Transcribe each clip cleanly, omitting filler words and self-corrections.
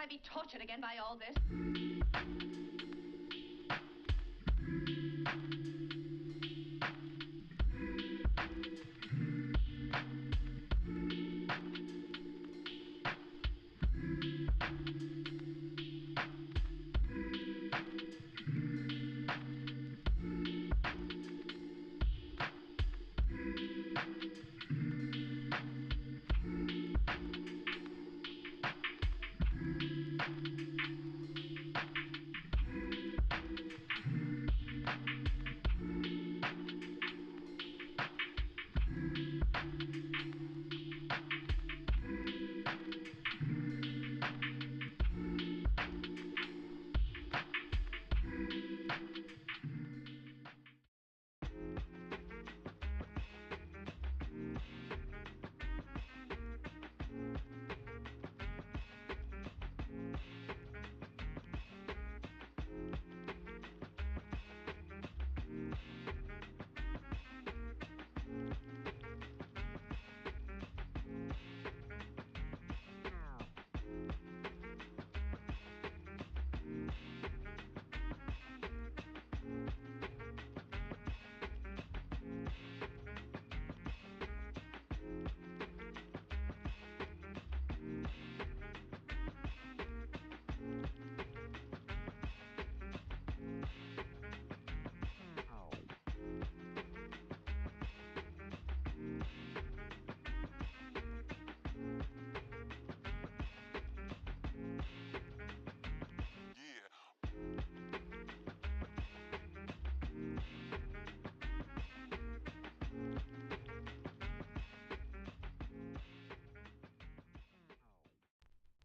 I be tortured again by all this?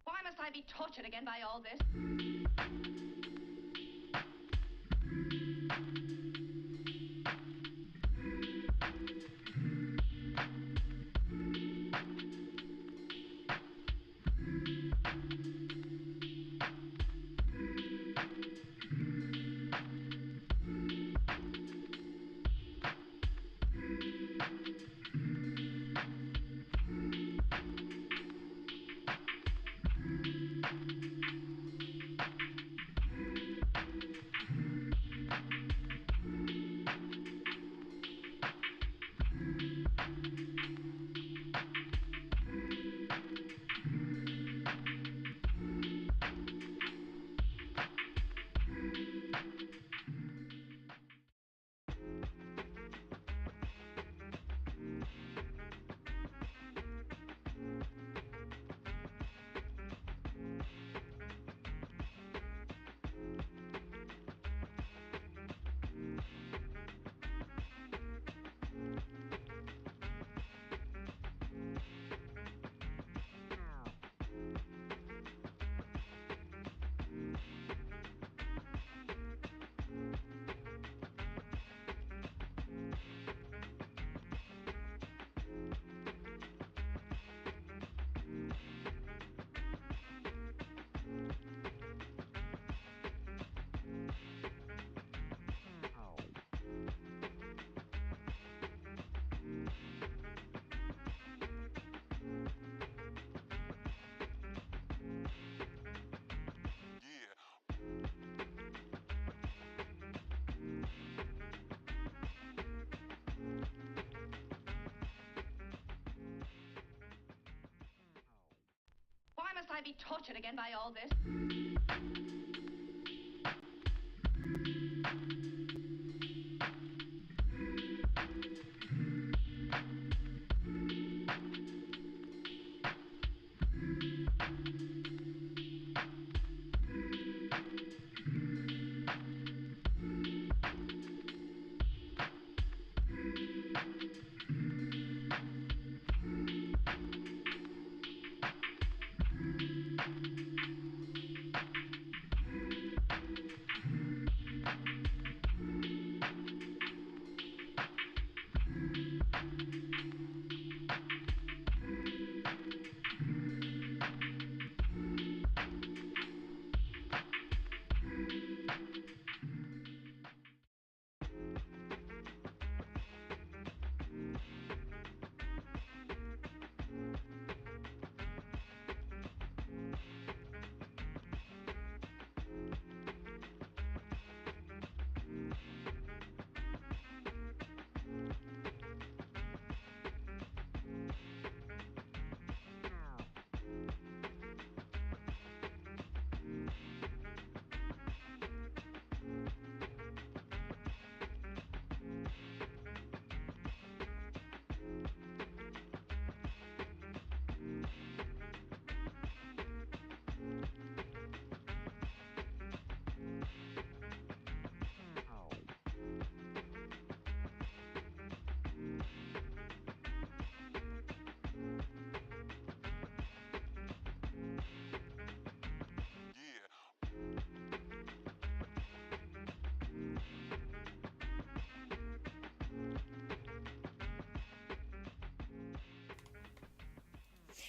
Why must I be tortured again by all this? Why must I be tortured again by all this?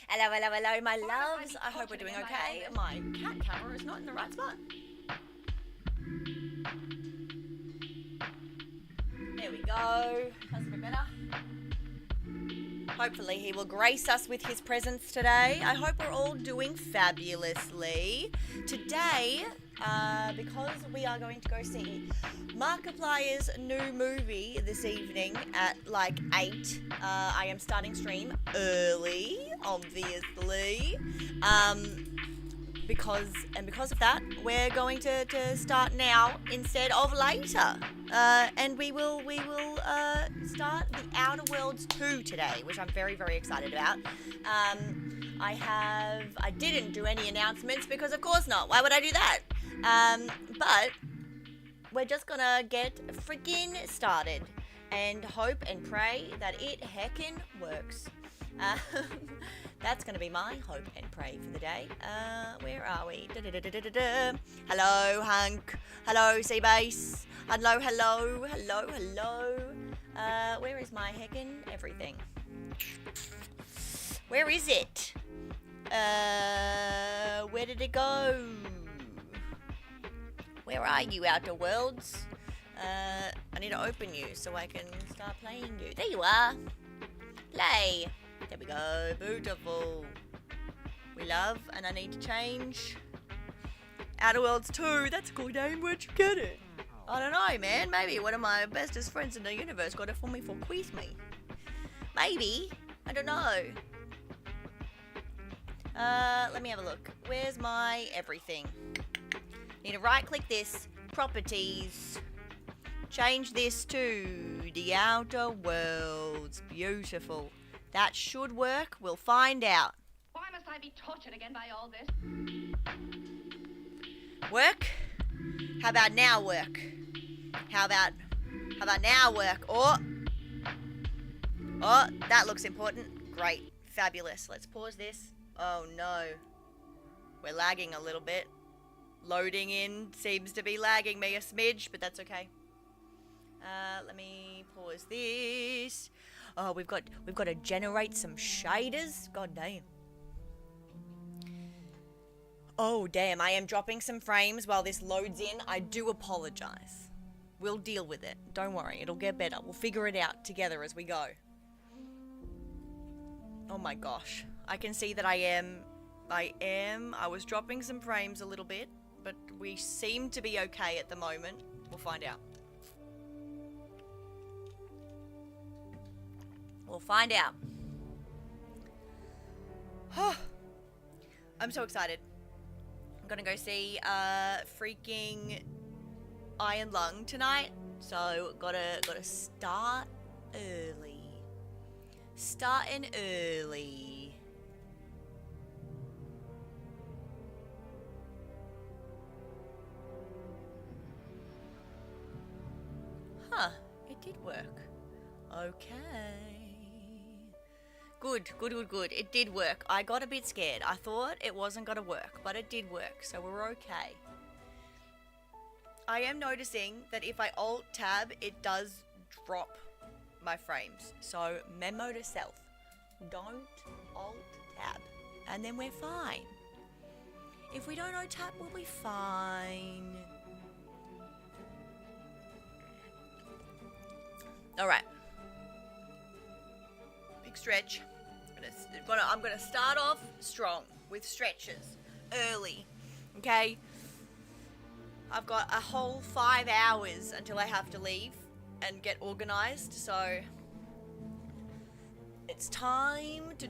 Hello, hello, hello, my loves. I hope we're doing okay. My cat camera is not in the right spot. There we go. That's a bit better. Hopefully he will grace us with his presence today. I hope we're all doing fabulously. Today, because we are going to go see Markiplier's new movie this evening at like 8, I am starting stream early, obviously. Because of that, we're going to start now instead of later. And we will start The Outer Worlds 2 today, which I'm very, very excited about. I didn't do any announcements because of course not. Why would I do that? But we're just gonna get freaking started and hope and pray that it heckin' works. That's going to be my hope and pray for the day. Where are we? Hello, Hank. Hello, Seabase. Hello, hello, hello, hello. Where is my heckin' everything? Where is it? Where did it go? Where are you, Outer Worlds? I need to open you so I can start playing you. There you are. Play. There we go. Beautiful. We love, and I need to change. Outer Worlds 2. That's a cool name. Where'd you get it? I don't know, man. Maybe one of my bestest friends in the universe got it for me for Quiz Me. Maybe. I don't know. Let me have a look. Where's my everything? Need to right-click this. Properties. Change this to The Outer Worlds. Beautiful. That should work. We'll find out. Why must I be tortured again by all this? Work? How about now work? How about now work? Oh, that looks important. Great. Fabulous. Let's pause this. Oh no. We're lagging a little bit. Loading in seems to be lagging me a smidge, but that's okay. Let me pause this. Oh, we've got to generate some shaders. God damn. Oh damn, I am dropping some frames while this loads in. I do apologize. We'll deal with it. Don't worry, it'll get better. We'll figure it out together as we go. Oh my gosh. I can see that I was dropping some frames a little bit, but we seem to be okay at the moment. We'll find out. We'll find out. I'm so excited. I'm gonna go see freaking Iron Lung tonight. So gotta start early. Starting early. Huh, it did work. Okay. Good. It did work. I got a bit scared. I thought it wasn't going to work, but it did work, so we're okay. I am noticing that if I Alt-Tab, it does drop my frames. So, memo to self. Don't Alt-Tab. And then we're fine. If we don't Alt-Tab, we'll be fine. Alright. Big stretch. I'm gonna start off strong with stretches early. Okay? I've got a whole 5 hours until I have to leave and get organized, so it's time to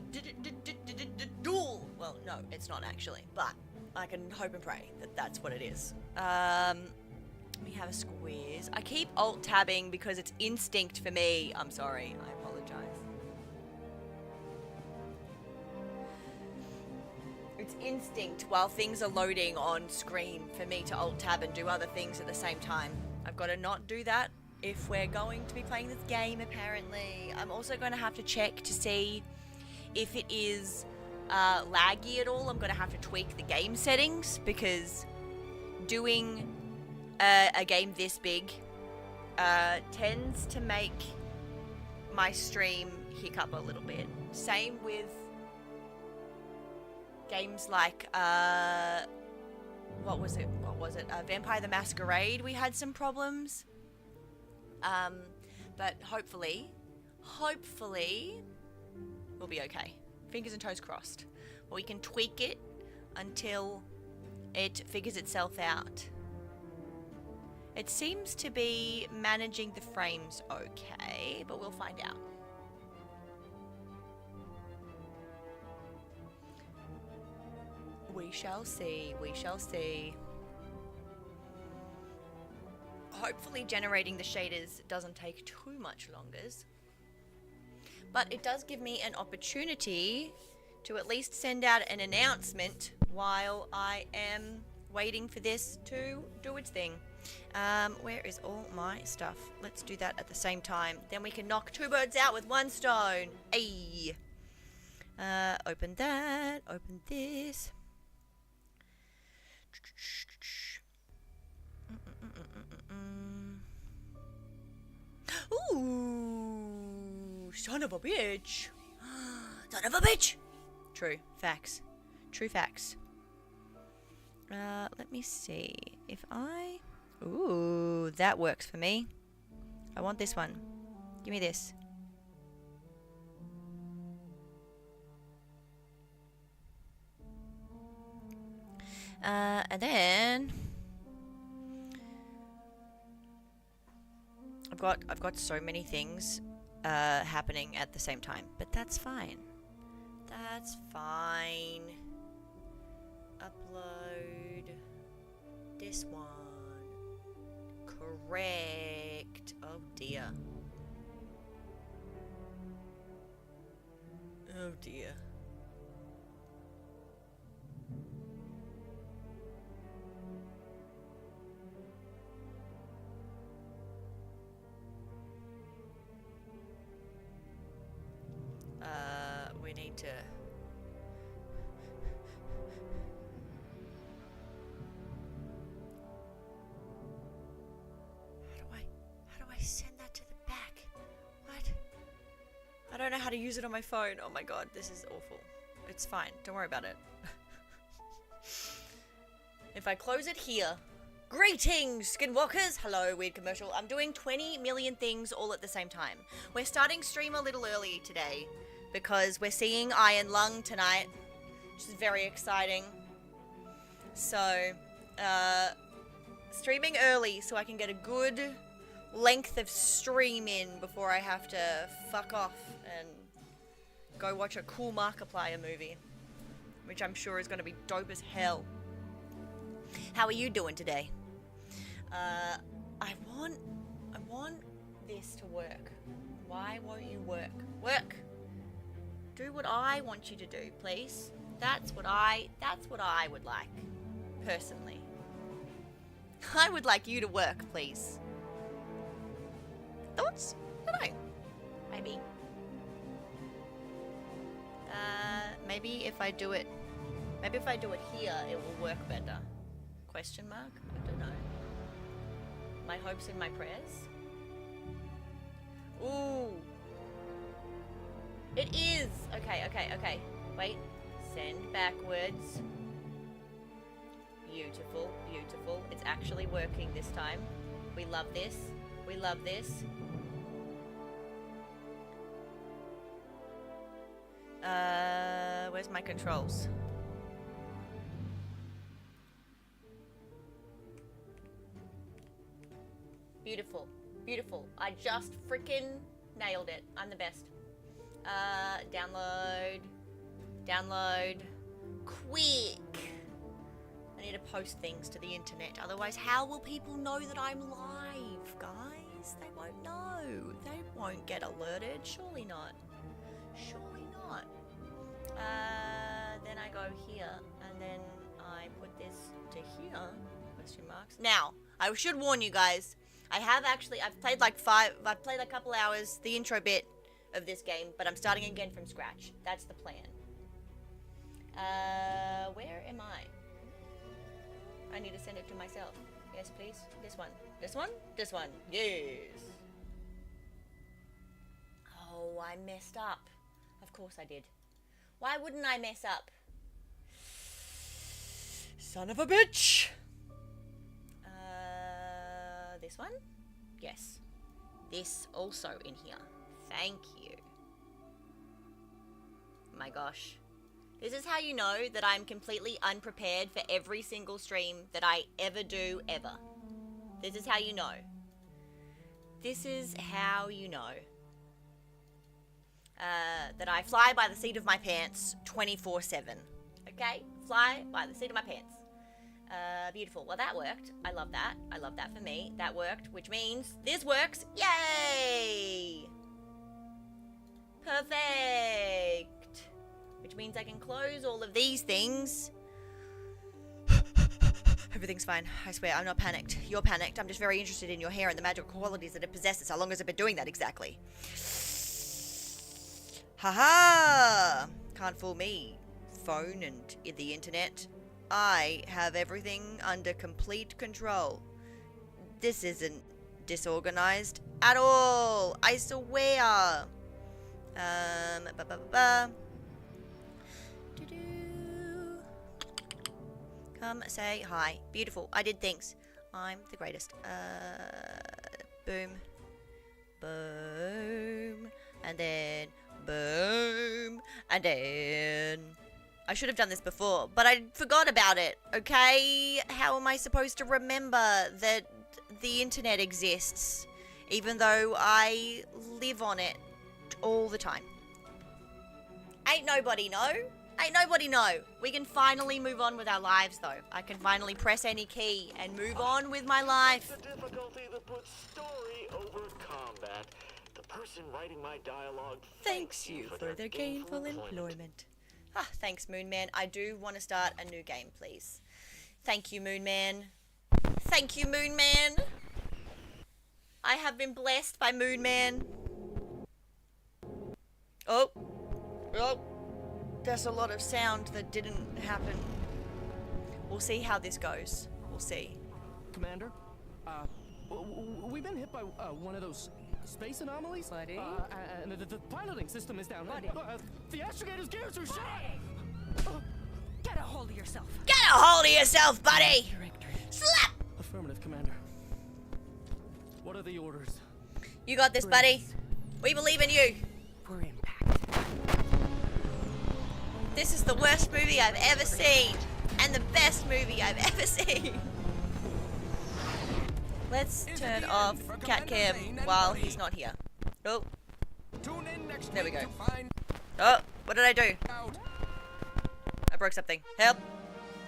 duel. Well, no, it's not actually, but I can hope and pray that that's what it is. Let me have a squeeze. I keep Alt-tabbing because it's instinct for me. I'm sorry, I apologize. It's instinct while things are loading on screen for me to Alt-tab and do other things at the same time. I've got to not do that if we're going to be playing this game, apparently. I'm also going to have to check to see if it is laggy at all. I'm going to have to tweak the game settings because doing a game this big tends to make my stream hiccup a little bit. Same with games like, what was it? Vampire the Masquerade, we had some problems. But hopefully, we'll be okay. Fingers and toes crossed. We can tweak it until it figures itself out. It seems to be managing the frames okay, but we'll find out. We shall see, we shall see. Hopefully generating the shaders doesn't take too much longers. But it does give me an opportunity to at least send out an announcement while I am waiting for this to do its thing. Where is all my stuff? Let's do that at the same time. Then we can knock two birds out with one stone. Ayy. Open that. Open this. Ooh, son of a bitch. Son of a bitch. True. Facts. True facts. Let me see. If I... Ooh, that works for me. I want this one. Give me this. And then... I've got so many things happening at the same time, but that's fine. That's fine. Upload this one. Correct. Oh dear. Oh dear. We need to... How do I send that to the back? What? I don't know how to use it on my phone. Oh my god, this is awful. It's fine. Don't worry about it. If I close it here... Greetings, skinwalkers! Hello, weird commercial. I'm doing 20 million things all at the same time. We're starting stream a little early today because we're seeing Iron Lung tonight, which is very exciting. So, streaming early so I can get a good length of stream in before I have to fuck off and go watch a cool Markiplier movie, which I'm sure is going to be dope as hell. How are you doing today? I want this to work. Why won't you work? Work! Do what I want you to do, please. That's what I would like, personally. I would like you to work, please. Thoughts? I don't know. Maybe. Maybe if I do it here, it will work better. Question mark? I don't know. My hopes and my prayers? Ooh. It is! Okay. Wait. Send backwards. Beautiful. It's actually working this time. We love this. Where's my controls? Beautiful. I just freaking nailed it. I'm the best. Download. Quick. I need to post things to the internet. Otherwise, how will people know that I'm live, guys? They won't know. They won't get alerted. Surely not. Then I go here, and then I put this to here. Question marks. Now, I should warn you guys. I've played a couple hours, the intro bit of this game, but I'm starting again from scratch. That's the plan. Where am I? I need to send it to myself. Yes, please. This one. Yes. Oh, I messed up. Of course I did. Why wouldn't I mess up? Son of a bitch! This one? Yes. This also in here. Thank you. My gosh. This is how you know that I'm completely unprepared for every single stream that I ever do, ever. This is how you know. This is how you know. That I fly by the seat of my pants 24/7. Okay? Fly by the seat of my pants. Beautiful. Well, that worked. I love that. I love that for me. That worked, which means this works. Yay! Perfect. Which means I can close all of these things. Everything's fine. I swear, I'm not panicked. You're panicked. I'm just very interested in your hair and the magical qualities that it possesses. How long has it been doing that exactly? Haha! Can't fool me. Phone and the internet. I have everything under complete control. This isn't disorganized at all. I swear. Come say hi. Beautiful. I did things. I'm the greatest. Boom. Boom. And then boom. And then I should have done this before, but I forgot about it, okay? How am I supposed to remember that the internet exists, even though I live on it all the time? Ain't nobody know. Ain't nobody know. We can finally move on with our lives, though. I can finally press any key and move on with my life. The difficulty that puts story over combat. The person writing my dialogue thanks you for their gainful employment. Ah, thanks, Moon Man. I do want to start a new game, please. Thank you, Moon Man. Thank you, Moon Man. I have been blessed by Moon Man. Oh. Oh. There's a lot of sound that didn't happen. We'll see how this goes. We'll see. Commander, we've been hit by one of those space anomalies. Buddy? And the piloting system is down. Buddy? The astrogator's gears are shot. Get a hold of yourself. Get a hold of yourself, buddy! Slap! Affirmative, Commander. What are the orders? You got this, buddy. We believe in you. For impact. This is the worst movie I've ever seen. And the best movie I've ever seen. Let's turn off cat cam while he's not here. Oh. There we go. Oh, what did I do? I broke something. Help.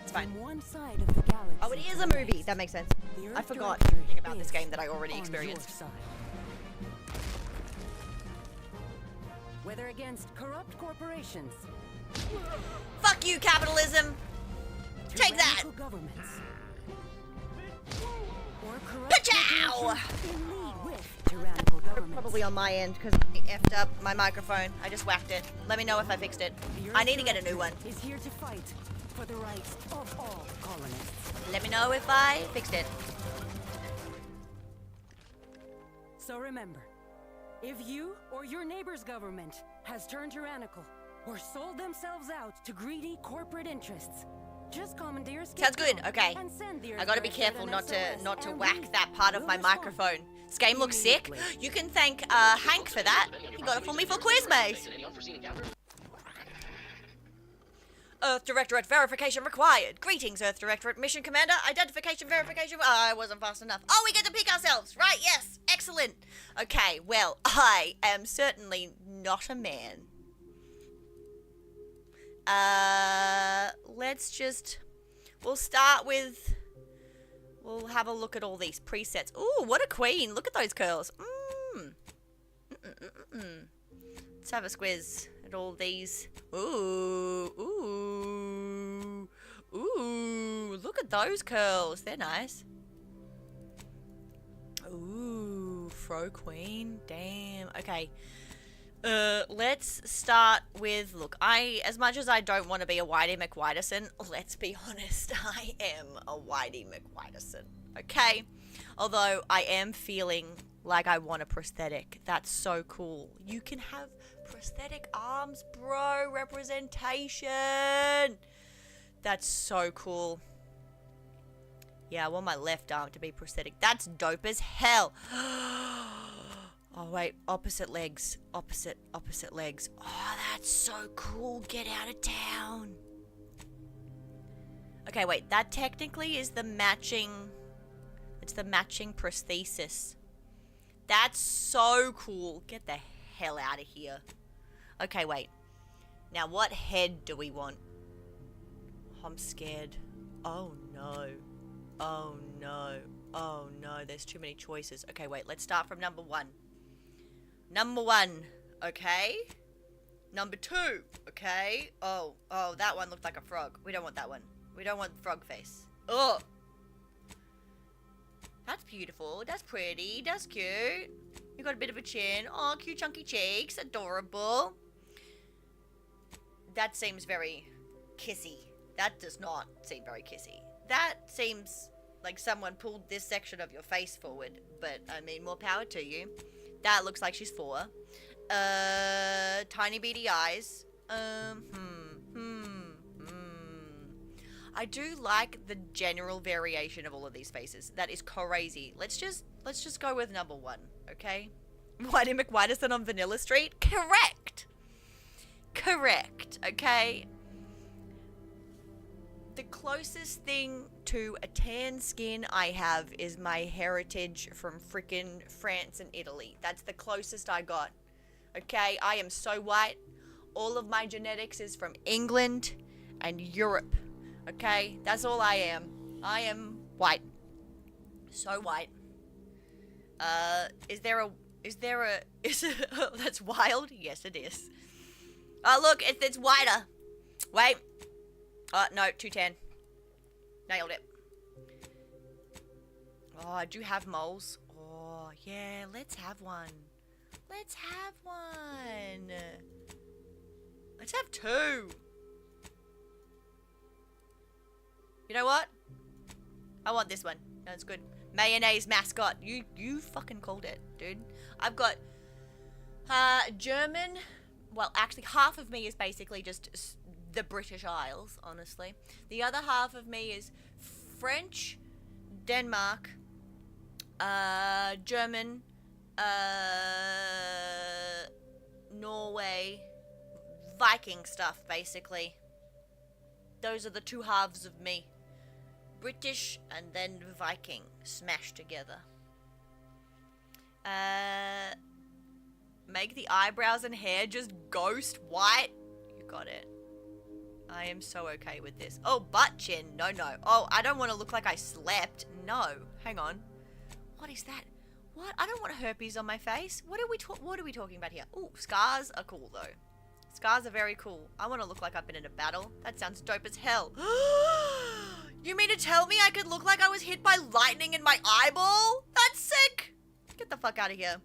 It's fine. On one side of the galaxy. Oh, it is a movie. That makes sense. The I Earth forgot Directory everything about this is game that I already on experienced. your side. Whether against corrupt corporations, Fuck you, capitalism. Take that. tyrannical governments, or corrupt Pachow! corporations in league with tyrannical governments. Probably on my end because I effed up my microphone. I just whacked it. Let me know if I fixed it. The I Earth need to get a new one. Directorate is here to fight for the rights of all colonists. Let me know if I fixed it. So remember, if you or your neighbor's government has turned tyrannical or sold themselves out to greedy corporate interests, just commandeer Sounds good. Okay. and send the I gotta be Earth careful an not SOS, to and whack we that part of will my respond. microphone. This game looks sick. You can thank Hank for that. He got it for me for Quizmaze. Earth Directorate verification required. Greetings, Earth Directorate Mission Commander. Identification verification. I wasn't fast enough. Oh, we get to pick ourselves. Right, yes. Excellent. Okay, well, I am certainly not a man. Let's just... We'll start with... We'll have a look at all these presets. Ooh, what a queen. Look at those curls. Let's have a squiz at all these. Ooh, ooh, ooh. Look at those curls. They're nice. Ooh, fro queen. Damn. Okay. Let's start with, look, as much as I don't want to be a Whitey McWhiterson, let's be honest, I am a Whitey McWhiterson, okay? Although I am feeling like I want a prosthetic. That's so cool. You can have prosthetic arms, bro. Representation. That's so cool. Yeah, I want my left arm to be prosthetic. That's dope as hell. Oh, wait. Opposite legs. Opposite legs. Oh, that's so cool. Get out of town. Okay, wait. That technically is the matching... It's the matching prosthesis. That's so cool. Get the hell out of here. Okay, wait. Now, what head do we want? I'm scared. Oh, no. Oh, no. Oh, no. There's too many choices. Okay, wait. Let's start from number 1. Number 1. Okay. Number 2. Okay. Oh, that one looked like a frog. We don't want that one. We don't want frog face. Oh. That's beautiful. That's pretty. That's cute. You got a bit of a chin. Oh, cute chunky cheeks. Adorable. That seems very kissy. That does not seem very kissy. That seems like someone pulled this section of your face forward. But, I mean, more power to you. That looks like she's 4. Tiny beady eyes. I do like the general variation of all of these faces. That is crazy. Let's just go with number 1, okay? Whitey McWhitison on Vanilla Street? Correct! Correct, okay? The closest thing to a tan skin I have is my heritage from frickin' France and Italy. That's the closest I got. Okay, I am so white. All of my genetics is from England and Europe. Okay, that's all I am. I am white. So white. Is there a, that's wild? Yes, it is. Oh, look, it's whiter. Wait. Oh, no, 210. Nailed it. Oh, I do have moles. Oh, yeah, let's have one. Let's have one. Let's have 2. You know what? I want this one. That's good. Mayonnaise mascot. You fucking called it, dude. I've got German. Well, actually, half of me is basically just the British Isles, honestly. The other half of me is French, Denmark, German, Norway, Viking stuff, basically. Those are the 2 halves of me. British and then Viking smashed together. Make the eyebrows and hair just ghost white. You got it. I am so okay with this. Oh, butt chin. No. Oh, I don't want to look like I slept. No. Hang on. What is that? What? I don't want herpes on my face. What are we talking about here? Ooh, scars are cool though. Scars are very cool. I want to look like I've been in a battle. That sounds dope as hell. You mean to tell me I could look like I was hit by lightning in my eyeball? That's sick. Get the fuck out of here.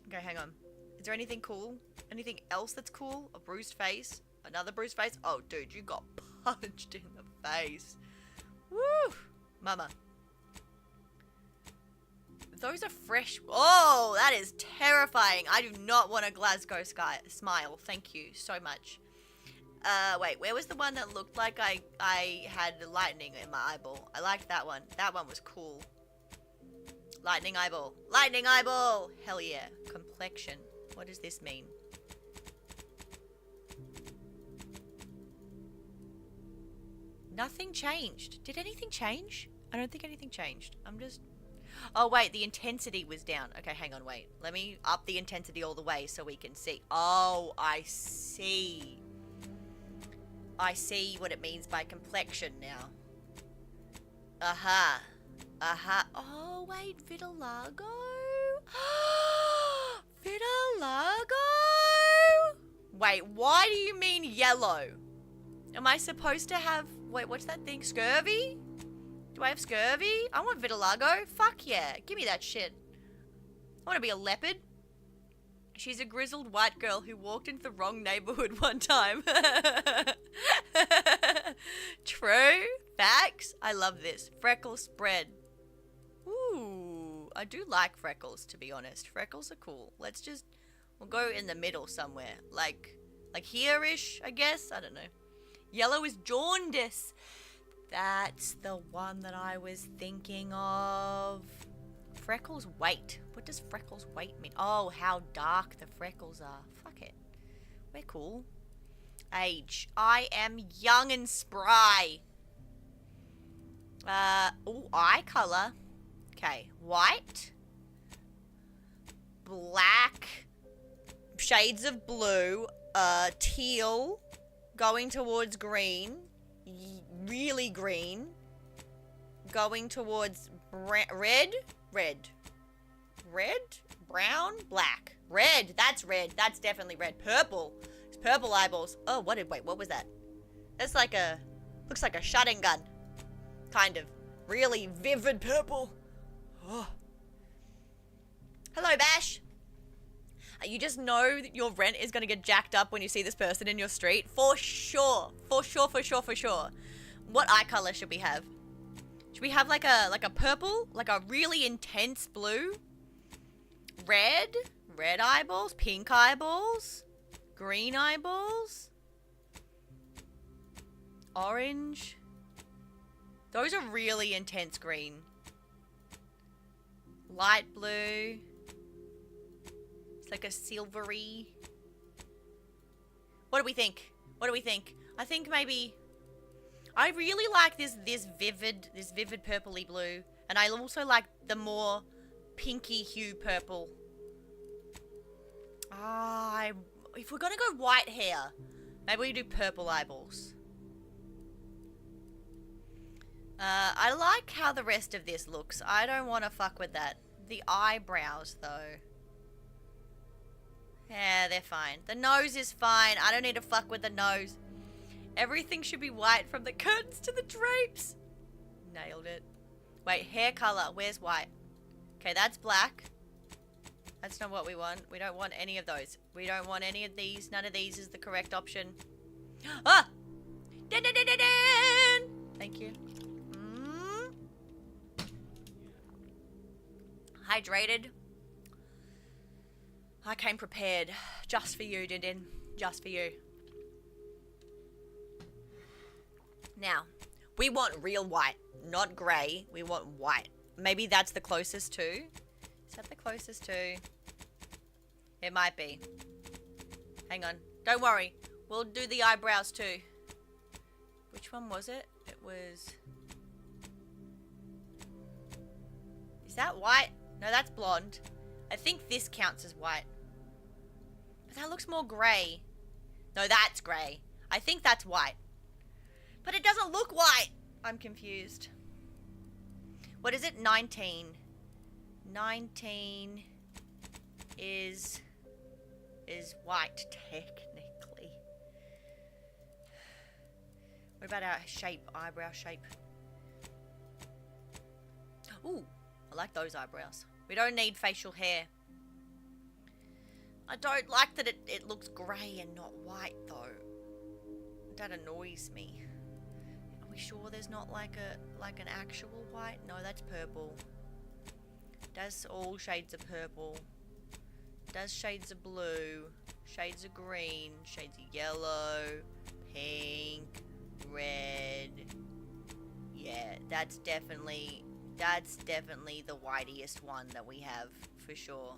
Okay, hang on. Is there anything cool? Anything else that's cool? A bruised face? Another bruised face? Oh, dude, you got punched in the face. Woo! Mama. Those are fresh. Oh, that is terrifying. I do not want a Glasgow smile. Thank you so much. Wait, where was the one that looked like I had lightning in my eyeball? I liked that one. That one was cool. Lightning eyeball. Lightning eyeball! Hell yeah. Complexion. What does this mean? Nothing changed. Did anything change? I don't think anything changed. I'm just... Oh, wait. The intensity was down. Okay, hang on. Wait. Let me up the intensity all the way so we can see. Oh, I see. I see what it means by complexion now. Aha. Aha. Oh, wait. Vitiligo? Vitiligo? Wait, why do you mean yellow? Am I supposed to have... Wait, what's that thing? Scurvy? Do I have scurvy? I want vitiligo. Fuck yeah. Give me that shit. I want to be a leopard. She's a grizzled white girl who walked into the wrong neighborhood one time. True. Facts. I love this. Freckles spread. Ooh. I do like freckles, to be honest. Freckles are cool. We'll go in the middle somewhere. Like here-ish, I guess? I don't know. Yellow is jaundice. That's the one that I was thinking of. Freckles weight. What does freckles weight mean? Oh, how dark the freckles are. Fuck it. We're cool. Age. I am young and spry. Oh, eye color. Okay, white. Black. Shades of blue. Teal. Going towards green. Really green. Going towards red. Red. Brown. Black. Red. That's red. That's definitely red. Purple. It's purple eyeballs. Oh, wait, what was that? That's like looks like a shotgun gun. Kind of. Really vivid purple. Oh. Hello, Bash. You just know that your rent is going to get jacked up when you see this person in your street. For sure. For sure. What eye color should we have? Should we have like a purple? Like a really intense blue? Red? Red eyeballs? Pink eyeballs? Green eyeballs? Orange? Those are really intense green. Light blue. It's like a silvery. What do we think? I think maybe I really like this vivid purpley blue, and I also like the more pinky hue purple. If we're gonna go white hair, maybe we do purple eyeballs. I like how the rest of this looks. I don't want to fuck with that. The eyebrows, though. Yeah, they're fine. The nose is fine. I don't need to fuck with the nose. Everything should be white from the curtains to the drapes. Nailed it. Wait, hair color. Where's white? Okay, that's black. That's not what we want. We don't want any of those. We don't want any of these. None of these is the correct option. Ah! Dun, dun, dun, dun, dun! Thank you. Hydrated. I came prepared. Just for you, Din. Just for you. Now, we want real white, not grey. We want white. Maybe that's the closest to. Is that the closest to? It might be. Hang on. Don't worry. We'll do the eyebrows too. Which one was it? It was... Is that white? No, that's blonde. I think this counts as white. But that looks more grey. No, that's grey. I think that's white. But it doesn't look white. I'm confused. What is it? 19. 19 is white, technically. What about our shape? Eyebrow shape. Ooh, I like those eyebrows. We don't need facial hair. I don't like that it looks grey and not white, though. That annoys me. Are we sure there's not like an actual white? No, that's purple. That's all shades of purple. Does shades of blue, shades of green, shades of yellow, pink, red. Yeah, that's definitely the whitest one that we have, for sure.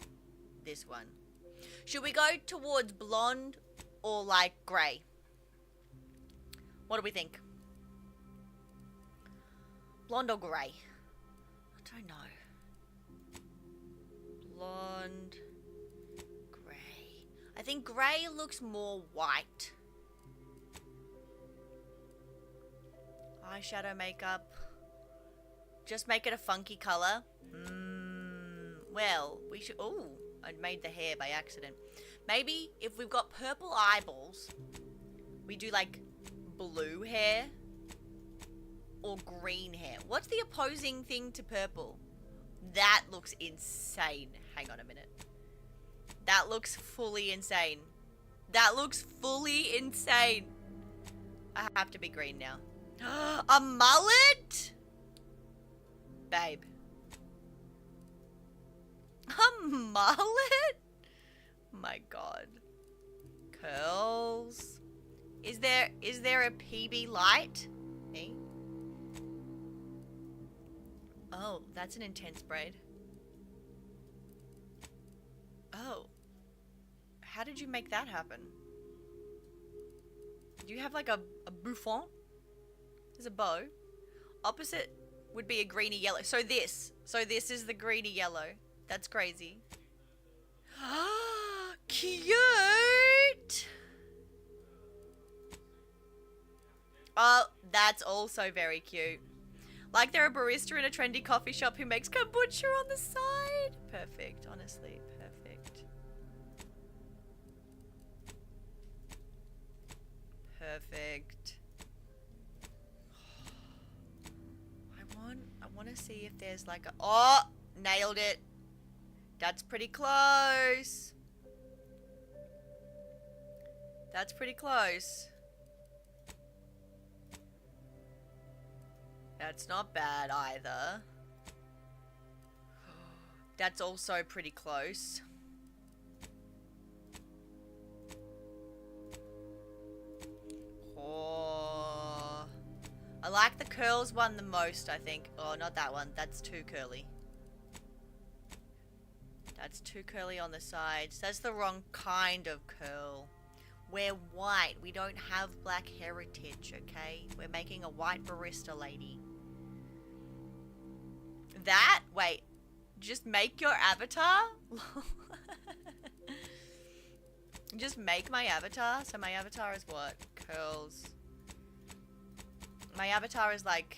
This one. Should we go towards blonde or like grey? What do we think? Blonde or grey? I don't know. Blonde, grey. I think grey looks more white. Eyeshadow makeup. Just make it a funky colour. Well, we should... Ooh, I made the hair by accident. Maybe if we've got purple eyeballs, we do like blue hair or green hair. What's the opposing thing to purple? That looks insane. Hang on a minute. That looks fully insane. That looks fully insane. I have to be green now. A mullet? Babe. A mullet? My god. Curls. Is there a PB light? Me? Oh, that's an intense braid. Oh. How did you make that happen? Do you have like a bouffant? There's a bow. Opposite would be a greeny yellow. So this is the greeny yellow. That's crazy. Cute! Oh, that's also very cute. Like they're a barista in a trendy coffee shop who makes kombucha on the side. Perfect, honestly, perfect. Perfect. I want to see if there's like a... Oh, nailed it. That's pretty close. That's pretty close. That's not bad either. That's also pretty close. Oh, I like the curls one the most, I think. Oh, not that one. That's too curly. That's too curly on the sides. That's the wrong kind of curl. We're white. We don't have black heritage, okay? We're making a white barista lady. That? Wait. Just make your avatar? Just make my avatar? So my avatar is what? Curls. My avatar is like...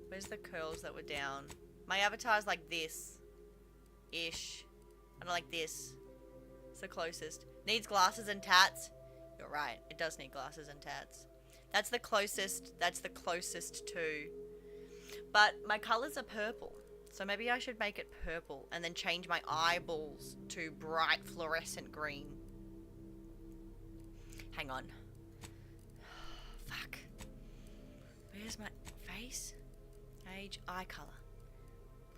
Where's the curls that were down? My avatar is like this. Ish. I don't like this. It's the closest. Needs glasses and tats. You're right. It does need glasses and tats. That's the closest. That's the closest to. But my colors are purple. So maybe I should make it purple and then change my eyeballs to bright fluorescent green. Hang on. Fuck. Where's my face? Age, eye color.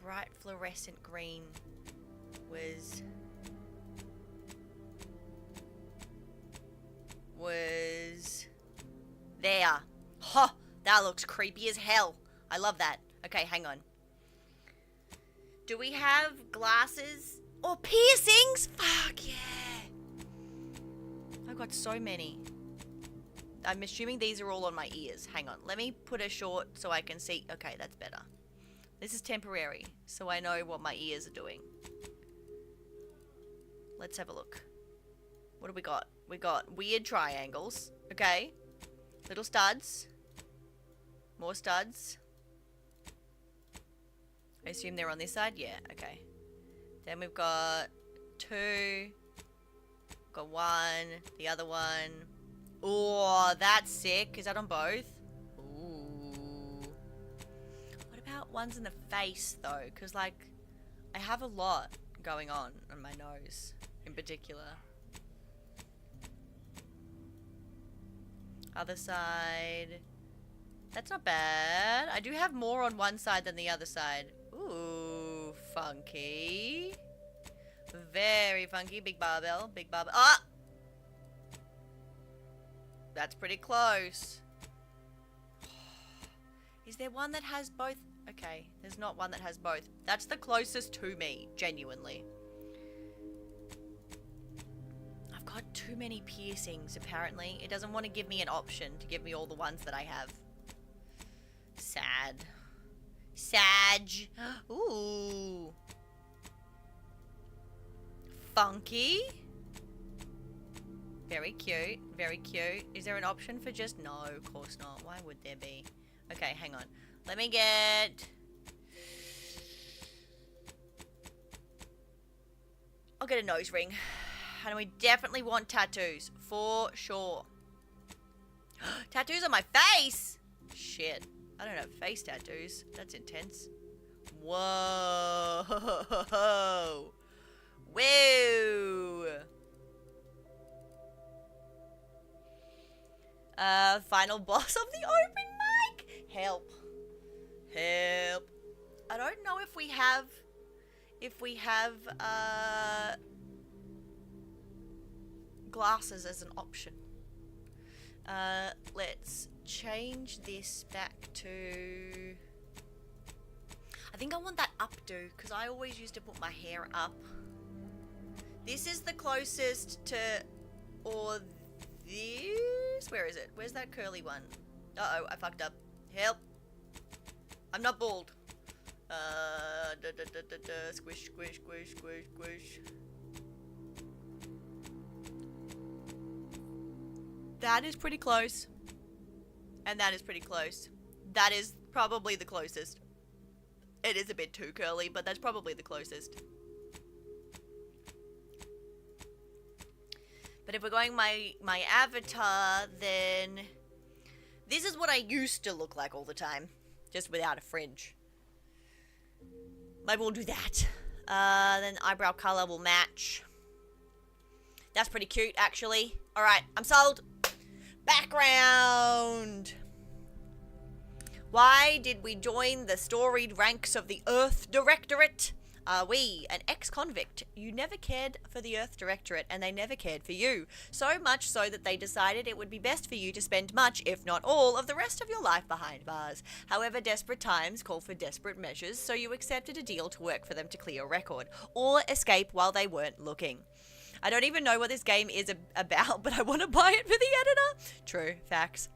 Bright fluorescent green was there. Huh, that looks creepy as hell. I love that. Okay, hang on. Do we have glasses or piercings? Fuck yeah. I've got so many. I'm assuming these are all on my ears. Hang on. Let me put a short so I can see. Okay, that's better. This is temporary, so I know what my ears are doing. Let's have a look. What do we got? We got weird triangles. Okay. Little studs. More studs. I assume they're on this side? Yeah, okay. Then we've got 2. Got 1. The other one. Oh, that's sick. Is that on both? Ooh. What about ones in the face, though? Because, like, I have a lot going on my nose, in particular. Other side. That's not bad. I do have more on one side than the other side. Ooh, funky. Very funky. Big barbell. Big barbell. Ah! That's pretty close. Is there one that has both? Okay, there's not one that has both. That's the closest to me, genuinely. I've got too many piercings, apparently. It doesn't want to give me an option to give me all the ones that I have. Sad. Sag. Ooh. Funky. Very cute. Very cute. Is there an option for just... No, of course not. Why would there be? Okay, hang on. Let me get... I'll get a nose ring. And we definitely want tattoos. For sure. Tattoos on my face? Shit. I don't have face tattoos. That's intense. Whoa. Whoa. Final boss of the open mic? Help. Help. I don't know if we have... glasses as an option. Let's change this back to... I think I want that updo, because I always used to put my hair up. This is the closest to... Or this? Where is it? Where's that curly one? Uh-oh, I fucked up. Help. I'm not bald. Squish, squish, squish, squish, squish. That is pretty close. And that is pretty close. That is probably the closest. It is a bit too curly, but that's probably the closest. But if we're going my avatar, then... This is what I used to look like all the time. Just without a fringe. Maybe we'll do that. Then eyebrow color will match. That's pretty cute, actually. Alright, I'm sold. Background. Why did we join the storied ranks of the Earth Directorate? Are we an ex-convict? You never cared for the Earth Directorate, and they never cared for you. So much so that they decided it would be best for you to spend much, if not all, of the rest of your life behind bars. However, desperate times call for desperate measures, so you accepted a deal to work for them to clear your record, or escape while they weren't looking. I don't even know what this game is about, but I want to buy it for the editor. True, facts.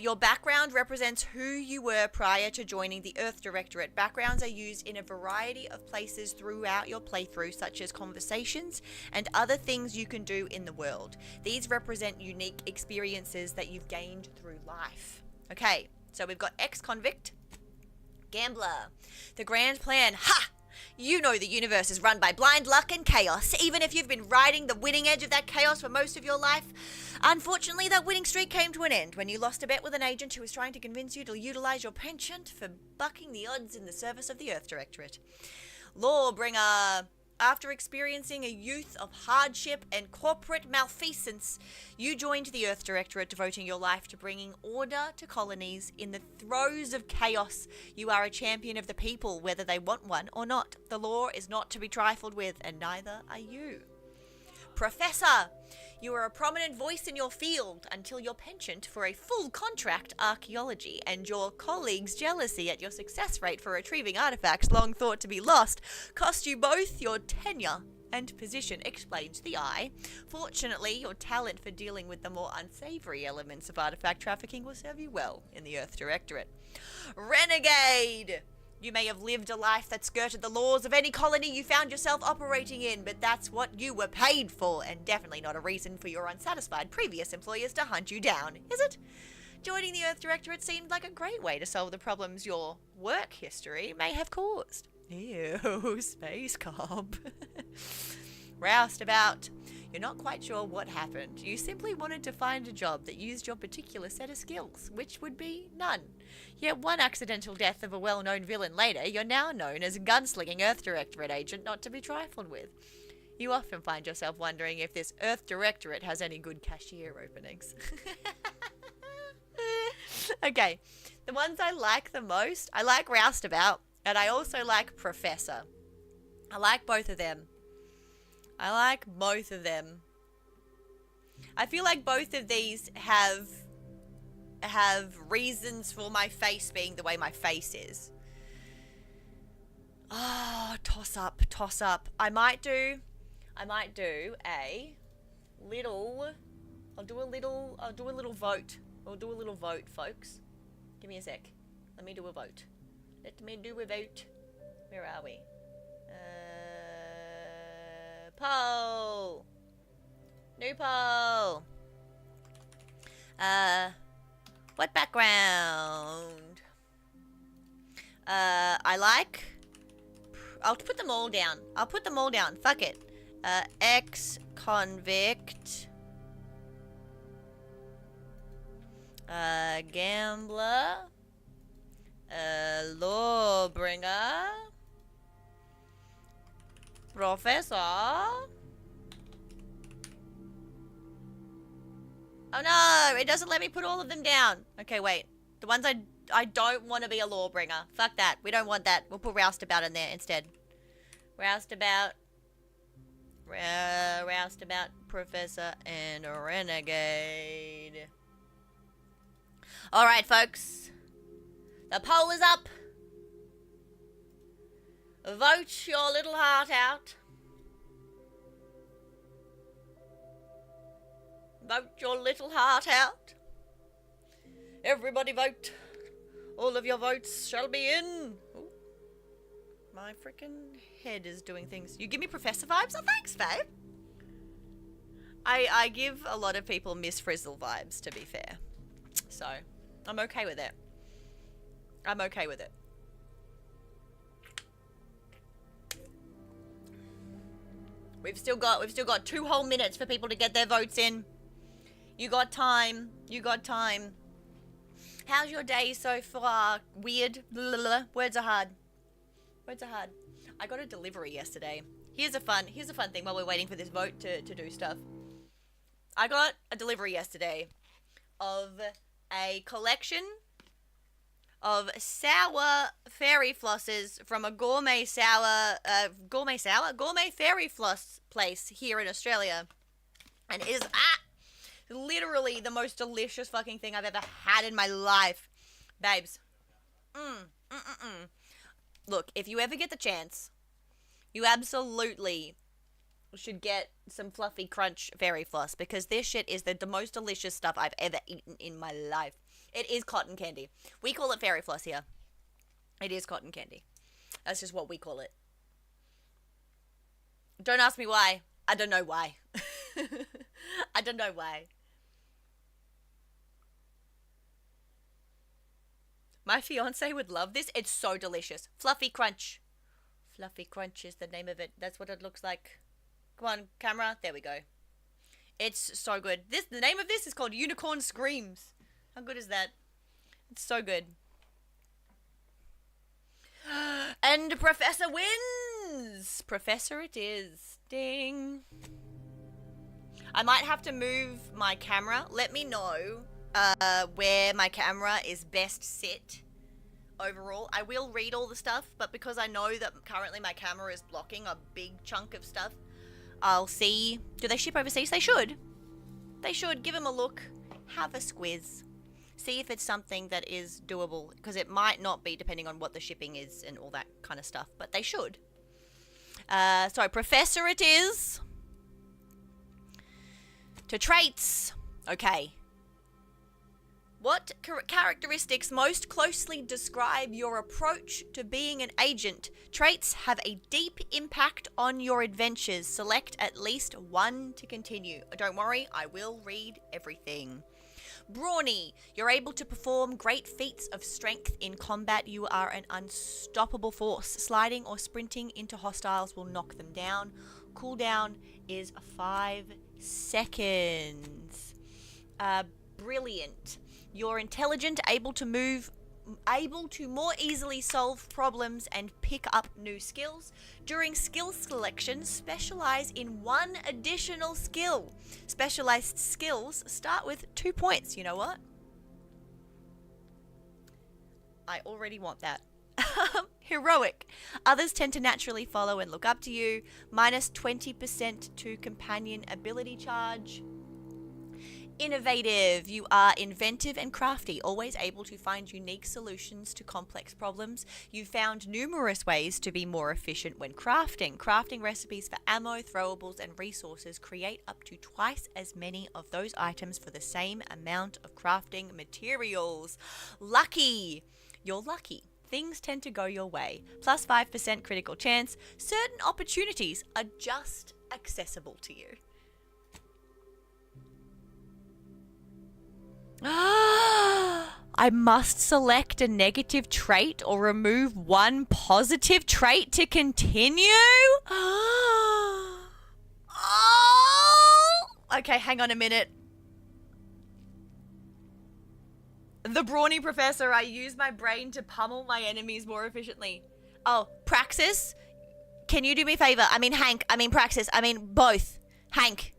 Your background represents who you were prior to joining the Earth Directorate. Backgrounds are used in a variety of places throughout your playthrough, such as conversations and other things you can do in the world. These represent unique experiences that you've gained through life. Okay, so we've got ex-convict, gambler, the grand plan. Ha! You know the universe is run by blind luck and chaos, even if you've been riding the winning edge of that chaos for most of your life. Unfortunately, that winning streak came to an end when you lost a bet with an agent who was trying to convince you to utilize your penchant for bucking the odds in the service of the Earth Directorate. Lawbringer. After experiencing a youth of hardship and corporate malfeasance, you joined the Earth Directorate, devoting your life to bringing order to colonies in the throes of chaos. You are a champion of the people, whether they want one or not. The law is not to be trifled with, and neither are you. Professor, you are a prominent voice in your field until your penchant for a full contract archaeology and your colleagues' jealousy at your success rate for retrieving artifacts long thought to be lost cost you both your tenure and position, explains the Eye. Fortunately, your talent for dealing with the more unsavory elements of artifact trafficking will serve you well in the Earth Directorate. Renegade! You may have lived a life that skirted the laws of any colony you found yourself operating in, but that's what you were paid for, and definitely not a reason for your unsatisfied previous employers to hunt you down, is it? Joining the Earth Directorate seemed like a great way to solve the problems your work history may have caused. Ew, space cop. Roustabout. You're not quite sure what happened. You simply wanted to find a job that used your particular set of skills, which would be none. Yet one accidental death of a well-known villain later, you're now known as a gunslinging Earth Directorate agent not to be trifled with. You often find yourself wondering if this Earth Directorate has any good cashier openings. Okay, the ones I like the most, I like Roustabout, and I also like Professor. I like both of them. I feel like both of these have reasons for my face being the way my face is. Oh, toss up. I might do a little, I'll do a little vote. We'll do a little vote, folks. Give me a sec. Let me do a vote. Where are we? Poll. New poll. What background? I like... I'll put them all down. Fuck it. Ex-convict. Gambler. Lawbringer. Professor. Oh no, it doesn't let me put all of them down. Okay, wait. The ones I don't want to be a lawbringer. Fuck that. We don't want that. We'll put Roustabout in there instead. Roustabout, Professor, and a Renegade. Alright, folks. The poll is up. Vote your little heart out. Vote your little heart out. Everybody vote. All of your votes shall be in. Ooh. My freaking head is doing things. You give me Professor vibes? Oh, thanks, babe. I give a lot of people Miss Frizzle vibes, to be fair. So, I'm okay with it. I'm okay with it. We've still got 2 whole minutes for people to get their votes in. You got time. You got time. How's your day so far? Weird. Blah, blah, blah. Words are hard. Words are hard. I got a delivery yesterday. Here's a fun thing while we're waiting for this vote to do stuff. I got a delivery yesterday of a collection of sour fairy flosses from a gourmet fairy floss place here in Australia. And it is literally the most delicious fucking thing I've ever had in my life. Babes. Look, if you ever get the chance, you absolutely should get some Fluffy Crunch fairy floss, because this shit is the most delicious stuff I've ever eaten in my life. It is cotton candy. We call it fairy floss here. It is cotton candy. That's just what we call it. Don't ask me why. I don't know why. I don't know why. My fiance would love this. It's so delicious. Fluffy Crunch. Fluffy Crunch is the name of it. That's what it looks like. Come on, camera. There we go. It's so good. The name of this is called Unicorn Screams. How good is that? It's so good. And Professor wins! Professor it is. Ding. I might have to move my camera. Let me know where my camera is best sit overall. I will read all the stuff, but because I know that currently my camera is blocking a big chunk of stuff, I'll see. Do they ship overseas? They should. They should. Give them a look. Have a squiz. See if it's something that is doable, because it might not be depending on what the shipping is and all that kind of stuff, but they should. So Professor it is. To traits. Okay. What characteristics most closely describe your approach to being an agent? Traits have a deep impact on your adventures. Select at least one to continue. Don't worry, I will read everything. Brawny, you're able to perform great feats of strength in combat. You are an unstoppable force. Sliding or sprinting into hostiles will knock them down. Cooldown is 5 seconds. Brilliant. You're intelligent, able to more easily solve problems and pick up new skills. During skill selection, specialize in one additional skill. Specialized skills start with 2 points. You know what? I already want that. Heroic. Others tend to naturally follow and look up to you. Minus 20% to companion ability charge. Innovative. You are inventive and crafty, always able to find unique solutions to complex problems. You've found numerous ways to be more efficient when crafting. Crafting recipes for ammo, throwables, and resources. Create up to twice as many of those items for the same amount of crafting materials. Lucky. You're lucky. Things tend to go your way. Plus 5% critical chance. Certain opportunities are just accessible to you. I must select a negative trait or remove one positive trait to continue? Okay, hang on a minute. The Brawny Professor, I use my brain to pummel my enemies more efficiently. Oh, Praxis? Can you do me a favor? Praxis. Both. Hank.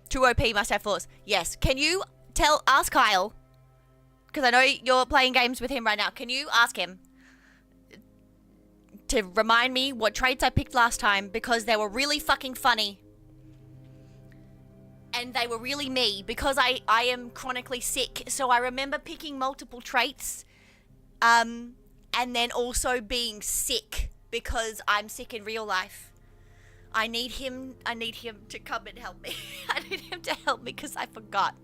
2 OP must have flaws. Yes. Can you ask Kyle, because I know you're playing games with him right now. Can you ask him to remind me what traits I picked last time, because they were really fucking funny. and they were really me because I am chronically sick. So I remember picking multiple traits, and then also being sick because I'm sick in real life. I need him to come and help me. I need him to help me because I forgot.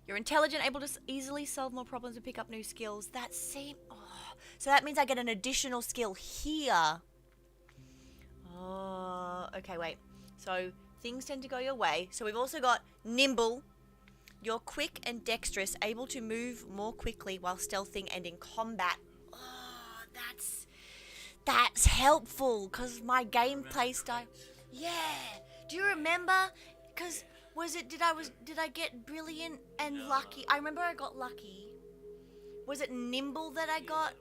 You're intelligent, able to easily solve more problems and pick up new skills. So that means I get an additional skill here. Oh, okay, wait. So things tend to go your way. So we've also got nimble. You're quick and dexterous, able to move more quickly while stealthing and in combat. Oh, that's helpful because my gameplay style. Yeah. Do you remember? Because did I get brilliant and lucky? I remember I got lucky. Was it nimble that I got?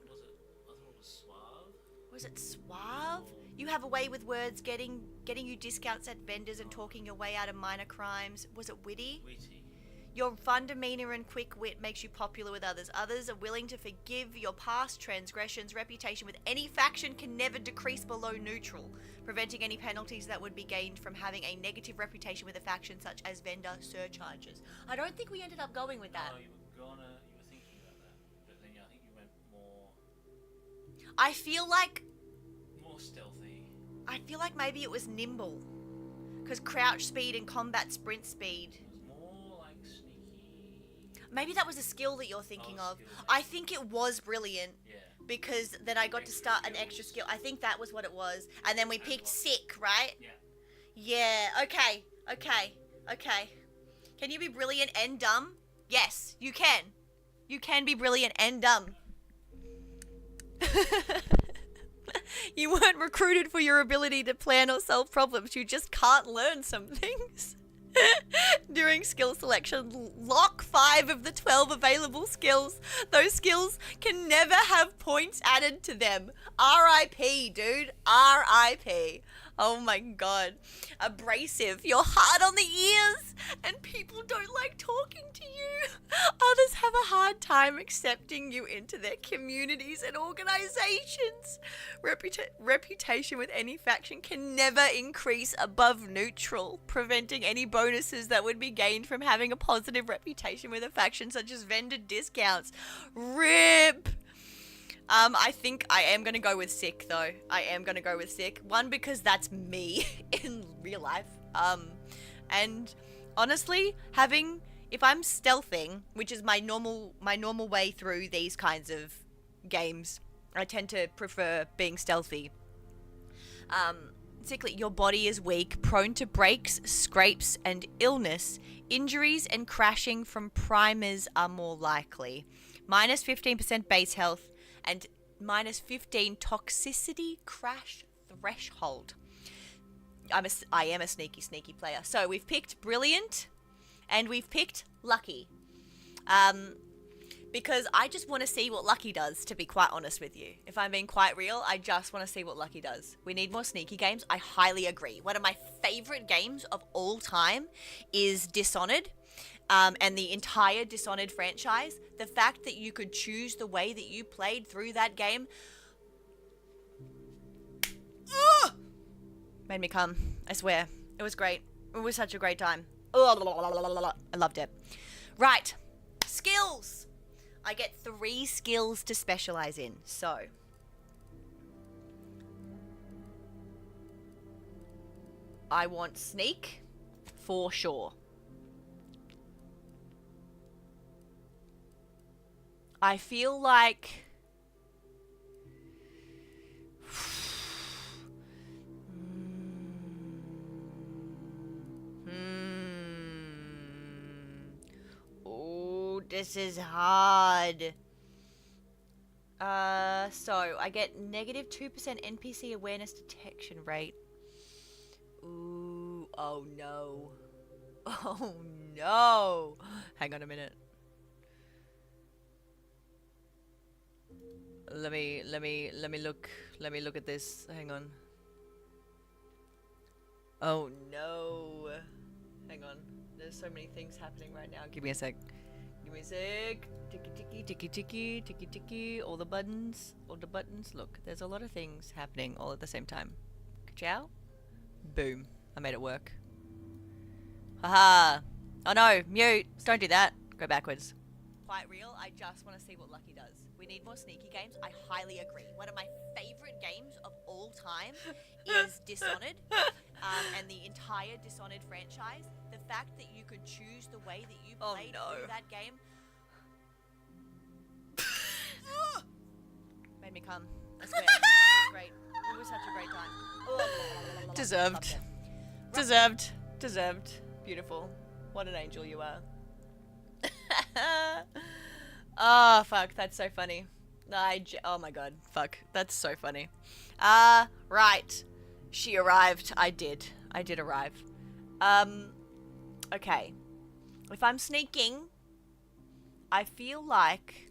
Was it suave? You have a way with words, getting you discounts at vendors and talking your way out of minor crimes. Was it witty? Your fun demeanor and quick wit makes you popular with others. Others are willing to forgive your past transgressions. Reputation with any faction can never decrease below neutral, preventing any penalties that would be gained from having a negative reputation with a faction, such as vendor surcharges. I don't think we ended up going with that. No, you were thinking about that, but then I think you went more I feel like stealthy. I feel like maybe it was nimble, because crouch speed and combat sprint speed. It was more like sneaky. Maybe that was a skill that you're thinking of. Skill. I think it was brilliant. Yeah. Because then I got to start an extra skill. I think that was what it was. And then we picked sick, right? Yeah. Yeah, okay. Can you be brilliant and dumb? Yes, you can. You can be brilliant and dumb. You weren't recruited for your ability to plan or solve problems. You just can't learn some things. During skill selection, lock 5 of the 12 available skills. Those skills can never have points added to them. R.I.P., dude. R.I.P. Oh my god. Abrasive. You're hard on the ears, and people don't like talking to you. Others have a hard time accepting you into their communities and organizations. Reputation with any faction can never increase above neutral, preventing any bonuses that would be gained from having a positive reputation with a faction, such as vendor discounts. RIP! I think I am going to go with sick, though. I am going to go with sick. One, because that's me in real life. And honestly, if I'm stealthing, which is my normal way through these kinds of games, I tend to prefer being stealthy. Sickly, your body is weak, prone to breaks, scrapes, and illness. Injuries and crashing from primers are more likely. Minus 15% base health and minus 15 toxicity crash threshold. I am a sneaky player. So we've picked brilliant and we've picked lucky. Because I just want to see what lucky does, to be quite honest with you. If I'm being quite real, I just want to see what lucky does. We need more sneaky games. I highly agree. One of my favorite games of all time is Dishonored. And the entire Dishonored franchise, the fact that you could choose the way that you played through that game made me come. I swear. It was great. It was such a great time. I loved it. Right. Skills. I get 3 skills to specialize in. So I want sneak for sure. I feel like oh, this is hard. So I get negative 2% NPC awareness detection rate. Ooh, oh no. Oh no. Hang on a minute. Let me look at this. Hang on. Oh no. Hang on. There's so many things happening right now. Give me a sec. Ticky. All the buttons. Look, there's a lot of things happening all at the same time. Ka-chow. Boom. I made it work. Haha. Oh no, mute. Don't do that. Go backwards. Quite real. I just want to see what Lucky does. We need more sneaky games. I highly agree. One of my favorite games of all time is Dishonored, and the entire Dishonored franchise. The fact that you could choose the way that you played through that game made me come. I swear. It was great. It was such a great time. Deserved. Deserved. Deserved. Beautiful. What an angel you are. Oh, fuck. That's so funny. Oh my god. Fuck. That's so funny. Right. She arrived. I did arrive. Okay. If I'm sneaking, I feel like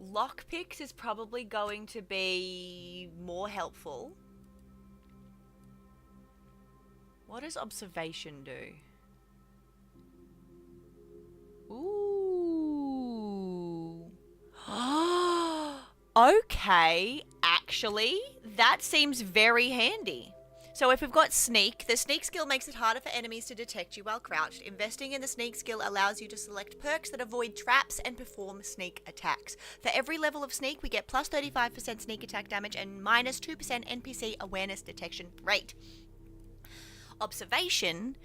lockpicks is probably going to be more helpful. What does observation do? Ooh. Okay, actually, that seems very handy. So if we've got sneak, the sneak skill makes it harder for enemies to detect you while crouched. Investing in the sneak skill allows you to select perks that avoid traps and perform sneak attacks. For every level of sneak, we get plus 35% sneak attack damage and minus 2% NPC awareness detection rate. Observation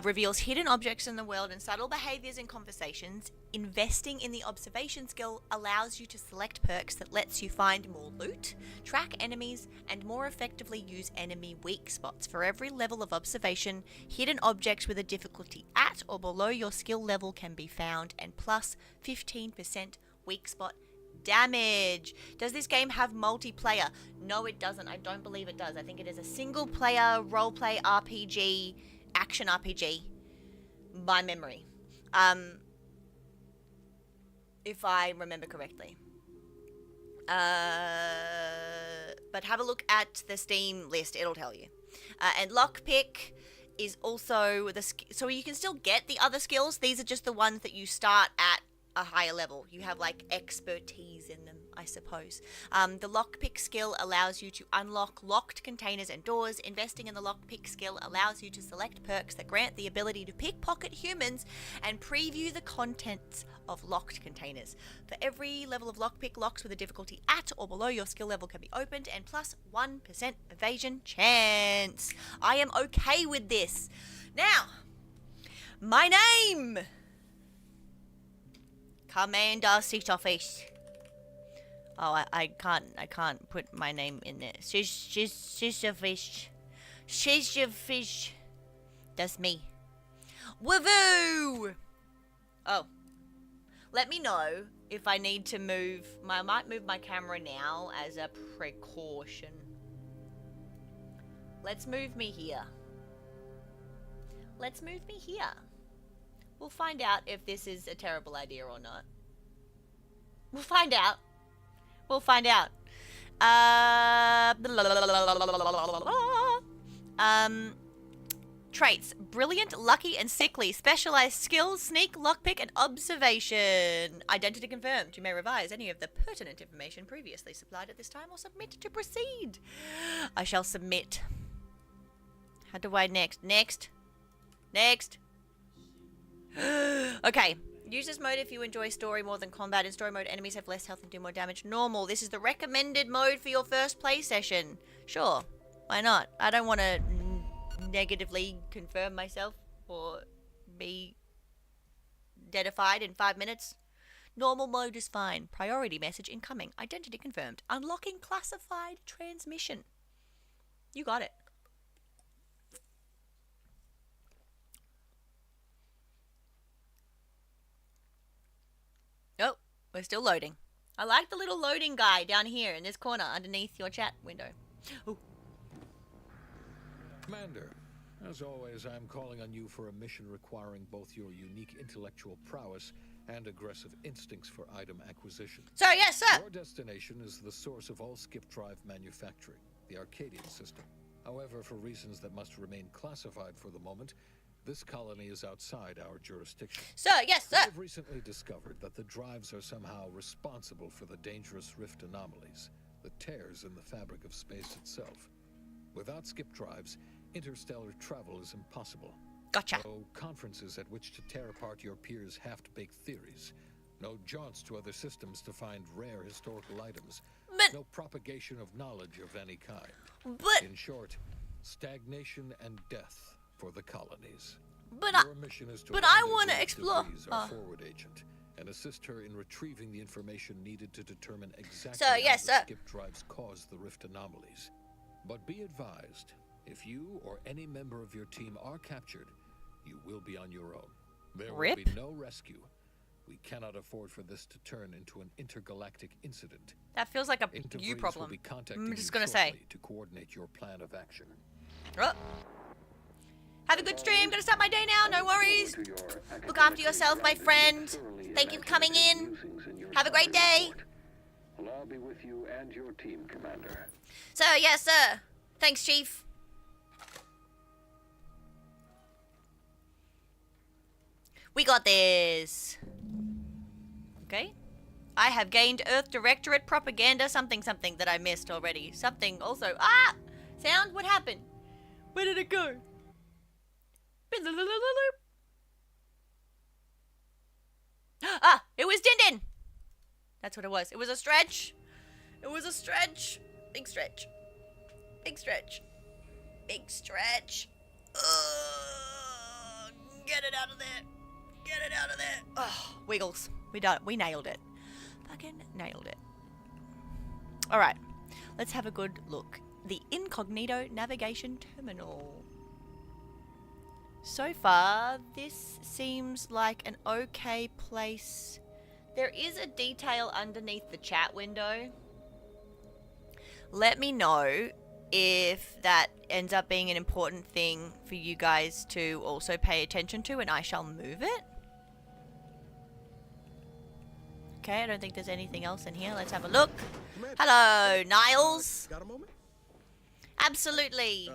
reveals hidden objects in the world and subtle behaviors in conversations. Investing in the observation skill allows you to select perks that lets you find more loot, track enemies, and more effectively use enemy weak spots. For every level of observation, hidden objects with a difficulty at or below your skill level can be found, and plus 15% weak spot damage. Does this game have multiplayer? No, it doesn't. I don't believe it does. I think it is a single player roleplay RPG, action RPG, by memory. If I remember correctly. But have a look at the Steam list, it'll tell you. And lockpick is also so you can still get the other skills. These are just the ones that you start at a higher level. You have like expertise in them, I suppose. The lockpick skill allows you to unlock locked containers and doors. Investing in the lockpick skill allows you to select perks that grant the ability to pickpocket humans and preview the contents of locked containers. For every level of lockpick, locks with a difficulty at or below your skill level can be opened, and plus 1% evasion chance. I am okay with this. Now, my name, Commander Six Office. Oh, I can't put my name in there. Sisyphish. Sisyphish. That's me. Woohoo! Oh. Let me know if I need to move. I might move my camera now as a precaution. Let's move me here. Let's move me here. We'll find out if this is a terrible idea or not. We'll find out. We'll find out. Traits: brilliant, lucky, and sickly. Specialized skills: sneak, lockpick, and observation. Identity confirmed. You may revise any of the pertinent information previously supplied at this time or submit to proceed. I shall submit. How do I next? Next. Okay. Use this mode if you enjoy story more than combat. In story mode, enemies have less health and do more damage. Normal. This is the recommended mode for your first play session. Sure. Why not? I don't want to negatively confirm myself or be deadified in 5 minutes. Normal mode is fine. Priority message incoming. Identity confirmed. Unlocking classified transmission. You got it. Oh, we're still loading. I like the little loading guy down here in this corner underneath your chat window. Ooh. Commander, as always, I'm calling on you for a mission requiring both your unique intellectual prowess and aggressive instincts for item acquisition. Sir, yes, sir. Your destination is the source of all skip drive manufacturing, the Arcadian system. However, for reasons that must remain classified for the moment, this colony is outside our jurisdiction. Sir, yes, sir. I've recently discovered that the drives are somehow responsible for the dangerous rift anomalies, the tears in the fabric of space itself. Without skip drives, interstellar travel is impossible. Gotcha. No conferences at which to tear apart your peers' half-baked theories. No jaunts to other systems to find rare historical items. But, No propagation of knowledge of any kind. but, In short, stagnation and death for the colonies. but, Your mission is to but I rendezvous want to with explore. DeVries, our forward agent, and assist her in retrieving the information needed to determine exactly So, how yes, the sir. skip drives cause the rift anomalies. But be advised, if you or any member of your team are captured, you will be on your own. There Rip? will be no rescue. We cannot afford for this to turn into an intergalactic incident. That feels like a DeVries you will problem. be contacting I'm just you gonna say. shortly to coordinate your plan of action. Oh. Have a good stream. Gonna start my day now. No worries. Look after yourself, my friend. Thank you for coming in. Have a great day. Well, I'll be with you and your team, Commander. So, yes, sir. Thanks, Chief. We got this. Okay. I have gained Earth Directorate Propaganda something that I missed already. Something also. Ah! Sound? What happened? Where did it go? Ah! It was Din Din! That's what it was. It was a stretch. It was a stretch. Big stretch. Big stretch. Big stretch. Get it out of there. Get it out of there. Oh, Wiggles. We done it. We nailed it. Fucking nailed it. Alright. Let's have a good look. The Incognito Navigation Terminal. So far, this seems like an okay place. There is a detail underneath the chat window. Let me know if that ends up being an important thing for you guys to also pay attention to, and I shall move it. Okay, I don't think there's anything else in here. Let's have a look. Hello, Niles. Got a moment? Absolutely.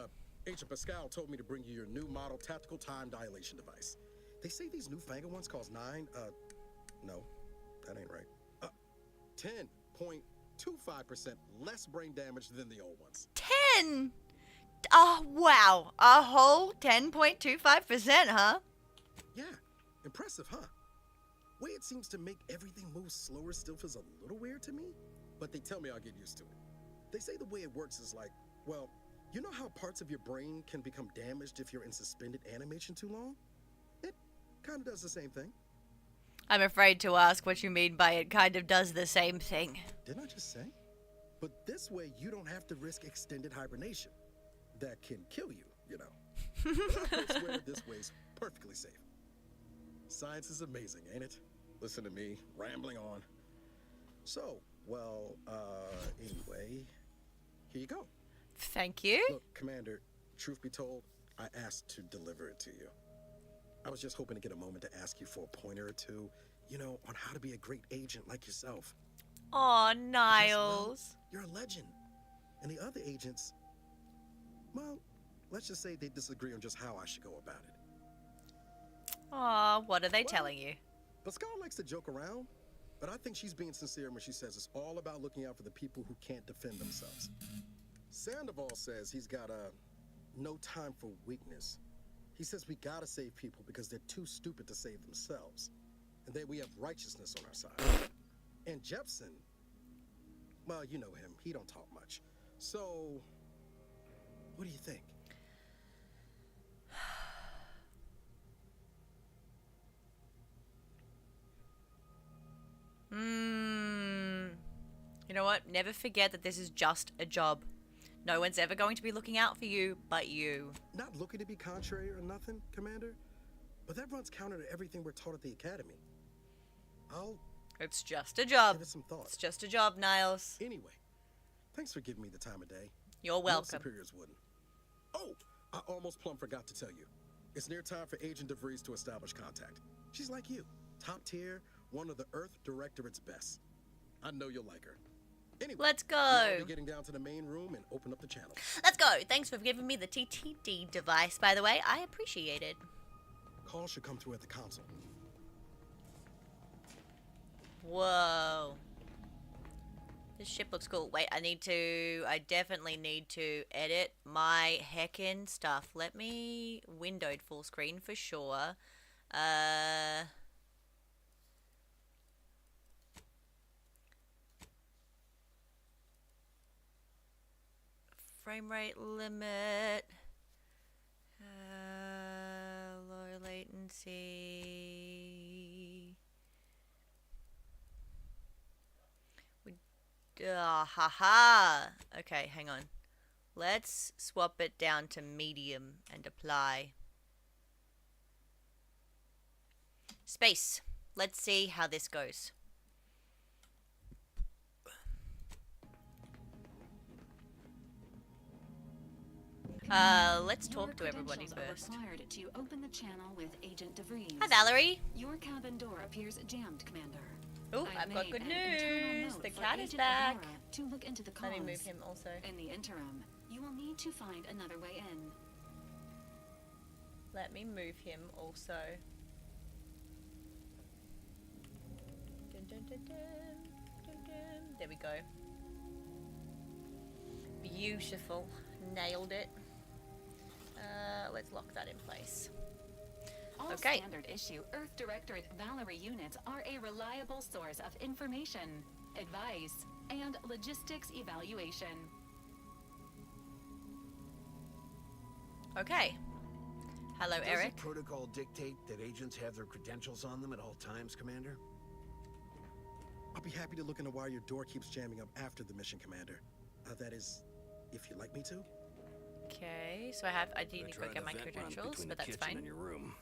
Agent Pascal told me to bring you your new model tactical time dilation device. They say these newfangled ones cost no, that ain't right. 10.25% less brain damage than the old ones. 10! Oh, wow. A whole 10.25%, huh? Yeah, impressive, huh? Way it seems to make everything move slower still feels a little weird to me, but they tell me I'll get used to it. They say the way it works is like, well, you know how parts of your brain can become damaged if you're in suspended animation too long? It kind of does the same thing. I'm afraid to ask what you mean by it kind of does the same thing. Didn't I just say? But this way, you don't have to risk extended hibernation. That can kill you, you know. But I swear this way's perfectly safe. Science is amazing, ain't it? Listen to me, rambling on. So, well, anyway, here you go. Thank you. Look, Commander, truth be told, I asked to deliver it to you. I was just hoping to get a moment to ask you for a pointer or two, you know, on how to be a great agent like yourself. Aw, Because, Niles. well, you're a legend. And the other agents, well, let's just say they disagree on just how I should go about it. Aw, what are they telling you? Pascal likes to joke around, but I think she's being sincere when she says it's all about looking out for the people who can't defend themselves. Sandoval says he's got no time for weakness. He says we gotta save people because they're too stupid to save themselves. And that we have righteousness on our side. And Jepson, well, you know him. He don't talk much. So, what do you think? You know what? Never forget that this is just a job. No one's ever going to be looking out for you but you. Not looking to be contrary or nothing, Commander, but that runs counter to everything we're taught at the Academy. It's just a job. Give it some thought. It's just a job, Niles. Anyway, thanks for giving me the time of day. You're Most welcome. superiors wouldn't. Oh, I almost plumb forgot to tell you. It's near time for Agent DeVries to establish contact. She's like you, top tier, one of the Earth Directorate's best. I know you'll like her. Anyway, Let's go. I'll be getting down to the main room and open up the channel. Let's go. Thanks for giving me the TTD device, by the way. I appreciate it. Call should come through at the console. Whoa. This ship looks cool. Wait, I definitely need to edit my heckin' stuff. Let me windowed full screen for sure. Frame rate limit. Low latency. Haha. Okay, hang on. Let's swap it down to medium and apply. Space. Let's see how this goes. Let's talk to everybody first. Required to open the channel with Agent DeVries. Hi, Valerie. Your cabin door appears jammed, Commander. Oh, I've got good news. The cat is back. To look into the cause. Let me move him also. In the interim, you will need to find another way in. Let me move him also. Dun, dun, dun, dun, dun, dun. There we go. Beautiful. Nailed it. Let's lock that in place. All Okay. standard issue Earth Directorate Valerie units are a reliable source of information, advice, and logistics evaluation. Okay. Hello, Eric. Does the protocol dictate that agents have their credentials on them at all times, Commander? I'll be happy to look into why your door keeps jamming up after the mission, Commander. That is, if you'd like me to. Okay, so I do need to go get my credentials, but that's fine. In your room.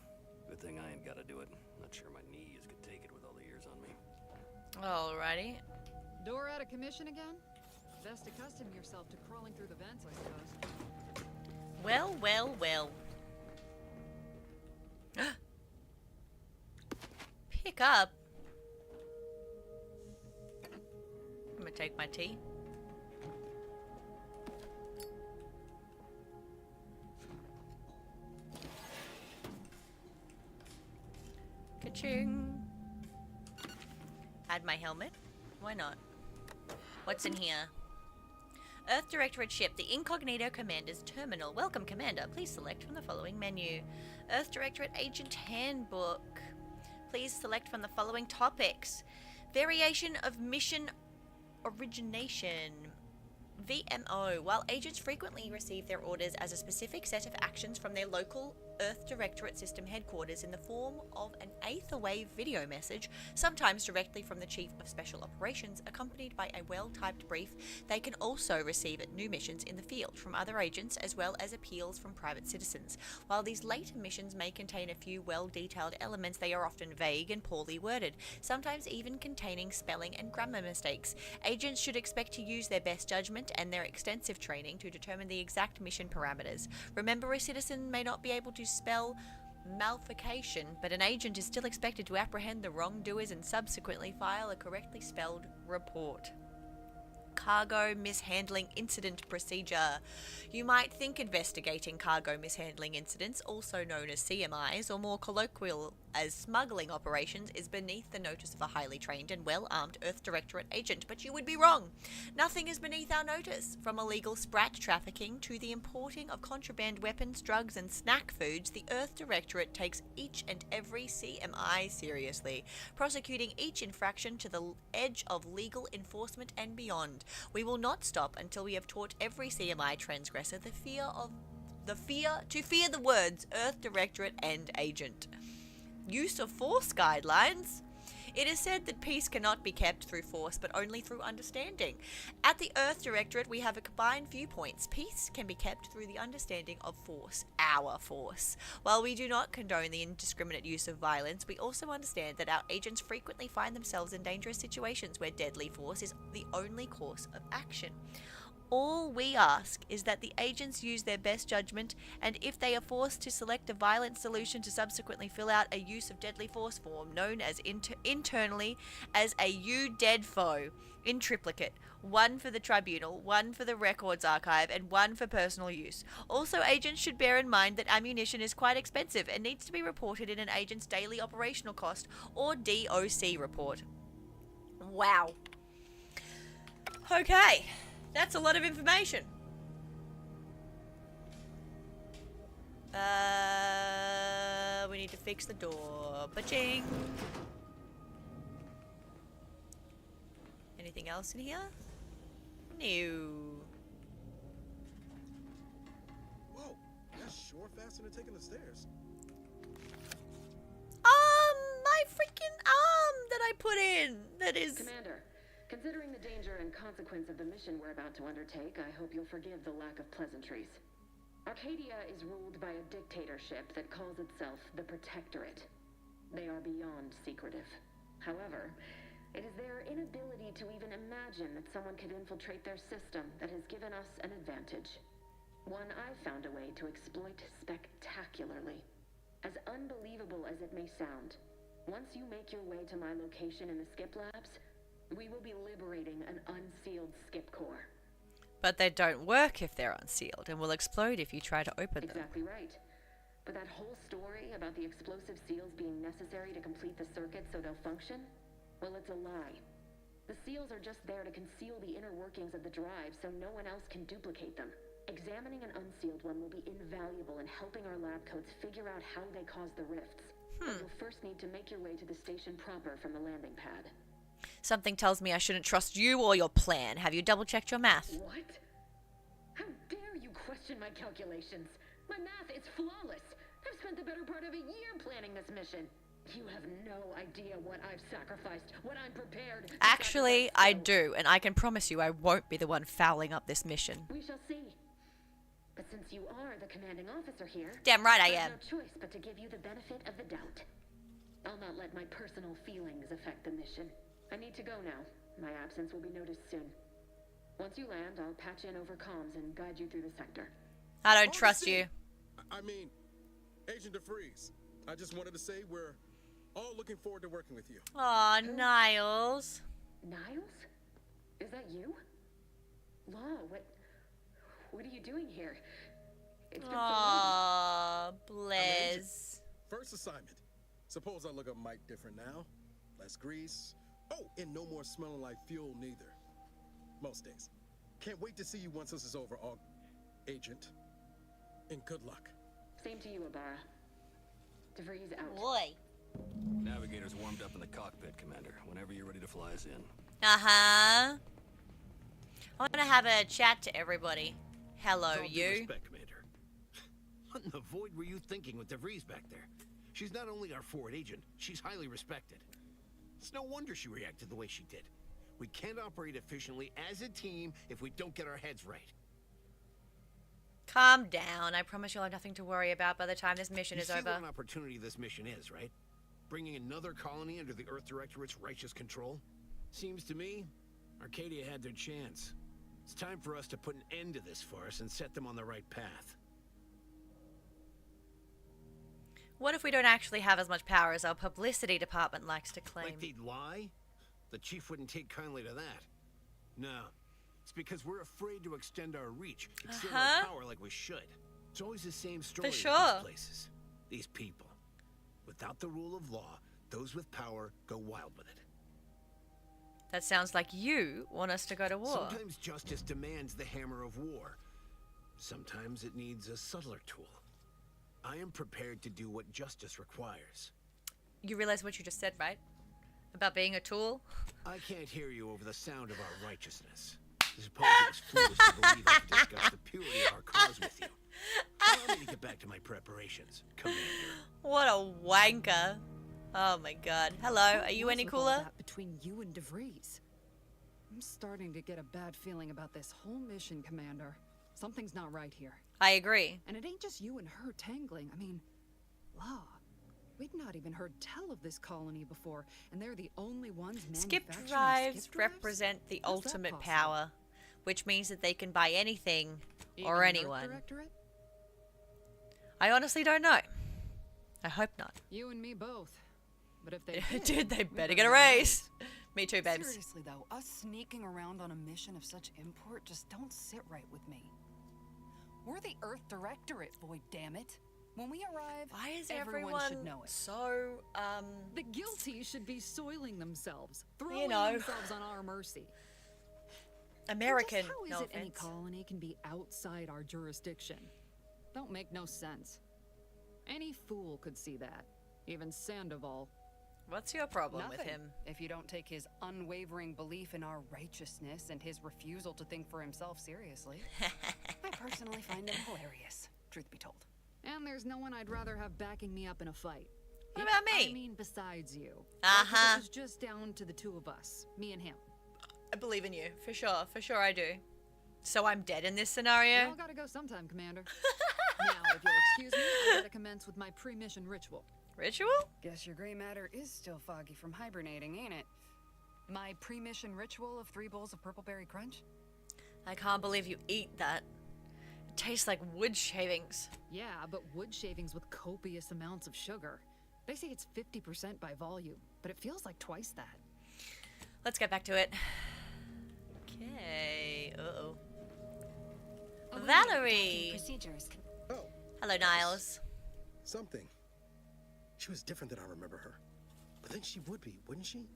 Good thing I ain't gotta do it. Not sure my knees could take it with all the years on me. Alrighty. Door out of commission again? Best accustom yourself to crawling through the vents, I suppose. Well, well, well. Pick up. I'm gonna take my tea. Ka-ching. Add my helmet. Why not? What's in here? Earth Directorate ship, the Incognito Commander's Terminal. Welcome, Commander. Please select from the following menu. Earth Directorate Agent Handbook. Please select from the following topics. Variation of mission origination. VMO. While agents frequently receive their orders as a specific set of actions from their local Earth Directorate System headquarters in the form of an Aetherwave video message, sometimes directly from the Chief of Special Operations, accompanied by a well-typed brief, they can also receive new missions in the field from other agents as well as appeals from private citizens. While these later missions may contain a few well-detailed elements, they are often vague and poorly worded, sometimes even containing spelling and grammar mistakes. Agents should expect to use their best judgment and their extensive training to determine the exact mission parameters. Remember, a citizen may not be able to spell malfication, but an agent is still expected to apprehend the wrongdoers and subsequently file a correctly spelled report. Cargo mishandling incident procedure. You might think investigating cargo mishandling incidents, also known as CMIs, or more colloquial as smuggling operations, is beneath the notice of a highly trained and well-armed Earth Directorate agent, but you would be wrong. Nothing is beneath our notice. From illegal sprat trafficking to the importing of contraband weapons, drugs, and snack foods, the Earth Directorate takes each and every CMI seriously, prosecuting each infraction to the edge of legal enforcement and beyond. We will not stop until we have taught every CMI transgressor to fear the words Earth Directorate and Agent. Use of force guidelines. It is said that peace cannot be kept through force, but only through understanding. At the Earth Directorate, we have a combined viewpoints. Peace can be kept through the understanding of force, our force. While we do not condone the indiscriminate use of violence, we also understand that our agents frequently find themselves in dangerous situations where deadly force is the only course of action. All we ask is that the agents use their best judgment, and if they are forced to select a violent solution, to subsequently fill out a use of deadly force form known as internally as a "you dead foe" in triplicate, one for the tribunal, one for the records archive, and one for personal use. Also, agents should bear in mind that ammunition is quite expensive and needs to be reported in an agent's daily operational cost or DOC report. Wow. Okay, that's a lot of information. We need to fix the door. Ba-ching. Anything else in here? No. Whoa, that's sure faster than taking the stairs. My freaking arm that I put in. That is. Commander, considering the danger and consequence of the mission we're about to undertake, I hope you'll forgive the lack of pleasantries. Arcadia is ruled by a dictatorship that calls itself the Protectorate. They are beyond secretive. However, it is their inability to even imagine that someone could infiltrate their system that has given us an advantage. One I've found a way to exploit spectacularly. As unbelievable as it may sound, once you make your way to my location in the Skip Labs, we will be liberating an unsealed Skip core. But they don't work if they're unsealed and will explode if you try to open them. Exactly right. But that whole story about the explosive seals being necessary to complete the circuit so they'll function, well, it's a lie. The seals are just there to conceal the inner workings of the drive so no one else can duplicate them. Examining an unsealed one will be invaluable in helping our lab coats figure out how they cause the rifts. But you'll first need to make your way to the station proper from the landing pad. Something tells me I shouldn't trust you or your plan. Have you double-checked your math? What? How dare you question my calculations? My math is flawless. I've spent the better part of a year planning this mission. You have no idea what I've sacrificed, what I'm prepared to Actually, I sacrifice. do, and I can promise you I won't be the one fouling up this mission. We shall see. But since you are the commanding officer here, Damn right I have am. no choice but to give you the benefit of the doubt. I'll not let my personal feelings affect the mission. I need to go now. My absence will be noticed soon. Once you land, I'll patch in over comms and guide you through the sector. I don't trust you. I mean, Agent DeFreeze, I just wanted to say we're all looking forward to working with you. Aw, Niles. Niles? Is that you? Law, what are you doing here? It's been so long. Aw, I'm Agent. Blez. First assignment. Suppose I look a mite different now. Less grease. Oh, and no more smelling like fuel neither. Most days. Can't wait to see you once this is over, Agent. And good luck. Same to you, Ibarra. DeVries out. Boy. Navigator's warmed up in the cockpit, Commander. Whenever you're ready to fly us in. Uh-huh. I want to have a chat to everybody. Hello, With all due you. respect, Commander. What in the void were you thinking with DeVries back there? She's not only our forward agent, she's highly respected. It's no wonder she reacted the way she did. We can't operate efficiently as a team if we don't get our heads right. Calm down. I promise you'll have nothing to worry about by the time this mission You is see over. what an opportunity this mission is, right? Bringing another colony under the Earth Directorate's righteous control? Seems to me, Arcadia had their chance. It's time for us to put an end to this farce and set them on the right path. What if we don't actually have as much power as our publicity department likes to claim? Like they'd lie? The chief wouldn't take kindly to that. No. It's because we're afraid to extend our reach, extend our power like we should. It's always the same story sure. with these places. These people. Without the rule of law, those with power go wild with it. That sounds like you want us to go to war. Sometimes justice demands the hammer of war. Sometimes it needs a subtler tool. I am prepared to do what justice requires. You realize what you just said, right? About being a tool? I can't hear you over the sound of our righteousness. I suppose it's foolish to believe I can discuss the purity of our cause with you. Allow me to get back to my preparations, Commander. What a wanker. Oh my god. Hello, are you any What's with all cooler? that between you and DeVries? I'm starting to get a bad feeling about this whole mission, Commander. Something's not right here. I agree. And it ain't just you and her tangling. I mean, Law. We'd not even heard tell of this colony before, and they're the only ones Skip manufacturing drives skip drives? represent the How's that ultimate possible? power, which means that they can buy anything Even or the Earth anyone. Directorate? I honestly don't know. I hope not. You and me both. But if they Dude, they we better get a raise. raise. Me too, babes. Seriously though, us sneaking around on a mission of such import just don't sit right with me. We're the Earth Directorate, Void, damn it. When we arrive, Why is everyone should know it. so, The guilty should be soiling themselves, You throwing know. themselves on our mercy. American. Just how is No it any offense. colony can be outside our jurisdiction? Don't make no sense. Any fool could see that. Even Sandoval. What's your problem Nothing, with him? if you don't take his unwavering belief in our righteousness and his refusal to think for himself seriously. I personally find him hilarious, truth be told. And there's no one I'd rather have backing me up in a fight. What about me? I mean, besides you. Uh-huh. Like if it was just down to the two of us, me and him. I believe in you, for sure I do. So I'm dead in this We scenario? all gotta go sometime, Commander. Now, if you'll excuse me, I gotta commence with my pre-mission ritual. Ritual? Guess your gray matter is still foggy from hibernating, ain't it? My pre-mission ritual of 3 bowls of purple berry crunch? I can't believe you eat that. It tastes like wood shavings. Yeah, but wood shavings with copious amounts of sugar. They say it's 50% by volume, but it feels like twice that. Let's get back to it. Okay. Uh-oh. Valerie! Procedures. Oh, Hello, Niles. something. She was different than I remember her. But then she would be, wouldn't she?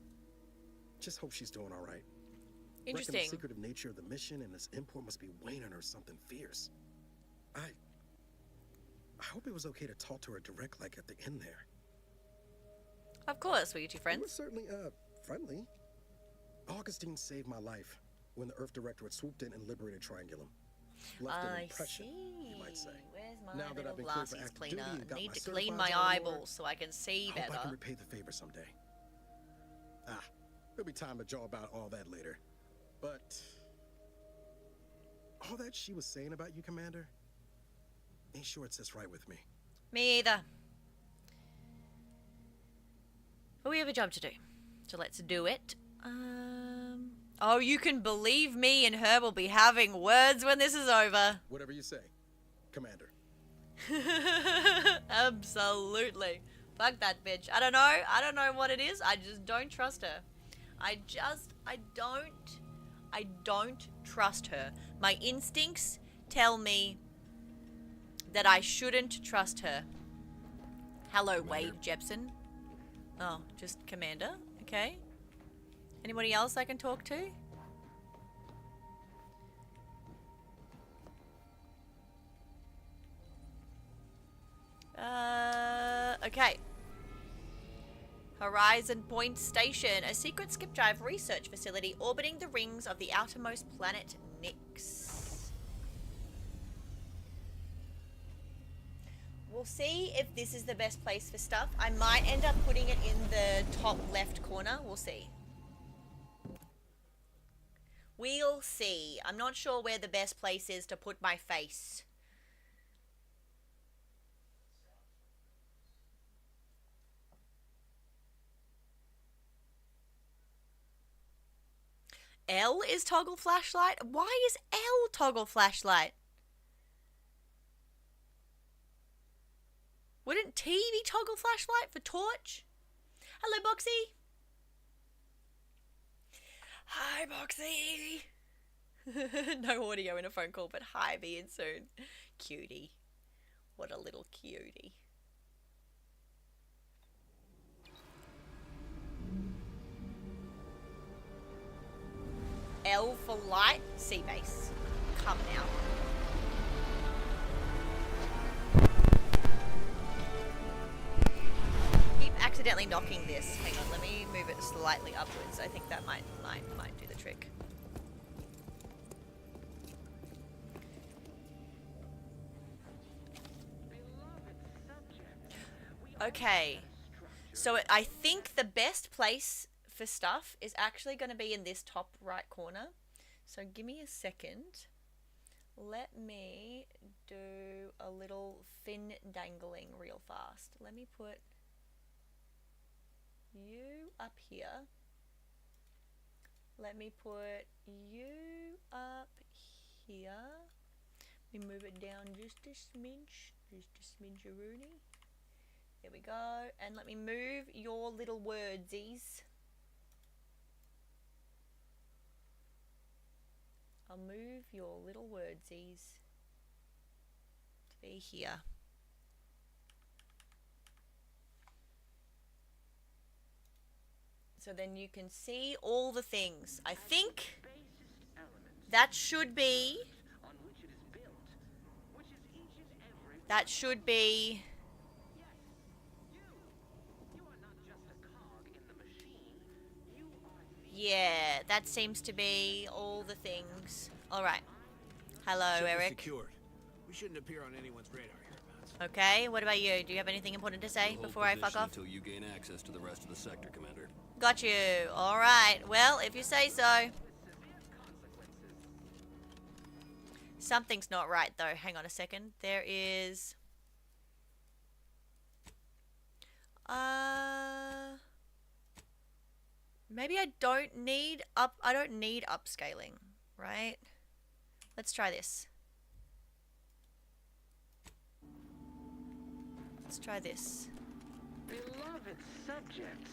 Just hope she's doing all right. Reckon Interesting. the secretive nature of the mission and this import must be weighing on her something fierce. I hope it was okay to talk to her direct, like at the end there. Of course, were you two We were friends? certainly, friendly. Augustine saved my life when the Earth Directorate swooped in and liberated Triangulum. Left an I impression, see. you might say. Where's my Now that little I've been cleared for glasses active cleaner? duty and got Need my to clean certifieds my out of the way, eyeballs so I can see hope I can better. repay the favor someday. There'll be time to jaw about all that later. But all that she was saying about you, Commander, ain't sure it sits right with me. Me either. But we have a job to do. So let's do it. Oh, you can believe me and her will be having words when this is over. Whatever you say, Commander. Absolutely. Fuck that bitch. I don't know what it is. I just don't trust her. I don't trust her. My instincts tell me that I shouldn't trust her. Hello, Wade Jepson. Oh, just Commander. Okay. Anybody else I can talk to? Okay. Horizon Point Station, a secret skip drive research facility orbiting the rings of the outermost planet Nyx. We'll see if this is the best place for stuff. I might end up putting it in the top left corner. We'll see. We'll see. I'm not sure where the best place is to put my face. L is toggle flashlight? Why is L toggle flashlight? Wouldn't T be toggle flashlight for torch? Hello, Boxy. Hi, Boxy. No audio in a phone call, but hi, be in soon. Cutie. What a little cutie. L for light, sea base. Coming out. Keep accidentally knocking this. Hang on, let me move it slightly upwards. I think that might do the trick. Okay. So I think the best place for stuff is actually going to be in this top right corner. So give me a second. Let me do a little fin dangling real fast. Let me put you up here. Let me put you up here. Let me move it down just a smidge-a-rooney. There we go. And let me move your little wordsies. I'll move your little wordsies to be here. So then you can see all the things. I think That should be... That should be... Yeah, that seems to be all the things. Alright. Hello, Ship is Eric. secured. We shouldn't appear on anyone's radar here. Okay, what about you? Do you have anything important to say before I fuck off? Until you gain access to the rest of the sector, Commander. Got you. Alright, well, if you say so. Something's not right, though. Hang on a second. There is... Maybe I don't need upscaling, right? Let's try this. Let's try this. Beloved subjects,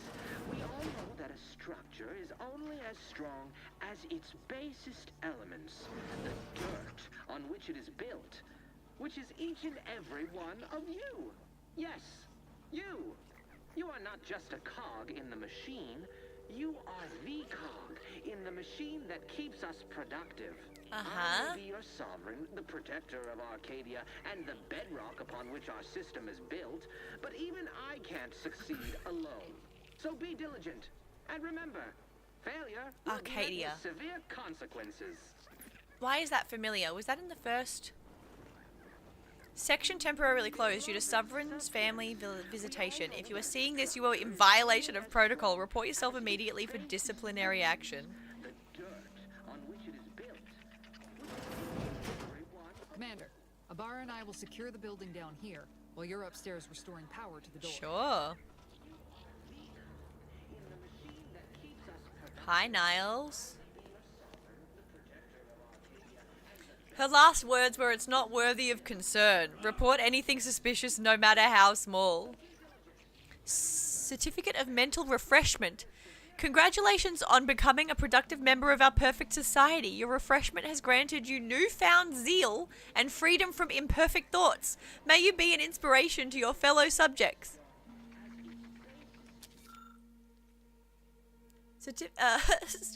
we all know that a structure is only as strong as its basest elements, the dirt on which it is built, which is each and every one of you. Yes, you. You are not just a cog in the machine. You are the cog in the machine that keeps us productive. I will be your sovereign, the protector of Arcadia, and the bedrock upon which our system is built, but even I can't succeed alone. So be diligent, and remember, failure will be met with severe consequences. Why is that familiar? Was that in the first... Section temporarily closed due to Sovereign's family visitation. If you are seeing this, you are in violation of protocol. Report yourself immediately for disciplinary action. Commander, Abara and I will secure the building down here, while you're upstairs restoring power to the door. Sure. Hi, Niles. Her last words were, "It's not worthy of concern. Report anything suspicious, no matter how small." Certificate of mental refreshment. Congratulations on becoming a productive member of our perfect society. Your refreshment has granted you newfound zeal and freedom from imperfect thoughts. May you be an inspiration to your fellow subjects.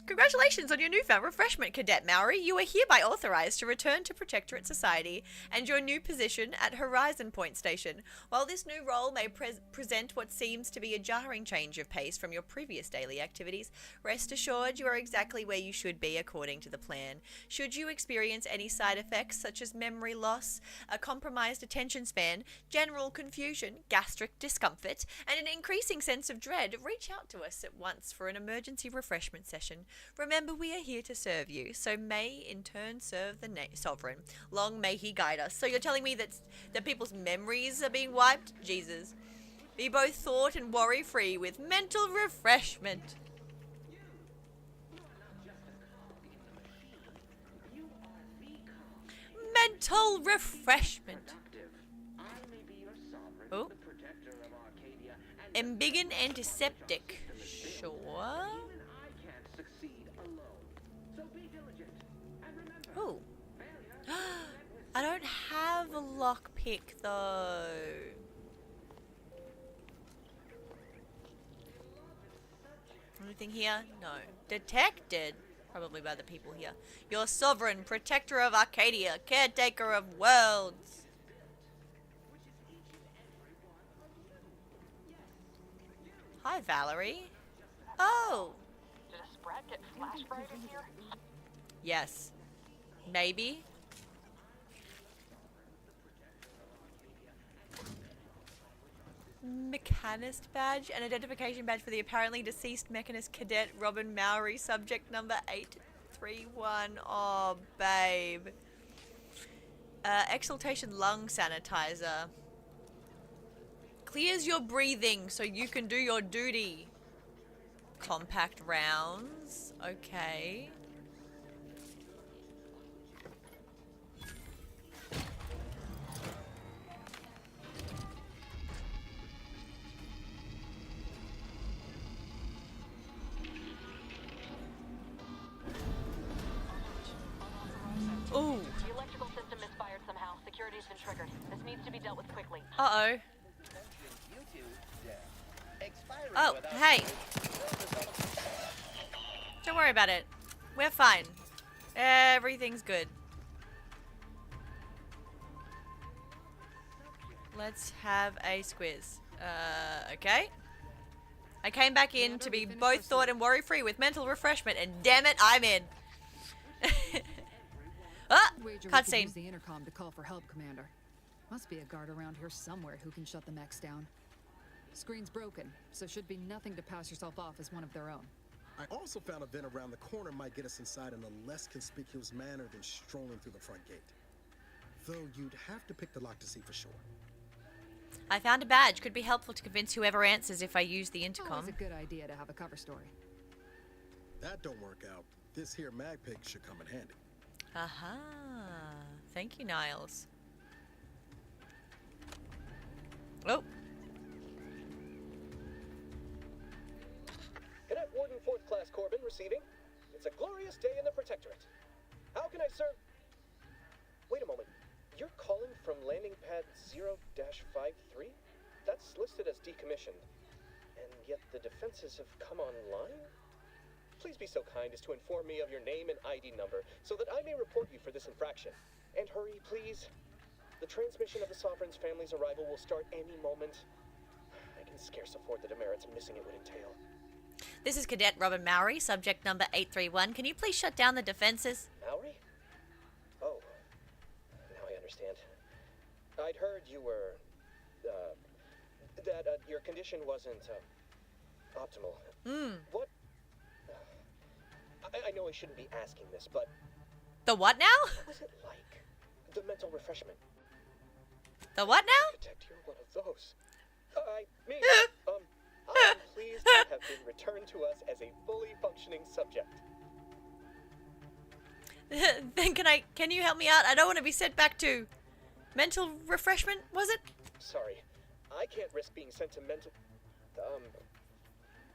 Congratulations on your newfound refreshment, Cadet Maori. You are hereby authorized to return to Protectorate Society and your new position at Horizon Point Station. While this new role may present what seems to be a jarring change of pace from your previous daily activities, rest assured you are exactly where you should be according to the plan. Should you experience any side effects such as memory loss, a compromised attention span, general confusion, gastric discomfort, and an increasing sense of dread, reach out to us at once for an emergency refreshment session. Remember, we are here to serve you, so may in turn serve the Sovereign. Long may he guide us. So you're telling me that people's memories are being wiped? Jesus. Be both thought and worry free with mental refreshment. Mental refreshment. Oh. Embiggen antiseptic. Sure. Ooh. I don't have a lockpick though. Anything here? No. Detected. Probably by the people here. Your sovereign, protector of Arcadia, caretaker of worlds. Hi, Valerie. Oh. Did a sprat get flash fried in here? Yes. Maybe. Mechanist badge, an identification badge for the apparently deceased Mechanist Cadet Robin Maori, subject number 831. Oh, babe. Exaltation lung sanitizer. Clears your breathing so you can do your duty. Compact rounds. Okay. Ooh. The electrical system misfired somehow. Security's been triggered. This needs to be dealt with quickly. Uh-oh. Oh, hey. Don't worry about it. We're fine. Everything's good. Let's have a squiz. Okay. I came back in to be both thought and worry-free with mental refreshment, and damn it, I'm in. Ah! Wager we could Cutscene. use the intercom to call for help, Commander. Must be a guard around here somewhere who can shut the mechs down. Screen's broken, so should be nothing to pass yourself off as one of their own. I also found a vent around the corner might get us inside in a less conspicuous manner than strolling through the front gate. Though you'd have to pick the lock to see for sure. I found a badge. Could be helpful to convince whoever answers if I use the intercom. Always a good idea to have a cover story. That don't work out. This here mag pick should come in handy. Aha. Thank you, Niles. Oh. Cadet Warden 4th Class Corbin receiving. It's a glorious day in the Protectorate. How can I serve? Wait a moment. You're calling from landing pad 0-53? That's listed as decommissioned. And yet the defenses have come online? Please be so kind as to inform me of your name and ID number so that I may report you for this infraction. And hurry, please. The transmission of the Sovereign's family's arrival will start any moment. I can scarce afford the demerits missing it would entail. This is Cadet Robin Mowry, subject number 831. Can you please shut down the defenses? Mowry? Oh. Now I understand. I'd heard you were, that your condition wasn't, optimal. What? I know I shouldn't be asking this, but... The what now? What was it like? The mental refreshment. The what now? Detect you're one of those. I am pleased to have been returned to us as a fully functioning subject. Then can you help me out? I don't want to be sent back to mental refreshment, was it? Sorry, I can't risk being sent to mental...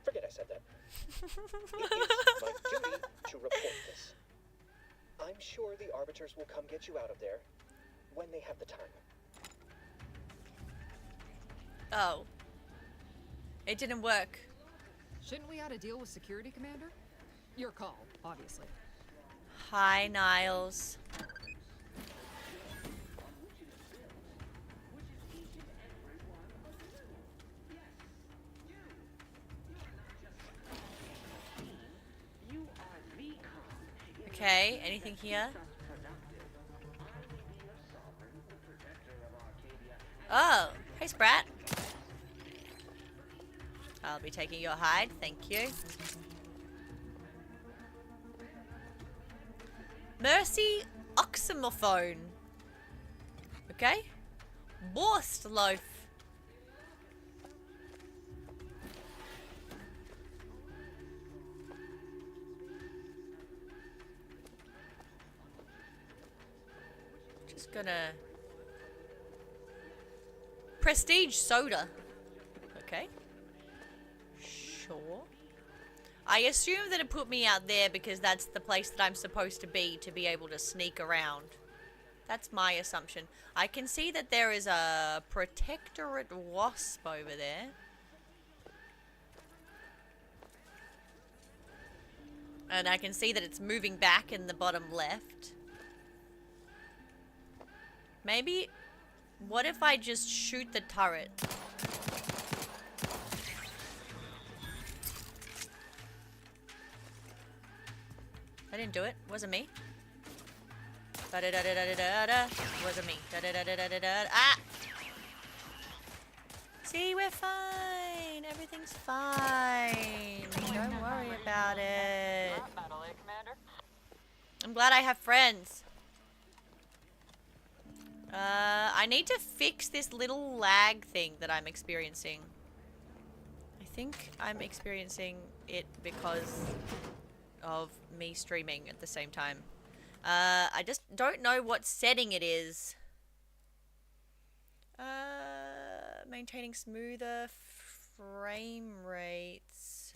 forget I said that. It is my duty to report this. I'm sure the Arbiters will come get you out of there when they have the time. Oh. It didn't work. Shouldn't we add a deal with security, Commander? Your call, obviously. Hi, Niles. Okay, anything here? Oh, hey Sprat. I'll be taking your hide, thank you. Mercy Oxymophone. Okay. Borst loaf. Just gonna... Prestige soda. Okay. Sure. I assume that it put me out there because that's the place that I'm supposed to be able to sneak around. That's my assumption. I can see that there is a Protectorate wasp over there. And I can see that it's moving back in the bottom left. Maybe... What if I just shoot the turret? I didn't do it. Wasn't me. Da-da-da-da-da-da-da. Wasn't me. Da-da-da-da-da-da. Ah! See, we're fine. Everything's fine. Don't worry about it. I'm glad I have friends. I need to fix this little lag thing that I'm experiencing. I think I'm experiencing it because of me streaming at the same time. I just don't know what setting it is. Maintaining smoother frame rates.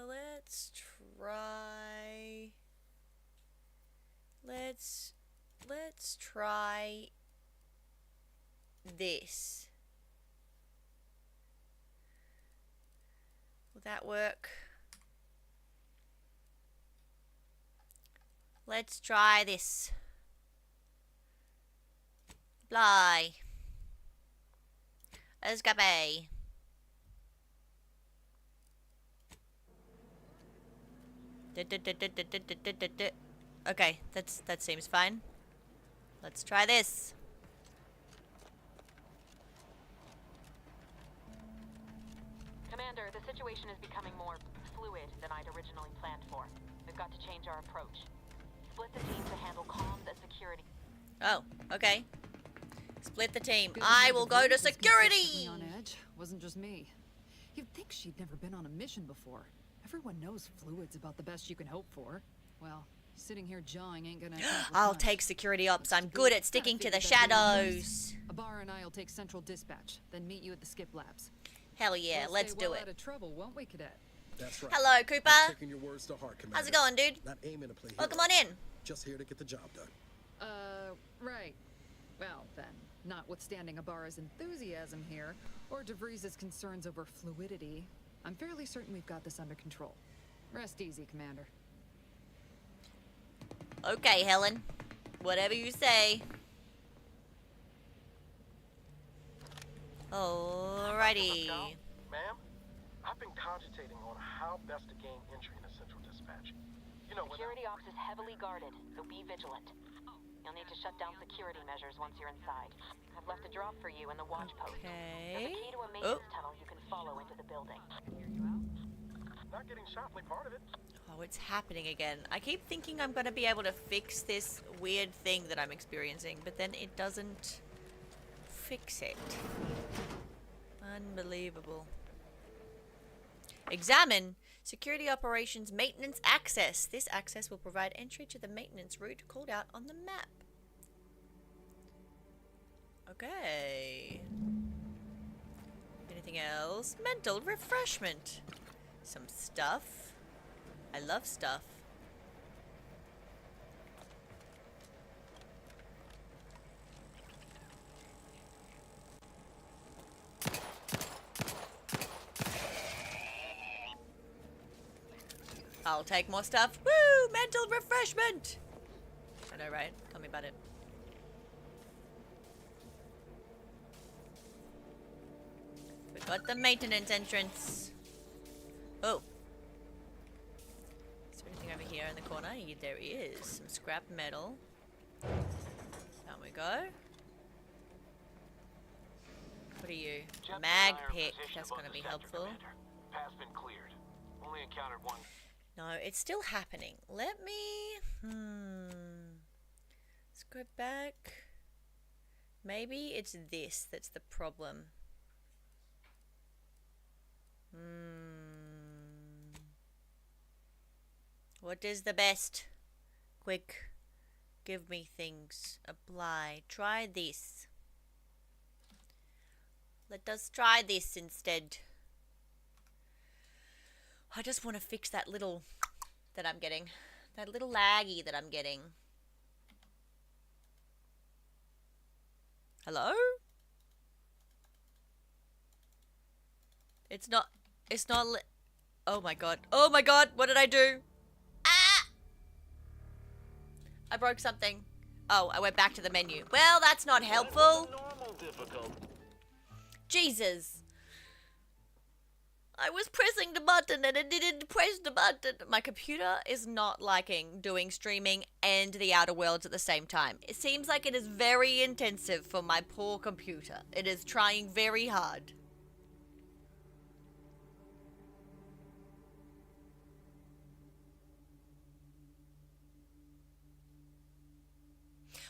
Let's try. Let's try this. Will that work? Let's try this. Fly. Escape. Okay, that seems fine. Let's try this. Commander, the situation is becoming more fluid than I'd originally planned for. We've got to change our approach. Split the team to handle comms and security. Oh, okay. Split the team. Good I thing will the go to Void was security. consistently on edge. Wasn't just me. You'd think she'd never been on a mission before. Everyone knows fluid's about the best you can hope for. Well, sitting here jawing ain't gonna accomplish I'll much. take security ops. I'm good at sticking to the shadows. Abar and I'll take central dispatch, then meet you at the skip labs. Hell yeah, We'll let's stay do well it. out of trouble, won't we, Cadet? That's right. Hello, Cooper. Not taking your words to heart, Commander. How's it going, dude? Not aiming to play Welcome hero. on in. Just here to get the job done. Right. Well, then, notwithstanding Abara's enthusiasm here, or DeVries' concerns over fluidity, I'm fairly certain we've got this under control. Rest easy, Commander. Okay, Helen. Whatever you say. Alrighty. Ma'am, I've been cogitating on how best to gain entry into Central Dispatch. You know, Security ops is heavily guarded, so be vigilant. You'll need to shut down security measures once you're inside. I've left a drop for you in the watch post. There's a key to a maintenance tunnel you can follow into the building. Not getting shot play part of it. Oh, it's happening again. I keep thinking I'm going to be able to fix this weird thing that I'm experiencing, but then it doesn't fix it. Unbelievable. Examine security operations maintenance access. This access will provide entry to the maintenance route called out on the map. Okay. Anything else? Mental refreshment. Some stuff. I love stuff. I'll take more stuff. Woo! Mental refreshment! I know, right? Tell me about it. We got the maintenance entrance. Oh. Is there anything over here in the corner? Yeah, there is. Some scrap metal. Down we go. What are you? Mag pick. That's going to be helpful. Path's been cleared. Only encountered one. No, it's still happening. Let me... Let's go back. Maybe it's this that's the problem. What is the best? Quick. Give me things. Apply. Try this. Let us try this instead. I just want to fix that little that I'm getting. That little laggy that I'm getting. Hello? It's not oh my god. Oh my god, what did I do? Ah! I broke something. Oh, I went back to the menu. Well, that's not helpful. Jesus. I was pressing the button and it didn't press the button. My computer is not liking doing streaming and the Outer Worlds at the same time. It seems like it is very intensive for my poor computer. It is trying very hard.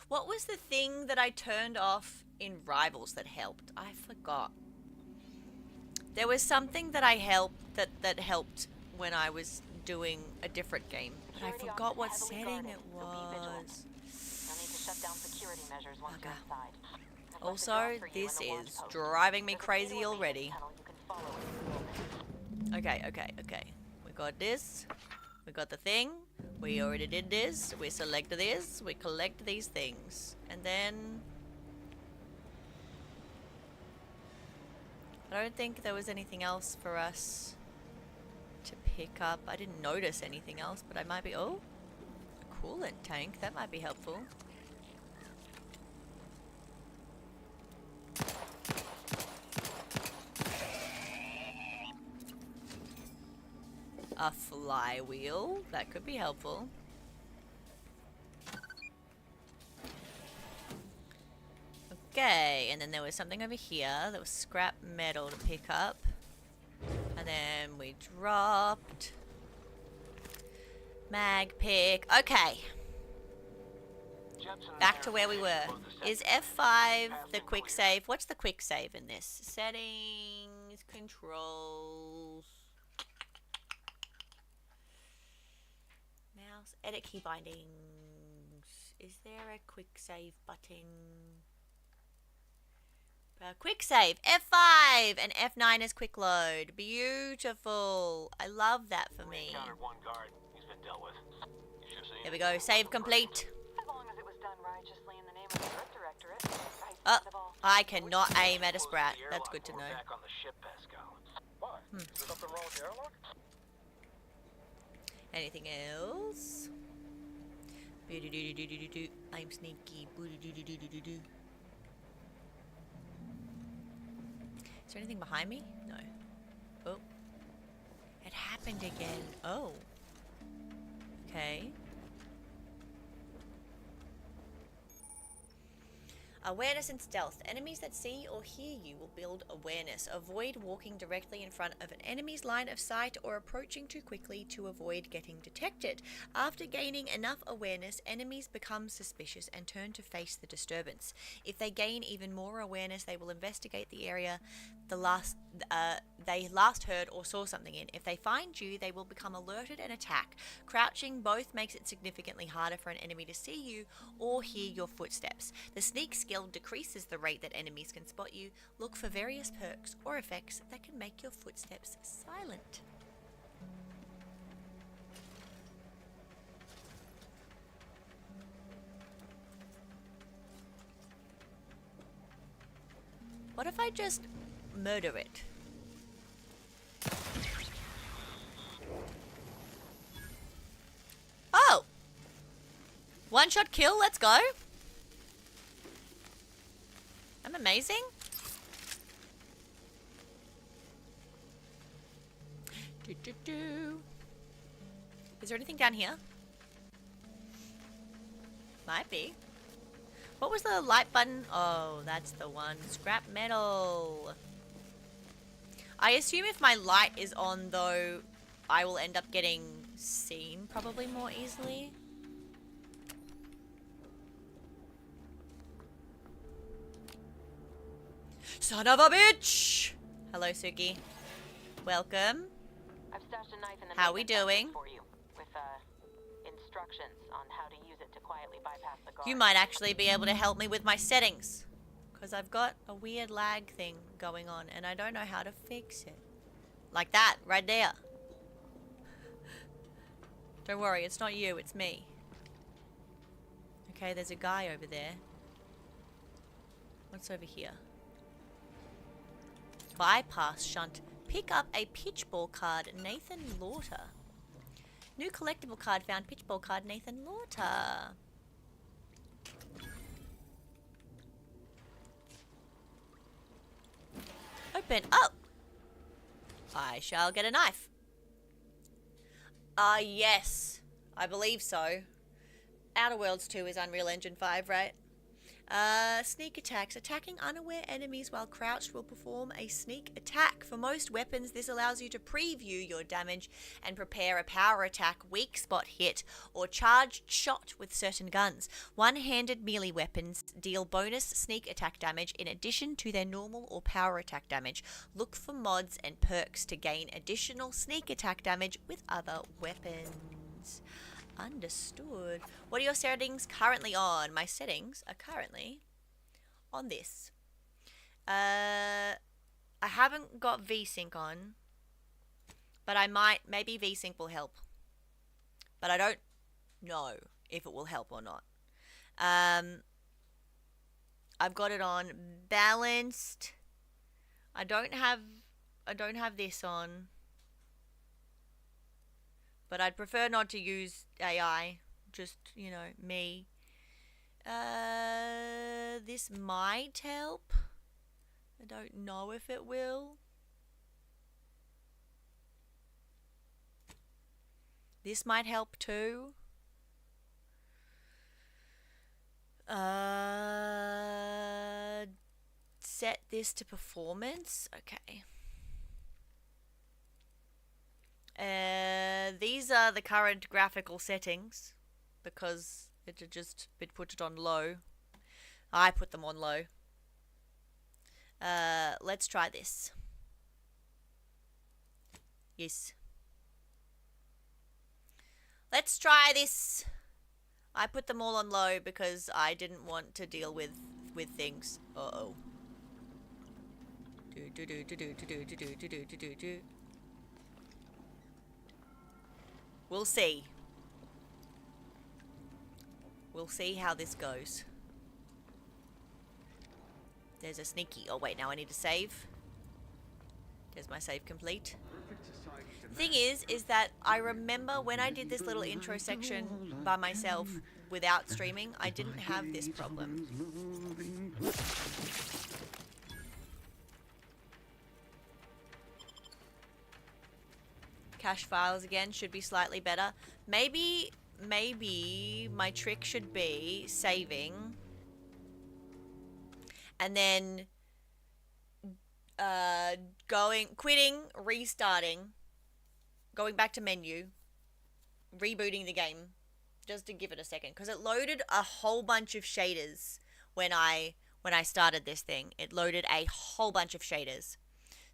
What was the thing that I turned off in Rivals that helped? I forgot. There was something that I helped that helped when I was doing a different game, but I forgot what setting it was. Also, this is driving me crazy already. Okay. We got this. We got the thing. We already did this. We select this. We collect these things. And then... I don't think there was anything else for us to pick up. I didn't notice anything else, but I might be... Oh, a coolant tank. That might be helpful. A flywheel. That could be helpful. Okay, and then there was something over here. There was scrap metal to pick up. And then we dropped... mag pick. Okay. Back to where we were. Is F5 the quick save? What's the quick save in this? Settings, controls... mouse, edit key bindings. Is there a quick save button? Quick save, F5 and F9 is quick load. Beautiful. I love that for me. Here we go, save complete. As long as it was done righteously in the name of the Earth Directorate. Oh, I cannot aim at a sprat. That's good to know. Something wrong with the airlock? Anything else? I'm sneaky. Is there anything behind me? No. Oh. It happened again. Oh. Okay. Awareness and stealth. Enemies that see or hear you will build awareness. Avoid walking directly in front of an enemy's line of sight or approaching too quickly to avoid getting detected. After gaining enough awareness, enemies become suspicious and turn to face the disturbance. If they gain even more awareness, they will investigate the area they last heard or saw something in. If they find you, they will become alerted and attack. Crouching both makes it significantly harder for an enemy to see you or hear your footsteps. The sneak skill decreases the rate that enemies can spot you. Look for various perks or effects that can make your footsteps silent. What if I just murder it? Oh! One shot kill, let's go. I'm amazing. Is there anything down here? Might be. What was the light button? Oh, that's the one. Scrap metal. I assume if my light is on, though, I will end up getting seen probably more easily. Son of a bitch! Hello, Suki. Welcome. I've stashed a knife in the How we doing? for you with instructions on how to use it to quietly bypass the guard. You might actually be able to help me with my settings, because I've got a weird lag thing going on and I don't know how to fix it. Like that, right there. Don't worry, it's not you, it's me. Okay, there's a guy over there. What's over here? Bypass shunt. Pick up a pitchball card, Nathan Lauter. New collectible card found, pitchball card, Nathan Lauter. Open up. I shall get a knife. Yes. I believe so. Outer Worlds 2 is Unreal Engine 5, right? Sneak attacks. Attacking unaware enemies while crouched will perform a sneak attack. For most weapons, this allows you to preview your damage and prepare a power attack, weak spot hit, or charged shot with certain guns. One-handed melee weapons deal bonus sneak attack damage in addition to their normal or power attack damage. Look for mods and perks to gain additional sneak attack damage with other weapons. Understood. What are your settings currently on? My settings are currently on this. I haven't got VSync on, but I might. Maybe VSync will help, but I don't know if it will help or not. I've got it on balanced. I don't have this on. But I'd prefer not to use AI. Just, you know, me. This might help. I don't know if it will. This might help too. Set this to performance. Okay. These are the current graphical settings because it had just been put on low. I put them on low. Let's try this. Yes. Let's try this. I put them all on low because I didn't want to deal with things. Uh-oh. We'll see. We'll see how this goes. There's a sneaky... Oh, wait, now I need to save. There's my save complete. Thing is that I remember when I did this little intro section by myself without streaming, I didn't have this problem. Cache files again should be slightly better. Maybe my trick should be saving and then quitting, restarting, going back to menu, rebooting the game just to give it a second, because it loaded a whole bunch of shaders when I started this thing. It loaded a whole bunch of shaders.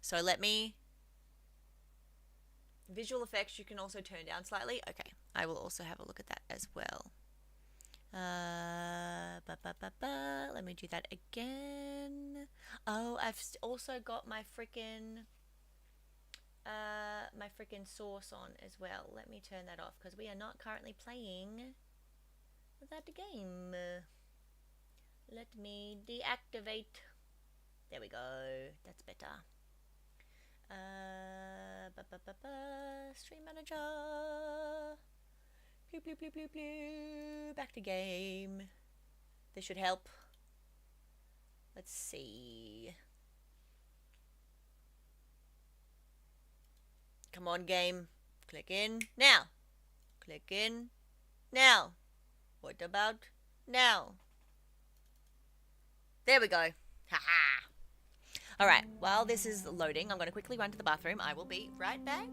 So let me... Visual effects you can also turn down slightly. Okay, I will also have a look at that as well. Let me do that again. Oh, I've also got my freaking source on as well. Let me turn that off because we are not currently playing that game. Let me deactivate. There we go. That's better. Stream manager. Blue, blue, blue, blue, blue. Back to game. This should help. Let's see. Come on, game. Click in now. Click in now. What about now? There we go. Haha. Alright, while this is loading, I'm going to quickly run to the bathroom. I will be right back.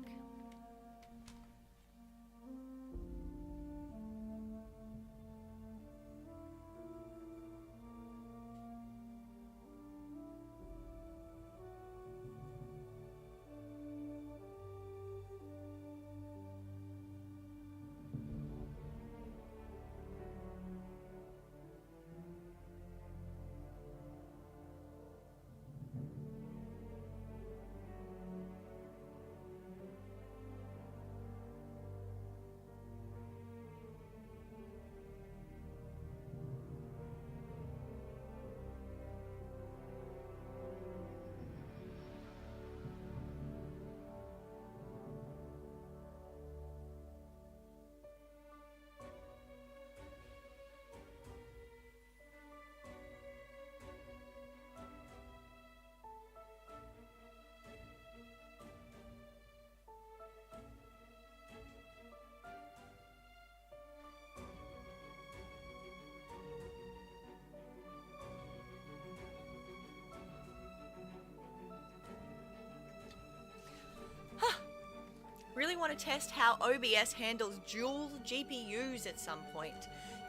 Really want to test how OBS handles dual GPUs at some point.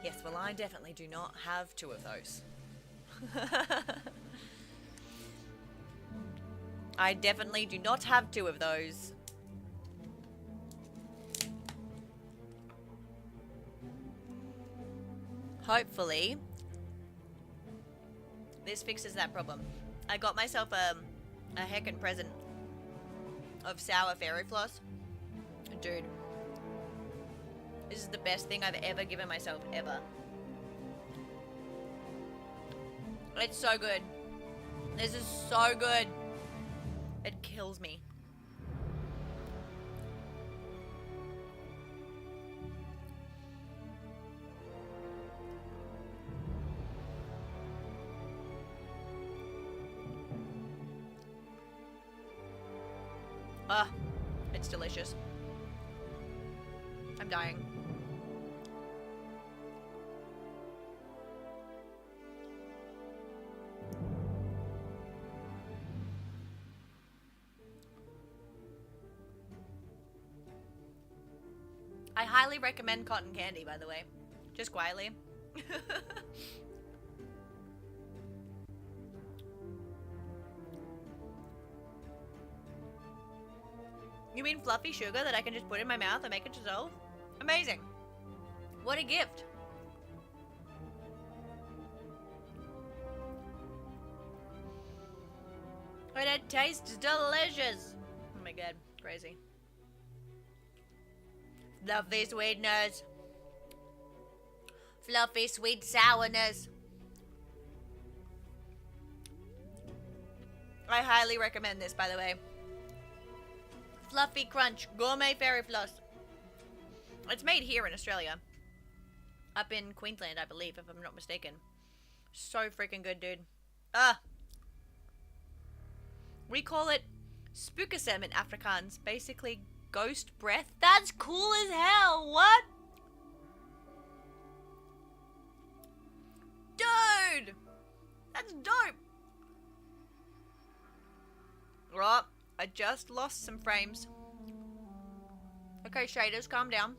Yes, well, I definitely do not have two of those. I definitely do not have two of those. Hopefully, this fixes that problem. I got myself a heckin' present of sour fairy floss. Dude, this is the best thing I've ever given myself, ever. It's so good. This is so good. It kills me. Ah, it's delicious. I'm dying. I highly recommend cotton candy, by the way. Just quietly. You mean fluffy sugar that I can just put in my mouth and make it dissolve? Amazing. What a gift. But it tastes delicious. Oh my god, crazy. Fluffy sweetness. Fluffy sweet sourness. I highly recommend this, by the way. Fluffy Crunch Gourmet Fairy Floss. It's made here in Australia. Up in Queensland, I believe, if I'm not mistaken. So freaking good, dude. Ah. We call it Spookasem in Afrikaans. Basically, ghost breath. That's cool as hell. What? Dude! That's dope. Right. I just lost some frames. Okay, shaders, calm down.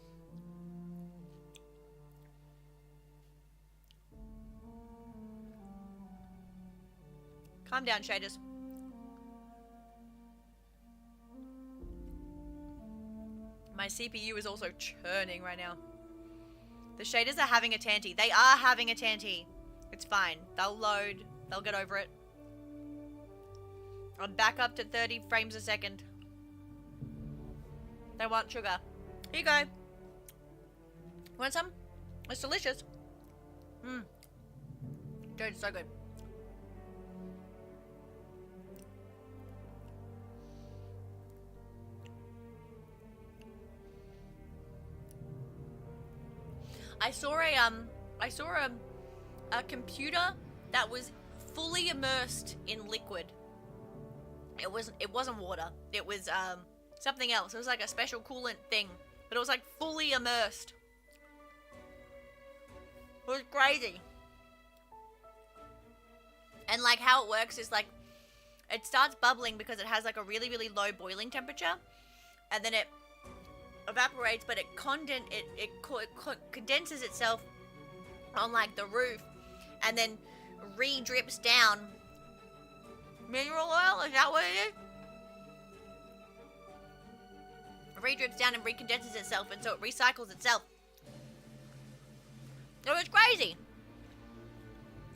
Calm down, shaders. My CPU is also churning right now. The shaders are having a tanty. They are having a tanty. It's fine. They'll load. They'll get over it. I'm back up to 30 frames a second. They want sugar. Here you go. Want some? It's delicious. Mmm. Dude, it's so good. I saw a computer that was fully immersed in liquid. It wasn't water. It was something else. It was like a special coolant thing, but it was like fully immersed. It was crazy. And like how it works is like it starts bubbling because it has like a really, really low boiling temperature, and then it evaporates, but it condenses itself on like the roof, and then re-drips down. Mineral oil, is that what it is? It re-drips down and recondenses itself, and so it recycles itself. It was crazy.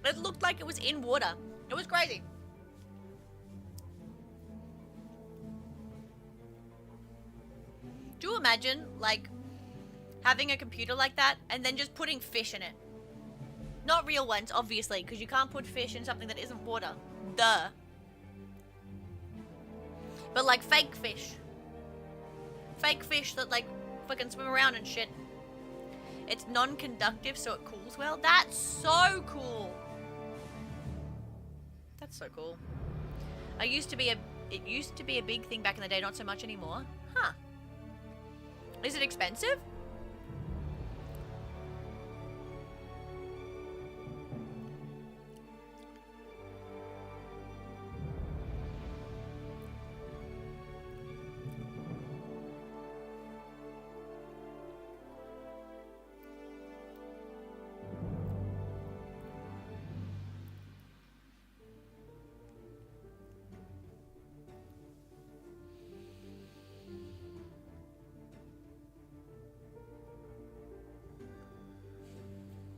It looked like it was in water. It was crazy. Do you imagine, like, having a computer like that and then just putting fish in it? Not real ones, obviously, because you can't put fish in something that isn't water. Duh. But, like, fake fish. Fake fish that, like, fucking swim around and shit. It's non-conductive, so it cools well. That's so cool. That's so cool. It used to be a big thing back in the day, not so much anymore. Huh. Is it expensive?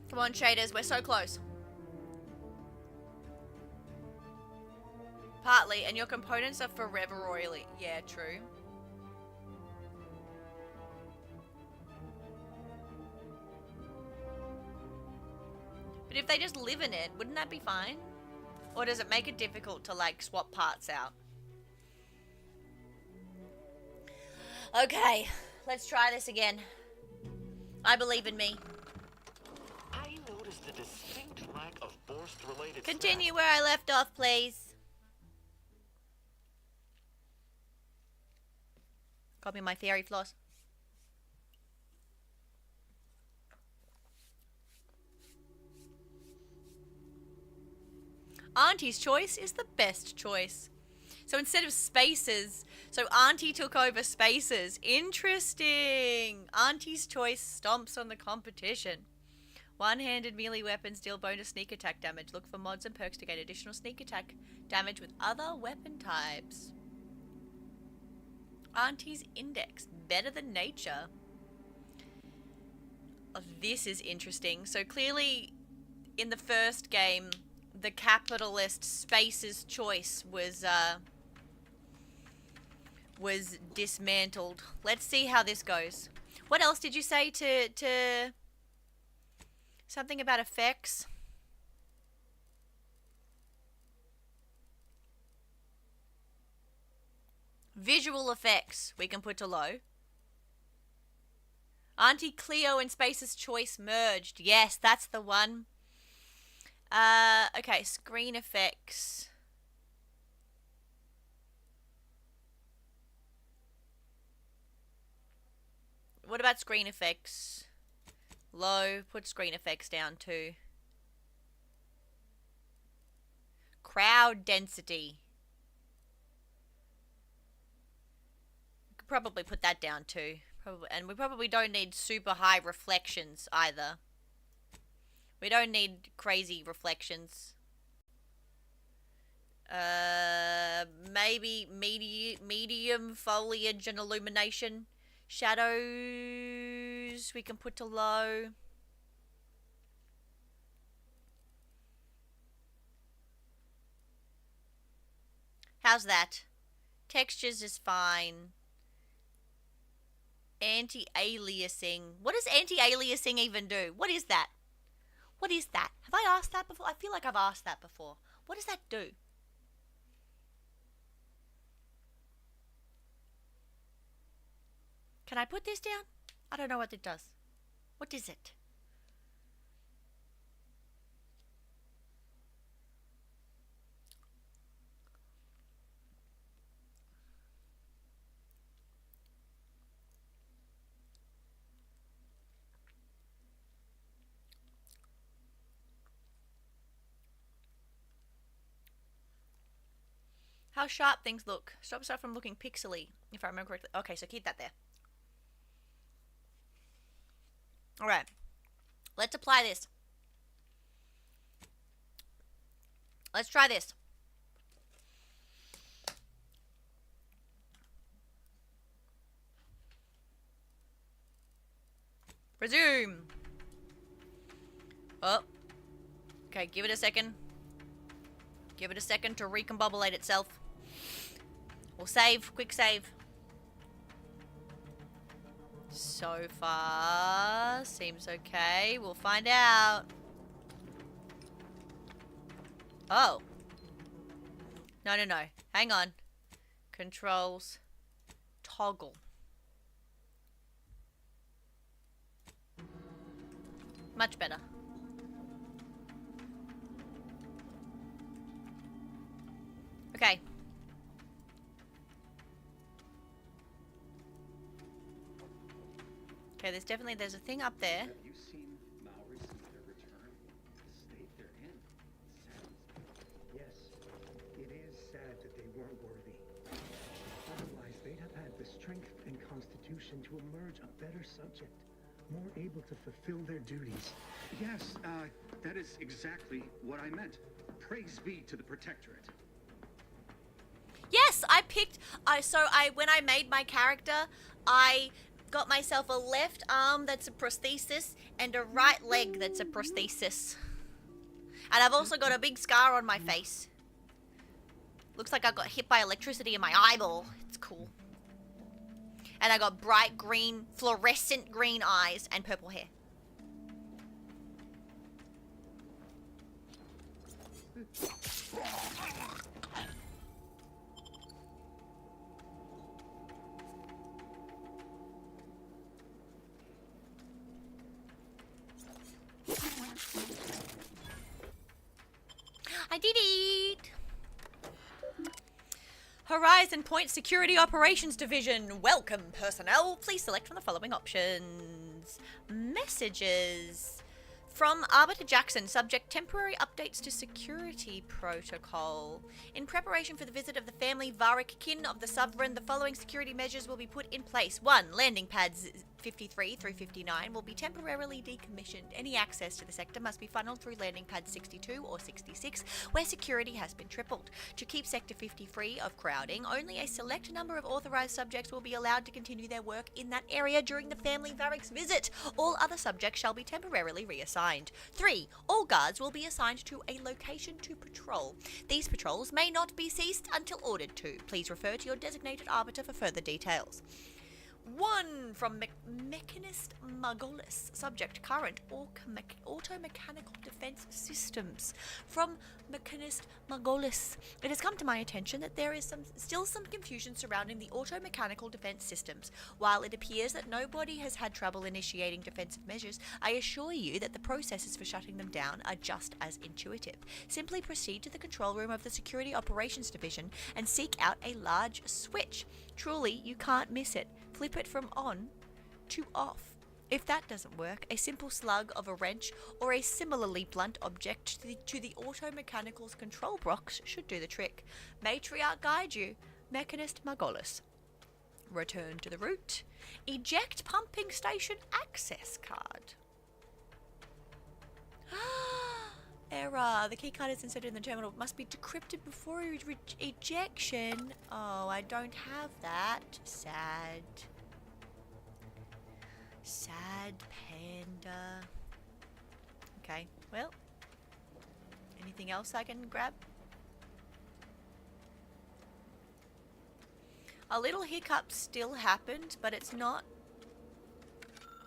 Come on, shaders, we're so close. Partly, and your components are forever oily. Yeah, true. But if they just live in it, wouldn't that be fine? Or does it make it difficult to, like, swap parts out? Okay, let's try this again. I believe in me. I noticed a distinct lack of Borst-related Continue where I left off, please. Got me my fairy floss. Auntie's choice is the best choice. So instead of spaces, so Auntie took over spaces. Interesting. Auntie's choice stomps on the competition. One-handed melee weapons deal bonus sneak attack damage. Look for mods and perks to gain additional sneak attack damage with other weapon types. Auntie's index. Better than nature. Oh, this is interesting. So clearly, in the first game, the capitalist spaces choice was dismantled. Let's see how this goes. What else did you say to something about effects? Visual effects we can put to low. Auntie Cleo and Space's Choice merged. Yes, that's the one. Okay, screen effects. What about screen effects? Low, put screen effects down too. Crowd density. Could probably put that down too. Probably, and we probably don't need super high reflections either. We don't need crazy reflections. Maybe medium foliage and illumination. Shadows we can put to low. How's that? Textures is fine. Anti-aliasing. What does anti-aliasing even do? What is that? What is that? Have I asked that before? I feel like I've asked that before. What does that do? Can I put this down? I don't know what it does. What is it? How sharp things look. Stop stuff from looking pixely, if I remember correctly. Okay, so keep that there. Alright. Let's apply this. Let's try this. Resume. Oh. Okay, give it a second. Give it a second to recombobulate itself. We'll save. Quick save. So far, seems okay. We'll find out. Oh. No. Hang on. Controls. Toggle. Much better. Okay. Okay, there's a thing up there. Have you seen Maori see their return? The state they're in. Sad. Yes, it is sad that they weren't worthy. Otherwise, they'd have had the strength and constitution to emerge a better subject, more able to fulfill their duties. Yes, that is exactly what I meant. Praise be to the Protectorate. Yes, when I made my character, I got myself a left arm that's a prosthesis and a right leg that's a prosthesis. And I've also got a big scar on my face. Looks like I got hit by electricity in my eyeball. It's cool. And I got bright green, fluorescent green eyes and purple hair. I did it! Horizon Point Security Operations Division. Welcome, personnel. Please select from the following options. Messages. From Arbiter Jackson, subject temporary updates to security protocol. In preparation for the visit of the family Varric kin of the Sovereign, the following security measures will be put in place. 1. Landing pads 53 through 59 will be temporarily decommissioned. Any access to the sector must be funneled through landing pad 62 or 66, where security has been tripled. To keep sector 50 free of crowding, only a select number of authorized subjects will be allowed to continue their work in that area during the family Varric's visit. All other subjects shall be temporarily reassigned. 3. All guards will be assigned to a location to patrol. These patrols may not be ceased until ordered to. Please refer to your designated arbiter for further details. 1 from Mechanist Margolis, subject current auto-mechanical defense systems. From Mechanist Margolis, it has come to my attention that there is still some confusion surrounding the auto-mechanical defense systems. While it appears that nobody has had trouble initiating defensive measures, I assure you that the processes for shutting them down are just as intuitive. Simply proceed to the control room of the Security Operations Division and seek out a large switch. Truly, you can't miss it. Flip it from on to off. If that doesn't work, a simple slug of a wrench or a similarly blunt object to the auto-mechanical's control box should do the trick. Matriarch guide you. Mechanist Margolis. Return to the route. Eject pumping station access card. Error. The keycard is inserted in the terminal. It must be decrypted before ejection. Oh, I don't have that. Sad. Sad panda. Okay, well. Anything else I can grab? A little hiccup still happened, but it's not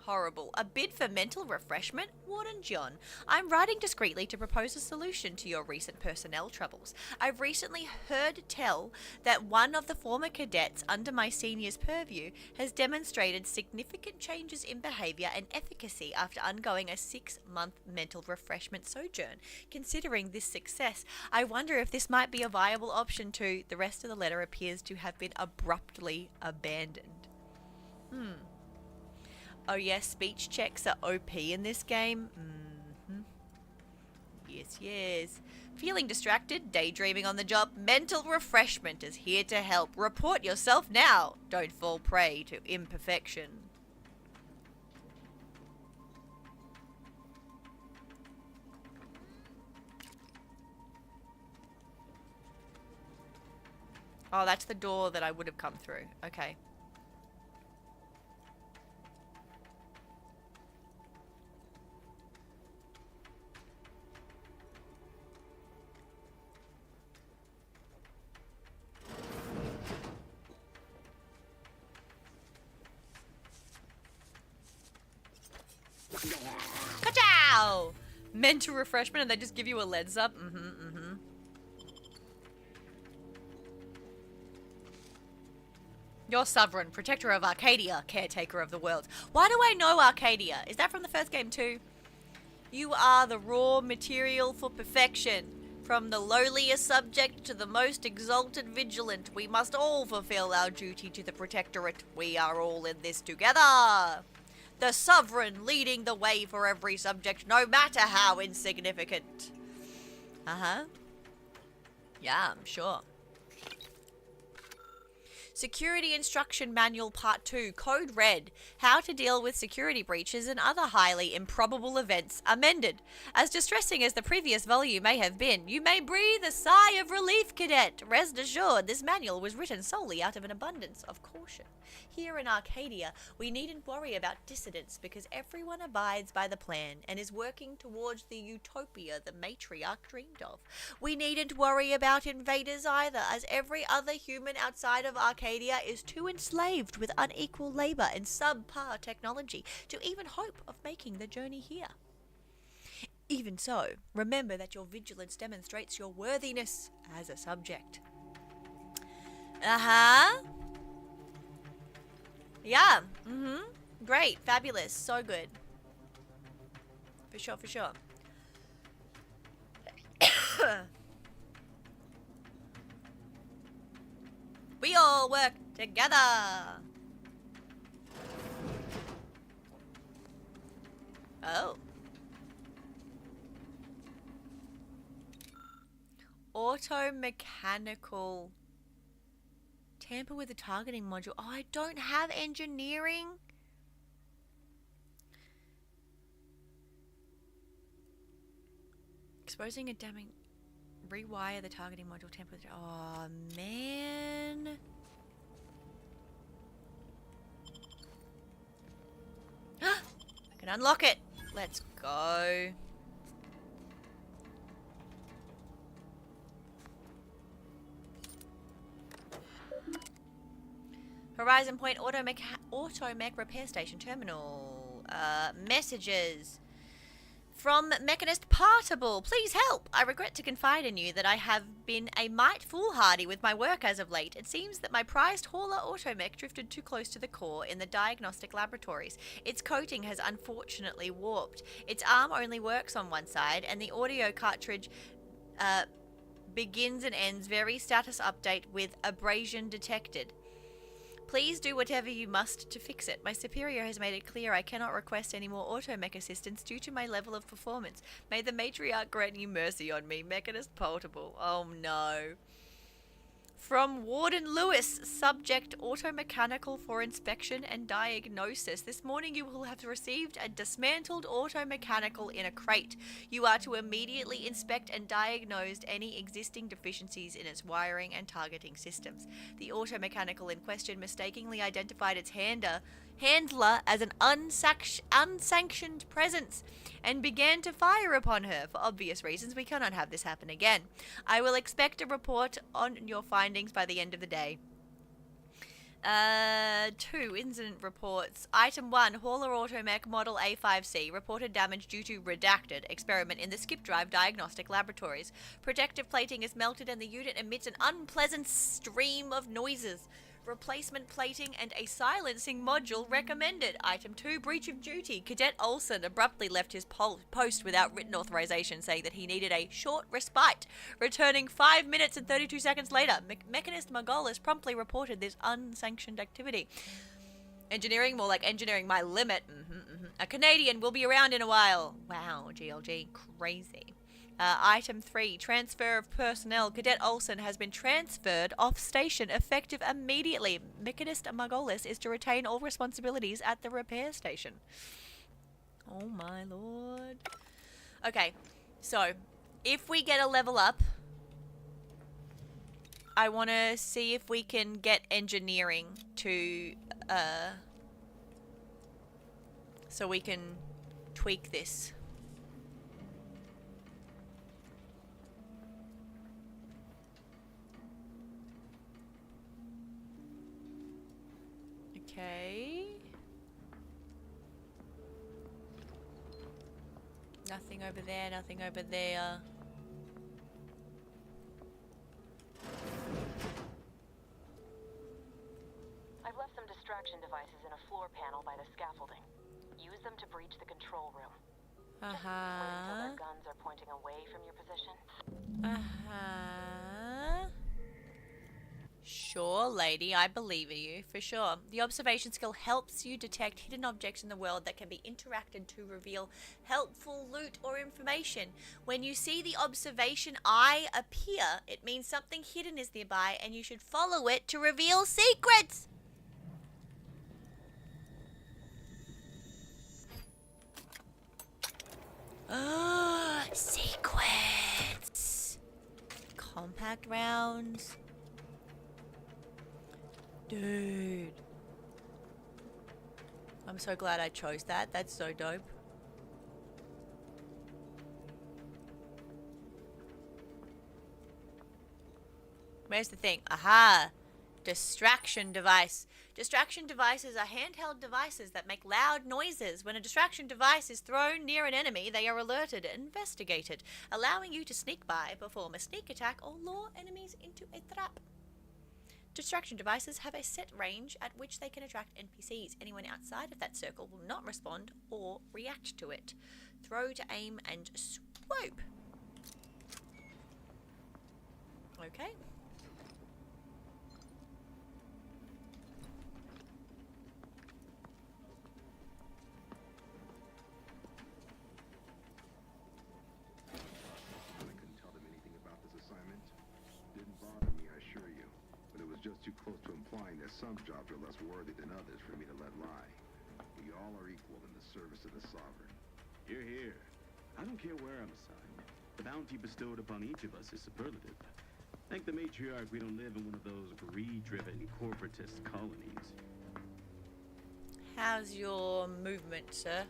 horrible. A bid for mental refreshment? Warden John, I'm writing discreetly to propose a solution to your recent personnel troubles. I've recently heard tell that one of the former cadets under my senior's purview has demonstrated significant changes in behavior and efficacy after undergoing a 6-month mental refreshment sojourn. Considering this success, I wonder if this might be a viable option too. The rest of the letter appears to have been abruptly abandoned. Oh yes, speech checks are OP in this game. Yes, yes. Feeling distracted, daydreaming on the job, mental refreshment is here to help. Report yourself now. Don't fall prey to imperfection. Oh, that's the door that I would have come through. Okay. Ka-chow! Mental refreshment and they just give you a leads up. You're Sovereign, protector of Arcadia, caretaker of the world. Why do I know Arcadia? Is that from the first game too? You are the raw material for perfection. From the lowliest subject to the most exalted vigilant, we must all fulfill our duty to the Protectorate. We are all in this together. The Sovereign leading the way for every subject, no matter how insignificant. Yeah, I'm sure. Security Instruction Manual Part 2, Code Red, How to Deal with Security Breaches and Other Highly Improbable Events, amended. As distressing as the previous volume may have been, you may breathe a sigh of relief, Cadet. Rest assured, this manual was written solely out of an abundance of caution. Here in Arcadia, we needn't worry about dissidents because everyone abides by the plan and is working towards the utopia the matriarch dreamed of. We needn't worry about invaders either, as every other human outside of Arcadia is too enslaved with unequal labor and subpar technology to even hope of making the journey here. Even so, remember that your vigilance demonstrates your worthiness as a subject. Yeah, great, fabulous, so good. For sure, for sure. We all work together. Oh. Auto-mechanical. Tamper with the targeting module. Oh, I don't have engineering. Exposing a damning. Rewire the targeting module. Tamper with. Oh, man. I can unlock it. Let's go. Horizon Point Automech Repair Station Terminal. Messages. From Mechanist Partible. Please help. I regret to confide in you that I have been a mite foolhardy with my work as of late. It seems that my prized hauler automech drifted too close to the core in the diagnostic laboratories. Its coating has unfortunately warped. Its arm only works on one side, and the audio cartridge begins and ends very status update with abrasion detected. Please do whatever you must to fix it. My superior has made it clear I cannot request any more automech assistance due to my level of performance. May the matriarch grant you mercy on me. Mechanist Portable. Oh no. From Warden Lewis, subject automechanical for inspection and diagnosis. This morning you will have received a dismantled automechanical in a crate. You are to immediately inspect and diagnose any existing deficiencies in its wiring and targeting systems. The automechanical in question mistakenly identified its handler as an unsanctioned presence and began to fire upon her. For obvious reasons, we cannot have this happen again. I will expect a report on your findings by the end of the day. 2 incident reports. Item 1, Hauler Automech Model A5C, reported damage due to redacted experiment in the skip drive diagnostic laboratories. Protective plating is melted and the unit emits an unpleasant stream of noises. Replacement plating and a silencing module recommended. Item 2, breach of duty. Cadet Olsen abruptly left his post without written authorization, saying that he needed a short respite. Returning 5 minutes and 32 seconds later, Mechanist Margolis promptly reported this unsanctioned activity. Engineering, more like engineering my limit. A Canadian will be around in a while. Wow, GLG, crazy. Item 3, transfer of personnel. Cadet Olsen has been transferred off station, effective immediately. Mechanist Margolis is to retain all responsibilities at the repair station. Oh my lord. Okay, so if we get a level up, I want to see if we can get engineering to, so we can tweak this. Okay. Nothing over there, nothing over there. I've left some distraction devices in a floor panel by the scaffolding. Use them to breach the control room. Just wait until their guns are pointing away from your position. Sure, lady, I believe you, for sure. The observation skill helps you detect hidden objects in the world that can be interacted to reveal helpful loot or information. When you see the observation eye appear, it means something hidden is nearby and you should follow it to reveal secrets! Secrets! Compact rounds. Dude. I'm so glad I chose that. That's so dope. Where's the thing? Aha! Distraction device. Distraction devices are handheld devices that make loud noises. When a distraction device is thrown near an enemy, they are alerted and investigated, allowing you to sneak by, perform a sneak attack, or lure enemies into a trap. Distraction devices have a set range at which they can attract NPCs. Anyone outside of that circle will not respond or react to it. Throw to aim and swoop. Okay. just too close to implying that some jobs are less worthy than others for me to let lie. We all are equal in the service of the Sovereign. You're here. I don't care where I'm assigned. The bounty bestowed upon each of us is superlative. Thank the matriarch we don't live in one of those greed-driven corporatist colonies. How's your movement, sir?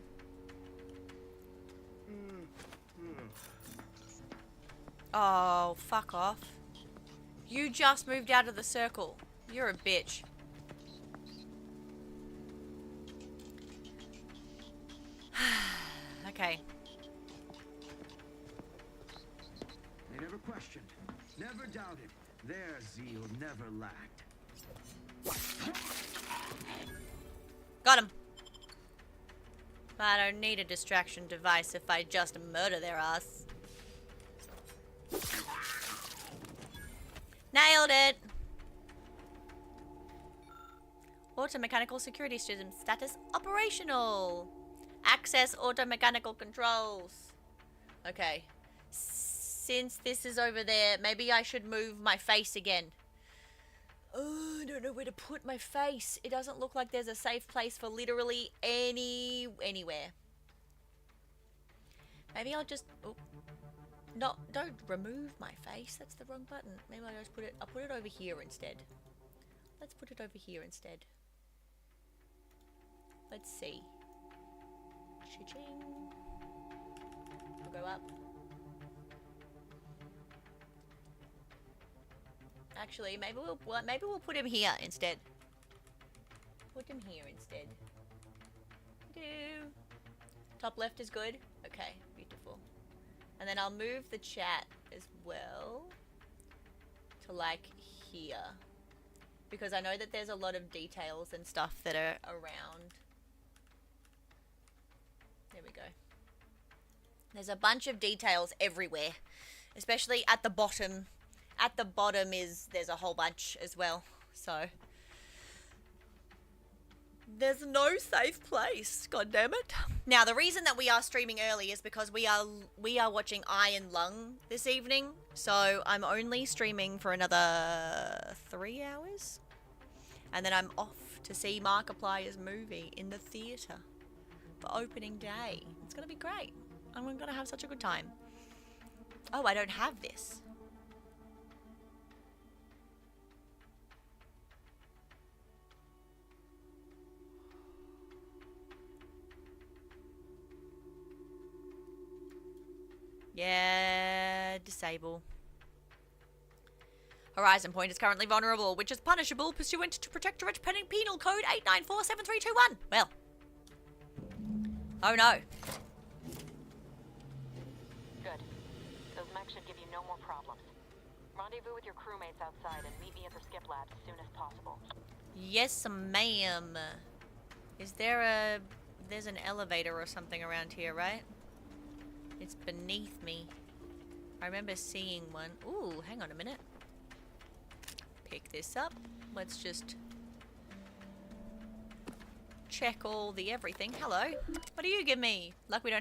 Oh, fuck off. You just moved out of the circle. You're a bitch. Okay. They never questioned, never doubted. Their zeal never lacked. Got him. I don't need a distraction device if I just murder their ass. Nailed it! Automechanical security system status operational. Access automechanical controls. Okay. Since this is over there, maybe I should move my face again. Oh, I don't know where to put my face. It doesn't look like there's a safe place for literally anywhere. Maybe I'll just... Oh. No, don't remove my face. That's the wrong button. Maybe I'll just I'll put it over here instead. Let's put it over here instead. Let's see. Cha-ching. I'll go up. Actually, maybe we'll put him here instead. Put him here instead. Top left is good. Okay, beautiful. And then I'll move the chat as well to like here, because I know that there's a lot of details and stuff that are around. There we go. There's a bunch of details everywhere, especially at the bottom. At the bottom there's a whole bunch as well. So there's no safe place. God damn it. Now the reason that we are streaming early is because we are watching Iron Lung this evening. So I'm only streaming for another 3 hours, and then I'm off to see Markiplier's movie in the theatre for opening day. It's gonna be great. I'm gonna have such a good time. Oh, I don't have this. Yeah, disable. Horizon Point is currently vulnerable, which is punishable pursuant to Protectorate Penal Code 8947321. Well. Oh no. Good. Those mechs should give you no more problems. Rendezvous with your crewmates outside and meet me at the skip lab as soon as possible. Yes, ma'am. Is there there's an elevator or something around here, right? It's beneath me. I remember seeing one. Ooh, hang on a minute. Pick this up. Let's just check all the everything. Hello. What do you give me? Lucky we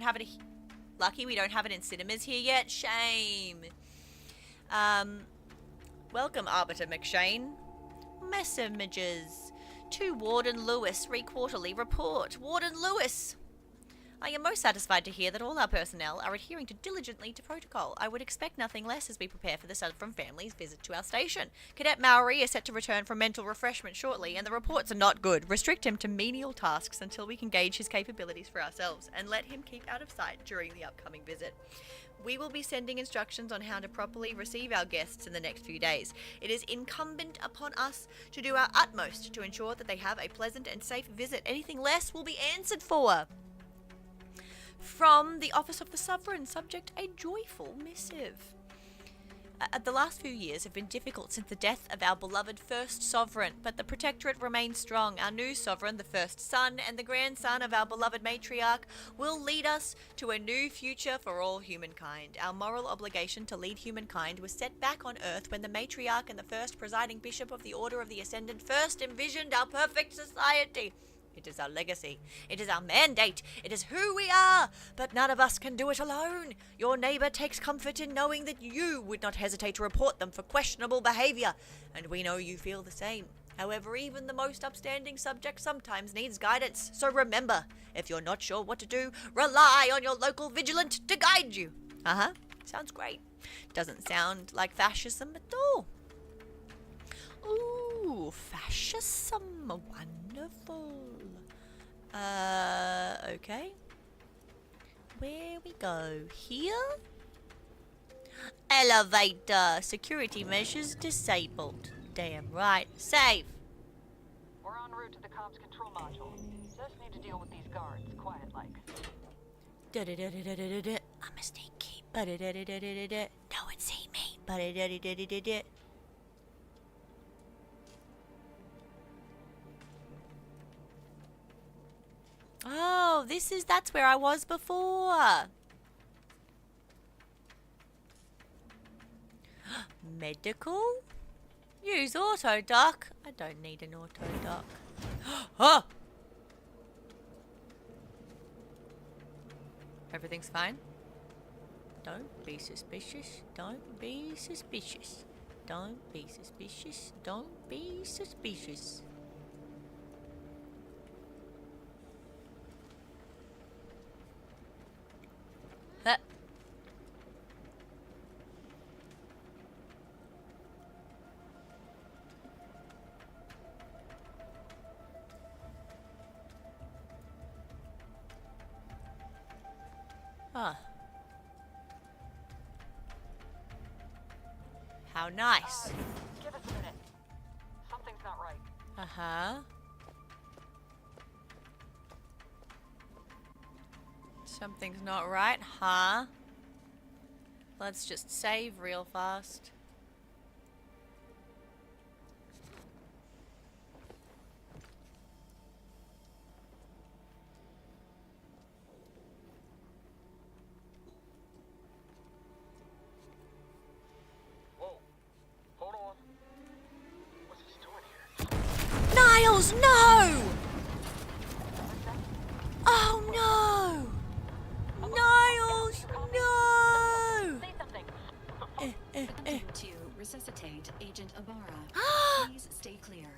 don't have it in cinemas here yet. Shame. Welcome, Arbiter McShane. Messages to Warden Lewis. Quarterly report. Warden Lewis. I am most satisfied to hear that all our personnel are adhering diligently to protocol. I would expect nothing less as we prepare for the Southern family's visit to our station. Cadet Maori is set to return from mental refreshment shortly, and the reports are not good. Restrict him to menial tasks until we can gauge his capabilities for ourselves, and let him keep out of sight during the upcoming visit. We will be sending instructions on how to properly receive our guests in the next few days. It is incumbent upon us to do our utmost to ensure that they have a pleasant and safe visit. Anything less will be answered for. From the Office of the Sovereign, subject a joyful missive. The last few years have been difficult since the death of our beloved first sovereign, but the Protectorate remains strong. Our new sovereign, the first son and the grandson of our beloved matriarch, will lead us to a new future for all humankind. Our moral obligation to lead humankind was set back on Earth when the matriarch and the first presiding bishop of the Order of the Ascendant first envisioned our perfect society. It is our legacy. It is our mandate. It is who we are. But none of us can do it alone. Your neighbor takes comfort in knowing that you would not hesitate to report them for questionable behavior. And we know you feel the same. However, even the most upstanding subject sometimes needs guidance. So remember, if you're not sure what to do, rely on your local vigilant to guide you. Sounds great. Doesn't sound like fascism at all. Ooh, fascism. Wonderful. Okay. Where we go? Here? Elevator. Security measures disabled. Damn right. Save. We're en route to the comms control module. Just need to deal with these guards, quiet-like. I'm a sneaky. No one see me. Oh, that's where I was before. Medical? Use auto dock. I don't need an auto dock. Oh! Everything's fine? Don't be suspicious. Don't be suspicious. Don't be suspicious. Don't be suspicious. Huh. Huh. How nice. Give us a minute. Something's not right. Uh-huh. Something's not right, huh? Let's just save real fast. Niles, no! Oh no! Niles, no! Attempting to resuscitate Agent Ibarra. Please stay clear.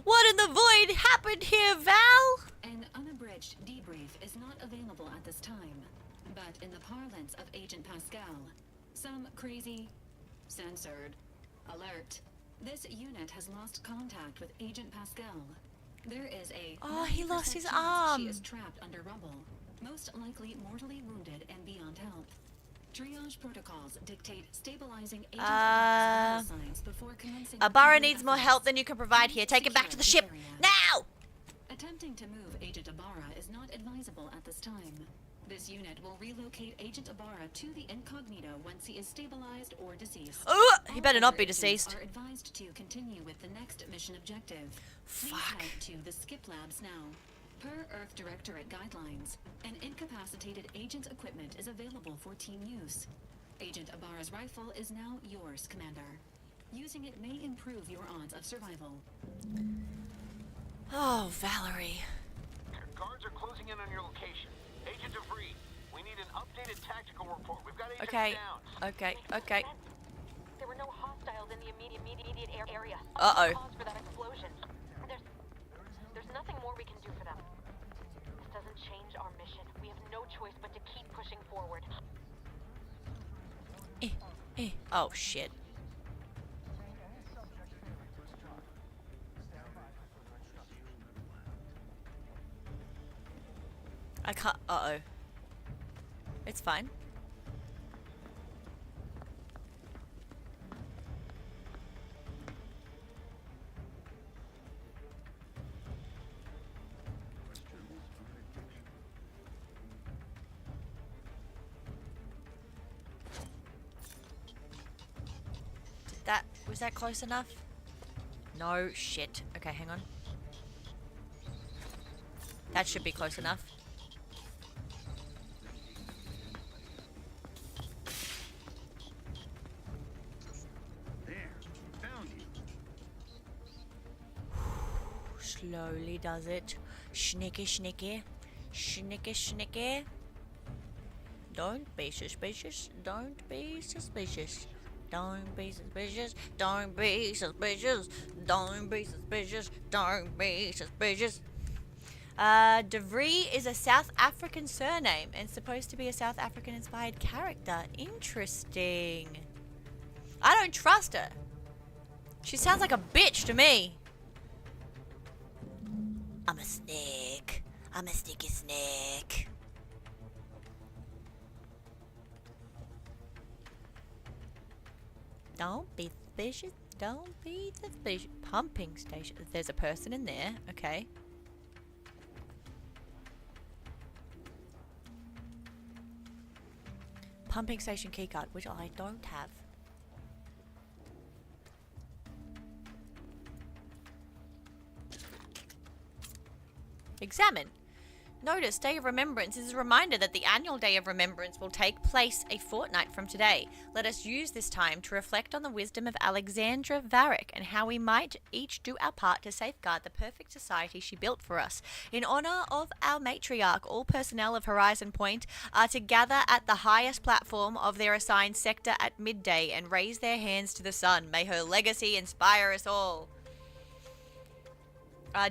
What in the void happened here, Val? An unabridged debrief is not available at this time, but in the parlance of Agent Pascal, some crazy, censored, alert. This unit has lost contact with Agent Pascal. There is a Oh, he lost his 90% chance arm. She is trapped under rubble, most likely mortally wounded and beyond help. Triage protocols dictate stabilizing Agent Ibarra's vital signs before commencing. Ibarra needs more help than you can provide here. Take him back to the ship now! Attempting to move Agent Ibarra is not advisable at this time. This unit will relocate Agent Ibarra to the incognito once he is stabilized or deceased. He better not be deceased. Are advised to continue with the next mission objective. Please head to the Skip Labs now. Per Earth Directorate guidelines, an incapacitated agent's equipment is available for team use. Agent Ibarra's rifle is now yours, Commander. Using it may improve your odds of survival. Oh, Valerie. Guards are closing in on your location. Agent DeVries, we need an updated tactical report. We've got agents down. Okay. There were no hostiles in the immediate area. Uh-oh. Cause for that explosion. There's nothing more we can do for them. This doesn't change our mission. We have no choice but to keep pushing forward. Oh, shit. I can't. Uh-oh. It's fine. Was that close enough? No shit. Okay, hang on. That should be close enough. There, found you. Slowly does it. Snicky, snicky. Snicky, snicky. Don't be suspicious. Don't be suspicious. Don't be suspicious. Don't be suspicious. Don't be suspicious. Don't be suspicious. De Vries is a South African surname and supposed to be a South African inspired character. Interesting. I don't trust her. She sounds like a bitch to me. I'm a snake. I'm a sneaky snake. Don't be suspicious. Don't be suspicious. Pumping station. There's a person in there. Okay. Pumping station keycard, which I don't have. Examine. Notice, Day of Remembrance is a reminder that the annual Day of Remembrance will take place a fortnight from today. Let us use this time to reflect on the wisdom of Alexandra Varick and how we might each do our part to safeguard the perfect society she built for us. In honor of our matriarch, all personnel of Horizon Point are to gather at the highest platform of their assigned sector at midday and raise their hands to the sun. May her legacy inspire us all.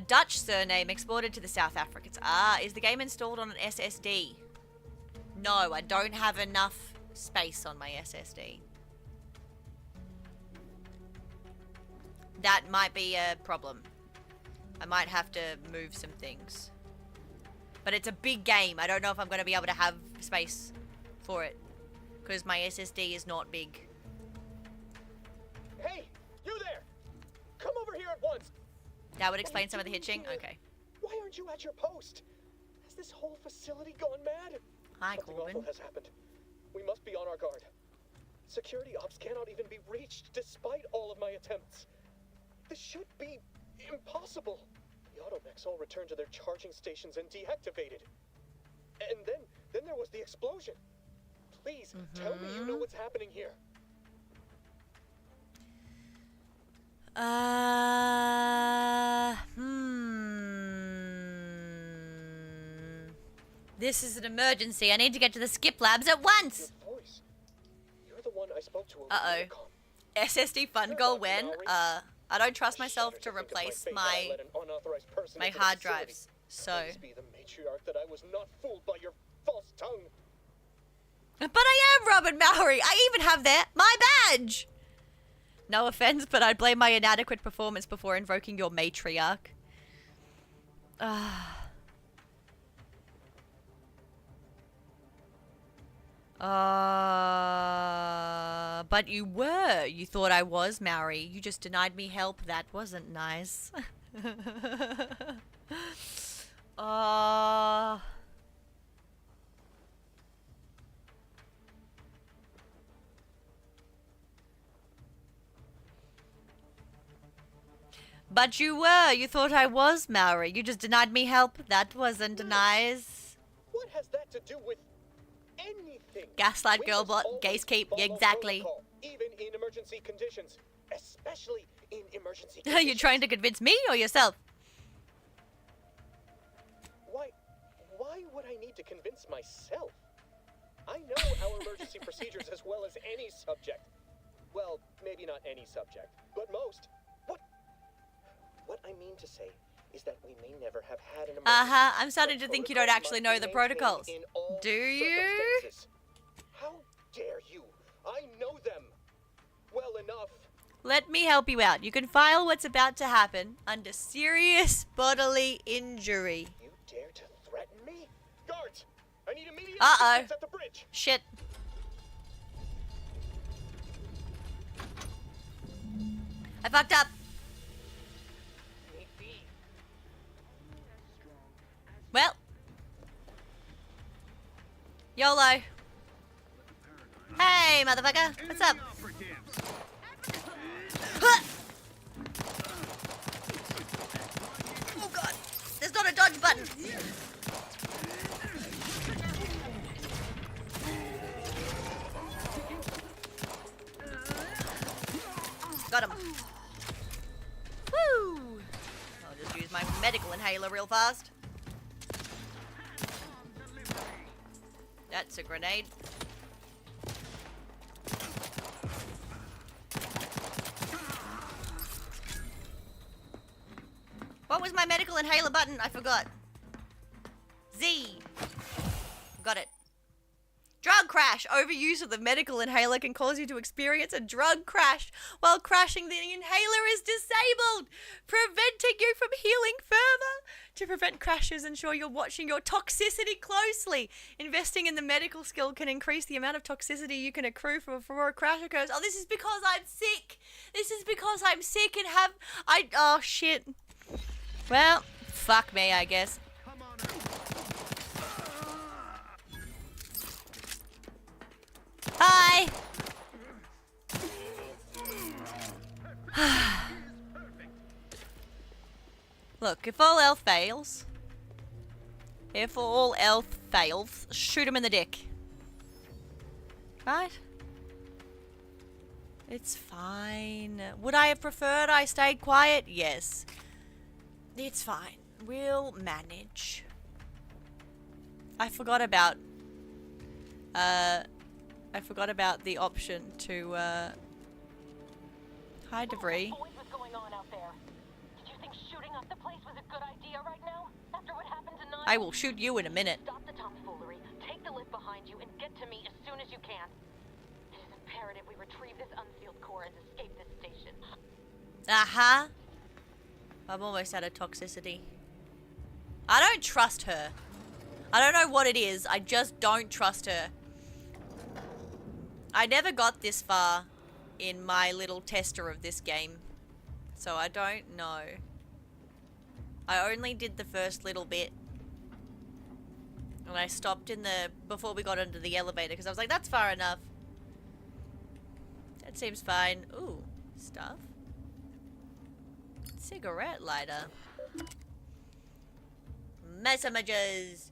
Dutch surname exported to the South Africans. Is the game installed on an SSD? No, I don't have enough space on my SSD. That might be a problem. I might have to move some things. But it's a big game. I don't know if I'm going to be able to have space for it. Because my SSD is not big. Hey, you there! Come over here at once! That would explain some of the hitching? Okay. Why aren't you at your post? Has this whole facility gone mad? Hi, Something Corbin. awful has happened. We must be on our guard. Security ops cannot even be reached despite all of my attempts. This should be impossible. The automechs all returned to their charging stations and deactivated. And then there was the explosion. Please, tell me you know what's happening here. This is an emergency. I need to get to the skip labs at once. Your voice. You're the one I spoke to. SSD fund goal when? I don't trust myself to replace my hard drives. So. Please be the matriarch that I was not fooled by your false tongue. But I am Robin Mallory. I even have my badge. No offense, but I'd blame my inadequate performance before invoking your matriarch. But you were. You thought I was Maori. You just denied me help. That wasn't nice. But you were. You thought I was Maori. You just denied me help. That wasn't nice. What has that to do with anything? Gaslight Girlbot. Gatekeep. Yeah, exactly. Even in emergency conditions. Especially in emergency Are you trying to convince me or yourself? Why would I need to convince myself? I know our emergency procedures as well as any subject. Well, maybe not any subject, but most. What I mean to say is that we may never have had an emergency. I'm starting to think you don't actually know the protocols. Do you? How dare you? I know them well enough. Let me help you out. You can file what's about to happen under serious bodily injury. You dare to threaten me? Guards! I need immediate assistance at the bridge. Shit. I fucked up. Well. YOLO. Hey, motherfucker. What's up? Oh god. There's not a dodge button. Got him. Woo. I'll just use my medical inhaler real fast. That's a grenade. What was my medical inhaler button? I forgot. Z. Got it. Drug crash. Overuse of the medical inhaler can cause you to experience a drug crash. While crashing, the inhaler is disabled, preventing you from healing further. To prevent crashes, ensure you're watching your toxicity closely. Investing in the medical skill can increase the amount of toxicity you can accrue before a crash occurs. Oh, this is because I'm sick. This is because I'm sick and oh, shit. Well, fuck me, I guess. Hi! Look, if all else fails, shoot him in the dick. Right? It's fine. Would I have preferred I stayed quiet? Yes. It's fine. We'll manage. I forgot about the option to hi, Debris. What was going on out there? Did you think shooting up the place was a good idea right now? After what happened tonight? I will shoot you in a minute. Stop the tomfoolery. Take the lift behind you and get to me as soon as you can. It is imperative we retrieve this unsealed core and escape this station. Uh-huh. I'm almost out of toxicity. I don't trust her. I don't know what it is. I just don't trust her. I never got this far in my little tester of this game. So I don't know. I only did the first little bit. And I stopped before we got into the elevator because I was like, that's far enough. That seems fine. Ooh, stuff. Cigarette lighter. Messages.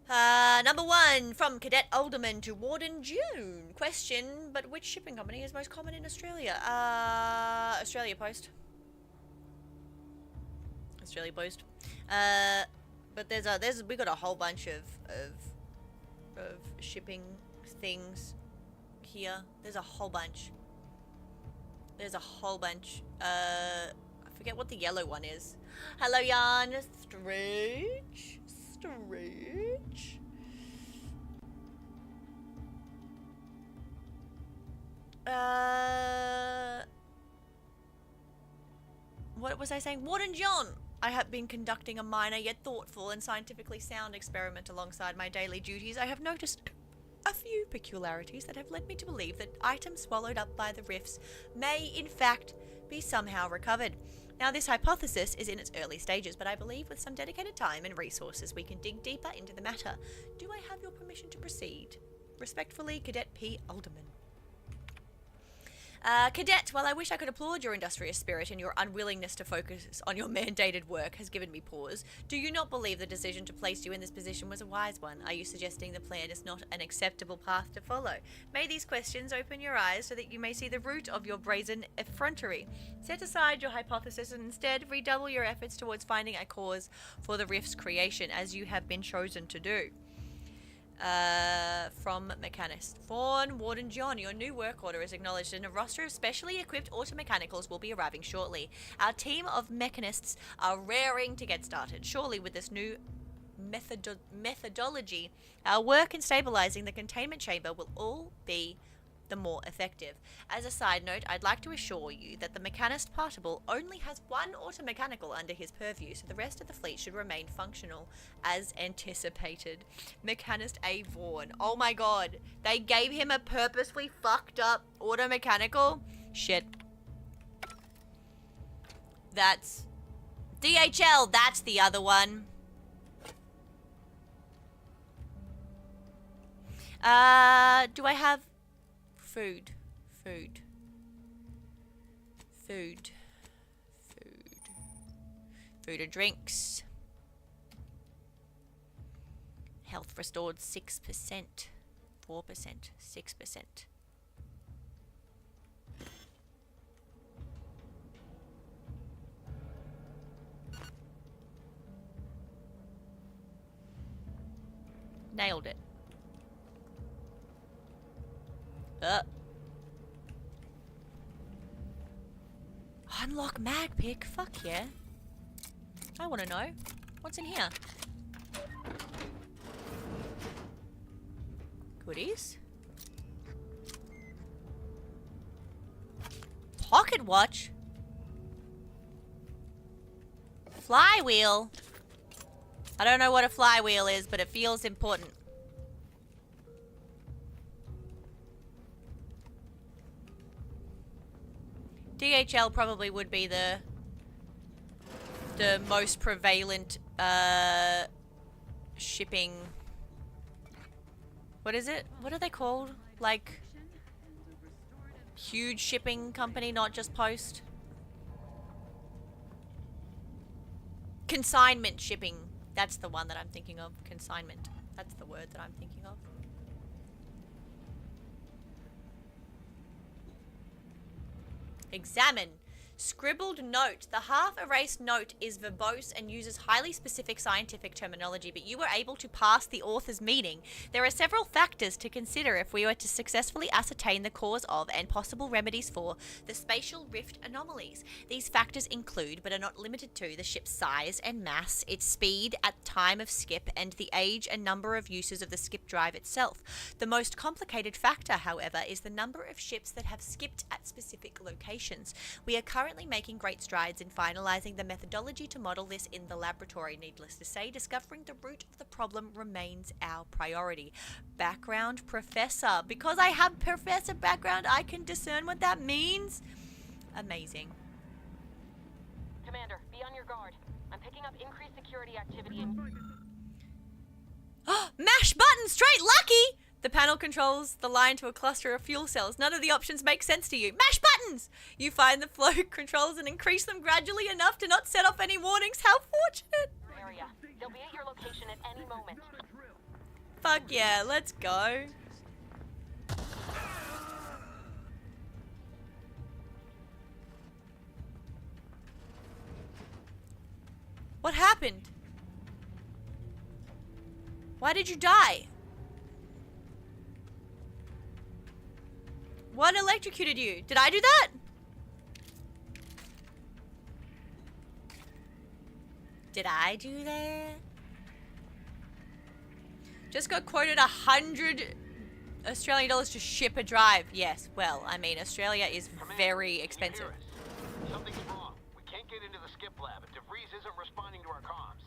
Number 1, from Cadet Alderman to Warden June. Question, but which shipping company is most common in Australia? Australia Post. Australia Post. But we got a whole bunch of shipping things here. There's a whole bunch. I forget what the yellow one is. Hello, Jan. Strange. What was I saying? Warden John! I have been conducting a minor yet thoughtful and scientifically sound experiment alongside my daily duties. I have noticed a few peculiarities that have led me to believe that items swallowed up by the rifts may, in fact, be somehow recovered. Now, this hypothesis is in its early stages, but I believe with some dedicated time and resources we can dig deeper into the matter. Do I have your permission to proceed? Respectfully, Cadet P. Alderman. Cadet, while I wish I could applaud your industrious spirit and your unwillingness to focus on your mandated work has given me pause, do you not believe the decision to place you in this position was a wise one? Are you suggesting the plan is not an acceptable path to follow? May these questions open your eyes so that you may see the root of your brazen effrontery. Set aside your hypothesis and instead redouble your efforts towards finding a cause for the rift's creation, as you have been chosen to do. From Mechanist. Fawn, Warden John, your new work order is acknowledged and a roster of specially equipped automechanicals will be arriving shortly. Our team of mechanists are raring to get started. Surely with this new methodology, our work in stabilizing the containment chamber will all be the more effective. As a side note, I'd like to assure you that the Mechanist Partible only has one automechanical under his purview, so the rest of the fleet should remain functional as anticipated. Mechanist A. Vaughan. Oh my god, they gave him a purposely fucked up automechanical? Shit. That's DHL, that's the other one. Do I have food and drinks. Health restored 6%, 4%, 6%. Nailed it. Unlock mag pick? Fuck yeah. I want to know. What's in here? Goodies? Pocket watch? Flywheel? I don't know what a flywheel is, but it feels important. DHL probably would be the most prevalent shipping. What is it? What are they called? Like huge shipping company, not just post. Consignment shipping. That's the one that I'm thinking of. Consignment. That's the word that I'm thinking of. Examine. Scribbled note. The half-erased note is verbose and uses highly specific scientific terminology, but you were able to pass the author's meaning. There are several factors to consider if we were to successfully ascertain the cause of and possible remedies for the spatial rift anomalies. These factors include, but are not limited to, the ship's size and mass, its speed at time of skip, and the age and number of uses of the skip drive itself. The most complicated factor, however, is the number of ships that have skipped at specific locations. We are currently making great strides in finalizing the methodology to model this in the laboratory. Needless to say, discovering the root of the problem remains our priority. Background professor. Because I have professor background, I can discern what that means. Amazing. Commander, be on your guard. I'm picking up increased security activity in... Mash button, straight lucky! The panel controls the line to a cluster of fuel cells. None of the options make sense to you. Mash buttons! You find the flow controls and increase them gradually enough to not set off any warnings. How fortunate! Area. They'll be at your location at any moment. Fuck yeah, let's go. What happened? Why did you die? What electrocuted you? Did I do that? Did I do that? Just got quoted 100 Australian dollars to ship a drive. Yes, well, I mean, Australia is very expensive. Something's wrong. We can't get into the skip lab, and DeVries isn't responding to our comms.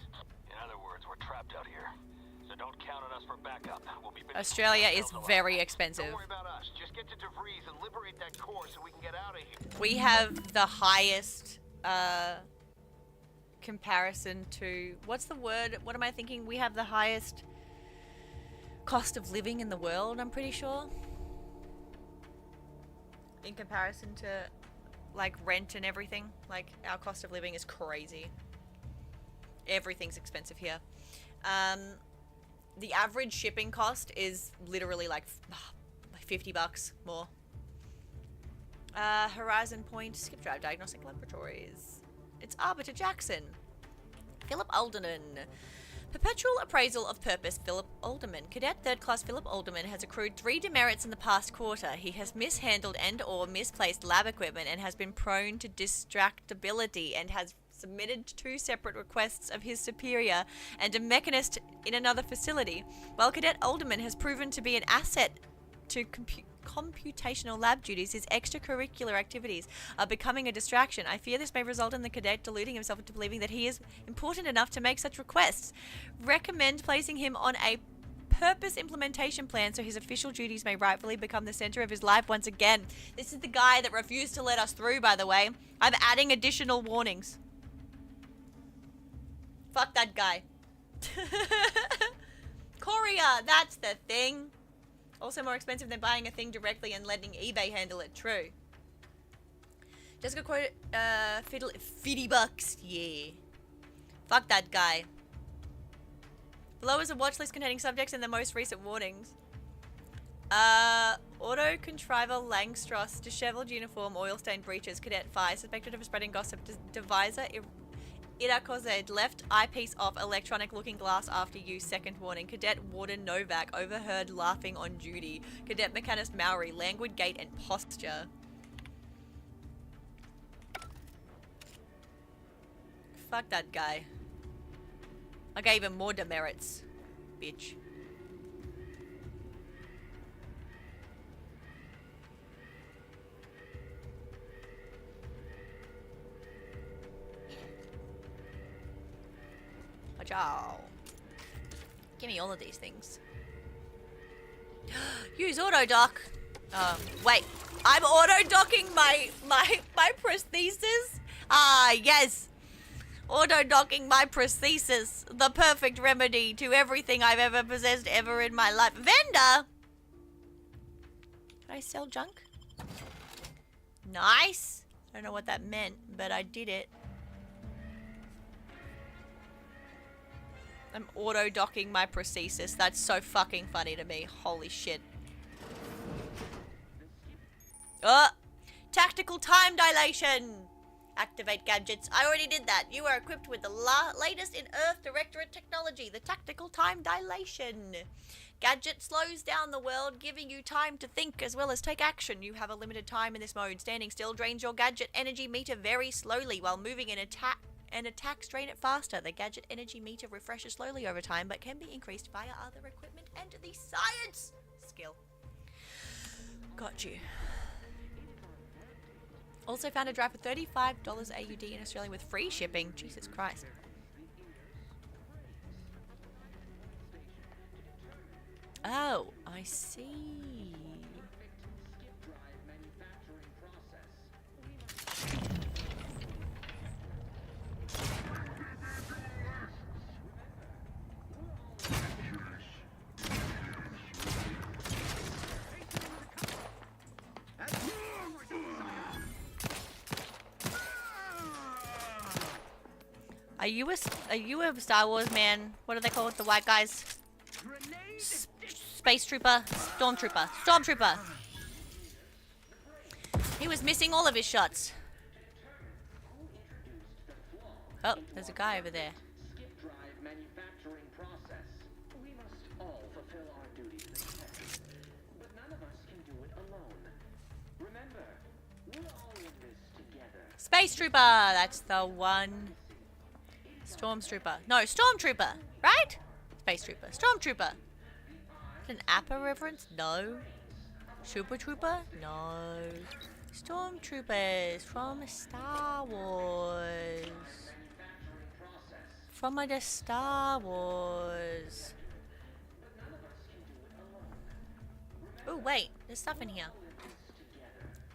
In other words, we're trapped out here. So don't count on us for backup. We'll be Australia is very expensive. Don't worry about us. Just get to DeVries and liberate that core so we can get out of here. We have the highest comparison to, what's the word? What am I thinking? We have the highest cost of living in the world, I'm pretty sure. In comparison to like rent and everything. Like our cost of living is crazy. Everything's expensive here. The average shipping cost is literally like $50 more. Horizon Point Skip Drive Diagnostic Laboratories. It's Arbiter Jackson. Philip Alderman. Perpetual Appraisal of Purpose, Philip Alderman. Cadet 3rd Class Philip Alderman has accrued 3 demerits in the past quarter. He has mishandled and or misplaced lab equipment and has been prone to distractibility and has submitted 2 separate requests of his superior and a mechanist in another facility. While Cadet Alderman has proven to be an asset to computational lab duties, his extracurricular activities are becoming a distraction. I fear this may result in the cadet deluding himself into believing that he is important enough to make such requests. Recommend placing him on a purpose implementation plan so his official duties may rightfully become the center of his life once again. This is the guy that refused to let us through, by the way. I'm adding additional warnings. Fuck that guy. Korea, that's the thing. Also more expensive than buying a thing directly and letting eBay handle it. True. Just got quoted, $50. Yeah. Fuck that guy. Below is a watch list containing subjects and the most recent warnings. Auto contriver Langstrasse, disheveled uniform, oil-stained breeches, cadet 5, suspected of spreading gossip, deviser Irako said, left eyepiece off, electronic looking glass after use, second warning. Cadet Warden Novak overheard laughing on duty. Cadet Mechanist Maori, languid gait and posture. Fuck that guy. I gave him more demerits, bitch. Ciao. Give me all of these things. Use auto dock. Wait. I'm auto docking my prosthesis. Ah, yes. Auto docking my prosthesis. The perfect remedy to everything I've ever possessed ever in my life. Vendor. Can I sell junk? Nice. I don't know what that meant, but I did it. I'm auto-docking my prosthesis. That's so fucking funny to me. Holy shit. Tactical time dilation. Activate gadgets. I already did that. You are equipped with the latest in Earth Directorate technology, the tactical time dilation. Gadget slows down the world, giving you time to think as well as take action. You have a limited time in this mode. Standing still drains your gadget energy meter very slowly, while moving in attacks drain it faster. The gadget energy meter refreshes slowly over time, but can be increased via other equipment and the science skill. Got you. Also found a drive for $35 AUD in Australia with free shipping. Jesus Christ. Oh, I see. Are you a Star Wars man? What do they call it? The white guys? Space Trooper? Stormtrooper. Stormtrooper! He was missing all of his shots. Oh, there's a guy over there. Skip drive manufacturing process. We must all fulfill our duties together, but none of us can do it alone. Remember, we're all in this together. Space Trooper! That's the one. Stormtrooper. No, Stormtrooper! Right? Space Trooper. Stormtrooper! Is it an Appa reference? No. Super Trooper? No. Stormtroopers from Star Wars. From the Star Wars. Oh, wait. There's stuff in here.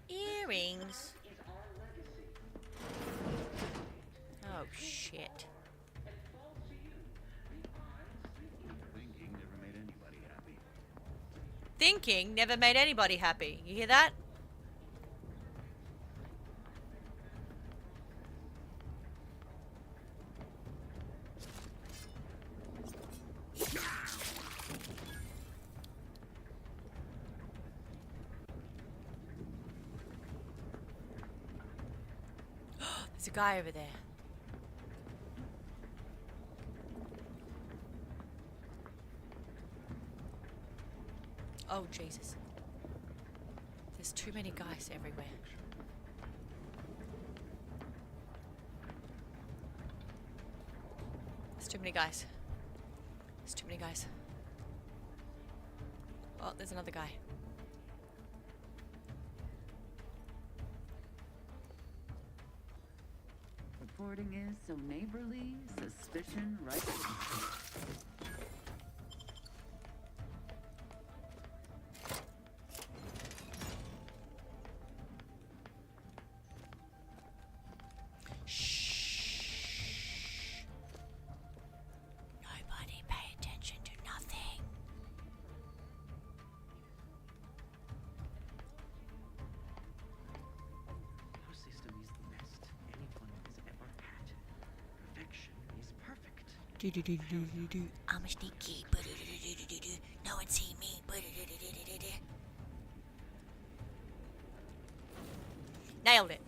Earrings. Oh, shit. Thinking never made anybody happy. You hear that? There's a guy over there. Oh, Jesus. There's too many guys everywhere. There's too many guys. There's too many guys. Oh, there's another guy. Reporting is so neighborly, suspicion right. Nobody pay attention to nothing. Our system is the best anyone has ever had. Perfection is perfect. I'm a sneaky. No one see me. Nailed it.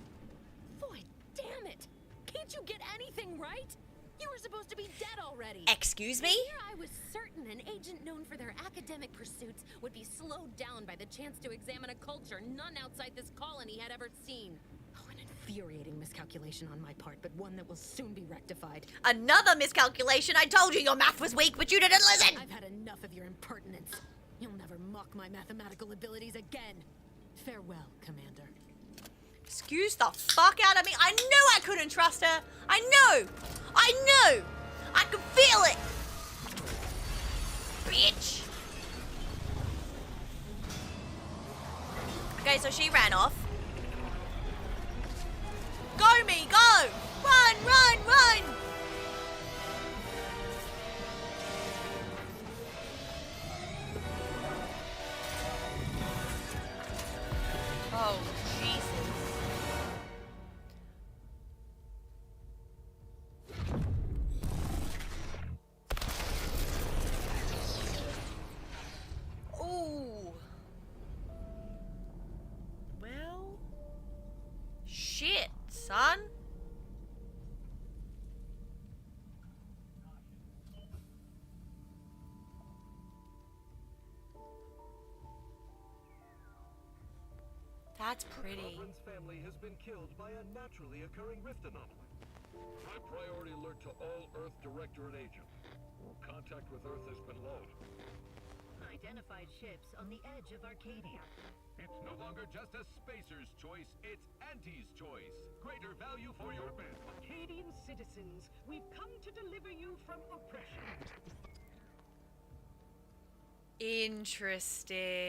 Boy, damn it! Keep didn't you get anything right? You were supposed to be dead already. Excuse me? Here I was certain an agent known for their academic pursuits would be slowed down by the chance to examine a culture none outside this colony had ever seen. Oh, an infuriating miscalculation on my part, but one that will soon be rectified. Another miscalculation. I told you your math was weak, but you didn't listen. I've had enough of your impertinence. You'll never mock my mathematical abilities again. Farewell, Commander. Excuse the fuck out of me. I knew I couldn't trust her. I knew. I could feel it. Bitch. Okay, so she ran off. Go, me, go. Run, run, run. Oh, Jesus. Ooh. Well, shit, son. That's pretty. Cochrane's family has been killed by a naturally occurring rift anomaly. My priority alert to all Earth Directorate agents. Contact with Earth has been low. Identified ships on the edge of Arcadia. It's no longer just a spacer's choice, it's Auntie's choice. Greater value for your men. Arcadian citizens, we've come to deliver you from oppression. Interesting.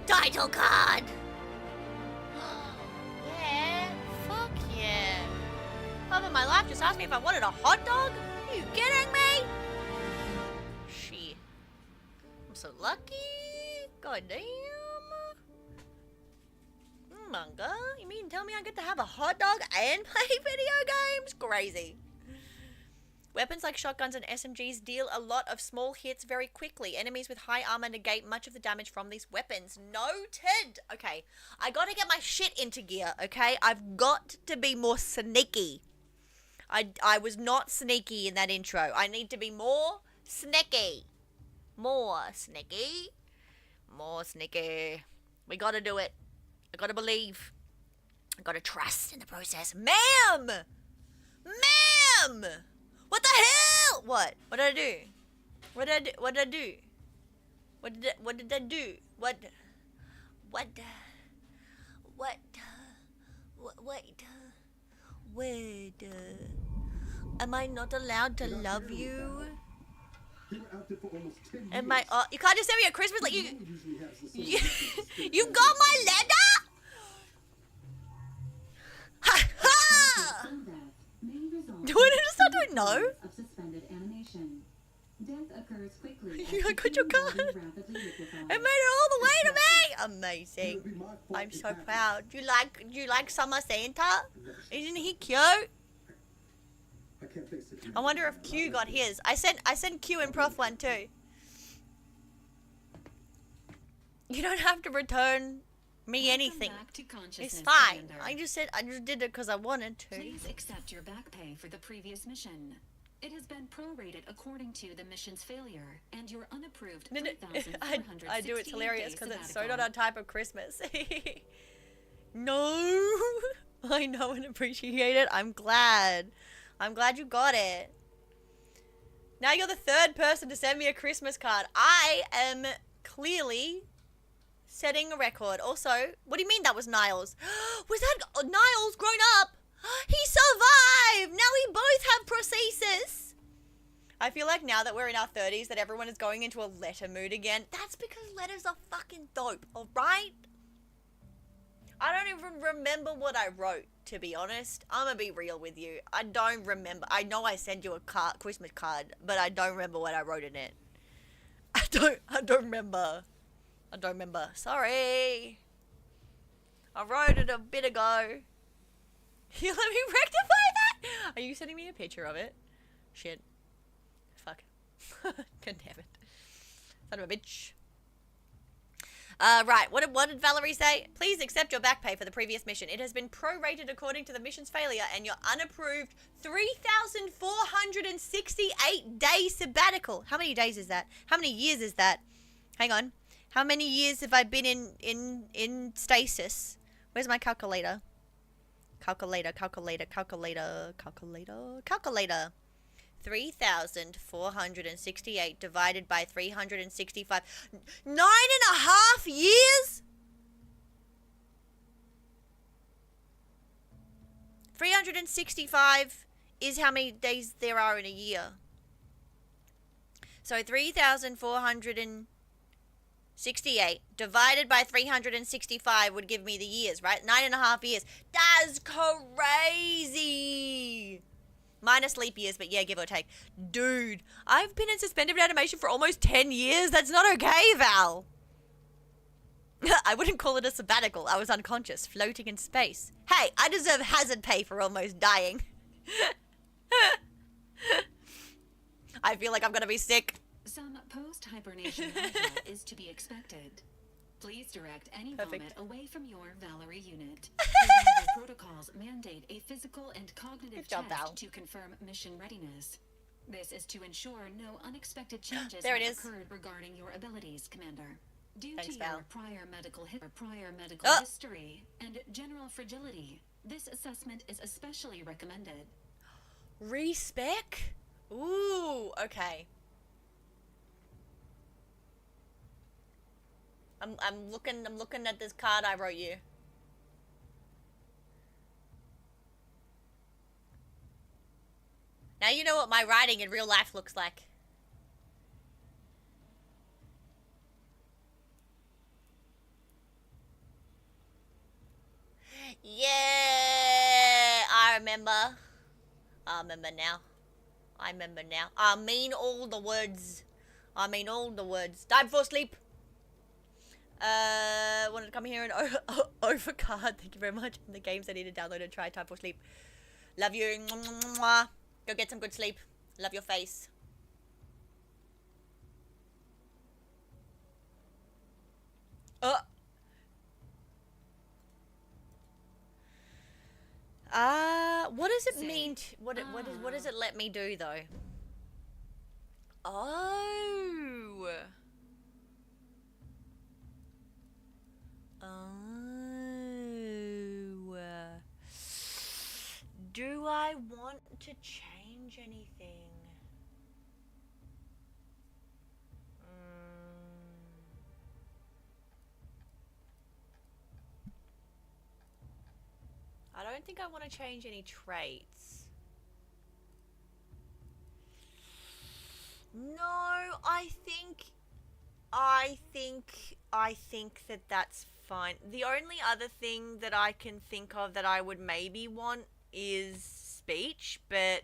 Title card! Yeah, fuck yeah. Love of my life just asked me if I wanted a hot dog? Are you kidding me? Shit. I'm so lucky. God damn. Manga? You mean tell me I get to have a hot dog and play video games? Crazy. Weapons like shotguns and SMGs deal a lot of small hits very quickly. Enemies with high armor negate much of the damage from these weapons. Noted! Okay, I gotta get my shit into gear, okay? I've got to be more sneaky. I was not sneaky in that intro. I need to be more sneaky. More sneaky. More sneaky. We gotta do it. I gotta believe. I gotta trust in the process. Ma'am! Ma'am! What the hell? What? What did I do? What did I do? What did I do? What did I do? What? Am I not allowed to love you? Am I? You can't just send me a Christmas like you. You got my letter? Ha ha! I don't know. Death occurs quickly. I got your card. It made it all the way to me. Amazing. I'm so proud. Do you like Summer Santa? Isn't he cute? I wonder if Q got his. I sent Q and Prof one too. You don't have to return me anything. It's fine. I just did it because I wanted to. Please accept your back pay for the previous mission. It has been prorated according to the mission's failure and your unapproved 3,468 I do. It's hilarious because it's so not our type of Christmas. No, I know and appreciate it. I'm glad. I'm glad you got it. Now you're the third person to send me a Christmas card. I am clearly setting a record. Also, what do you mean that was Niles? Was that Niles grown up? He survived! Now we both have prosthesis. I feel like now that we're in our 30s that everyone is going into a letter mood again. That's because letters are fucking dope, alright? I don't even remember what I wrote, to be honest. I'm gonna be real with you. I don't remember. I know I sent you a Christmas card, but I don't remember what I wrote in it. I don't remember. I don't remember. Sorry. I wrote it a bit ago. You let me rectify that? Are you sending me a picture of it? Shit. Fuck. God damn it. Son of a bitch. Right, what did Valerie say? Please accept your back pay for the previous mission. It has been prorated according to the mission's failure and your unapproved 3,468 day sabbatical. How many days is that? How many years is that? Hang on. How many years have I been in stasis? Where's my calculator? Calculator. 3,468 divided by 365. 9.5 years? 365 is how many days there are in a year. So 3,468 divided by 365 would give me the years, right? 9.5 years. That's crazy. Minus leap years, but yeah, give or take. Dude, I've been in suspended animation for almost 10 years. That's not okay, Val. I wouldn't call it a sabbatical. I was unconscious, floating in space. Hey, I deserve hazard pay for almost dying. I feel like I'm gonna be sick. Some post-hibernation hydrate is to be expected. Please direct any vomit away from your Valerie unit. The protocols mandate a physical and cognitive test to confirm mission readiness. This is to ensure no unexpected changes have occurred regarding your abilities, Commander. Due to your prior medical history and general fragility, this assessment is especially recommended. Respec? Ooh, okay. I'm looking at this card I wrote you. Now you know what my writing in real life looks like. Yeah, I remember. I remember now. I mean all the words. Time for sleep. Wanted to come here and overcard. Thank you very much. And the games I need to download and try. Time for sleep. Love you. Mwah. Go get some good sleep. Love your face. What does it mean? What does it let me do though? Oh. Do I want to change anything? I don't think I want to change any traits. No, I think that that's fine. The only other thing that I can think of that I would maybe want is speech, but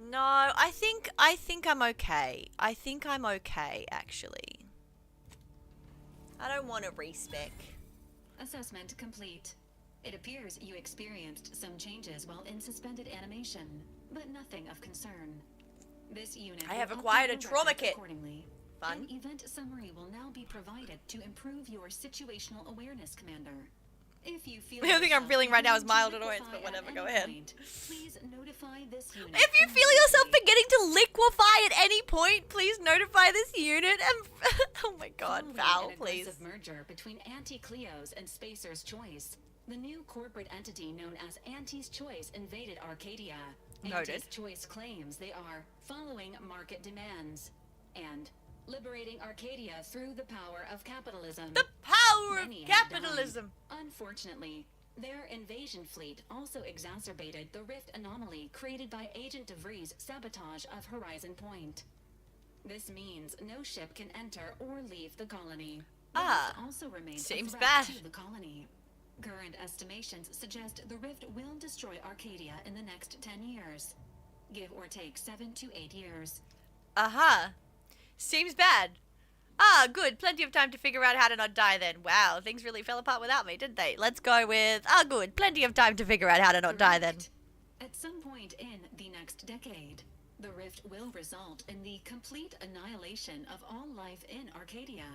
no, I think I'm okay. I think I'm okay, actually. I don't want to respec. Assessment complete. It appears you experienced some changes while in suspended animation, but nothing of concern. This unit I have acquired a trauma kit. Accordingly. Fun. An event summary will now be provided to improve your situational awareness, Commander. If you feel the only thing I'm feeling right now is mild annoyance, but whatever, go ahead. Please notify this unit. If you feel yourself beginning to liquefy at any point, please notify this unit and oh my god, Val, please. An merger between Anti-Cleo's and Spacer's Choice. The new corporate entity known as Auntie's Choice invaded Arcadia. Noted. Auntie's Choice claims they are following market demands and liberating Arcadia through the power of capitalism. The power of capitalism! Unfortunately, their invasion fleet also exacerbated the rift anomaly created by Agent DeVries' sabotage of Horizon Point. This means no ship can enter or leave the colony. Ah, This also remains seems a threat bad. to the colony. Current estimations suggest the rift will destroy Arcadia in the next 10 years. Give or take 7 to 8 years. Seems bad. Ah, good. Plenty of time to figure out how to not die then. Wow, things really fell apart without me, didn't they? Let's go with, good. Plenty of time to figure out how to not die then. At some point in the next decade, the rift will result in the complete annihilation of all life in Arcadia.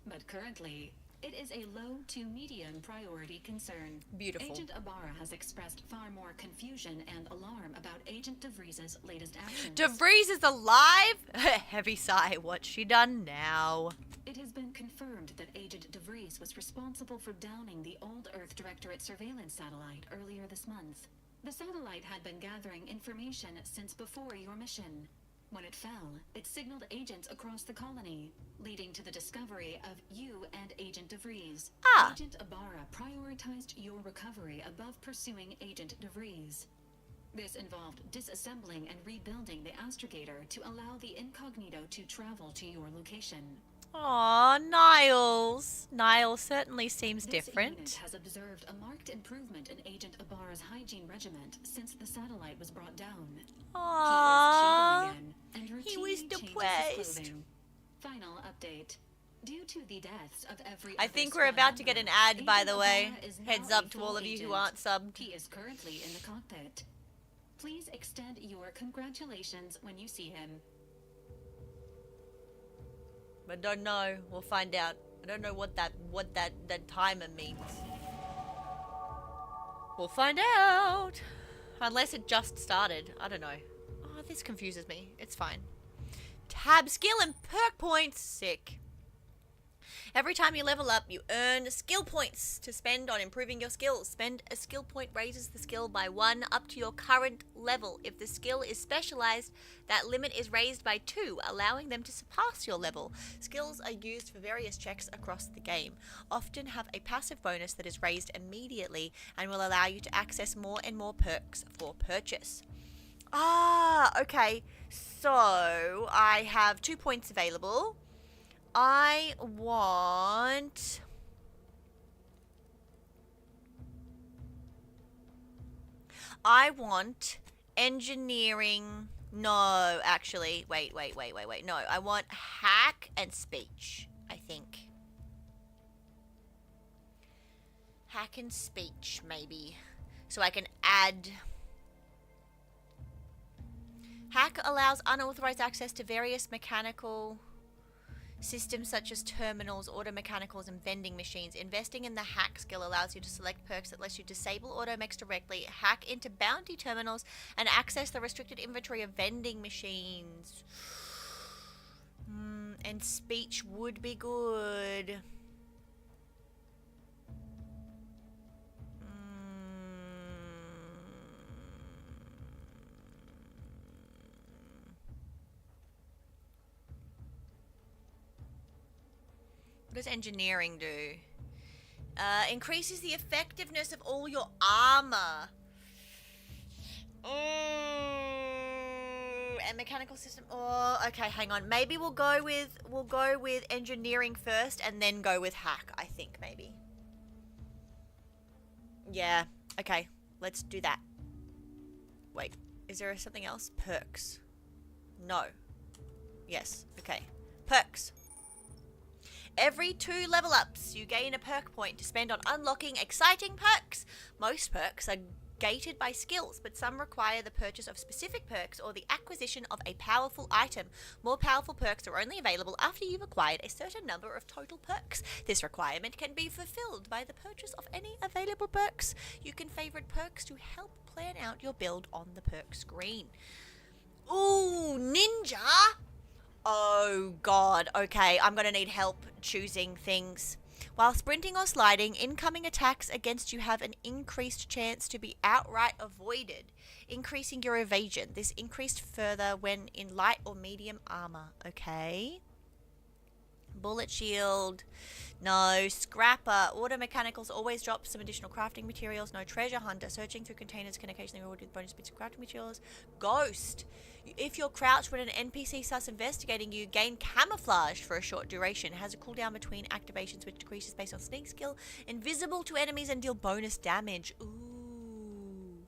But currently, it is a low to medium priority concern. Beautiful. Agent Ibarra has expressed far more confusion and alarm about Agent DeVries's latest actions. DeVries is alive? Heavy sigh. What's she done now? It has been confirmed that Agent DeVries was responsible for downing the old Earth Directorate surveillance satellite earlier this month. The satellite had been gathering information since before your mission. When it fell, it signaled agents across the colony, leading to the discovery of you and Agent DeVries. Agent Ibarra prioritized your recovery above pursuing Agent DeVries. This involved disassembling and rebuilding the astrogator to allow the incognito to travel to your location. Aw, Niles. Niles certainly seems This different. unit has observed a marked improvement in Agent Ibarra's hygiene regiment since the satellite was brought down. Aww. He was depressed. Final update. Due to the deaths of every I other think we're squad about to member, get an ad, by Agent the way. Ibarra is now Heads a up to full all of you who agent. aren't subbed. He is currently in the cockpit. Please extend your congratulations when you see him. I don't know. We'll find out. I don't know what that timer means. We'll find out. Unless it just started. I don't know. Oh, this confuses me. It's fine. Tab skill and perk points. Sick. Every time you level up, you earn skill points to spend on improving your skills. Spend a skill point raises the skill by 1 up to your current level. If the skill is specialized, that limit is raised by 2, allowing them to surpass your level. Skills are used for various checks across the game, often have a passive bonus that is raised immediately and will allow you to access more and more perks for purchase. Okay. So, I have 2 points available. I want engineering. No, actually, wait. No, I want hack and speech, I think. Hack and speech, maybe. So I can add. Hack allows unauthorized access to various mechanical systems such as terminals, auto mechanicals, and vending machines. Investing in the hack skill allows you to select perks that lets you disable automechs directly, hack into bounty terminals, and access the restricted inventory of vending machines. And speech would be good. What does engineering do? Increases the effectiveness of all your armor. And mechanical system. Oh, okay, hang on. Maybe we'll go with engineering first and then go with hack, I think maybe. Yeah. Okay, let's do that. Wait, is there something else? Perks. No. Yes. Okay. Perks. Every 2 level ups, you gain a perk point to spend on unlocking exciting perks. Most perks are gated by skills, but some require the purchase of specific perks or the acquisition of a powerful item. More powerful perks are only available after you've acquired a certain number of total perks. This requirement can be fulfilled by the purchase of any available perks. You can favorite perks to help plan out your build on the perk screen. Ooh, ninja! Oh god, okay, I'm gonna need help choosing things. While sprinting or sliding, incoming attacks against you have an increased chance to be outright avoided, increasing your evasion. This increased further when in light or medium armor, okay? Bullet shield. No. Scrapper. Auto mechanicals always drop some additional crafting materials. No. Treasure hunter. Searching through containers can occasionally reward with bonus bits of crafting materials. Ghost. If you're crouched when an NPC starts investigating you, gain camouflage for a short duration. Has a cooldown between activations which decreases based on sneak skill. Invisible to enemies and deal bonus damage. Ooh.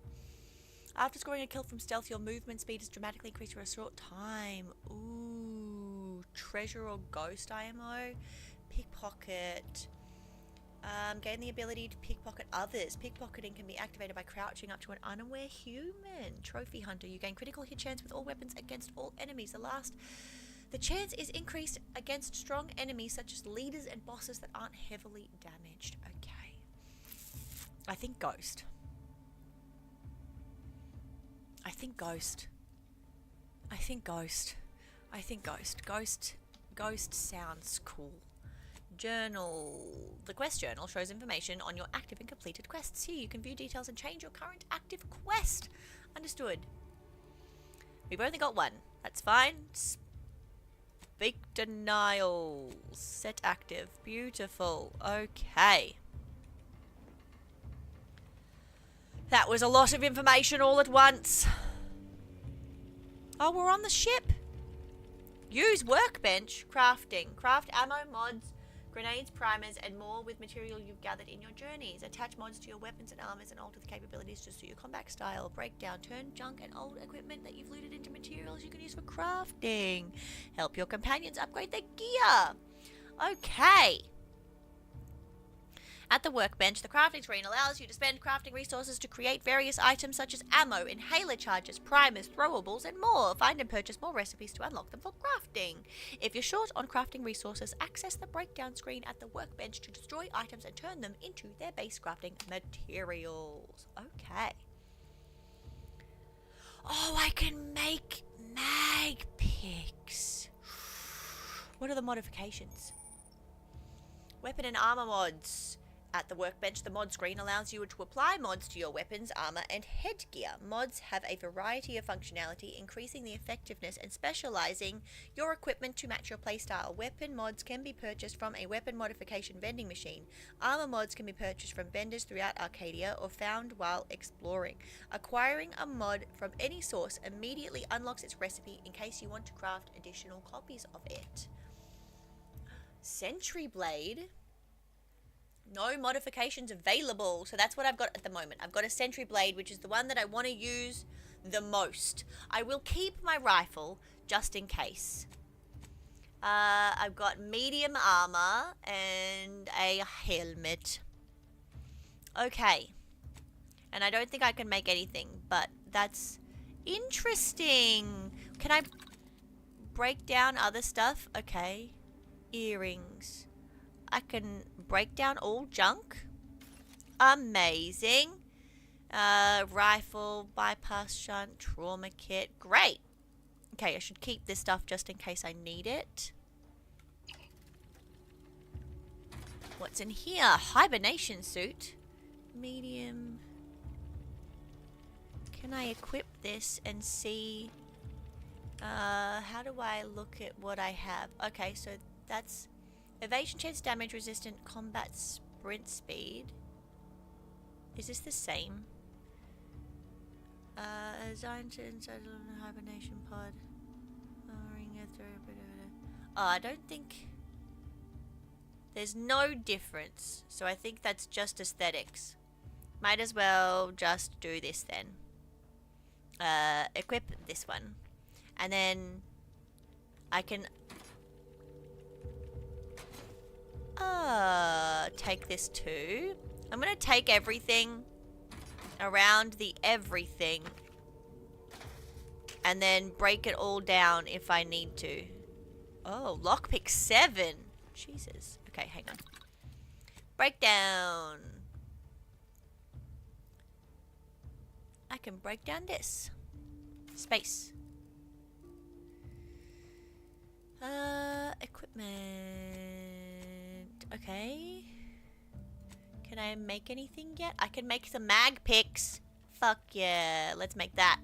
After scoring a kill from stealth, your movement speed is dramatically increased for a short time. Ooh. Treasure or ghost IMO. Pickpocket. Gain the ability to pickpocket others. Pickpocketing can be activated by crouching up to an unaware human. Trophy hunter. You gain critical hit chance with all weapons against all enemies. The chance is increased against strong enemies such as leaders and bosses that aren't heavily damaged. Okay. I think ghost. I think ghost. Ghost sounds cool. Journal. The quest journal shows information on your active and completed quests. Here you can view details and change your current active quest. Understood. We've only got one. That's fine. Speak denial. Set active. Beautiful. Okay. That was a lot of information all at once. Oh, we're on the ship. Use workbench. Crafting. Craft ammo, mods, grenades, primers, and more with material you've gathered in your journeys. Attach mods to your weapons and armors and alter the capabilities to suit your combat style. Breakdown. Turn junk and old equipment that you've looted into materials you can use for crafting. Help your companions upgrade their gear. Okay. At the workbench, the crafting screen allows you to spend crafting resources to create various items such as ammo, inhaler charges, primers, throwables, and more. Find and purchase more recipes to unlock them for crafting. If you're short on crafting resources, access the breakdown screen at the workbench to destroy items and turn them into their base crafting materials. Okay. Oh, I can make mag picks. What are the modifications? Weapon and armor mods. At the workbench, the mod screen allows you to apply mods to your weapons, armor, and headgear. Mods have a variety of functionality, increasing the effectiveness and specializing your equipment to match your playstyle. Weapon mods can be purchased from a weapon modification vending machine. Armor mods can be purchased from vendors throughout Arcadia or found while exploring. Acquiring a mod from any source immediately unlocks its recipe in case you want to craft additional copies of it. Sentry Blade. No modifications available. So that's what I've got at the moment. I've got a Sentry Blade, which is the one that I want to use the most. I will keep my rifle just in case. I've got medium armor and a helmet. Okay. And I don't think I can make anything, but that's interesting. Can I break down other stuff? Okay. Earrings. I can break down all junk. Amazing. Rifle, bypass shunt, trauma kit. Great. Okay, I should keep this stuff just in case I need it. What's in here? Hibernation suit. Medium. Can I equip this and see? How do I look at what I have? Okay, so that's evasion chance, damage resistant, combat sprint speed. Is this the same? Designed to inside a hibernation pod. Oh, I don't think there's no difference. So I think that's just aesthetics. Might as well just do this then. Equip this one. And then I can take this too. I'm gonna take everything around the everything and then break it all down if I need to. Oh, lockpick 7. Jesus. Okay, hang on. Breakdown. I can break down this. Space. Equipment. Okay. Can I make anything yet? I can make some mag picks. Fuck yeah. Let's make that.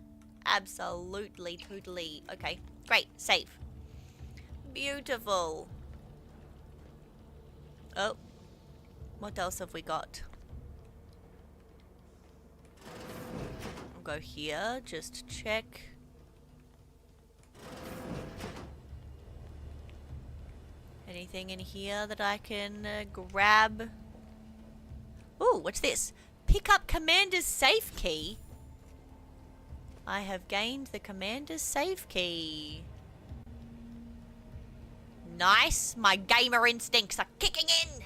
Absolutely, totally. Okay, great. Save. Beautiful. Oh. What else have we got? I'll go here, just check. Anything in here that I can grab? Ooh, what's this? Pick up Commander's safe key. I have gained the Commander's safe key. Nice. My gamer instincts are kicking in.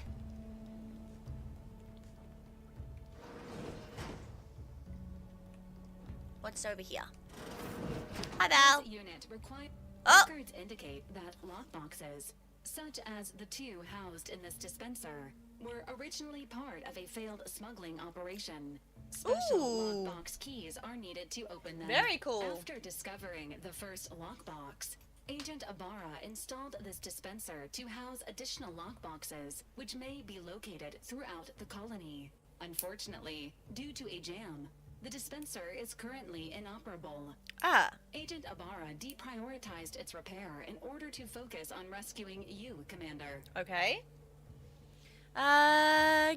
What's over here? Hi, Val. This unit Oh. records indicate that lockboxes, such as the two housed in this dispenser, were originally part of a failed smuggling operation. Special lockbox keys are needed to open them. Very cool. After discovering the first lockbox, Agent Ibarra installed this dispenser to house additional lockboxes, which may be located throughout the colony. Unfortunately, due to a jam, the dispenser is currently inoperable. Agent Ibarra deprioritized its repair in order to focus on rescuing you, Commander. Okay.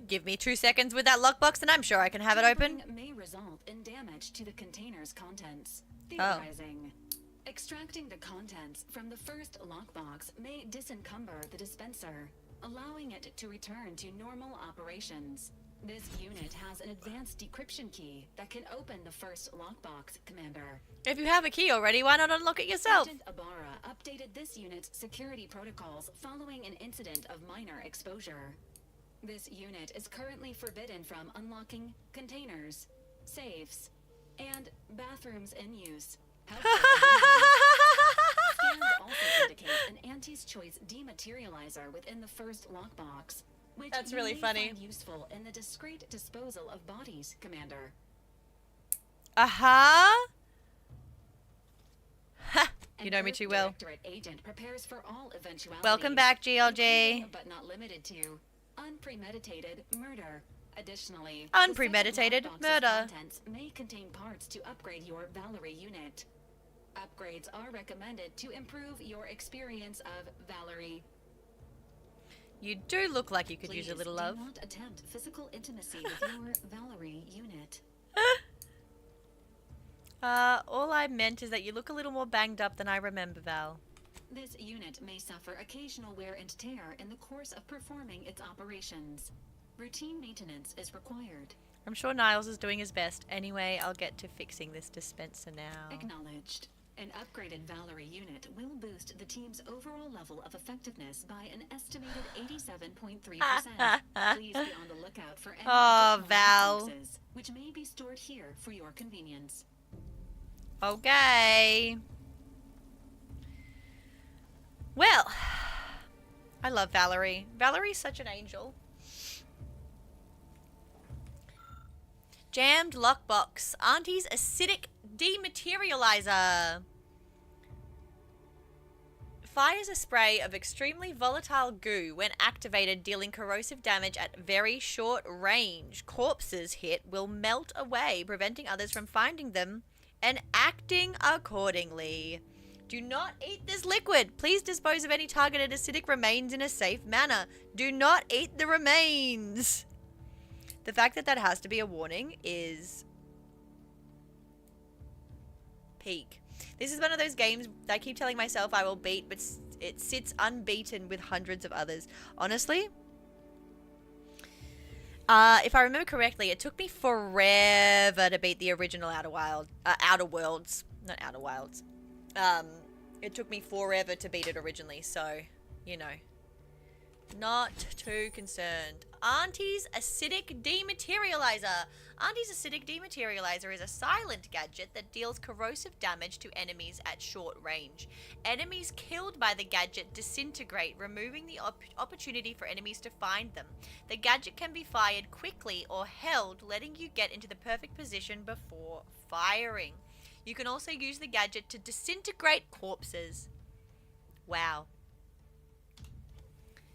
Give me 2 seconds with that lockbox and I'm sure I can have it open. May result in damage to the container's contents. Theorizing. Extracting the contents from the first lockbox may disencumber the dispenser, allowing it to return to normal operations. This unit has an advanced decryption key that can open the first lockbox, Commander. If you have a key already, why not unlock it yourself? Agent Ibarra updated this unit's security protocols following an incident of minor exposure. This unit is currently forbidden from unlocking containers, safes, and bathrooms in use. Scans also indicate an Auntie's Choice dematerializer within the first lockbox, which That's you really may funny. find useful in the discreet disposal of bodies, Commander. You know me too well. Directorate agent prepares for all eventualities. Welcome back, GLJ. including, but not limited to unpremeditated murder. Additionally, Unpremeditated the second lockbox's murder. contents may contain parts to upgrade your Valerie unit. Upgrades are recommended to improve your experience of Valerie. You do look like you could use a little love. Do not attempt physical intimacy with your Valerie unit. All I meant is that you look a little more banged up than I remember, Val. This unit may suffer occasional wear and tear in the course of performing its operations. Routine maintenance is required. I'm sure Niles is doing his best. Anyway, I'll get to fixing this dispenser now. Acknowledged. An upgraded Valerie unit will boost the team's overall level of effectiveness by an estimated 87.3%. Please be on the lookout for any additional Val. boxes, which may be stored here for your convenience. Okay. Well, I love Valerie. Valerie's such an angel. Jammed lockbox. Auntie's acidic dematerializer. Fires a spray of extremely volatile goo when activated, dealing corrosive damage at very short range. Corpses hit will melt away, preventing others from finding them and acting accordingly. Do not eat this liquid. Please dispose of any targeted acidic remains in a safe manner. Do not eat the remains. The fact that that has to be a warning is peak. This is one of those games that I keep telling myself I will beat, but it sits unbeaten with hundreds of others. Honestly, if I remember correctly, it took me forever to beat the original Outer Worlds. Not Outer Wilds. It took me forever to beat it originally, so, you know. Not too concerned. Auntie's Acidic Dematerializer. Auntie's Acidic Dematerializer is a silent gadget that deals corrosive damage to enemies at short range. Enemies killed by the gadget disintegrate, removing the opportunity for enemies to find them. The gadget can be fired quickly or held, letting you get into the perfect position before firing. You can also use the gadget to disintegrate corpses. Wow.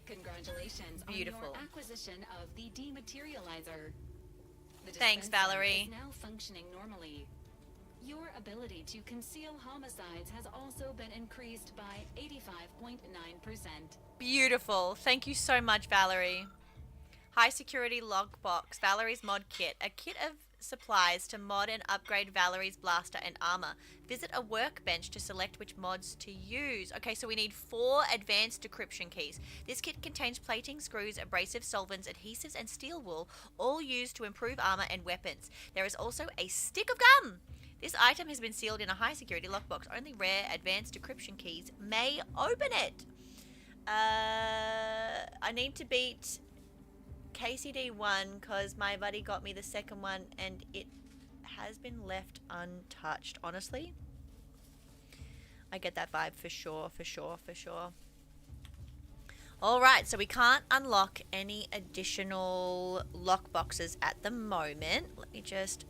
Congratulations Beautiful. on your acquisition of the dematerializer. The Thanks, dispenser Valerie. is now functioning normally. Your ability to conceal homicides has also been increased by 85.5%. Beautiful. Thank you so much, Valerie. High security lockbox. Valerie's mod kit. A kit of supplies to mod and upgrade Valerie's blaster and armor. Visit a workbench to select which mods to use. Okay, so we need 4 advanced decryption keys. This kit contains plating, screws, abrasive solvents, adhesives, and steel wool, all used to improve armor and weapons. There is also a stick of gum. This item has been sealed in a high security lockbox. Only rare advanced decryption keys may open it. I need to beat KCD 1 because my buddy got me the second one and it has been left untouched. Honestly, I get that vibe for sure. Alright, so we can't unlock any additional lockboxes at the moment. Let me just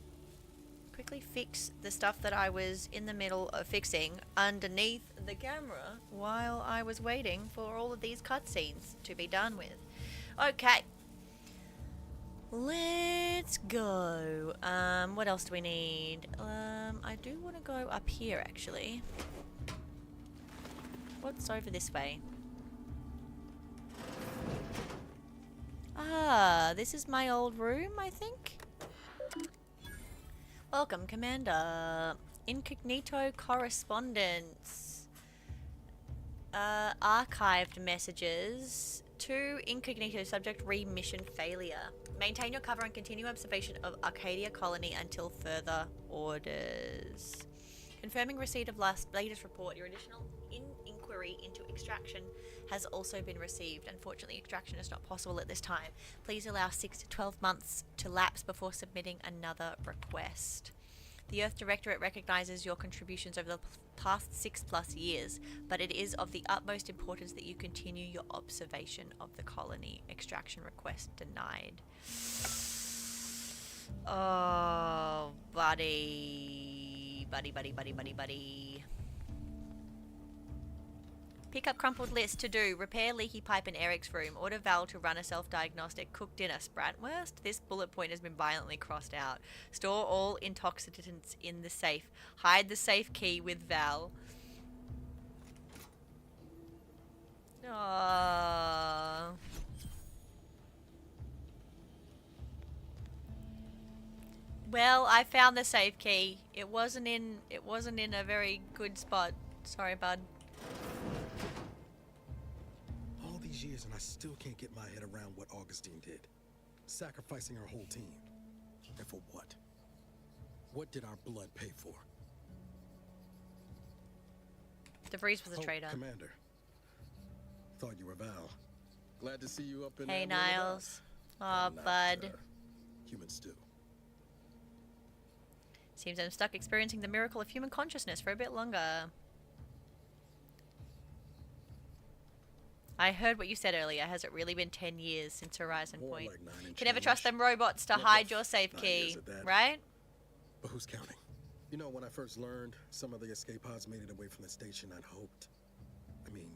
quickly fix the stuff that I was in the middle of fixing underneath the camera while I was waiting for all of these cutscenes to be done with. Okay. Let's go. What else do we need? I do want to go up here, actually. What's over this way? Ah, this is my old room, I think. Welcome, Commander. Incognito correspondence. Archived messages. 2 incognito subject mission failure. Maintain your cover and continue observation of Arcadia colony until further orders. Confirming receipt of latest report. Your additional inquiry into extraction has also been received. Unfortunately, extraction is not possible at this time. Please allow 6 to 12 months to lapse before submitting another request. The Earth Directorate recognizes your contributions over the past 6+ years, but it is of the utmost importance that you continue your observation of the colony. Extraction request denied. Oh, buddy. Buddy. Pick up crumpled list to do. Repair leaky pipe in Eric's room. Order Val to run a self-diagnostic. Cook dinner. Spratwurst. This bullet point has been violently crossed out. Store all intoxicants in the safe. Hide the safe key with Val. Aww. Well, I found the safe key. It wasn't in a very good spot. Sorry, bud. All these years and I still can't get my head around what Augustine did. Sacrificing her whole team. And for what? What did our blood pay for? DeVries was a traitor. Commander. Thought you were Val. Glad to see you up in Hey, Niles. Aw, bud. Human stew. Seems I'm stuck experiencing the miracle of human consciousness for a bit longer. I heard what you said earlier. Has it really been 10 years since Horizon Point? Like can never trust them robots to hide your safe key, right? But who's counting? You know, when I first learned some of the escape pods made it away from the station, I'd hoped. I mean,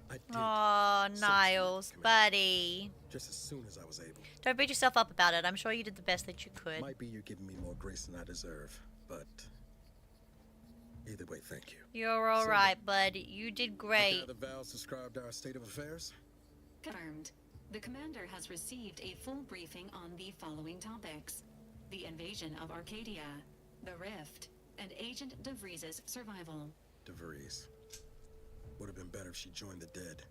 I did. Oh, Niles, buddy. Just as soon as I was able. Don't beat yourself up about it. I'm sure you did the best that you could. Might be you're giving me more grace than I deserve, but either way, thank you. You're all right, bud. You did great. The Val's described our state of affairs. Confirmed. The commander has received a full briefing on the following topics: the invasion of Arcadia, the Rift, and Agent DeVries' survival. DeVries. Would have been better if she joined the dead.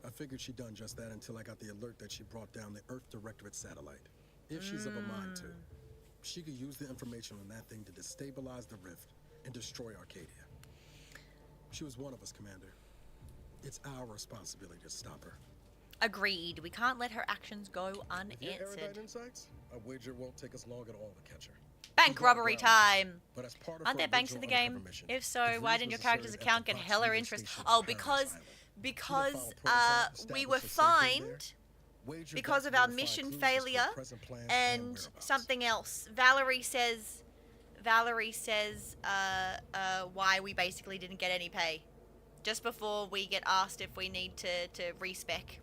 I figured she'd done just that until I got the alert that she brought down the Earth Directorate satellite. If she's of a mind to, she could use the information on that thing to destabilize the Rift and destroy Arcadia. She was one of us, Commander. It's our responsibility to stop her. Agreed. We can't let her actions go unanswered. With your erudite insights, I wager it won't take us long at all to catch her. Bank robbery time! But as part of Aren't there banks in the game? If so, why didn't your character's account get hella interest? Oh, because we were fined because of our mission failure and something else. Valerie says why we basically didn't get any pay. Just before we get asked if we need to respec.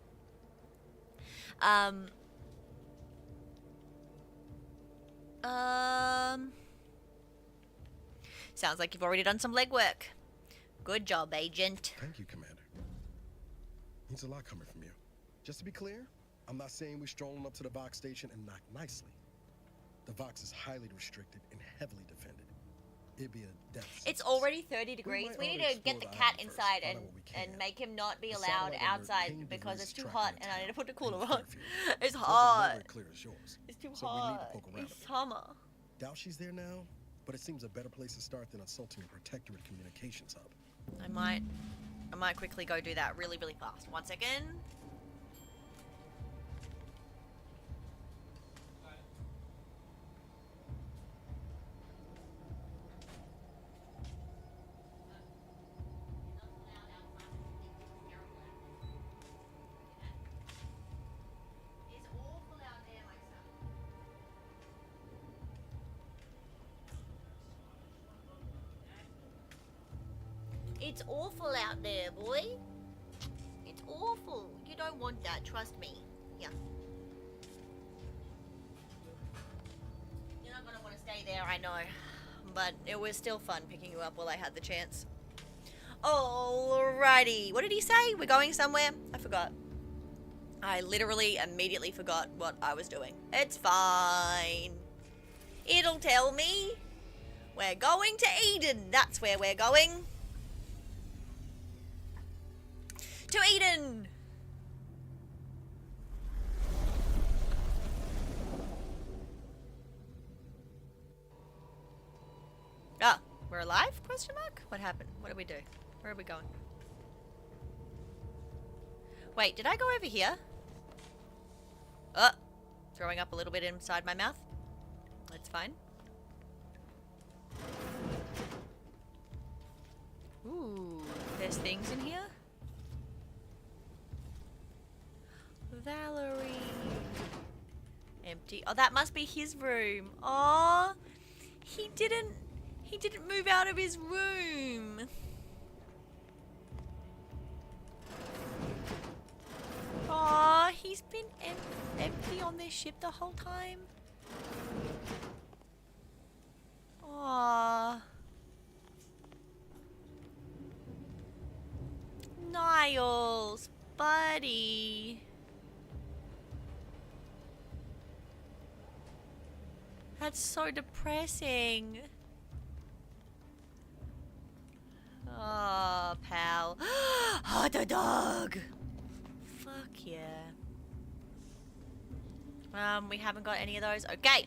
Sounds like you've already done some legwork. Good job, Agent. Thank you, Commander. Means a lot coming from you. Just to be clear, I'm not saying we're strolling up to the Vox station and knock nicely. The Vox is highly restricted and heavily defended. It'd be a death sentence. It's already 30 degrees. We need to get the cat inside and make him not be allowed outside because it's too hot and I need to put the cooler on. It's hot. It's too hot. It's summer. Doubt she's there now, but it seems a better place to start than assaulting a Protectorate communications hub. I might quickly go do that really, really fast. 1 second. It's awful out there, boy. It's awful. You don't want that, trust me. Yeah. You're not gonna want to stay there, I know. But it was still fun picking you up while I had the chance. Alrighty. What did he say? We're going somewhere? I forgot. I literally immediately forgot what I was doing. It's fine. It'll tell me. We're going to Eden. That's where we're going. To Eden! Ah, we're alive? Question mark? What happened? What did we do? Where are we going? Wait, did I go over here? Oh, throwing up a little bit inside my mouth. That's fine. Ooh, there's things in here? Valerie. Empty. Oh, that must be his room. Oh, he didn't move out of his room. Oh, he's been empty on this ship the whole time. Oh. Niles, buddy. That's so depressing. Oh, pal. Oh, the dog. Fuck yeah. We haven't got any of those. Okay.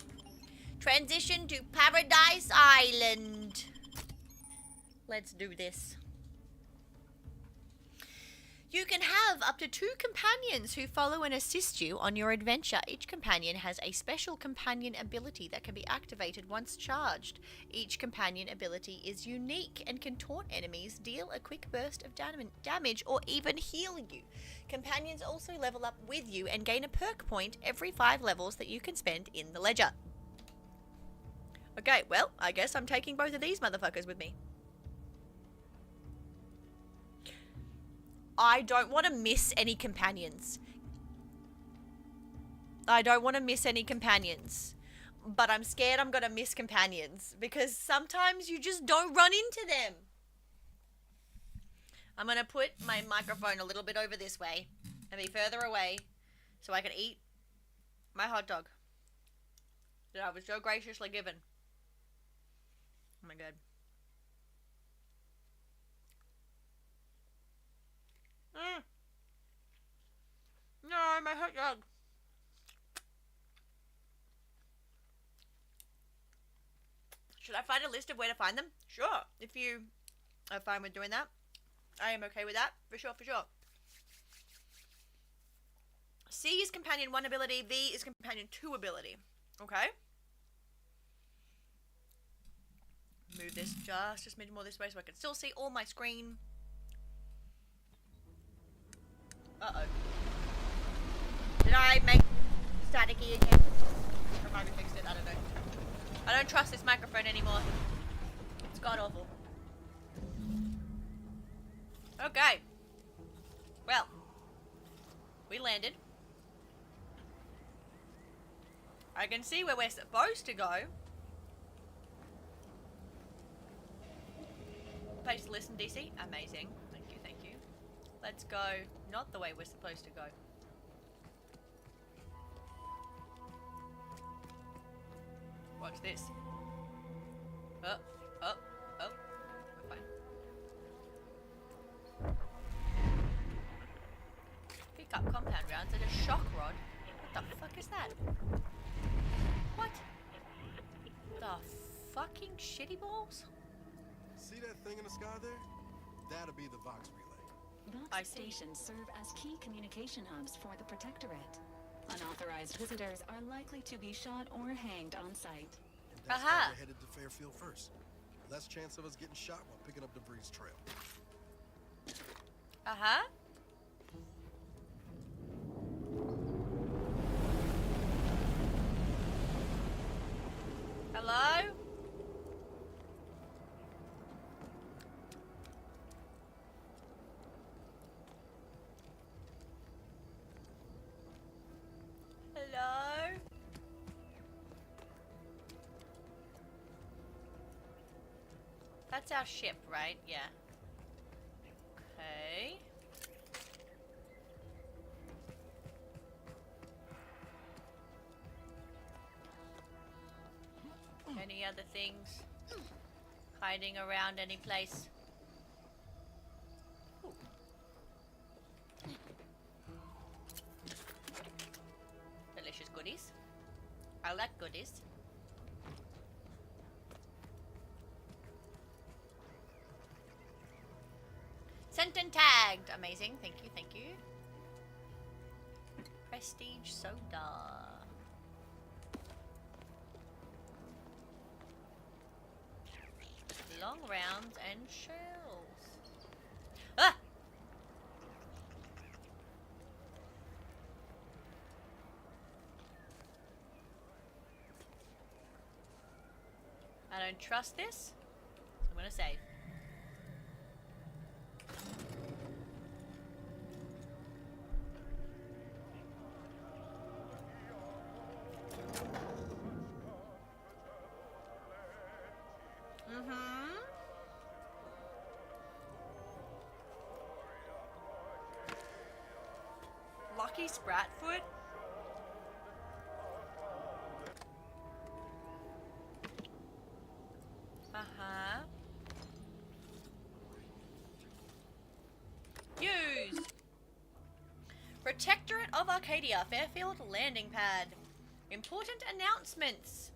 Transition to Paradise Island. Let's do this. You can have up to 2 companions who follow and assist you on your adventure. Each companion has a special companion ability that can be activated once charged. Each companion ability is unique and can taunt enemies, deal a quick burst of damage, or even heal you. Companions also level up with you and gain a perk point every 5 levels that you can spend in the ledger. Okay, well, I guess I'm taking both of these motherfuckers with me. I don't want to miss any companions. I don't want to miss any companions. But I'm scared I'm going to miss companions. Because sometimes you just don't run into them. I'm going to put my microphone a little bit over this way. And be further away. So I can eat my hot dog. That I was so graciously given. Oh my god. No, my hot dog. Should I find a list of where to find them? Sure. If you are fine with doing that, I am okay with that. For sure, for sure. C is companion 1 ability. V is companion 2 ability. Okay. Move this just a smidge more this way so I can still see all my screen. Uh-oh. Did I make staticky again? Or maybe fixed it, I don't know. I don't trust this microphone anymore. It's god awful. Okay. Well. We landed. I can see where we're supposed to go. place to listen, DC. Amazing. Thank you, thank you. Let's go. Not the way we're supposed to go. Watch this. Oh. We're fine. Pick up compound rounds and a shock rod. What the fuck is that? What? The fucking shitty balls? See that thing in the sky there? That'll be the Vox relay. Vox stations serve as key communication hubs for the Protectorate. Unauthorized visitors are likely to be shot or hanged on site. And that's why we're headed to Fairfield first. Less chance of us getting shot while picking up DeVries' trail. Hello? Hello? That's our ship, right? Yeah. Okay. Any other things hiding around any place? Ooh. Delicious goodies. I like goodies. Sent and tagged. Amazing. Thank you, thank you. Prestige soda. Long rounds and shells. Ah! I don't trust this, so I'm gonna save. Lucky Spratfoot? Use! Protectorate of Arcadia, Fairfield landing pad. Important announcements.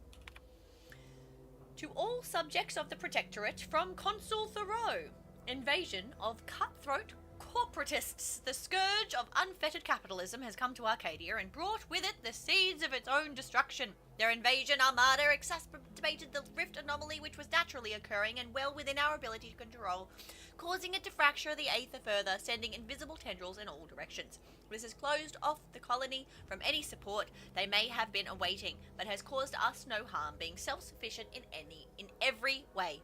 To all subjects of the Protectorate from Consul Thoreau. Invasion of cutthroat corporatists. The scourge of unfettered capitalism has come to Arcadia and brought with it the seeds of its own destruction. Their invasion armada exacerbated the rift anomaly which was naturally occurring and well within our ability to control, causing it to fracture the Aether further, sending invisible tendrils in all directions. This has closed off the colony from any support they may have been awaiting, but has caused us no harm, being self-sufficient in every way.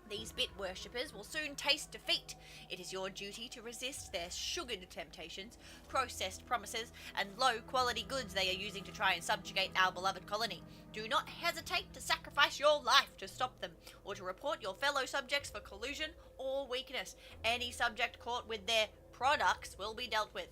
These bit worshippers will soon taste defeat. It is your duty to resist their sugared temptations, processed promises, and low-quality goods they are using to try and subjugate our beloved colony. Do not hesitate to sacrifice your life to stop them, or to report your fellow subjects for collusion or weakness. Any subject caught with their products will be dealt with.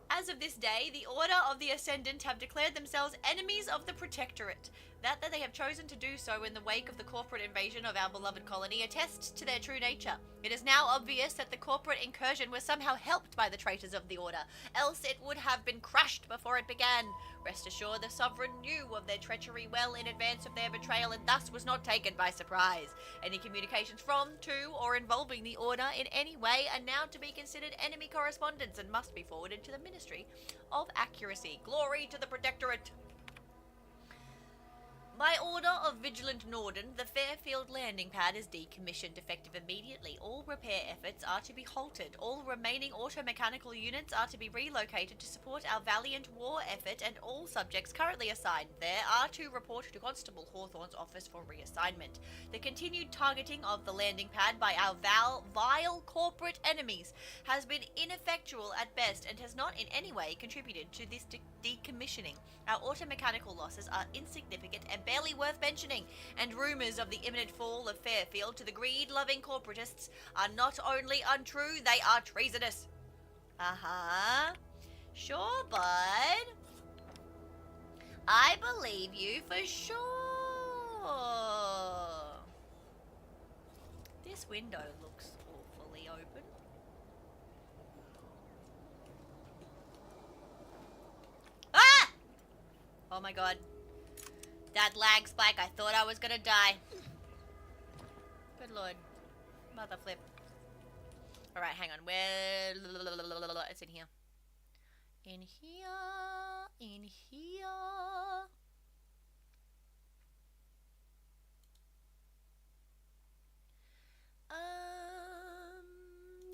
As of this day, the Order of the Ascendant have declared themselves enemies of the Protectorate. That they have chosen to do so in the wake of the corporate invasion of our beloved colony attests to their true nature. It is now obvious that the corporate incursion was somehow helped by the traitors of the Order, else it would have been crushed before it began. Rest assured, the Sovereign knew of their treachery well in advance of their betrayal and thus was not taken by surprise. Any communications from, to, or involving the Order in any way are now to be considered enemy correspondence and must be forwarded to the Ministry of Accuracy. Glory to the Protectorate! By order of Vigilant Norden, the Fairfield landing pad is decommissioned effective immediately. All repair efforts are to be halted. All remaining automechanical units are to be relocated to support our valiant war effort, and all subjects currently assigned there are to report to Constable Hawthorne's office for reassignment. The continued targeting of the landing pad by our vile corporate enemies has been ineffectual at best and has not in any way contributed to this decommissioning. Our automechanical losses are insignificant and barely worth mentioning, and rumours of the imminent fall of Fairfield to the greed-loving corporatists are not only untrue, they are treasonous. Uh-huh. Sure, bud. I believe you for sure. This window looks awfully open. Ah! Oh my god. That lag spike, I thought I was gonna die. Good lord. Mother flip. Alright, hang on. Where... It's in here. In here. In here.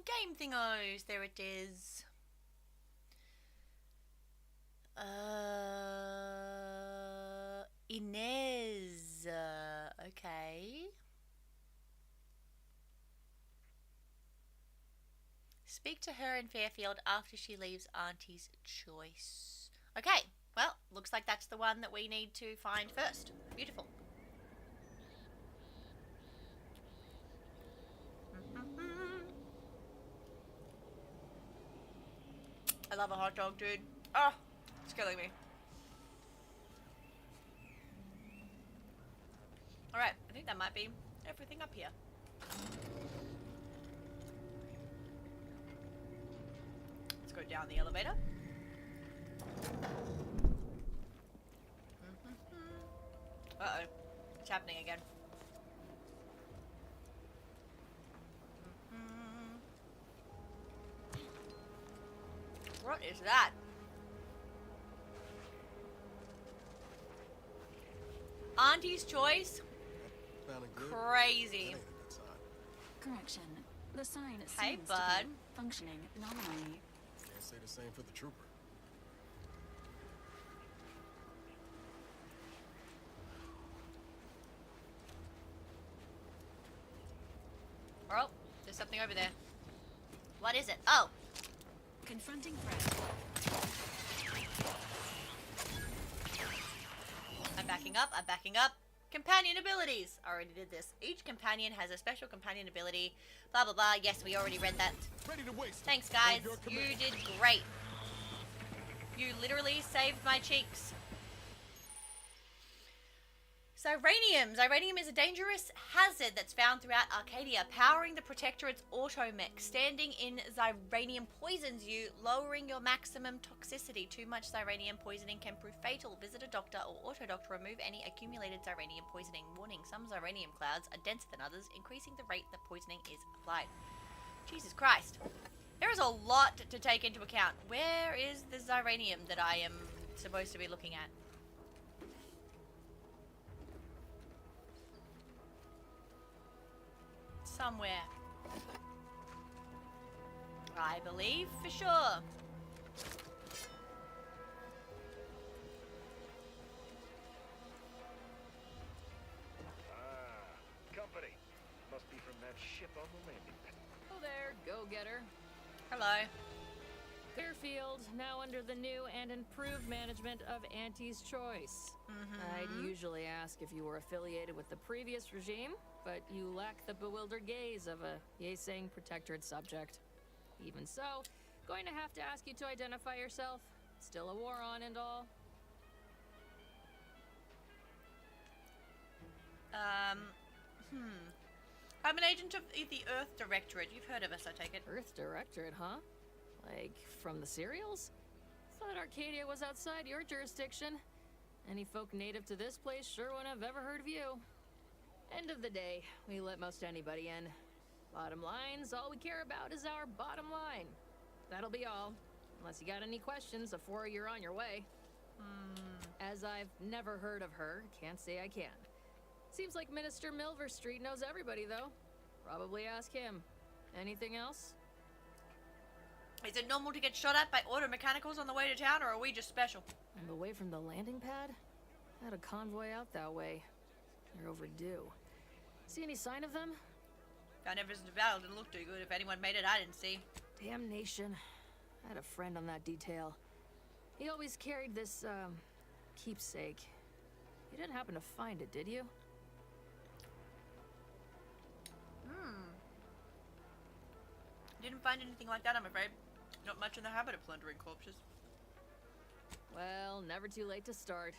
Game thingos. There it is. Inez. Okay. Speak to her in Fairfield after she leaves Auntie's Choice. Okay, well, looks like that's the one that we need to find first. Beautiful. I love a hot dog, dude. Oh, it's killing me. Alright, I think that might be everything up here. Let's go down the elevator. Uh-oh. It's happening again. What is that? Auntie's Choice? Crazy. Correction. The sign Hey, seems bud. to be functioning nominally. Can't say the same for the trooper. Oh, there's something over there. What is it? Oh. Confronting threat. I'm backing up. I'm backing up. Companion abilities. I already did this. Each companion has a special companion ability. Blah, blah, blah. Yes, we already read that. Ready to waste. Thanks, guys. You did great. You literally saved my cheeks. Zyranium. Zyranium is a dangerous hazard that's found throughout Arcadia, powering the Protectorate's automech. Standing in zyranium poisons you, lowering your maximum toxicity. Too much zyranium poisoning can prove fatal. Visit a doctor or auto-doctor to remove any accumulated zyranium poisoning. Warning, some zyranium clouds are denser than others, increasing the rate that poisoning is applied. Jesus Christ. There is a lot to take into account. Where is the zyranium that I am supposed to be looking at? Somewhere. I believe for sure. Company. Must be from that ship on the landing pad. Oh there, go-getter. Hello. Fairfield, now under the new and improved management of Auntie's Choice. I'd usually ask if you were affiliated with the previous regime, but you lack the bewildered gaze of a yay-saying Protectorate subject. Even so, going to have to ask you to identify yourself. Still a war on and all. I'm an agent of the Earth Directorate. You've heard of us, I take it. Earth Directorate, huh? Like, from the serials? Thought Arcadia was outside your jurisdiction. Any folk native to this place sure wouldn't have ever heard of you. End of the day, we let most anybody in. Bottom line's all we care about is our bottom line. That'll be all. Unless you got any questions before you're on your way. As I've never heard of her, can't say I can. Seems like Minister Milverstreet knows everybody, though. Probably ask him. Anything else? Is it normal to get shot at by auto mechanicals on the way to town, or are we just special? I'm away from the landing pad? Had a convoy out that way. They're overdue. See any sign of them? Found evidence of battle. Didn't look too good. If anyone made it, I didn't see. Damnation. I had a friend on that detail. He always carried this, keepsake. You didn't happen to find it, did you? Didn't find anything like that, I'm afraid. Not much in the habit of plundering corpses. Well, never too late to start.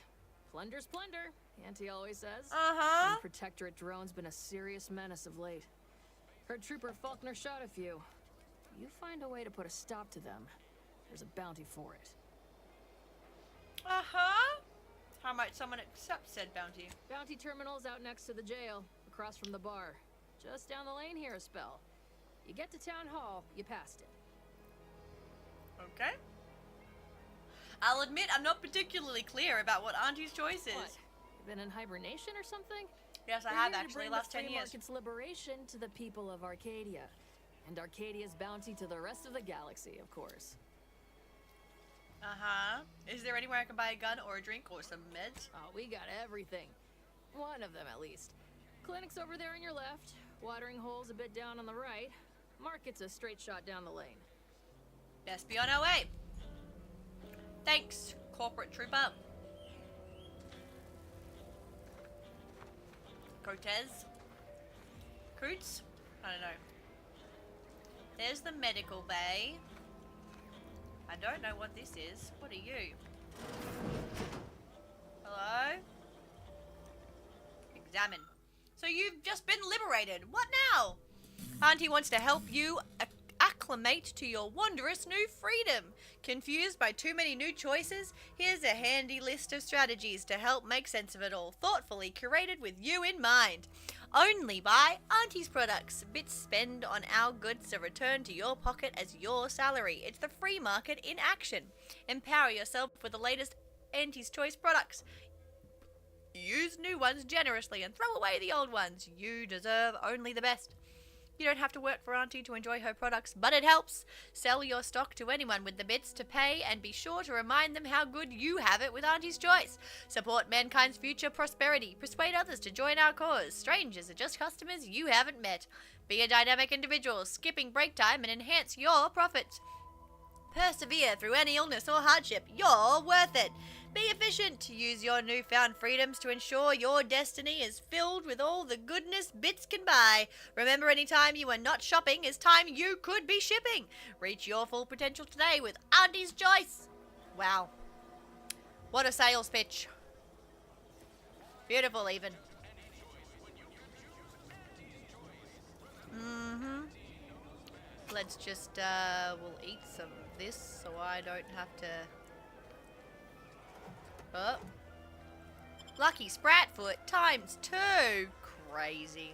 Plunder's plunder, Auntie always says. Uh-huh. And Protectorate drone's been a serious menace of late. Heard Trooper Faulkner shot a few. You find a way to put a stop to them, there's a bounty for it. Uh-huh. How might someone accept said bounty? Bounty terminal's out next to the jail, across from the bar. Just down the lane here a spell. You get to Town Hall, you passed it. Okay. I'll admit I'm not particularly clear about what Auntie's choice is. What? You been in hibernation or something? Yes, I We're have here to actually, bring last the 10 free years. market's liberation to the people of Arcadia. And Arcadia's bounty to the rest of the galaxy, of course. Uh-huh. Is there anywhere I can buy a gun or a drink or some meds? Oh, we got everything. One of them, at least. Clinic's over there on your left. Watering hole's a bit down on the right. Market's a straight shot down the lane. Best be on our way. Thanks, corporate trooper. Cortez? Coots? I don't know. There's the medical bay. I don't know what this is. What are you? Hello? Examine. So you've just been liberated. What now? Auntie wants to help you acclimate to your wondrous new freedom. Confused by too many new choices? Here's a handy list of strategies to help make sense of it all, thoughtfully curated with you in mind. Only buy Auntie's products. Bits spent on our goods are returned to your pocket as your salary. It's the free market in action. Empower yourself with the latest Auntie's Choice products. Use new ones generously and throw away the old ones. You deserve only the best. You don't have to work for Auntie to enjoy her products, but it helps. Sell your stock to anyone with the bits to pay and be sure to remind them how good you have it with Auntie's Choice. Support mankind's future prosperity. Persuade others to join our cause. Strangers are just customers you haven't met. Be a dynamic individual, skipping break time and enhance your profits. Persevere through any illness or hardship. You're worth it. Be efficient. Use your newfound freedoms to ensure your destiny is filled with all the goodness bits can buy. Remember, any time you are not shopping is time you could be shipping. Reach your full potential today with Auntie's Choice. Wow. What a sales pitch. Beautiful, even. Let's just, we'll eat some of this so I don't have to... Oh. Lucky Spratfoot times 2. Crazy.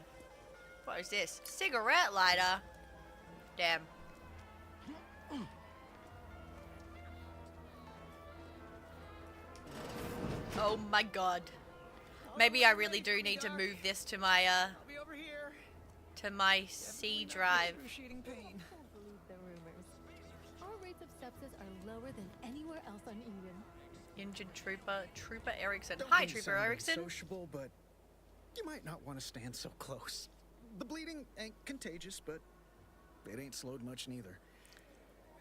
What is this? Cigarette lighter. Damn. Oh my god. Maybe I really do need to move this to my to my C drive. Our rates of sepsis are lower than anywhere else on Eden. Injured Trooper Erickson. Don't Hi, mean to Trooper sound Erickson. Sociable, but you might not want to stand so close. The bleeding ain't contagious, but it ain't slowed much neither.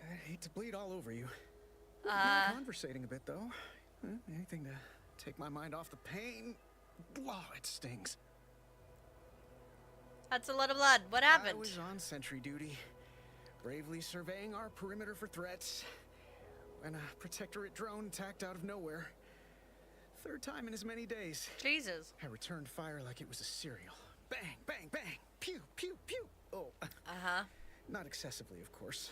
I hate to bleed all over you. Conversating a bit though. Anything to take my mind off the pain. Oh, it stings. That's a lot of blood. What happened? I was on sentry duty, bravely surveying our perimeter for threats, when a Protectorate drone attacked out of nowhere. Third time in as many days. Jesus. I returned fire like it was a cereal. Bang, bang, bang. Pew, pew, pew. Oh. Uh-huh. Not excessively, of course.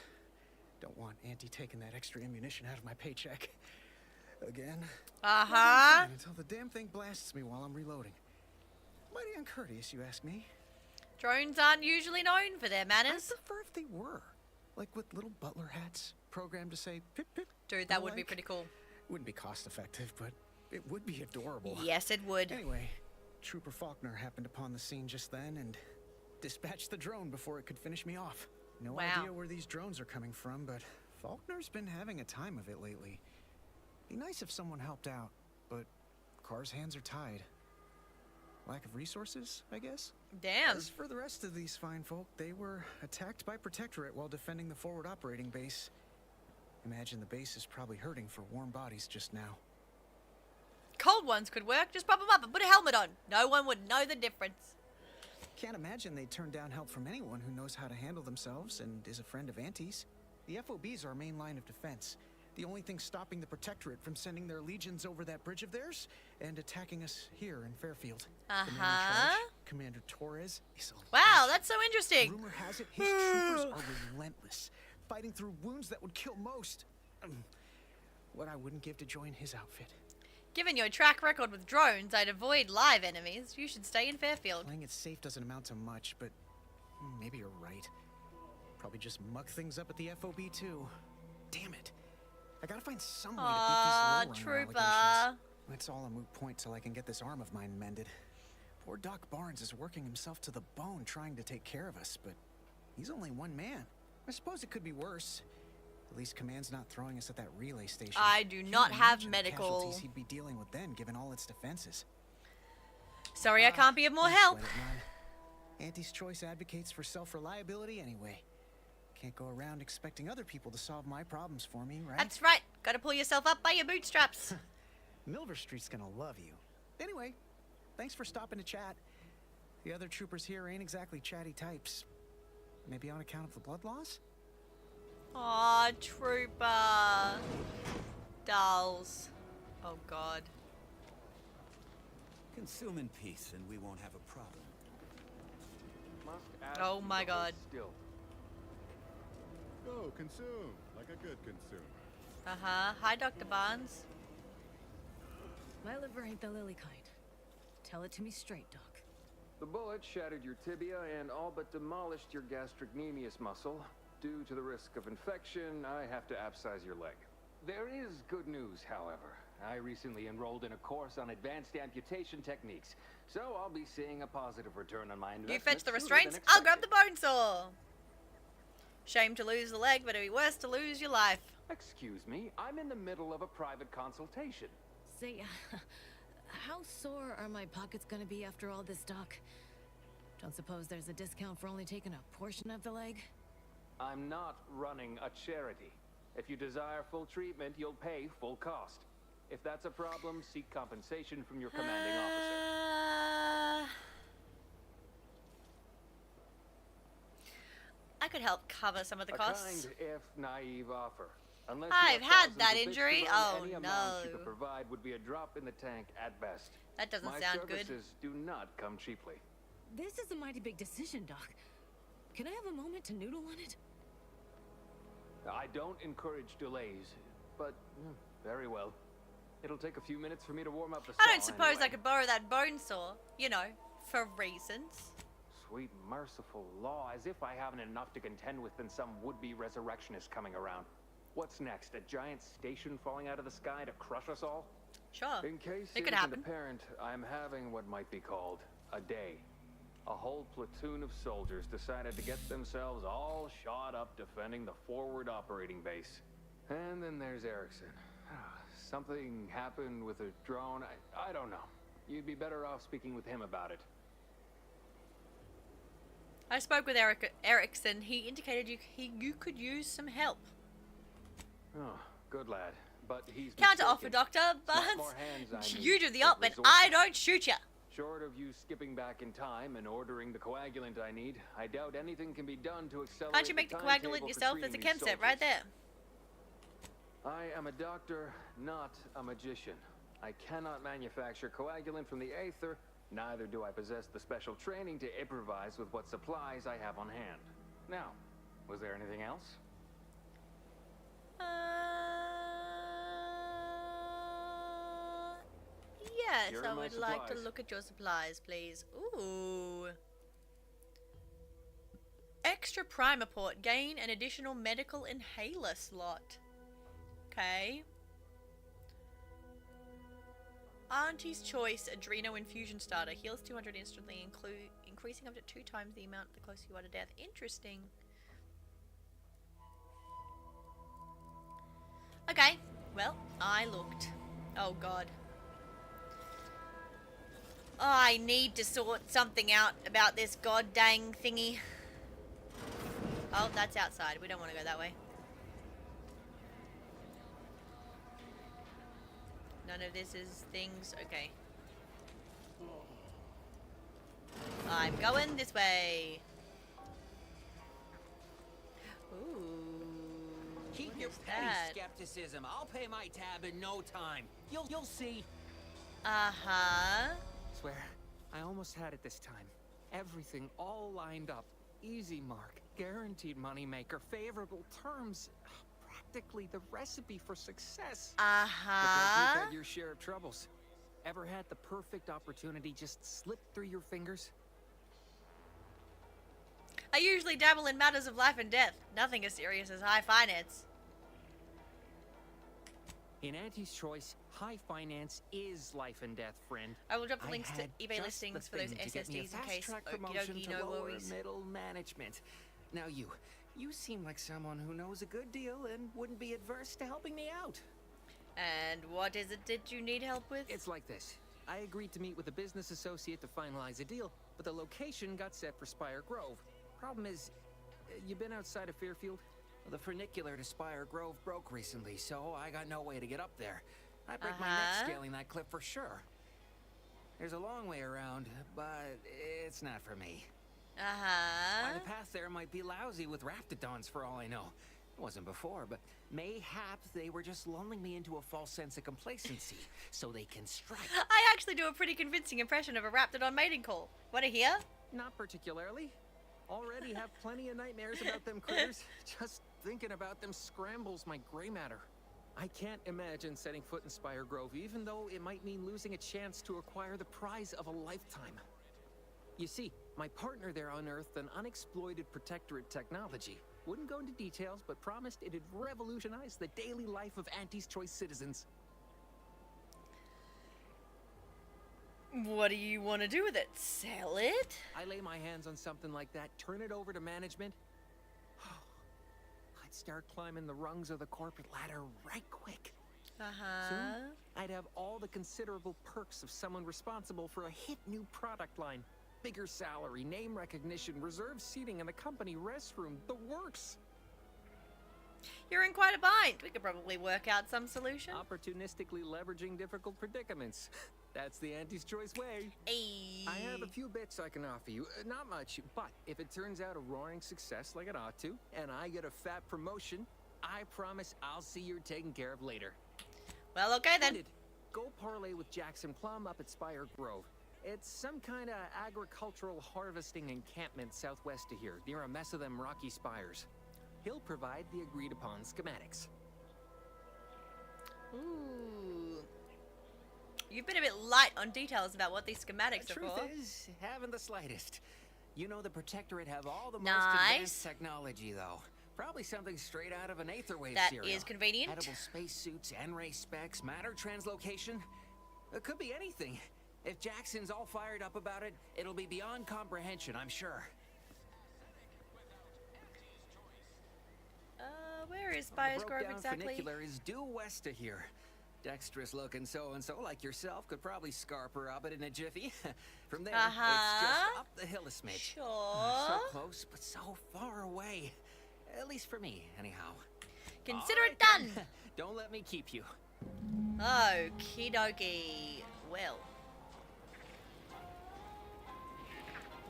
Don't want Auntie taking that extra ammunition out of my paycheck. Again. Uh-huh. Until the damn thing blasts me while I'm reloading. Mighty uncourteous, you ask me. Drones aren't usually known for their manners. I prefer if they were. Like with little butler hats, programmed to say pip pip. Dude, that would be pretty cool. Wouldn't be cost effective, but it would be adorable. Yes, it would. Anyway, Trooper Faulkner happened upon the scene just then and dispatched the drone before it could finish me off. No idea where these drones are coming from, but Faulkner's been having a time of it lately. Be nice if someone helped out, but Carr's hands are tied. Lack of resources, I guess? Damn. As for the rest of these fine folk, they were attacked by Protectorate while defending the forward operating base. Imagine the base is probably hurting for warm bodies just now. Cold ones could work. Just prop them up and put a helmet on. No one would know the difference. Can't imagine they'd turn down help from anyone who knows how to handle themselves and is a friend of Auntie's. The FOB's our main line of defense. The only thing stopping the Protectorate from sending their legions over that bridge of theirs and attacking us here in Fairfield. The man in charge, Commander Torres, is a Wow, that's so interesting. Rumor has it his troopers are relentless, fighting through wounds that would kill most. What I wouldn't give to join his outfit. Given your track record with drones, I'd avoid live enemies. You should stay in Fairfield. Playing it safe doesn't amount to much, but maybe you're right. Probably just muck things up at the FOB too. Damn it. I gotta find some way to beat these low-runner allegations. It's all a moot point till I can get this arm of mine mended. Poor Doc Barnes is working himself to the bone trying to take care of us, but he's only one man. I suppose it could be worse. At least Command's not throwing us at that relay station. I do not have medical. Casualties he'd be dealing with then, given all its defenses. Sorry, I can't be of more help. Auntie's Choice advocates for self-reliability anyway. Can't go around expecting other people to solve my problems for me, right? That's right. Gotta pull yourself up by your bootstraps. Milver Street's gonna love you. Anyway, thanks for stopping to chat. The other troopers here ain't exactly chatty types. Maybe on account of the blood loss? Aw, trooper. Dolls. Oh, God. Consume in peace and we won't have a problem. Oh, my God. Go, consume, like a good consumer. Uh-huh. Hi, Dr. Barnes. My liver ain't the lily kind. Tell it to me straight, Doc. The bullet shattered your tibia and all but demolished your gastrocnemius muscle. Due to the risk of infection, I have to abscise your leg. There is good news, however. I recently enrolled in a course on advanced amputation techniques, so I'll be seeing a positive return on my investment. You fetch the sooner restraints, than I'll grab the expected. bone saw. Shame to lose the leg, but it'd be worse to lose your life. Excuse me, I'm in the middle of a private consultation. Say, how sore are my pockets gonna be after all this, Doc? Don't suppose there's a discount for only taking a portion of the leg? I'm not running a charity. If you desire full treatment, you'll pay full cost. If that's a problem, seek compensation from your commanding officer. I could help cover some of the costs. A kind, if naive offer. Unless I've you have had thousands that of bits injury. to burn, Oh, any no. amount you could provide would be a drop in the tank at best. That doesn't My sound good. services do not come cheaply. This is a mighty big decision, Doc. Can I have a moment to noodle on it? I don't encourage delays, but very well. It'll take a few minutes for me to warm up the saw. I don't suppose anyway. I could borrow that bone saw, you know, for reasons. Sweet merciful law, as if I haven't enough to contend with than some would-be resurrectionist coming around. What's next? A giant station falling out of the sky to crush us all? Sure. In case it it could isn't happen. apparent, I'm having what might be called a day. A whole platoon of soldiers decided to get themselves all shot up defending the forward operating base. And then there's Erickson. Something happened with a drone. I don't know. You'd be better off speaking with him about it. I spoke with Erickson. He indicated you could use some help. Oh, good lad. But he's Counter offer, mistaken. Doctor It's not more Barnes. hands I need, You do the but op, and resources. I don't shoot you. Short of you skipping back in time and ordering the coagulant I need, I doubt anything can be done to accelerate. Can't you make the timetable coagulant for yourself? treating There's a these chem set right soldiers. there. I am a doctor, not a magician. I cannot manufacture coagulant from the aether, neither do I possess the special training to improvise with what supplies I have on hand. Now, was there anything else? Yes, Here I are my would like to supplies. look at your supplies, please. Ooh. Extra primer port. Gain an additional medical inhaler slot. Okay. Auntie's Choice Adreno Infusion Starter. Heals 200 instantly, increasing up to 2 times the amount the closer you are to death. Interesting. Okay. Well, I looked. Oh, God. I need to sort something out about this god dang thingy. Oh, that's outside. We don't want to go that way. None of this is things. Okay. I'm going this way. Ooh. Keep what your is petty that? skepticism. I'll pay my tab in no time. You'll see. Uh-huh. Swear, I almost had it this time. Everything all lined up. Easy mark, guaranteed moneymaker, favorable terms. Practically the recipe for success. Uh-huh. But you've had your share of troubles. Ever had the perfect opportunity just slip through your fingers? I usually dabble in matters of life and death. Nothing as serious as high finance. In Auntie's Choice, high finance is life and death, friend. I will drop the links to had eBay just listings the for those thing to get me a SSDs in case. fast-track Okie promotion dokie, to no lower worries. middle management. Now you seem like someone who knows a good deal and wouldn't be adverse to helping me out. And what is it that you need help with? It's like this. I agreed to meet with a business associate to finalize a deal, but the location got set for Spire Grove. Problem is, you been outside of Fairfield? Well, the funicular to Spire Grove broke recently, so I got no way to get up there. I'd break my neck scaling that cliff for sure. There's a long way around, but it's not for me. Uh-huh. The path there might be lousy with raptidons for all I know. It wasn't before, but mayhaps they were just lulling me into a false sense of complacency so they can strike. I actually do a pretty convincing impression of a Raptidon mating call. Wanna hear? Not particularly. Already have plenty of nightmares about them critters. Just thinking about them scrambles my gray matter. I can't imagine setting foot in Spire Grove, even though it might mean losing a chance to acquire the prize of a lifetime. You see, my partner there unearthed an unexploited protectorate technology. Wouldn't go into details, but promised it'd revolutionize the daily life of Auntie's Choice citizens. What do you want to do with it? Sell it? I lay my hands on something like that, turn it over to management. I'd start climbing the rungs of the corporate ladder right quick. Uh-huh. Soon, I'd have all the considerable perks of someone responsible for a hit new product line. Bigger salary, name recognition, reserved seating in the company restroom, the works. You're in quite a bind. We could probably work out some solution. Opportunistically leveraging difficult predicaments. That's the Auntie's Choice way. Hey. I have a few bits I can offer you. Not much, but if it turns out a roaring success like it ought to, and I get a fat promotion, I promise I'll see you're taken care of later. Well, okay then. Go parlay with Jackson Plum up at Spire Grove. It's some kind of agricultural harvesting encampment southwest of here, near a mess of them rocky spires. He'll provide the agreed-upon schematics. Ooh. You've been a bit light on details about what these schematics are for. Truth is, haven't the slightest. You know the Protectorate have all the most Nice. advanced technology, though. Probably something straight out of an Aetherwave That serial. is convenient. Edible spacesuits, N-ray specs, matter translocation. It could be anything. If Jackson's all fired up about it, it'll be beyond comprehension, I'm sure. Where is Spires Grove The exactly? funicular is due west of here. Dexterous looking so-and-so like yourself could probably scarp her up it in a jiffy. From there, it's just up the hill a smidge. Sure. So close, but so far away. At least for me, anyhow. Consider All it done. then. Don't let me keep you. Okie dokie. Well.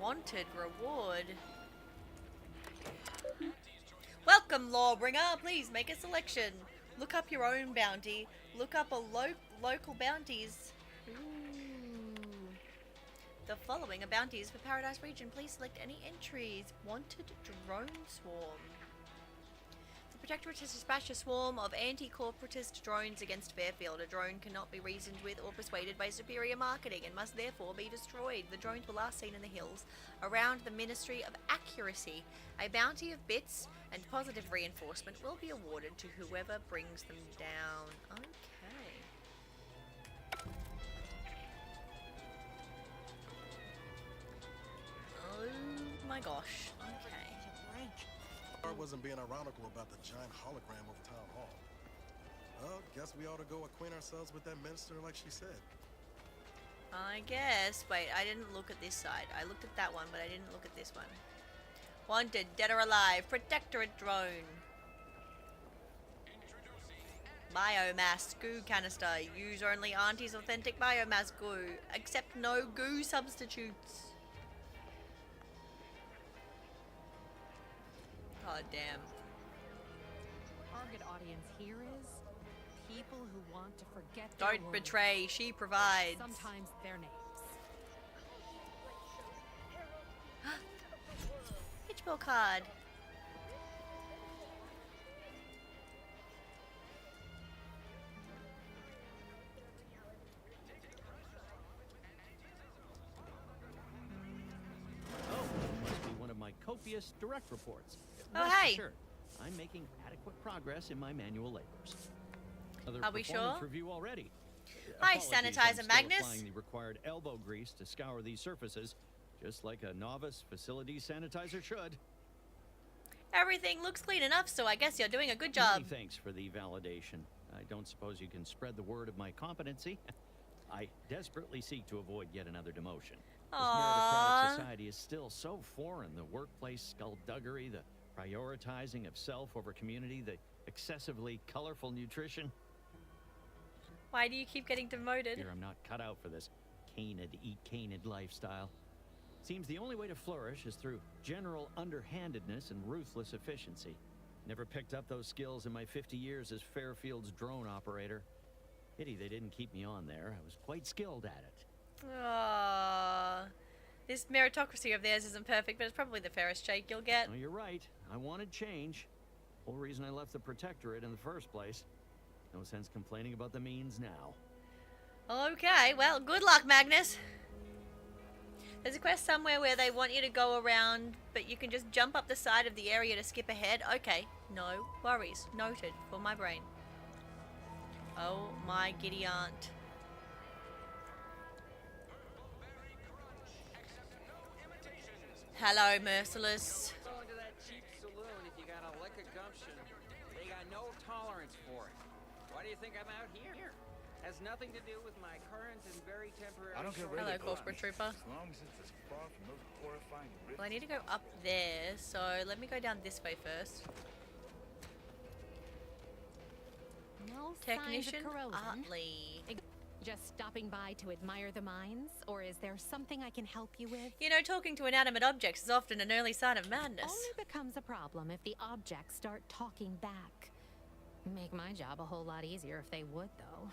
Wanted reward. Welcome, Lawbringer. Please make a selection. Look up your own bounty. Look up a local bounties. Ooh. The following are bounties for Paradise Region. Please select any entries. Wanted drone swarm. The Protectorate has dispatched a swarm of anti-corporatist drones against Fairfield. A drone cannot be reasoned with or persuaded by superior marketing and must therefore be destroyed. The drones were last seen in the hills around the Ministry of Accuracy. A bounty of bits and positive reinforcement will be awarded to whoever brings them down. Okay. Oh my gosh. Okay. I wasn't being ironical about the giant hologram over Town Hall. Well, guess we ought to go acquaint ourselves with that minister like she said. I guess. Wait, I didn't look at this side. I looked at that one, but I didn't look at this one. Wanted, dead or alive, Protectorate drone. Biomass goo canister. Use only Auntie's authentic biomass goo. Accept no goo substitutes. God damn. Target audience here is people who want to forget their Don't world. betray. She provides. Sometimes their names. Pitchball card. Must be one of my copious direct reports. Oh, Rest hey. assured, I'm making adequate progress in my manual labors. Another Are we performance sure? review already. Hi, Apologies, I'm Sanitizer still Magnus. applying the required elbow grease to scour these surfaces, just like a novice facility sanitizer should. Everything looks clean enough, so I guess you're doing a good job. Many thanks for the validation. I don't suppose you can spread the word of my competency. I desperately seek to avoid yet another demotion. This meritocratic society is still so foreign. The workplace skullduggery, the prioritizing of self over community, the excessively colorful nutrition. Why do you keep getting demoted? Fear I'm not cut out for this canid, eat canid lifestyle. Seems the only way to flourish is through general underhandedness and ruthless efficiency. Never picked up those skills in my 50 years as Fairfield's drone operator. Pity they didn't keep me on there. I was quite skilled at it. Aww. This meritocracy of theirs isn't perfect, but it's probably the fairest shake you'll get. Oh, you're right. I wanted change. Whole reason I left the Protectorate in the first place. No sense complaining about the means now. Okay, well, good luck, Magnus. There's a quest somewhere where they want you to go around, but you can just jump up the side of the area to skip ahead. Okay, no worries. Noted for my brain. Oh my giddy aunt. Hello, Merciless. Go into that cheap saloon if you got a lick of gumption. They got no tolerance for it. Why do you think I'm out here? Has nothing to do with my current and very temporary. I don't care where Hello, Corporate Trooper. As long as it's far from those horrifying Well, I need to go up there, so let me go down this way first. No Technician signs of corrosion. Utley. Just stopping by to admire the mines, or is there something I can help you with? You know, talking to inanimate objects is often an early sign of madness. Only becomes a problem if the objects start talking back. Make my job a whole lot easier if they would, though.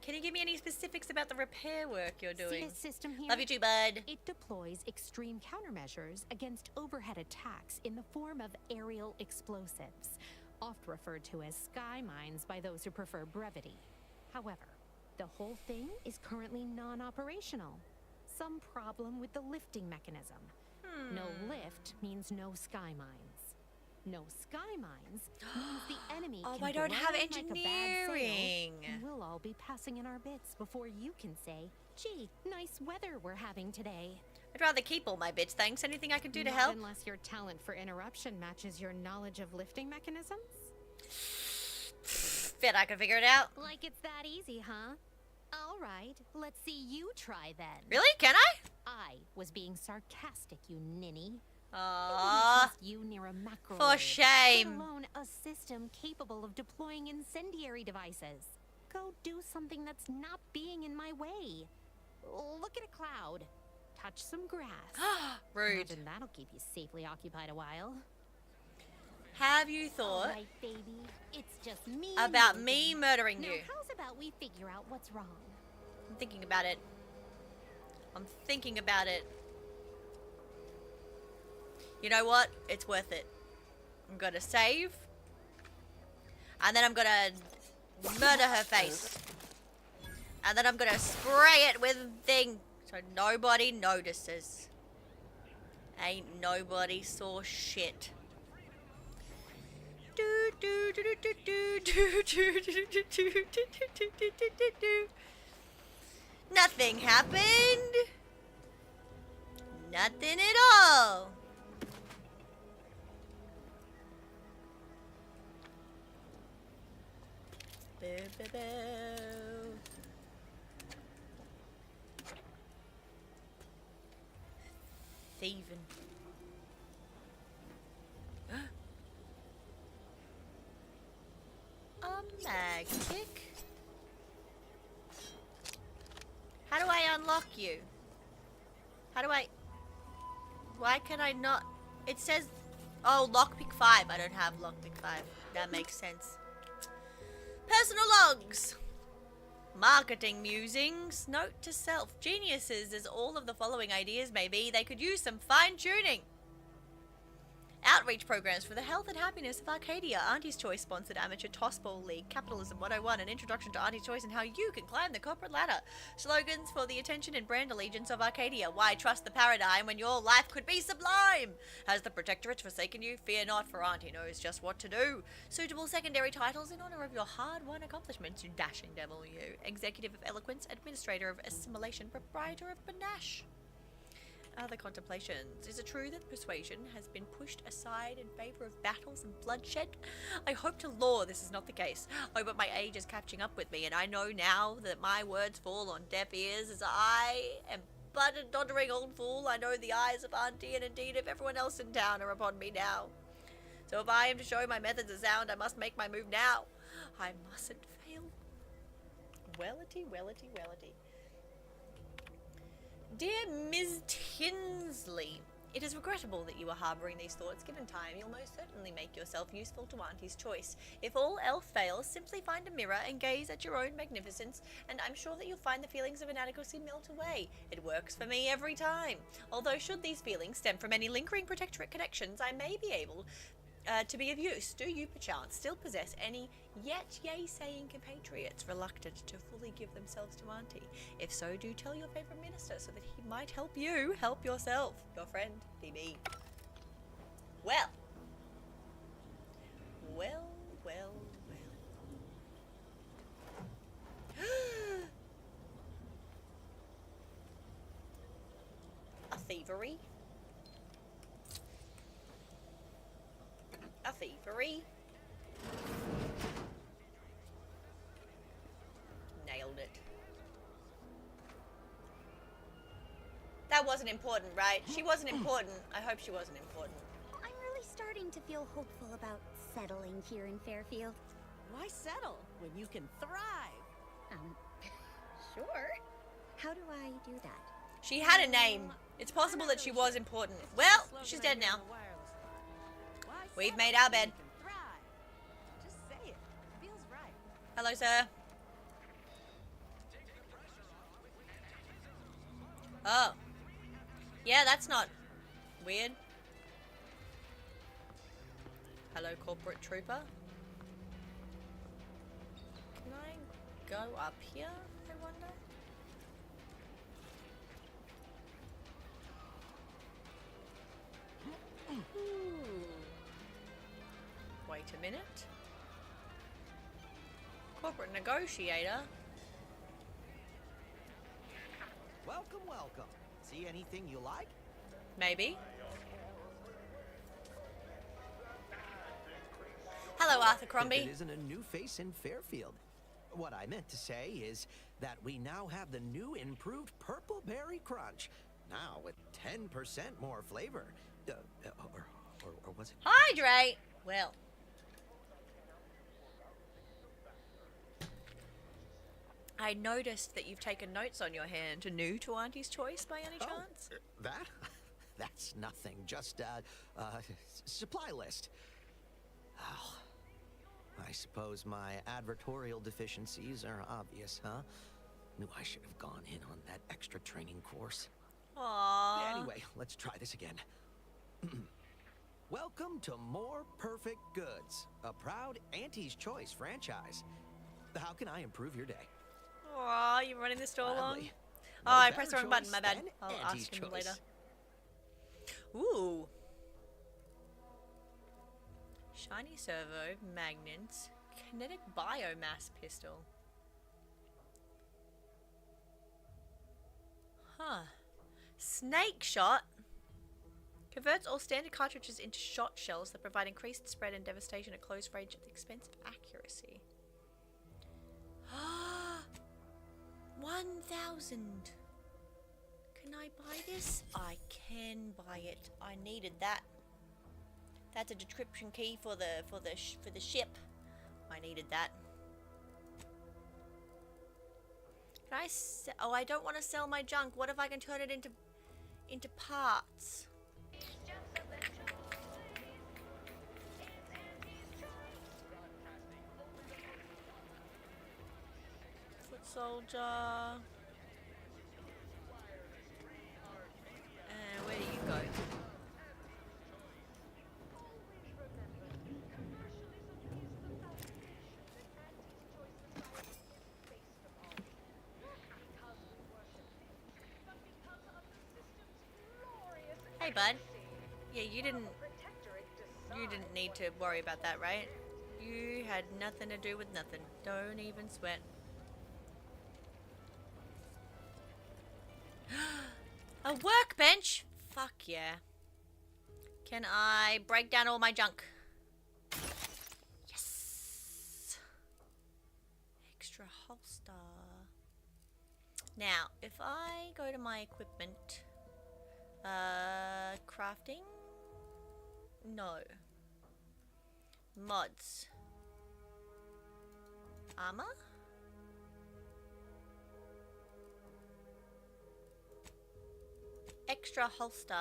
Can you give me any specifics about the repair work you're See doing? this system here? Love you too, bud. It deploys extreme countermeasures against overhead attacks in the form of aerial explosives, oft referred to as sky mines by those who prefer brevity. However, the whole thing is currently non-operational. Some problem with the lifting mechanism. No lift means no sky mines. No sky mines means the enemy Oh, can I don't have grow like a bad sail, engineering. and we'll all be passing in our bits before you can say, gee, nice weather we're having today. I'd rather keep all my bits, thanks. Anything I can do to Not help? unless your talent for interruption matches your knowledge of lifting mechanisms? Bet I can figure it out. Like it's that easy, huh? All right, let's see you try then. Really? Can I? I was being sarcastic, you ninny. Aww. You near a macro. For shame. Let alone a system capable of deploying incendiary devices. Go do something that's not being in my way. Look at a cloud. Touch some grass. Rude. Imagine that'll keep you safely occupied a while. Have you thought All right, baby. It's just me. about and me you. murdering Now, you? how's about we figure out what's wrong? I'm thinking about it. I'm thinking about it. You know what? It's worth it. I'm gonna save. And then I'm gonna murder her face. And then I'm gonna spray it with thing so nobody notices. Ain't nobody saw shit. Nothing happened. Nothing at all. Boo, boo, boo. Thieving. Mag kick. How do I unlock you? How do I... Why can I not... It says... Oh, lockpick 5. I don't have lockpick 5. That makes sense. Personal logs. Marketing musings. Note to self. Geniuses as all of the following ideas may be, they could use some fine-tuning. Outreach programs for the health and happiness of Arcadia. Auntie's Choice sponsored amateur tossball league. Capitalism 101, an introduction to Auntie's Choice and how you can climb the corporate ladder. Slogans for the attention and brand allegiance of Arcadia. Why trust the paradigm when your life could be sublime? Has the Protectorate forsaken you? Fear not, for Auntie knows just what to do. Suitable secondary titles in honor of your hard-won accomplishments, you dashing devil, you. Executive of Eloquence, Administrator of Assimilation, Proprietor of Panache. Other contemplations. Is it true that persuasion has been pushed aside in favor of battles and bloodshed? I hope to law this is not the case. Oh, but my age is catching up with me, and I know now that my words fall on deaf ears, as I am but a doddering old fool. I know the eyes of Auntie, and indeed of everyone else in town, are upon me now. So if I am to show my methods of sound, I must make my move now. I mustn't fail. Wellity, wellity, wellity. Dear Ms. Tinsley, it is regrettable that you are harbouring these thoughts. Given time, you'll most certainly make yourself useful to Auntie's Choice. If all else fails, simply find a mirror and gaze at your own magnificence, and I'm sure that you'll find the feelings of inadequacy melt away. It works for me every time. Although should these feelings stem from any lingering Protectorate connections, I may be able to be of use. Do you perchance still possess any yet yay-saying compatriots reluctant to fully give themselves to Auntie? If so, do tell your favourite minister so that he might help you help yourself. Your friend, DB. Well. Well, well, well. A thievery. A thievery. Nailed it. That wasn't important, right? She wasn't important. I hope she wasn't important. I'm really starting to feel hopeful about settling here in Fairfield. Why settle when you can thrive? Sure. How do I do that? She had a name. It's possible that she was important. Well, she's dead now. We've made our bed. Just say it. Feels right. Hello, sir. Oh. Yeah, that's not weird. Hello, corporate trooper. Can I go up here, I wonder? Wait a minute. Corporate negotiator. Welcome, welcome. See anything you like? Maybe. Hello, Arthur Crombie. It isn't a new face in Fairfield. What I meant to say is that we now have the new improved Purple Berry Crunch. Now with 10% more flavor. Or was it? Hydrate! Well. I noticed that you've taken notes on your hand. New to Auntie's Choice by any chance? That? That's nothing. Just supply list. Oh, I suppose my advertorial deficiencies are obvious, huh? Knew I should have gone in on that extra training course. Aww. Anyway, let's try this again. Welcome to More Perfect Goods, a proud Auntie's Choice franchise. How can I improve your day? Aw, you running the store long? Gladly. Oh, No I pressed the better wrong button, my choice bad. than I'll Auntie's ask him Choice. later. Ooh. Shiny servo, magnets, kinetic biomass pistol. Huh. Snake shot. Converts all standard cartridges into shot shells that provide increased spread and devastation at close range at the expense of accuracy. 1,000. Can I buy this? I can buy it. I needed that. That's a description key for the ship. I needed that. Can I oh, I don't want to sell my junk. What if I can turn it into parts? Foot soldier. And where do you go? Hey, bud. Yeah, you didn't need to worry about that, right? You had nothing to do with nothing. Don't even sweat. A workbench? Fuck yeah. Can I break down all my junk? Yes. Extra holster. Now, if I go to my equipment... crafting? No. Mods. Armor? Extra holster.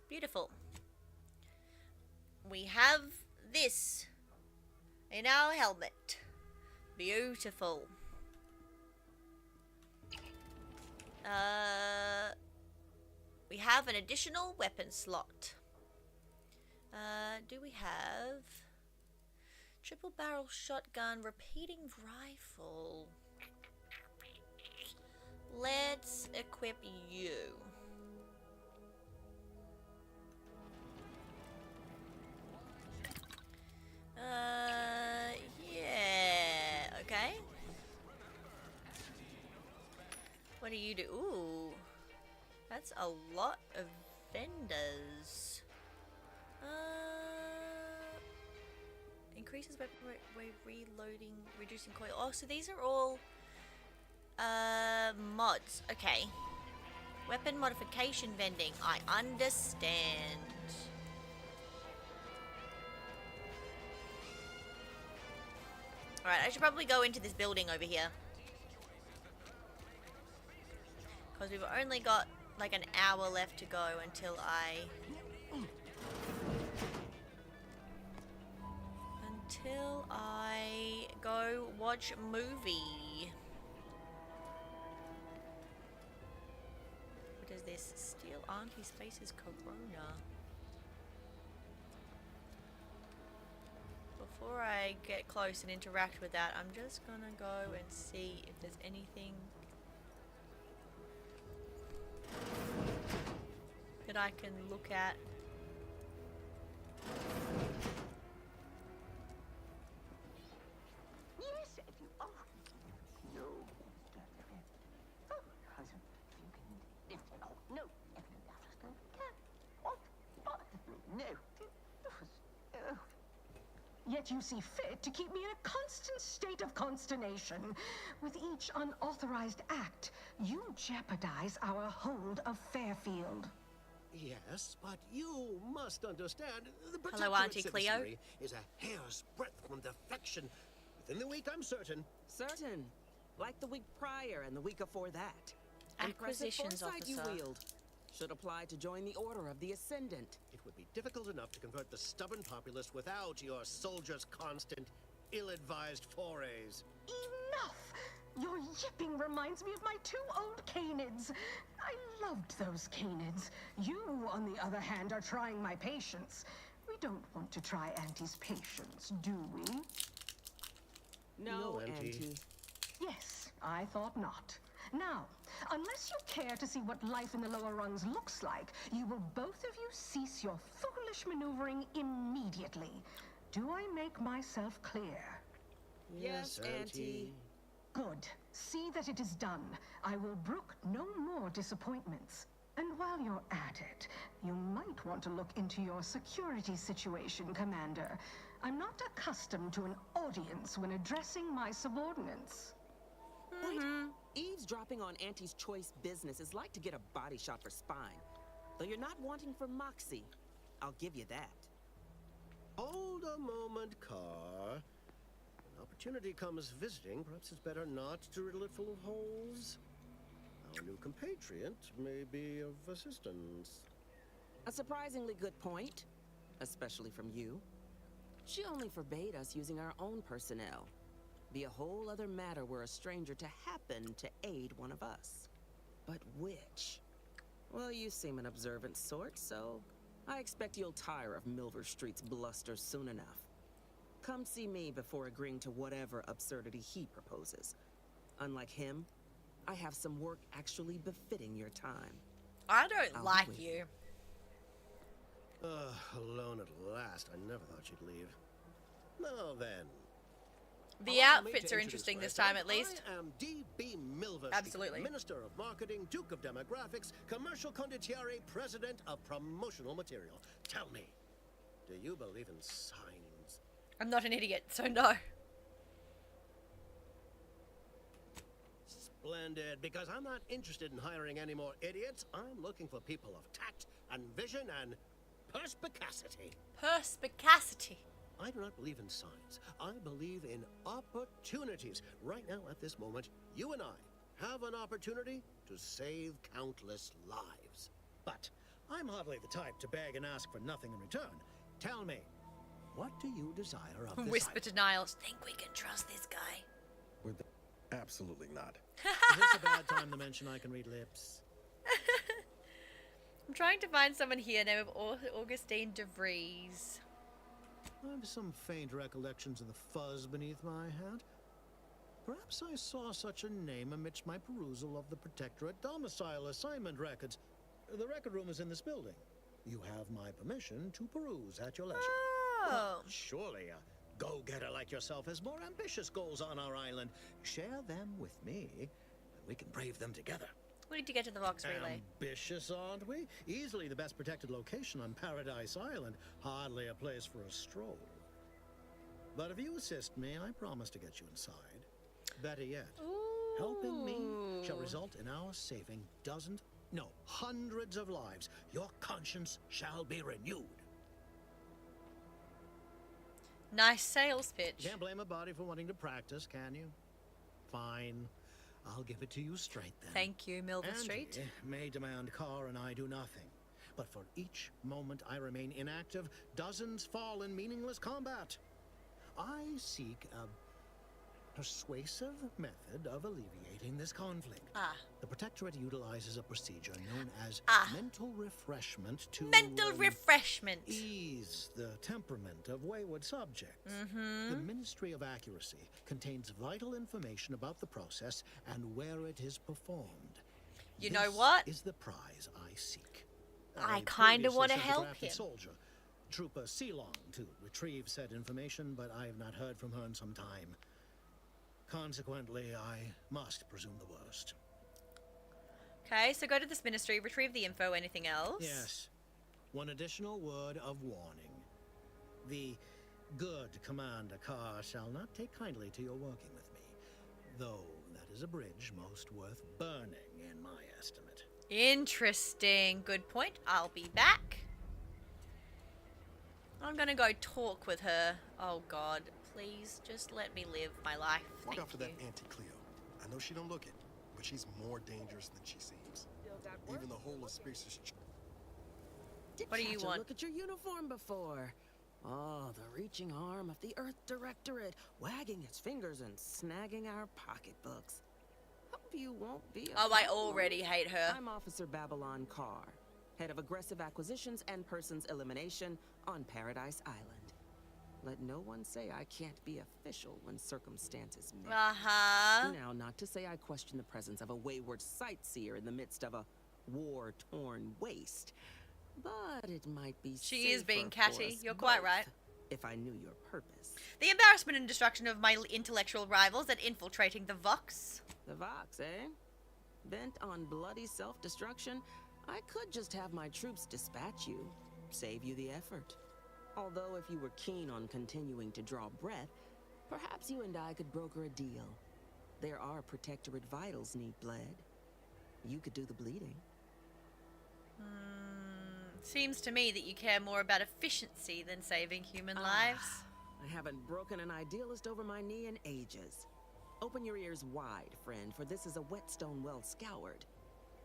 Beautiful. We have this in our helmet. Beautiful. We have an additional weapon slot. Do we have triple barrel shotgun repeating rifle? Let's equip you. Yeah, okay. What do you do? Ooh, that's a lot of vendors. Increases weapon reloading, reducing coil. Oh, so these are all mods. Okay. Weapon modification vending. I understand. Alright, I should probably go into this building over here. Because we've only got like an hour left to go until I go watch a movie. What is this? Steal Auntie Space's Corona. Before I get close and interact with that, I'm just gonna go and see if there's anything that I can look at. Yes, oh, no. Oh, no. No. Yet you see fit to keep me in a constant state of consternation. With each unauthorized act, you jeopardize our hold of Fairfield. Yes, but you must understand, the Hello, Auntie Cleo. Citizenry is a hair's breadth from defection. Within the week, I'm certain. Certain. Like the week prior and the week before that. Acquisitions Impressive foresight you officer. wield. Should apply to join the Order of the Ascendant. It would be difficult enough to convert the stubborn populace without your soldiers' constant, ill-advised forays. Enough! Your yipping reminds me of my 2 old Canids. I loved those Canids. You, on the other hand, are trying my patience. We don't want to try Auntie's patience, do we? No, Auntie. Auntie. Yes, I thought not. Now, unless you care to see what life in the lower rungs looks like, you will both of you cease your foolish maneuvering immediately. Do I make myself clear? Yes, Auntie. Good. See that it is done. I will brook no more disappointments. And while you're at it, you might want to look into your security situation, Commander. I'm not accustomed to an audience when addressing my subordinates. Wait, eavesdropping on Auntie's choice business is like to get a body shot for spine. Though you're not wanting for Moxie, I'll give you that. Hold a moment, Car. Opportunity comes visiting. Perhaps it's better not to riddle it full of holes. Our new compatriot may be of assistance. A surprisingly good point, especially from you. She only forbade us using our own personnel. Be a whole other matter were a stranger to happen to aid one of us. But which? Well, you seem an observant sort, so I expect you'll tire of Milver Street's bluster soon enough. Come see me before agreeing to whatever absurdity he proposes. Unlike him, I have some work actually befitting your time. I don't I'll like wait. you. Alone at last. I never thought you'd leave. Now then. The Allow me outfits to are introduce interesting this myself. time, at least. I am D.B. Milver, Absolutely. Minister of Marketing, Duke of Demographics, Commercial Condottiere, President of Promotional Material. Tell me, do you believe in signs? I'm not an idiot, so no. Splendid, because I'm not interested in hiring any more idiots. I'm looking for people of tact and vision and perspicacity. Perspicacity. I do not believe in signs. I believe in opportunities. Right now, at this moment, you and I have an opportunity to save countless lives. But I'm hardly the type to beg and ask for nothing in return. Tell me, what do you desire of this Whisper item? to Niles. Think we can trust this guy? Absolutely not. Is this a bad time to mention I can read lips? I'm trying to find someone here named Augustine DeVries. I have some faint recollections of the fuzz beneath my hat. Perhaps I saw such a name amidst my perusal of the Protectorate domicile assignment records. The record room is in this building. You have my permission to peruse at your leisure. Oh. Well, surely a go-getter like yourself has more ambitious goals on our island. Share them with me, and we can brave them together. We need to get to the Vox Relay. Ambitious, aren't we? Easily the best protected location on Paradise Island. Hardly a place for a stroll. But if you assist me, I promise to get you inside. Better yet, helping me shall result in our saving dozens, no, hundreds of lives. Your conscience shall be renewed. Nice sales pitch. You can't blame a body for wanting to practice, can you? Fine. I'll give it to you straight then. Thank you, Milver Street. Angie may demand Carr and I do nothing. But for each moment I remain inactive, dozens fall in meaningless combat. I seek a persuasive method of alleviating this conflict. The Protectorate utilizes a procedure known as mental refreshment to Mental refreshment. ease the temperament of wayward subjects. The Ministry of Accuracy contains vital information about the process and where it is performed. You know what? This is the prize I seek. I kinda previously wanna sent a help drafted him. Soldier, Trooper Ceylon, to retrieve said information, but I have not heard from her in some time. Consequently, I must presume the worst. Okay, so go to this ministry, retrieve the info, anything else? Yes. One additional word of warning. The good Commander Carr shall not take kindly to your working with me, though that is a bridge most worth burning in my estimate. Interesting. Good point. I'll be back. I'm gonna go talk with her. Oh God, please just let me live my life. Look Thank out for you. that Auntie Cleo. I know she don't look it, but she's more dangerous than she seems. Even the whole of Spears' What do you Catch a want? Look at your uniform before. Oh, the reaching arm of the Earth Directorate, wagging its fingers and snagging our pocketbooks. Hope you won't be. Oh, I already hate her. I'm Officer Babylon Carr, head of aggressive acquisitions and persons elimination on Paradise Island. Let no one say I can't be official when circumstances meet. Now, not to say I question the presence of a wayward sightseer in the midst of a war-torn waste, but it might be She is being safer for catty. us You're quite both right. If I knew your purpose. The embarrassment and destruction of my intellectual rivals at infiltrating the Vox. The Vox, eh? Bent on bloody self-destruction, I could just have my troops dispatch you, save you the effort. Although if you were keen on continuing to draw breath, perhaps you and I could broker a deal. There are Protectorate vitals need bled. You could do the bleeding. Seems to me that you care more about efficiency than saving human lives. I haven't broken an idealist over my knee in ages. Open your ears wide, friend, for this is a whetstone well scoured.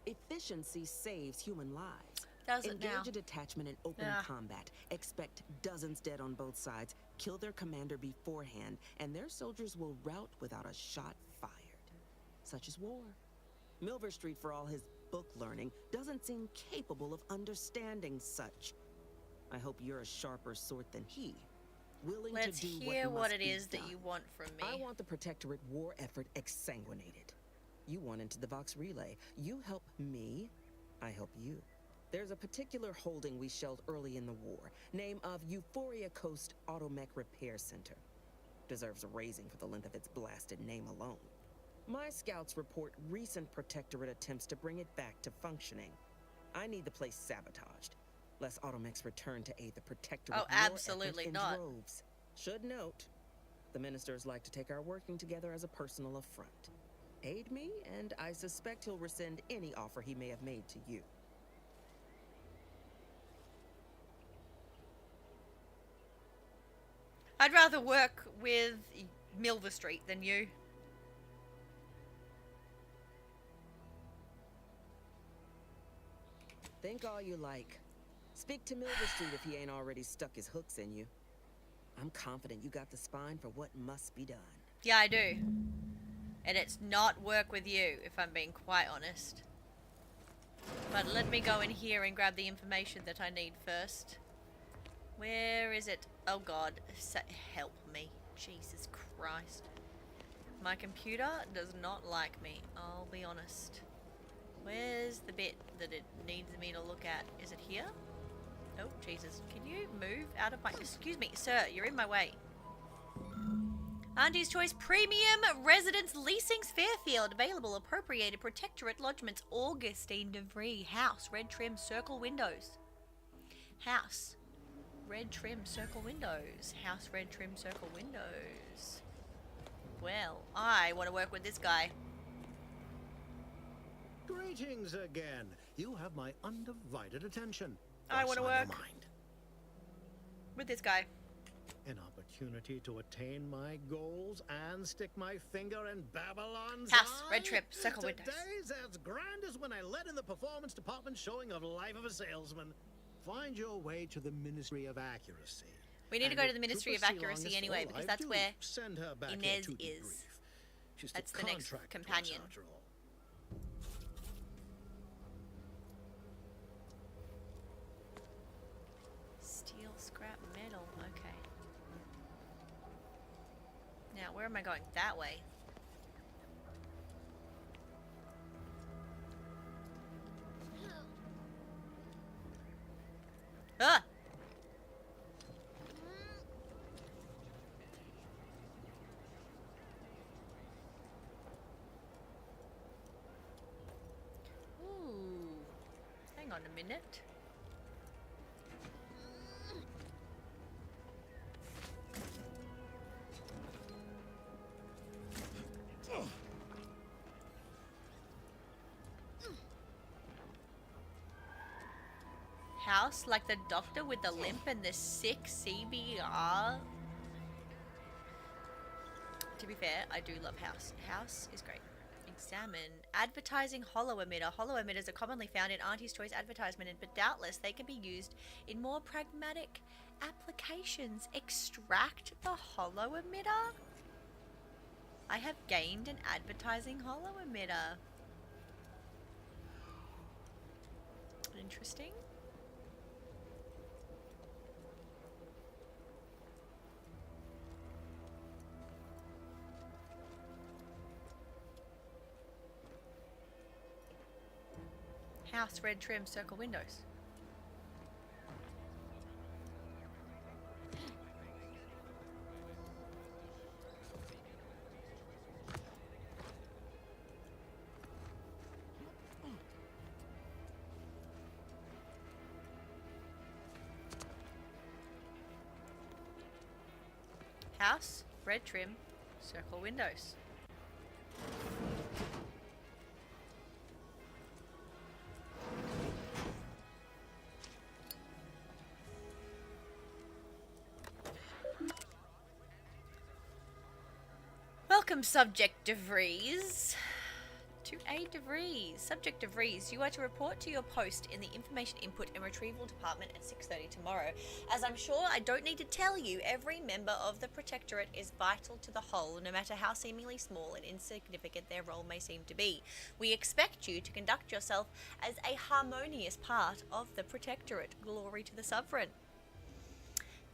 Efficiency saves human lives. Does it Engage now? a detachment in open Yeah. combat. Expect dozens dead on both sides. Kill their commander beforehand, and their soldiers will rout without a shot fired. Such is war. Milver Street, for all his book learning, doesn't seem capable of understanding such. I hope you're a sharper sort than he. Willing Let's to do hear what what must it be is that done. you want from me. I want the Protectorate war effort exsanguinated. You want into the Vox Relay. You help me, I help you. There's a particular holding we shelled early in the war. Name of Euphoria Coast Automech Repair Center. Deserves a raising for the length of its blasted name alone. My scouts report recent Protectorate attempts to bring it back to functioning. I need the place sabotaged, lest Automechs return to aid the Protectorate Oh, war effort absolutely in not. droves. Should note, the ministers like to take our working together as a personal affront. Aid me, and I suspect he'll rescind any offer he may have made to you. I'd rather work with Milver Street than you. Think all you like. Speak to Milver Street if he ain't already stuck his hooks in you. I'm confident you got the spine for what must be done. Yeah, I do. And it's not work with you, if I'm being quite honest. But let me go in here and grab the information that I need first. Where is it? Oh god, help me. Jesus Christ. My computer does not like me, I'll be honest. Where's the bit that it needs me to look at? Is it here? Oh, Jesus. Can you move out of my... Excuse me, sir, you're in my way. Auntie's Choice Premium Residence Leasings Fairfield. Available, appropriated, Protectorate Lodgements, Augustine DeVries. House, red trim, circle windows. House, red trim, circle windows. House, red trim, circle windows. Well, I want to work with this guy. Greetings again. You have my undivided attention. I want to What's on work your mind? with this guy. An opportunity to attain my goals and stick my finger in Babylon's House, eye? red trip, circle windows. Today's as grand as when I led in the performance department showing of Life of a Salesman. Find your way to the Ministry of Accuracy. We need to And go to if the Ministry of Trooper Accuracy Ceylon is anyway, all because I that's do, where send her back here Inez to is. debrief. She's That's the the next contractor to us, companion. after all. Steel, scrap, metal. Okay. Now, where am I going? That way. Ah! Ooh. Hang on a minute. House, like the doctor with the limp and the sick CBR. To be fair, I do love House. House is great. Examine. Advertising hollow emitter. Hollow emitters are commonly found in Auntie's Choice advertisement, but doubtless they can be used in more pragmatic applications. Extract the hollow emitter. I have gained an advertising hollow emitter. Interesting. House, red trim, circle windows. House, red trim, circle windows. Welcome, Subject DeVries. To A. DeVries. Subject DeVries, you are to report to your post in the Information Input and Retrieval Department at 6:30 tomorrow. As I'm sure I don't need to tell you, every member of the Protectorate is vital to the whole, no matter how seemingly small and insignificant their role may seem to be. We expect you to conduct yourself as a harmonious part of the Protectorate. Glory to the Sovereign.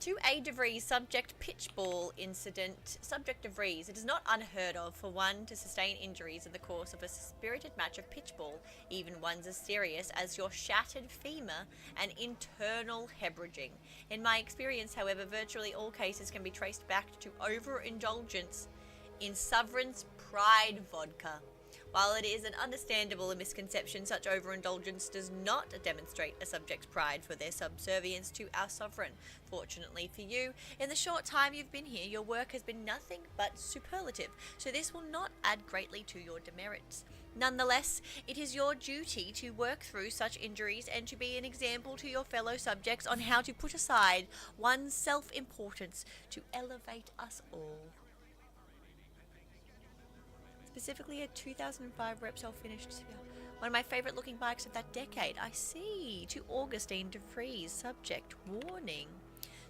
To A. DeVries, subject pitchball incident. Subject DeVries, it is not unheard of for one to sustain injuries in the course of a spirited match of pitchball, even ones as serious as your shattered femur and internal hemorrhaging. In my experience, however, virtually all cases can be traced back to overindulgence in Sovereign's Pride vodka. While it is an understandable misconception, such overindulgence does not demonstrate a subject's pride for their subservience to our sovereign. Fortunately for you, in the short time you've been here, your work has been nothing but superlative, so this will not add greatly to your demerits. Nonetheless, it is your duty to work through such injuries and to be an example to your fellow subjects on how to put aside one's self-importance to elevate us all. Specifically a 2005 Repsol finished one of my favourite looking bikes of that decade. I see. To Augustine DeVries, subject warning.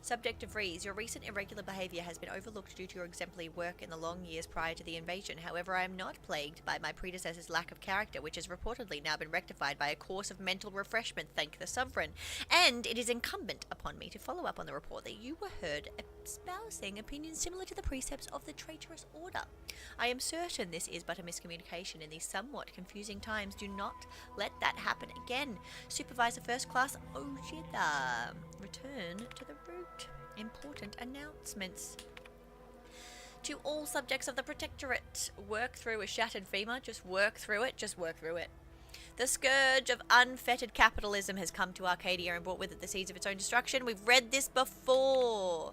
Subject DeVries, your recent irregular behaviour has been overlooked due to your exemplary work in the long years prior to the invasion. However, I am not plagued by my predecessor's lack of character, which has reportedly now been rectified by a course of mental refreshment, thank the Sovereign. And it is incumbent upon me to follow up on the report that you were heard espousing opinions similar to the precepts of the traitorous order. I am certain this is but a miscommunication in these somewhat confusing times. Do not let that happen again. Supervisor First Class Ojeda, return to the route. Important announcements. To all subjects of the Protectorate, work through a shattered femur. Just work through it. Just work through it. The scourge of unfettered capitalism has come to Arcadia and brought with it the seeds of its own destruction. We've read this before.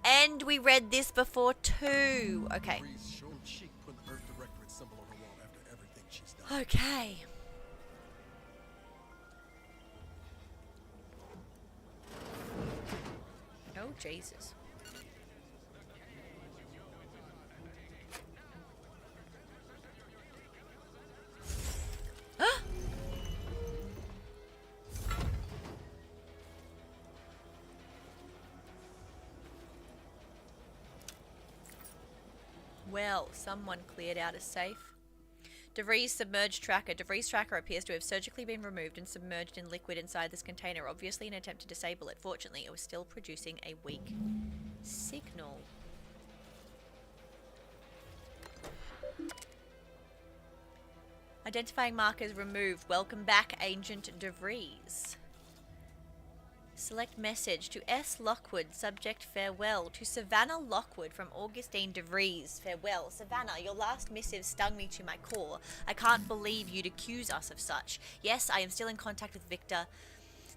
And we read this before too. Okay. Okay. Oh, Jesus. Well, someone cleared out a safe. DeVries submerged tracker. DeVries tracker appears to have surgically been removed and submerged in liquid inside this container, obviously in an attempt to disable it. Fortunately, it was still producing a weak signal. Identifying markers removed. Welcome back, Agent DeVries. Select message to S. Lockwood, subject farewell. To Savannah Lockwood from Augustine DeVries, farewell. Savannah, your last missive stung me to my core. I can't believe you'd accuse us of such. Yes, I am still in contact with Victor.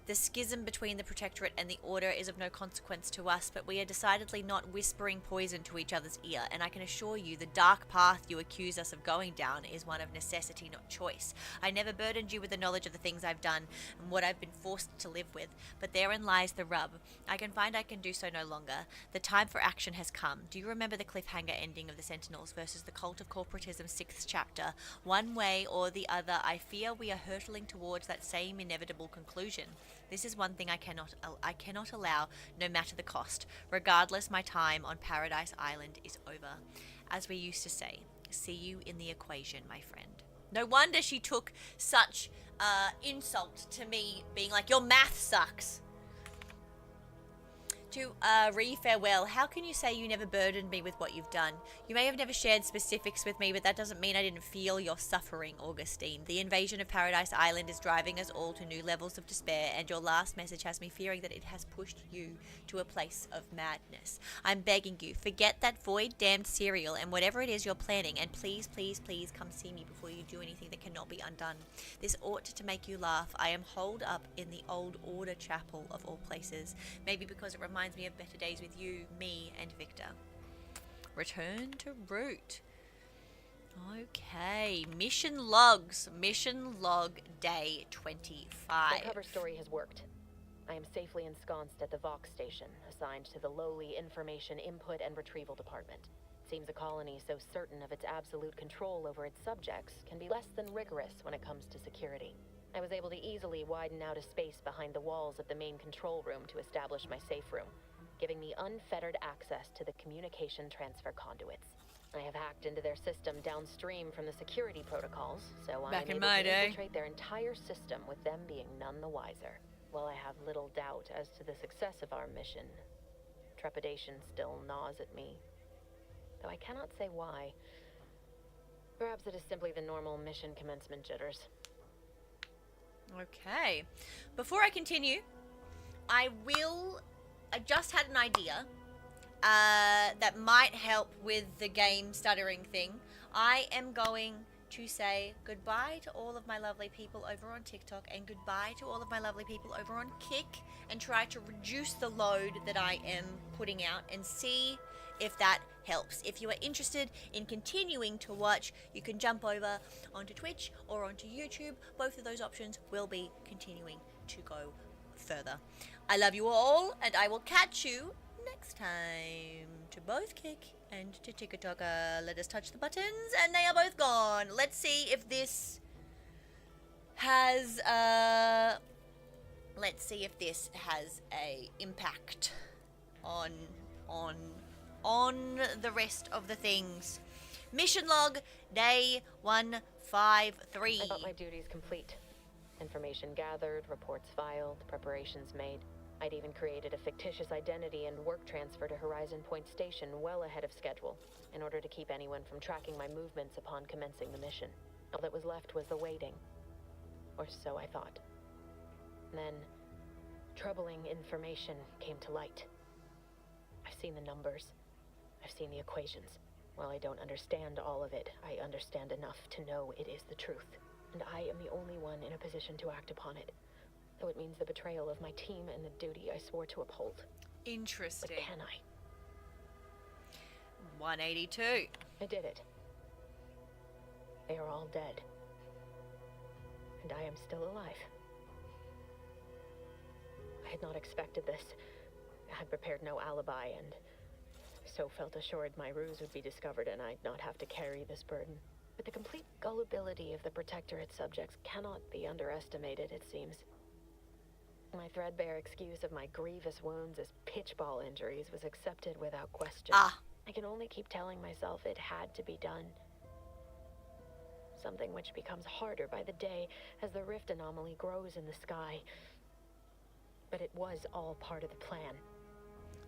The schism between the Protectorate and the Order is of no consequence to us, but we are decidedly not whispering poison to each other's ear, and I can assure you the dark path you accuse us of going down is one of necessity, not choice. I never burdened you with the knowledge of the things I've done and what I've been forced to live with, but therein lies the rub. I can find I can do so no longer. The time for action has come. Do you remember the cliffhanger ending of the Sentinels versus the Cult of Corporatism's 6th chapter? One way or the other, I fear we are hurtling towards that same inevitable conclusion. This is one thing I cannot allow, no matter the cost. Regardless, my time on Paradise Island is over. As we used to say, see you in the equation, my friend. No wonder she took such insult to me being like, your math sucks. To farewell, how can you say you never burdened me with what you've done? You may have never shared specifics with me, but that doesn't mean I didn't feel your suffering, Augustine. The invasion of Paradise Island is driving us all to new levels of despair, and your last message has me fearing that it has pushed you to a place of madness. I'm begging you, forget that void-damned cereal and whatever it is you're planning, and please, please, please come see me before you do anything that cannot be undone. This ought to make you laugh. I am holed up in the Old Order Chapel, of all places. Maybe because it reminds me of better days with you, me, and Victor. Return to route. Okay, mission logs. Mission log day 25. The cover story has worked. I am safely ensconced at the Vox station, assigned to the lowly Information Input and Retrieval Department. seems a colony so certain of its absolute control over its subjects can be less than rigorous when it comes to security. I was able to easily widen out a space behind the walls of the main control room to establish my safe room, giving me unfettered access to the communication transfer conduits. I have hacked into their system downstream from the security protocols, so I am able to infiltrate their entire system with them being none the wiser. While I have little doubt as to the success of our mission, trepidation still gnaws at me. Though I cannot say why. Perhaps it is simply the normal mission commencement jitters. Okay. Before I continue, I just had an idea that might help with the game stuttering thing. I am going to say goodbye to all of my lovely people over on TikTok and goodbye to all of my lovely people over on Kick and try to reduce the load that I am putting out and see if that helps. If you are interested in continuing to watch, you can jump over onto Twitch or onto YouTube. Both of those options will be continuing to go further. I love you all, and I will catch you next time. To both Kick and to TikTok, let us touch the buttons, and they are both gone. Let's see if this has a impact on the rest of the things. Mission log day 153. I thought my duties complete. Information gathered, reports filed, preparations made. I'd even created a fictitious identity and work transfer to Horizon Point Station well ahead of schedule, in order to keep anyone from tracking my movements upon commencing the mission. All that was left was the waiting. Or so I thought. Then, troubling information came to light. I've seen the numbers. I've seen the equations. While I don't understand all of it, I understand enough to know it is the truth. And I am the only one in a position to act upon it. Though it means the betrayal of my team and the duty I swore to uphold. Interesting. But can I? 182. I did it. They are all dead. And I am still alive. I had not expected this. I had prepared no alibi, and so felt assured my ruse would be discovered and I'd not have to carry this burden. But the complete gullibility of the Protectorate subjects cannot be underestimated, it seems. My threadbare excuse of my grievous wounds as pitchball injuries was accepted without question. I can only keep telling myself it had to be done. Something which becomes harder by the day as the rift anomaly grows in the sky. But it was all part of the plan.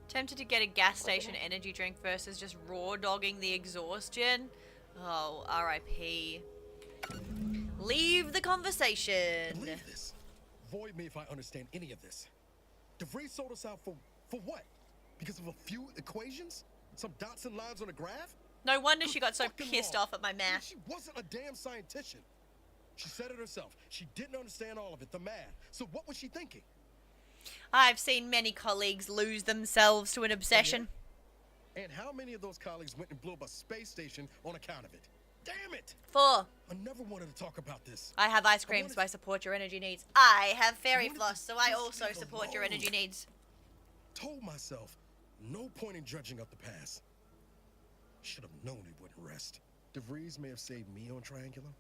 Tempted to get a gas station energy drink versus just raw dogging the exhaustion? Oh, R.I.P. Leave the conversation. Believe this. Void me if I understand any of this. DeVries sold us out for what? Because of a few equations? Some dots and lines on a graph? No wonder she got so pissed off at my math. She wasn't a damn scientician. She said it herself. She didn't understand all of it, the math. So what was she thinking? I've seen many colleagues lose themselves to an obsession. And how many of those colleagues went and blew up a space station on account of it? Damn it! 4. I never wanted to talk about this. I have ice cream, so I support your energy needs. I have fairy floss, so I also support your energy needs. Told myself, no point in dredging up the past. Should have known it wouldn't rest. DeVries may have saved me on Triangulum,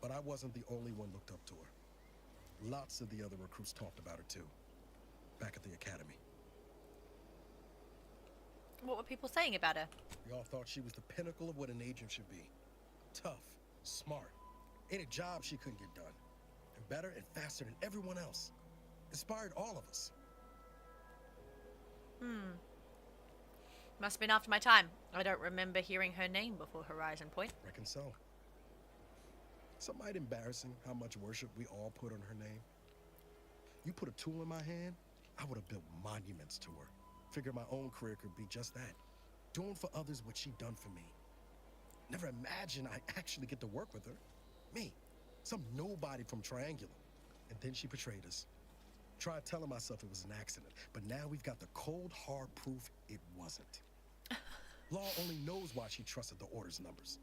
but I wasn't the only one looked up to her. Lots of the other recruits talked about her too, back at the academy. What were people saying about her? We all thought she was the pinnacle of what an agent should be. Tough, smart, any job she couldn't get done. And better and faster than everyone else. Inspired all of us. Must have been after my time. I don't remember hearing her name before Horizon Point. Reckon so. Some might embarrassing how much worship we all put on her name. You put a tool in my hand, I would have built monuments to her. Figured my own career could be just that. Doing for others what she done for me. Never imagined I'd actually get to work with her. Me, some nobody from Triangulum. And then she betrayed us. Tried telling myself it was an accident, but now we've got the cold, hard proof it wasn't. Law only knows why she trusted the Order's numbers.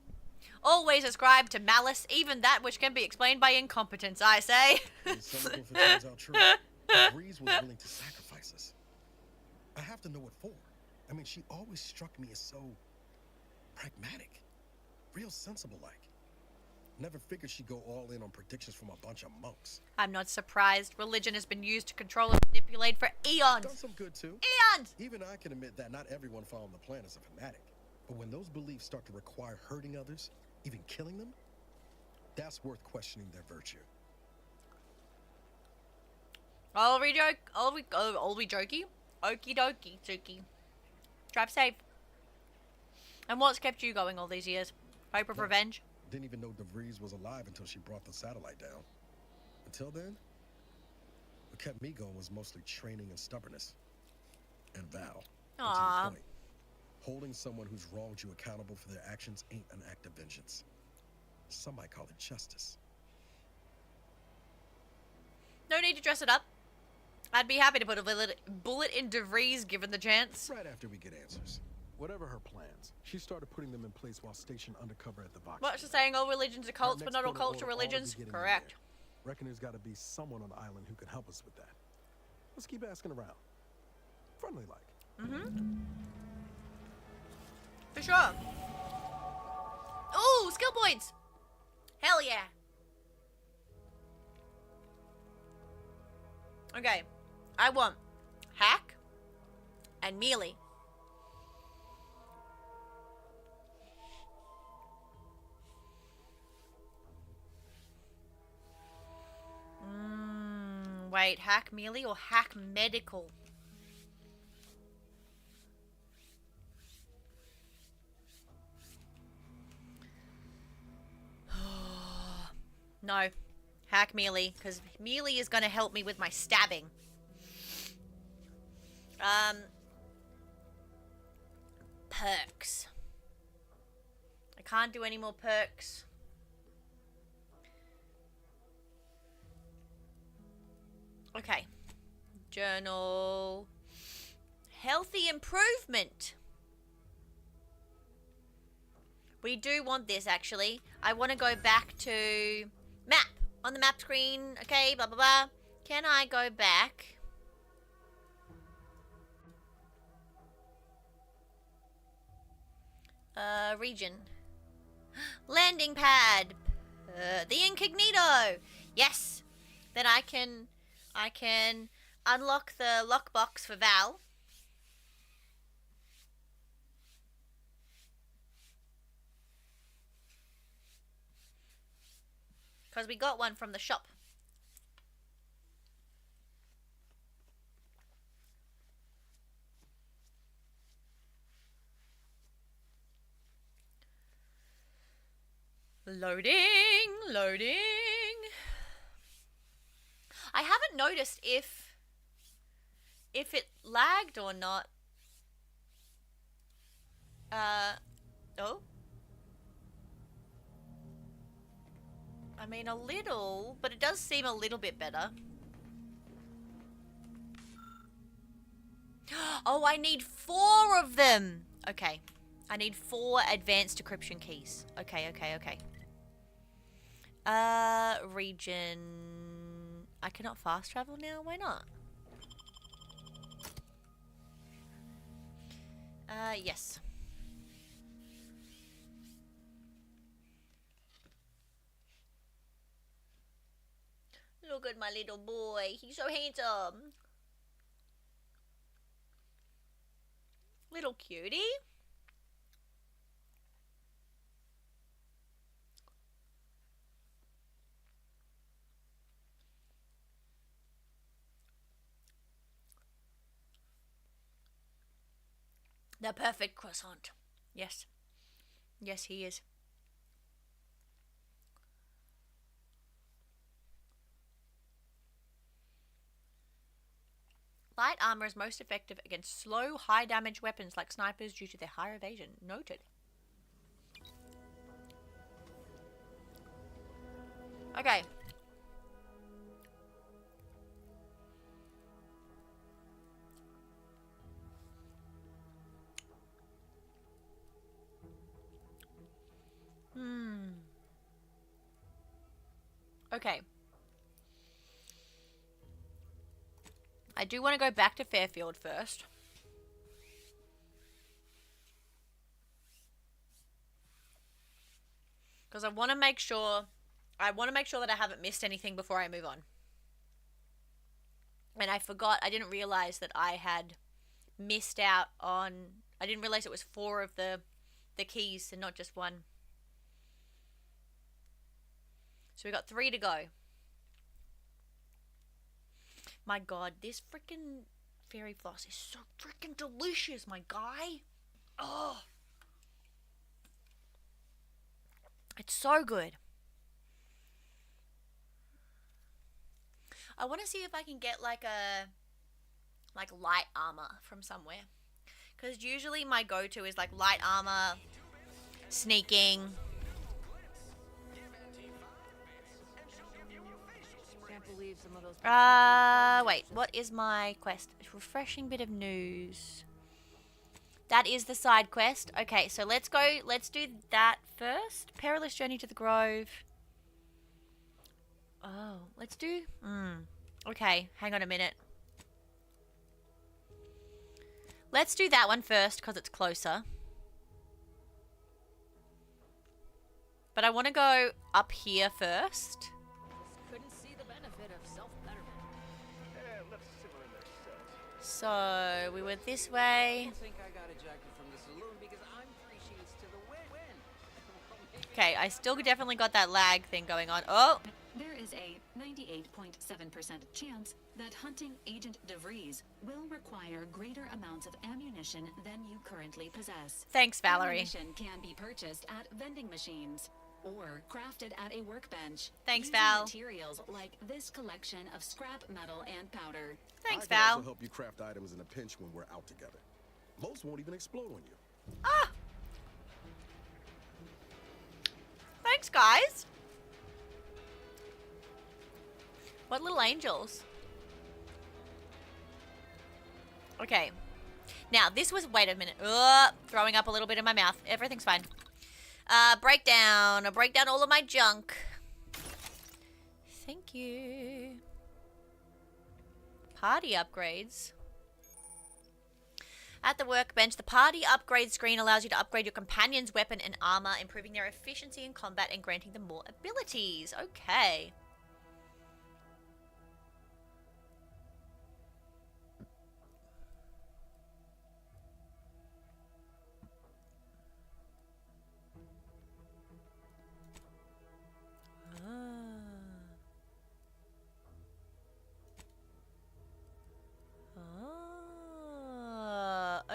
Always ascribe to malice, even that which can be explained by incompetence, I say. Some of it turns out true. DeVries was willing to sacrifice us. I have to know what for. I mean, she always struck me as so pragmatic. Real sensible-like. Never figured she'd go all in on predictions from a bunch of monks. I'm not surprised. Religion has been used to control and manipulate for eons. Done some good too. Eons! Even I can admit that not everyone following the plan is a fanatic. But when those beliefs start to require hurting others, even killing them, that's worth questioning their virtue. All we jokey. Okie dokie, Suki. Drive safe. And what's kept you going all these years? Hope of revenge? Didn't even know DeVries was alive until she brought the satellite down. Until then, what kept me going was mostly training and stubbornness. And Val. And to Aww. the point, holding someone who's wronged you accountable for their actions ain't an act of vengeance. Some might call it justice. No need to dress it up. I'd be happy to put a bullet in DeVries given the chance. Right after we get answers. Whatever her plans, she started putting them in place while stationed undercover at the Vox. What's the saying? All religions are cults, but not all cults are religions? Correct. Reckon there's got to be someone on the island who can help us with that. Let's keep asking around. Friendly like. Mm-hmm. For sure. Ooh, skill points! Hell yeah. Okay. I want hack and melee. Wait, hack melee or hack medical? No, hack melee, because melee is going to help me with my stabbing. Perks. I can't do any more perks. Okay. Journal. Healthy improvement. We do want this, actually. I want to go back to map. On the map screen. Okay, blah, blah, blah. Can I go back? Region. Landing pad. The incognito. Yes. Then I can unlock the lockbox for Val. Because we got one from the shop. Loading, loading. I haven't noticed if it lagged or not. Oh. I mean, a little, but it does seem a little bit better. Oh, I need 4 of them. Okay. I need 4 advanced decryption keys. Okay. Region. I cannot fast travel now? Why not? Yes. Look at my little boy. He's so handsome. Little cutie. The perfect croissant. Yes. Yes, he is. Light armor is most effective against slow, high-damage weapons like snipers due to their higher evasion. Noted. Okay. Okay. I do want to go back to Fairfield first. Because I want to make sure that I haven't missed anything before I move on. And I forgot, I didn't realize that I had missed out on, I didn't realize it was 4 of the keys and not just 1. So we got 3 to go. My god, this freaking fairy floss is so freaking delicious, my guy. Oh. It's so good. I want to see if I can get like light armor from somewhere. Because usually my go-to is like light armor, sneaking. Can't believe some of those Wait, what is my quest? Refreshing bit of news. That is the side quest. Okay, so let's do that first. Perilous journey to the grove. Oh, let's do... Okay, hang on a minute. Let's do that one first, because it's closer. But I want to go up here first. Couldn't see the benefit of self-betterment. So, we went this way. I think I got ejected from the saloon because I'm 3 sheets to the win. Okay, I still definitely got that lag thing going on. Oh! There is a 98.7% chance that hunting Agent DeVries will require greater amounts of ammunition than you currently possess. Thanks, Valerie. Ammunition can be purchased at vending machines or crafted at a workbench. Thanks, using Val. Materials like this collection of scrap metal and powder. Thanks, I can Val. also help you craft items in a pinch when we're out together. Most won't even explode on you. Ah! Thanks, guys. What little angels. Okay. Now, this was... Wait a minute. Throwing up a little bit in my mouth. Everything's fine. Breakdown. I'll break down all of my junk. Thank you. Party upgrades. At the workbench, the party upgrade screen allows you to upgrade your companion's weapon and armor, improving their efficiency in combat and granting them more abilities. Okay.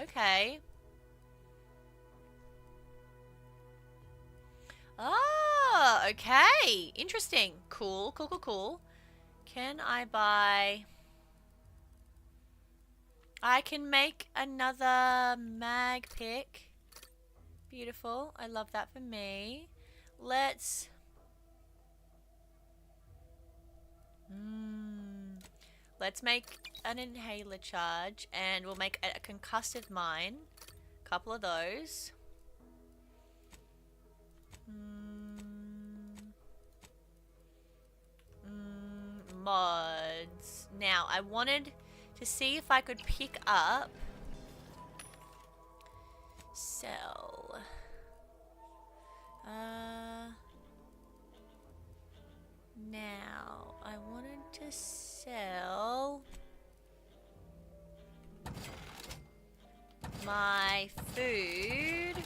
Okay. Oh, okay. Interesting. Cool, cool, cool, cool. Can I buy... I can make another mag pick. Beautiful. I love that for me. Let's... Let's make an inhaler charge, and we'll make a concussive mine. A couple of those. Mods. Now, I wanted to see if I could pick up... Sell. Now, I wanted to sell my food.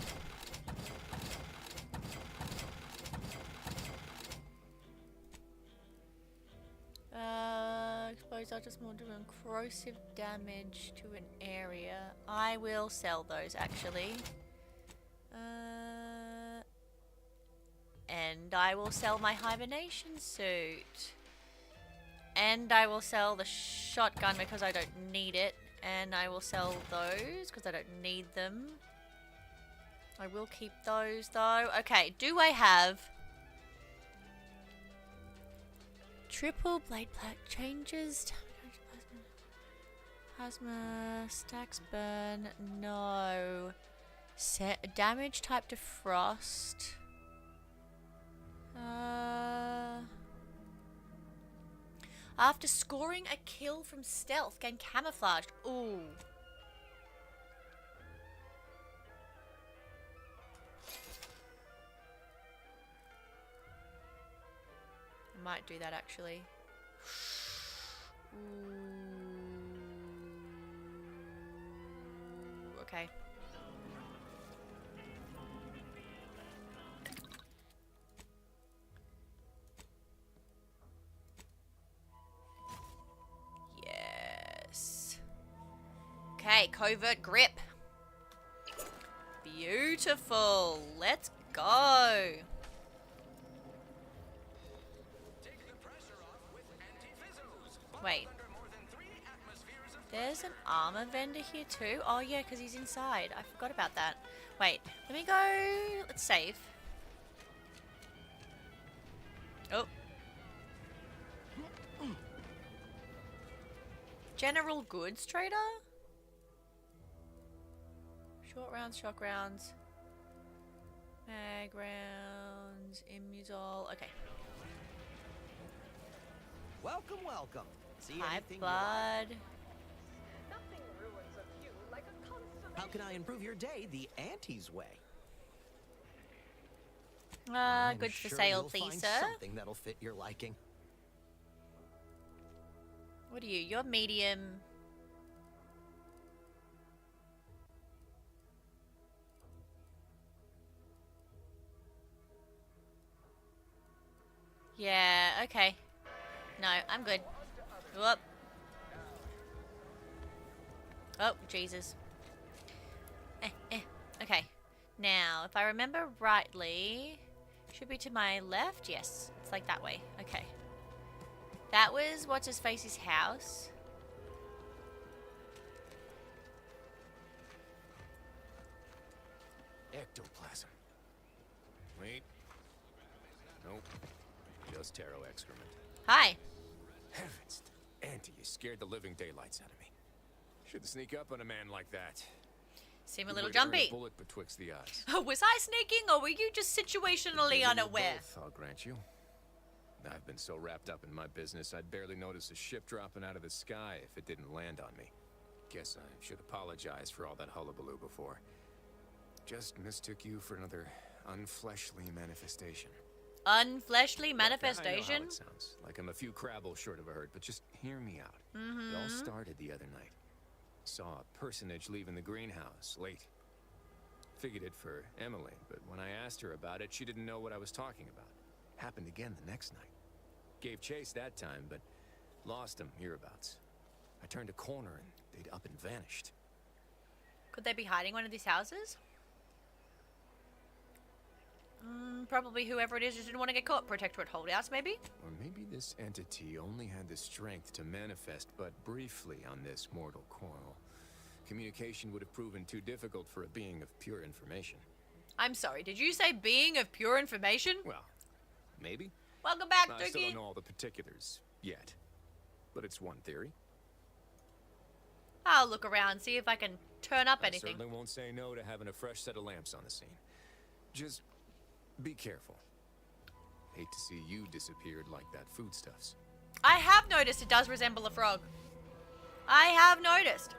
Expose just more doing corrosive damage to an area. I will sell those actually. And I will sell my hibernation suit. And I will sell the shotgun because I don't need it. And I will sell those because I don't need them. I will keep those though. Okay, do I have... Triple blade plaque changes. Plasma, stacks burn. No. Set damage type to frost. After scoring a kill from stealth, gain camouflaged. Ooh. might do that actually. Ooh, okay. Yes. Okay, covert grip. Beautiful. Let's go. Wait. There's an armor vendor here too? Oh yeah, because he's inside. I forgot about that. Wait, let me go... Let's save. Oh. General goods trader? Short rounds, shock rounds. Mag rounds, immusol. Okay. Welcome, welcome. See Hi, anything bud. How can I improve your day the Auntie's way? Goods for sure sale, you'll please, find sir. Something that'll fit your liking. What are you? You're medium. Yeah, okay. No, I'm good. Whoop. Oh, Jesus. Okay. Now, if I remember rightly, should be to my left? Yes, it's like that way. Okay. That was What's-His-Face's house. Ectoplasm. Wait. Nope. Just Taro excrement. Hi. Heavens. Auntie, you scared the living daylights out of me. Shouldn't sneak up on a man like that. Seem a Good little way to earn jumpy. a bullet betwixt the eyes. Was I sneaking or were you just situationally unaware? Both, I'll grant you. I've been so wrapped up in my business, I'd barely notice a ship dropping out of the sky if it didn't land on me. Guess I should apologize for all that hullabaloo before. Just mistook you for another unfleshly manifestation. Unfleshly I know manifestation? how it sounds, like I'm a few crabbles short of a hurt, but just hear me out. It all started the other night. Saw a personage leaving the greenhouse, late. Figured it for Emily, but when I asked her about it, she didn't know what I was talking about. Happened again the next night. Gave chase that time, but lost him hereabouts. I turned a corner and they'd up and vanished. Could they be hiding one of these houses? Probably whoever it is just didn't want to get caught. Protectorate holdouts, maybe? Or maybe this entity only had the strength to manifest but briefly on this mortal coil. Communication would have proven too difficult for a being of pure information. I'm sorry, did you say being of pure information? Well, maybe. Welcome back, I still Dookie. don't know all the particulars yet, but it's one theory. I'll look around, see if I can turn up I anything. certainly won't say no to having a fresh set of lamps on the scene. Just be careful. Hate to see you disappeared like that foodstuffs. I have noticed it does resemble a frog. I have noticed.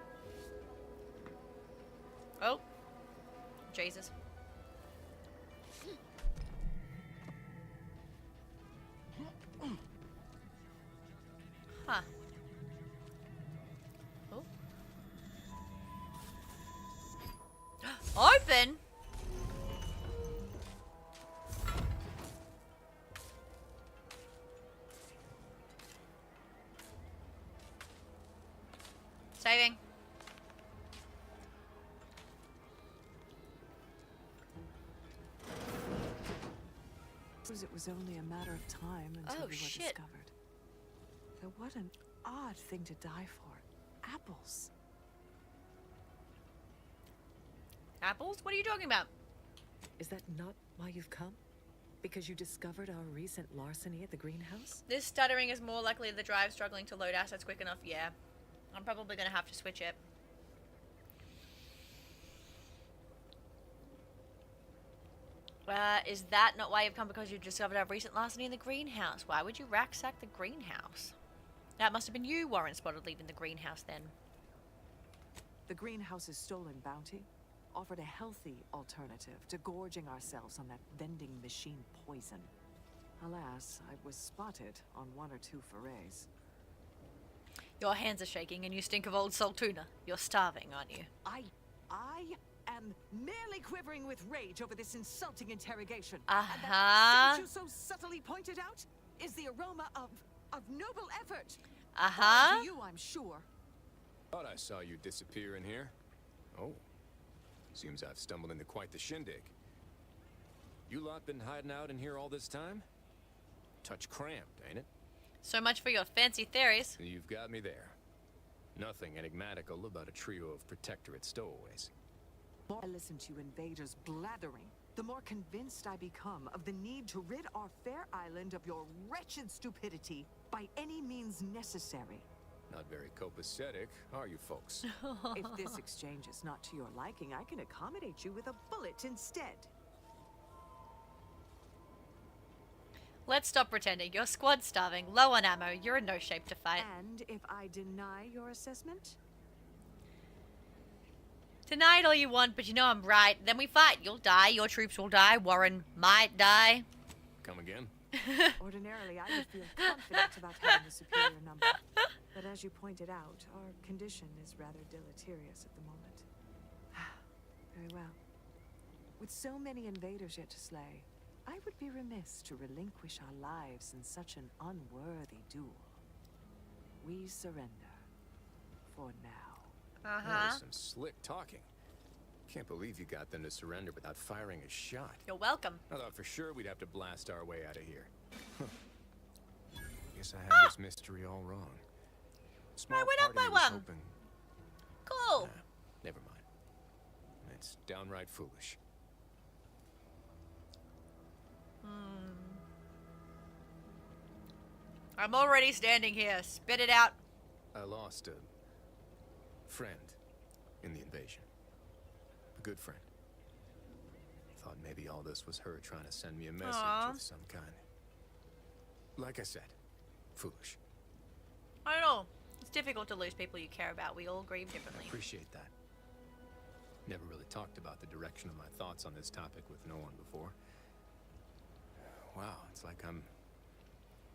Oh. Jesus. Huh. Oh. Open? Saving. It was only a matter of time until we were discovered. Though what an odd thing to die for. Apples. Apples? What are you talking about? Is that not why you've come? Because you discovered our recent larceny at the greenhouse? This stuttering is more likely the drive struggling to load assets quick enough, yeah. I'm probably gonna have to switch it. Is that not why you've come? Because you discovered our recent larceny in the greenhouse? Why would you racksack the greenhouse? That must have been you Warren spotted leaving the greenhouse then. The greenhouse's stolen bounty offered a healthy alternative to gorging ourselves on that vending machine poison. Alas, I was spotted on 1 or 2 forays. Your hands are shaking and you stink of old salt tuna. You're starving, aren't you? I am merely quivering with rage over this insulting interrogation. Uh-huh. And that scent you so subtly pointed out is the aroma of noble effort. Uh-huh. Foreign to you, I'm sure. Thought I saw you disappear in here. Oh. Seems I've stumbled into quite the shindig. You lot been hiding out in here all this time? Touch cramped, ain't it? So much for your fancy theories. You've got me there. Nothing enigmatical about a trio of Protectorate stowaways. The more I listen to invaders blathering, the more convinced I become of the need to rid our fair island of your wretched stupidity by any means necessary. Not very copacetic, are you folks? If this exchange is not to your liking, I can accommodate you with a bullet instead. Let's stop pretending. Your squad's starving, low on ammo, you're in no shape to fight. And if I deny your assessment? Deny it all you want, but you know I'm right. Then we fight. You'll die, your troops will die, Warren might die. Come again? Ordinarily, I would feel confident about having a superior number. But as you pointed out, our condition is rather deleterious at the moment. Very well. With so many invaders yet to slay, I would be remiss to relinquish our lives in such an unworthy duel. We surrender. For now. That was some slick talking. Can't believe you got them to surrender without firing a shot. You're welcome. I thought for sure we'd have to blast our way out of here. Guess I had this mystery all wrong. Small I went up party by was one. hoping- Cool. Nah, never mind. It's downright foolish. I'm already standing here. Spit it out. I lost a friend in the invasion. A good friend. Thought maybe all this was her trying to send me a message of some kind. Like I said, foolish. I don't know. It's difficult to lose people you care about. We all grieve differently. I appreciate that. Never really talked about the direction of my thoughts on this topic with no one before. Wow, it's like I'm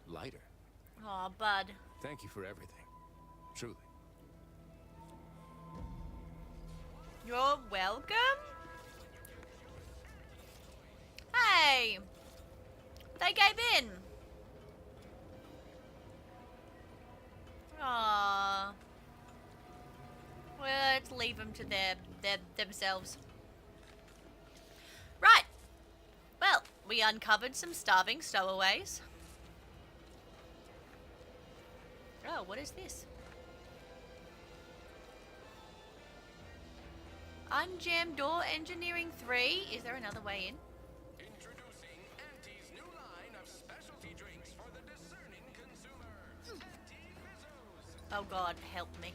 lighter. Aw, bud. Thank you for everything. Truly. You're welcome? Hey! They gave in. Aww. Well, let's leave them to themselves. Right. Well, we uncovered some starving stowaways. Oh, what is this? Unjam door engineering 3. Is there another way in? Introducing Auntie's new line of specialty drinks for the discerning consumer. Oh God, help me,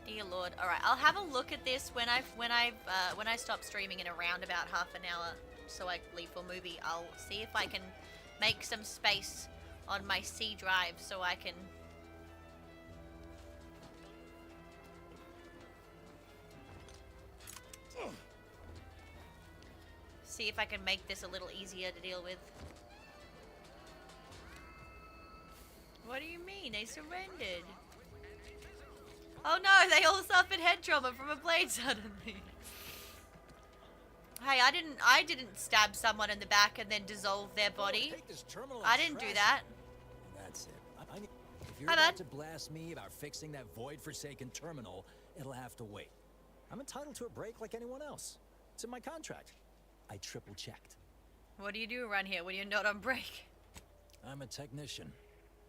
dear Lord. All right, I'll have a look at this when I stop streaming in around about half an hour, so I leave for movie. I'll see if I can make some space on my C drive so I can. See if I can make this a little easier to deal with. What do you mean? They surrendered. Oh no, they all suffered head trauma from a blade suddenly. Hey, I didn't stab someone in the back and then dissolve their body. I didn't do that. That's it. If you're Hi, about bud. to blast me about fixing that void-forsaken terminal, it'll have to wait. I'm entitled to a break like anyone else. It's in my contract. I triple-checked. What do you do around here when you're not on break? I'm a technician.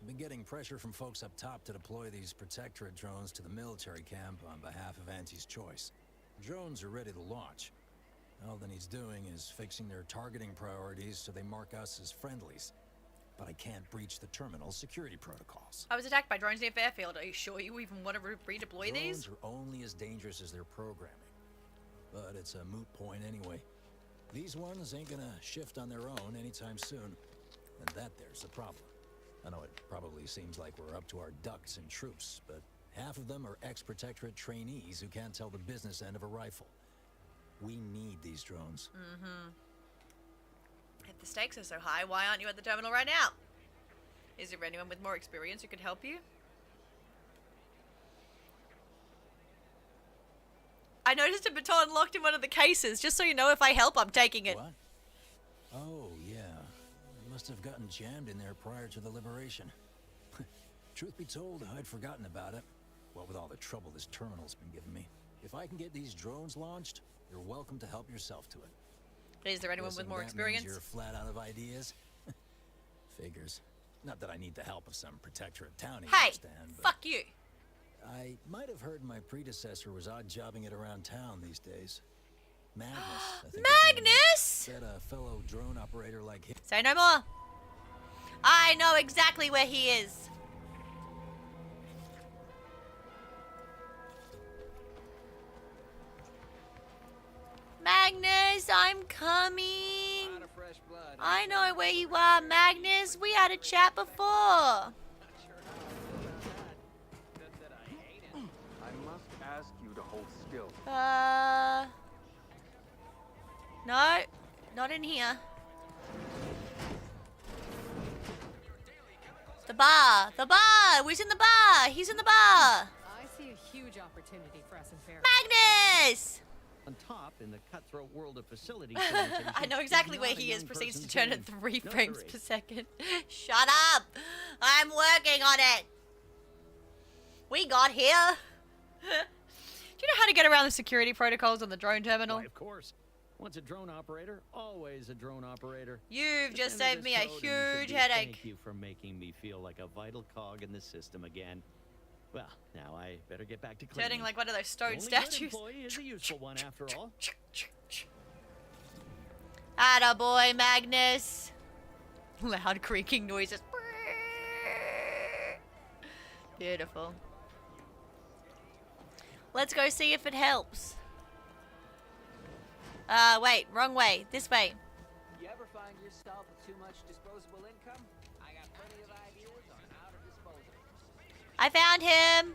I've been getting pressure from folks up top to deploy these Protectorate drones to the military camp on behalf of Auntie's Choice. Drones are ready to launch. All that needs doing is fixing their targeting priorities so they mark us as friendlies. But I can't breach the terminal's security protocols. I was attacked by drones near Fairfield. Are you sure you even want to redeploy these? Drones are only as dangerous as their programming. But it's a moot point anyway. These ones ain't gonna shift on their own anytime soon. And that there's the problem. I know it probably seems like we're up to our ducks in troops, but half of them are ex-Protectorate trainees who can't tell the business end of a rifle. We need these drones. If the stakes are so high, why aren't you at the terminal right now? Is there anyone with more experience who could help you? I noticed a baton locked in one of the cases. Just so you know, if I help, I'm taking it. What? Oh, yeah. It must have gotten jammed in there prior to the liberation. Truth be told, I'd forgotten about it. What with all the trouble this terminal's been giving me. If I can get these drones launched, you're welcome to help yourself to it. Is there anyone with more experience? You're flat out of ideas? Figures. Not that I need the help of some protectorate townie, Hey, understand, but fuck you. I might have heard my predecessor was odd jobbing it around town these days. Magnus, I think. Magnus! Said a fellow drone operator like him. Say no more. I know exactly where he is. Magnus, I'm coming. I know where you are, Magnus. We had a chat before. I must ask you to hold still. No, not in here. The bar, who's in the bar? He's in the bar. I see a huge opportunity for us in Fairfield. Magnus! On top, in the cutthroat world of facility I know exactly where he is. Proceeds to turn at 3 No frames hurry. per second. Shut up! I'm working on it. We got here. Do you know how to get around the security protocols on the drone terminal? Why, of course. Once a drone operator, always a drone operator. You've At just the end of saved me this a code, and you should huge be, headache. Thank you for making me feel like a vital cog in the system again. Well, now I better get back to cleaning. Turning like one of those stone The only statues. Good employee is a useful one, after all. Attaboy, Magnus. Loud creaking noises. Beautiful. Let's go see if it helps. Wait, wrong way. This way. You ever find yourself with too much disposable income? I got plenty of ideas on how to dispose of it. I found him.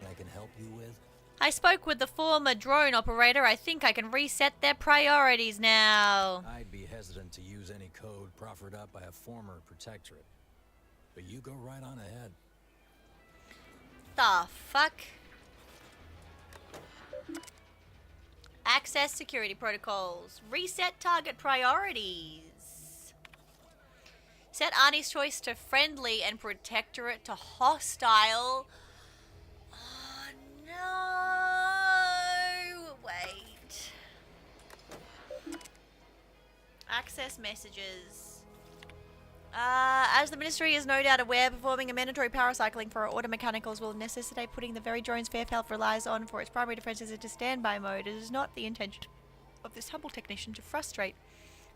I can help you with? I spoke with the former drone operator. I think I can reset their priorities now. I'd be hesitant to use any code proffered up by a former protectorate. But you go right on ahead. The fuck? Access security protocols. Reset target priorities. Set Arnie's choice to friendly and protectorate to hostile. Oh no! Wait. Access messages. As the Ministry is no doubt aware, performing a mandatory power cycling for our auto mechanicals will necessitate putting the very drones Fairfield relies on for its primary defenses into standby mode. It is not the intention of this humble technician to frustrate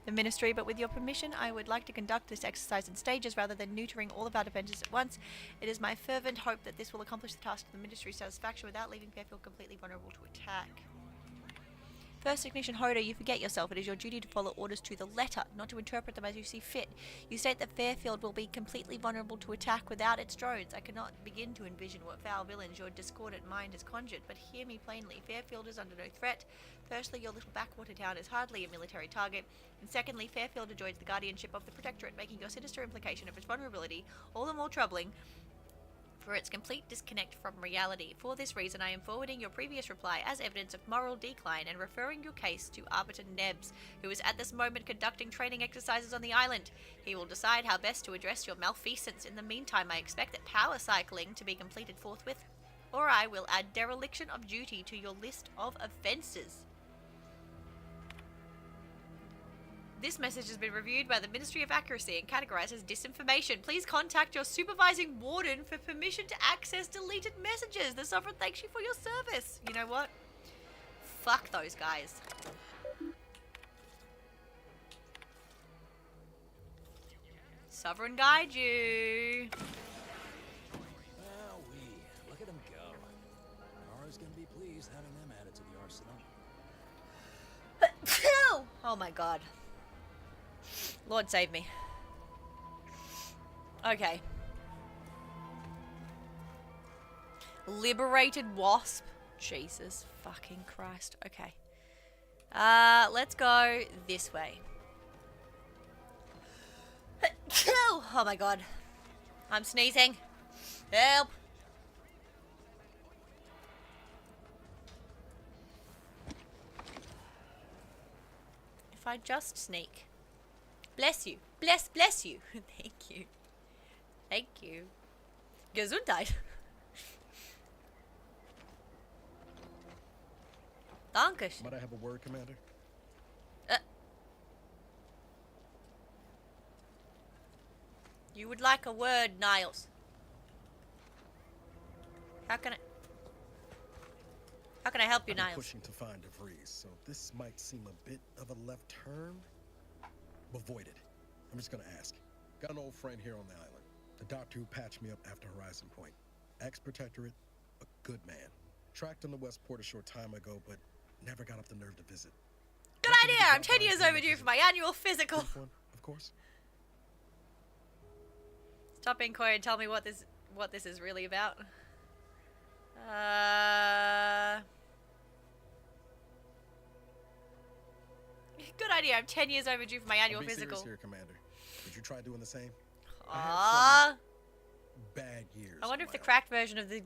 the Ministry, but with your permission, I would like to conduct this exercise in stages rather than neutering all of our defenses at once. It is my fervent hope that this will accomplish the task to the Ministry's satisfaction without leaving Fairfield completely vulnerable to attack. First Technician Hoda, you forget yourself. It is your duty to follow orders to the letter, not to interpret them as you see fit. You state that Fairfield will be completely vulnerable to attack without its drones. I cannot begin to envision what foul villains your discordant mind has conjured, but hear me plainly. Fairfield is under no threat. Firstly, your little backwater town is hardly a military target. And secondly, Fairfield enjoys the guardianship of the Protectorate, making your sinister implication of its vulnerability all the more troubling for its complete disconnect from reality. For this reason, I am forwarding your previous reply as evidence of moral decline and referring your case to Arbiter Nebs, who is at this moment conducting training exercises on the island. He will decide how best to address your malfeasance. In the meantime, I expect that power cycling to be completed forthwith, or I will add dereliction of duty to your list of offences. This message has been reviewed by the Ministry of Accuracy and categorized as disinformation. Please contact your supervising warden for permission to access deleted messages. The Sovereign thanks you for your service. You know what? Fuck those guys. Sovereign guide you. Wowee, look at them go. Nara's gonna be pleased having them added to the arsenal. Oh my god. Lord save me. Okay. Liberated wasp. Jesus fucking Christ. Okay. Let's go this way. Oh my god. I'm sneezing. Help. If I just sneak. Bless you. Bless you. Thank you. Thank you. Gesundheit. Dankeschön. Might I have a word, Commander? You would like a word, Niles. How can I help you, I've been Niles? pushing to find DeVries, so this might seem a bit of a left turn. Avoid it. I'm just gonna ask. Got an old friend here on the island. The doctor who patched me up after Horizon Point. Ex-protectorate, a good man. Tracked him to Westport a short time ago, but never got up the nerve to visit. Good idea! I'm 10 years overdue for my annual physical. Of course. Stop being coy and tell me what this is really about. Good idea. I'm 10 years overdue for my annual I'll be physical. serious here, Commander. Did you try doing the same? Ah. Bad years. I wonder if the cracked version of this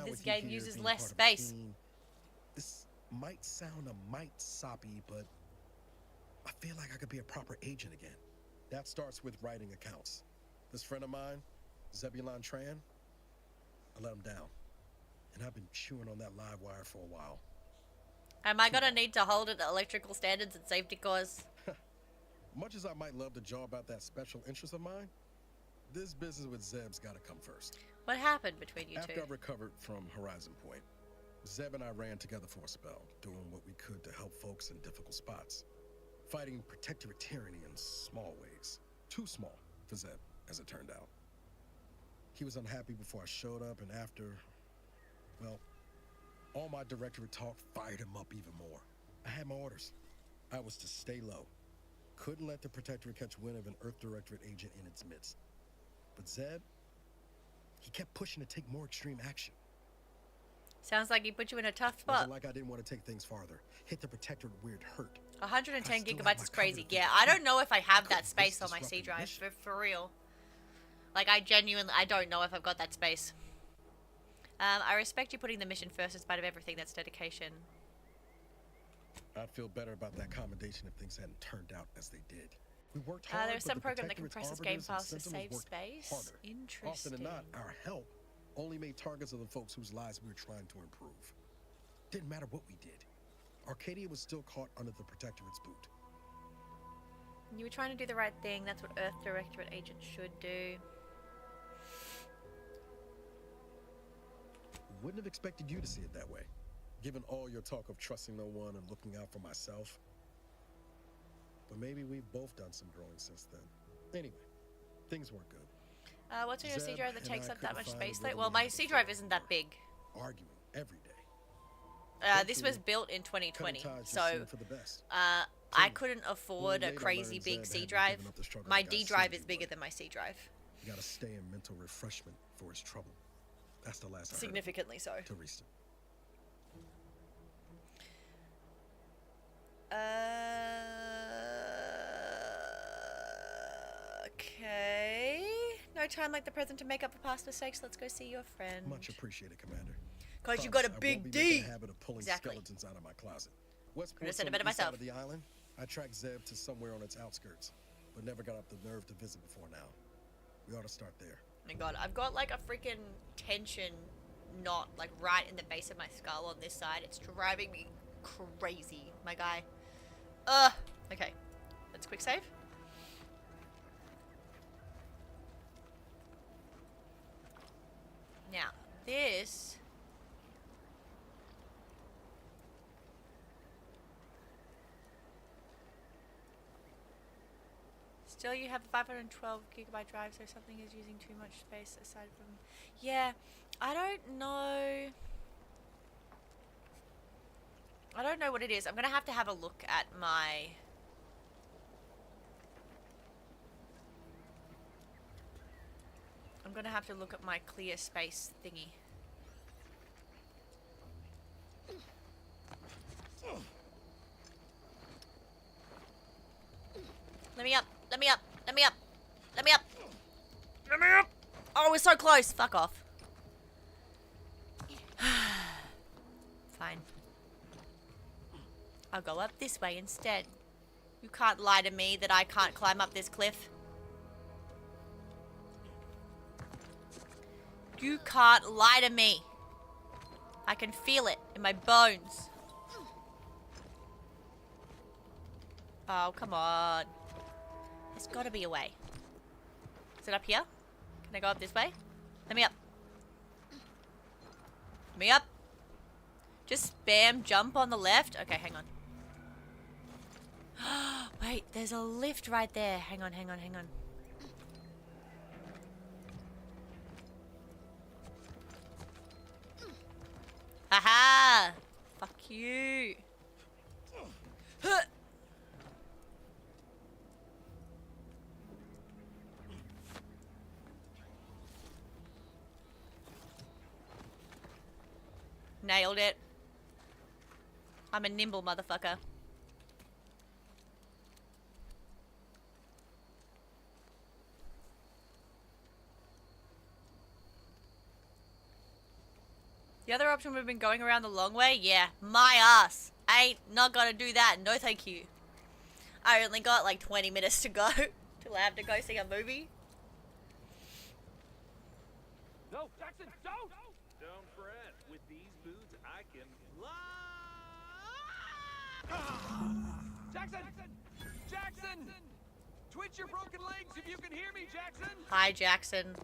with you game here uses being less part of space. team, this might sound a mite soppy, but I feel like I could be a proper agent again. That starts with writing accounts. This friend of mine, Zebulon Tran, I let him down. And I've been chewing on that live wire for a while. Am I gonna need to hold it to electrical standards and safety cause? Much as I might love to jaw about that special interest of mine, this business with Zeb's gotta come first. What happened between you After two? I recovered from Horizon Point, Zeb and I ran together for a spell, doing what we could to help folks in difficult spots. Fighting protectorate tyranny in small ways. Too small for Zeb, as it turned out. He was unhappy before I showed up, and after, well, all my directorate talk fired him up even more. I had my orders. I was to stay low. Couldn't let the protectorate catch wind of an Earth Directorate agent in its midst. But Zeb, he kept pushing to take more extreme action. Sounds like he put you in a tough spot. Wasn't like I didn't want to take things farther. Hit the protectorate weird hurt. 110 gigabytes is crazy. Yeah, I don't know if I have that space on my C drive, for real. Like, I don't know if I've got that space. I respect you putting the mission first in spite of everything. That's dedication. I'd feel better about that commendation if things hadn't turned out as they did. We worked hard, There's but some the program that Protectorate's compresses game arbiters and files to sentinels save worked space. harder. Interesting. Often than not, our help only made targets of the folks whose lives we were trying to improve. Didn't matter what we did. Arcadia was still caught under the Protectorate's boot. You were trying to do the right thing. That's what Earth Directorate agents should do. Wouldn't have expected you to see it that way, given all your talk of trusting no one and looking out for myself. But maybe we've both done some growing since then. Anyway, things weren't good. What's on your C Zeb drive that and takes I up that couldn't much find space? a rhythm Well, we my had C before. drive isn't that big. Arguing every day. This was built in 2020, Cutting ties just so seemed for the best. I couldn't afford a later crazy learned big Zeb C hadn't drive. given up the struggle My that D got drive Cindy is bigger one. than my C drive. You gotta stay in mental refreshment for his trouble. That's the last I heard of Significantly so. Teresa. Okay. No time like the present to make up for past mistakes. Let's go see your friend. Much appreciated, Commander. 'Cause you got a Promise I big won't be making D. a habit of pulling Exactly. skeletons out of my closet. Could've Westport's said it on better the east side myself. of the island. I tracked Zeb to somewhere on its outskirts, but never got up the nerve to visit before now. We ought to start there. Oh my god, I've got like a freaking tension knot like right in the base of my skull on this side. It's driving me crazy, my guy. Okay. Let's quick save. Now, this... Still, you have a 512 gigabyte drive, so something is using too much space aside from... Yeah, I don't know... I don't know what it is. I'm going to have a look at my... I'm going to have to look at my clear space thingy. Let me up. Let me up. Let me up. Let me up. Let me up. Oh, we're so close. Fuck off. Fine. I'll go up this way instead. You can't lie to me that I can't climb up this cliff. You can't lie to me. I can feel it in my bones. Oh, come on. There's gotta be a way. Is it up here? Can I go up this way? Let me up. Let me up. Just spam jump on the left. Okay, hang on. Wait, there's a lift right there. Hang on, hang on, hang on. Haha! Fuck you. Huh. Nailed it. I'm a nimble motherfucker. The other option would have been going around the long way? Yeah, my ass. I ain't not gonna do that. No thank you. I only got like 20 minutes to go till I have to go see a movie. No, Jackson, don't! Don't fret. With these boots, I can fly! Jackson! Jackson! Twitch your broken legs if you can hear me, Jackson! Hi, Jackson.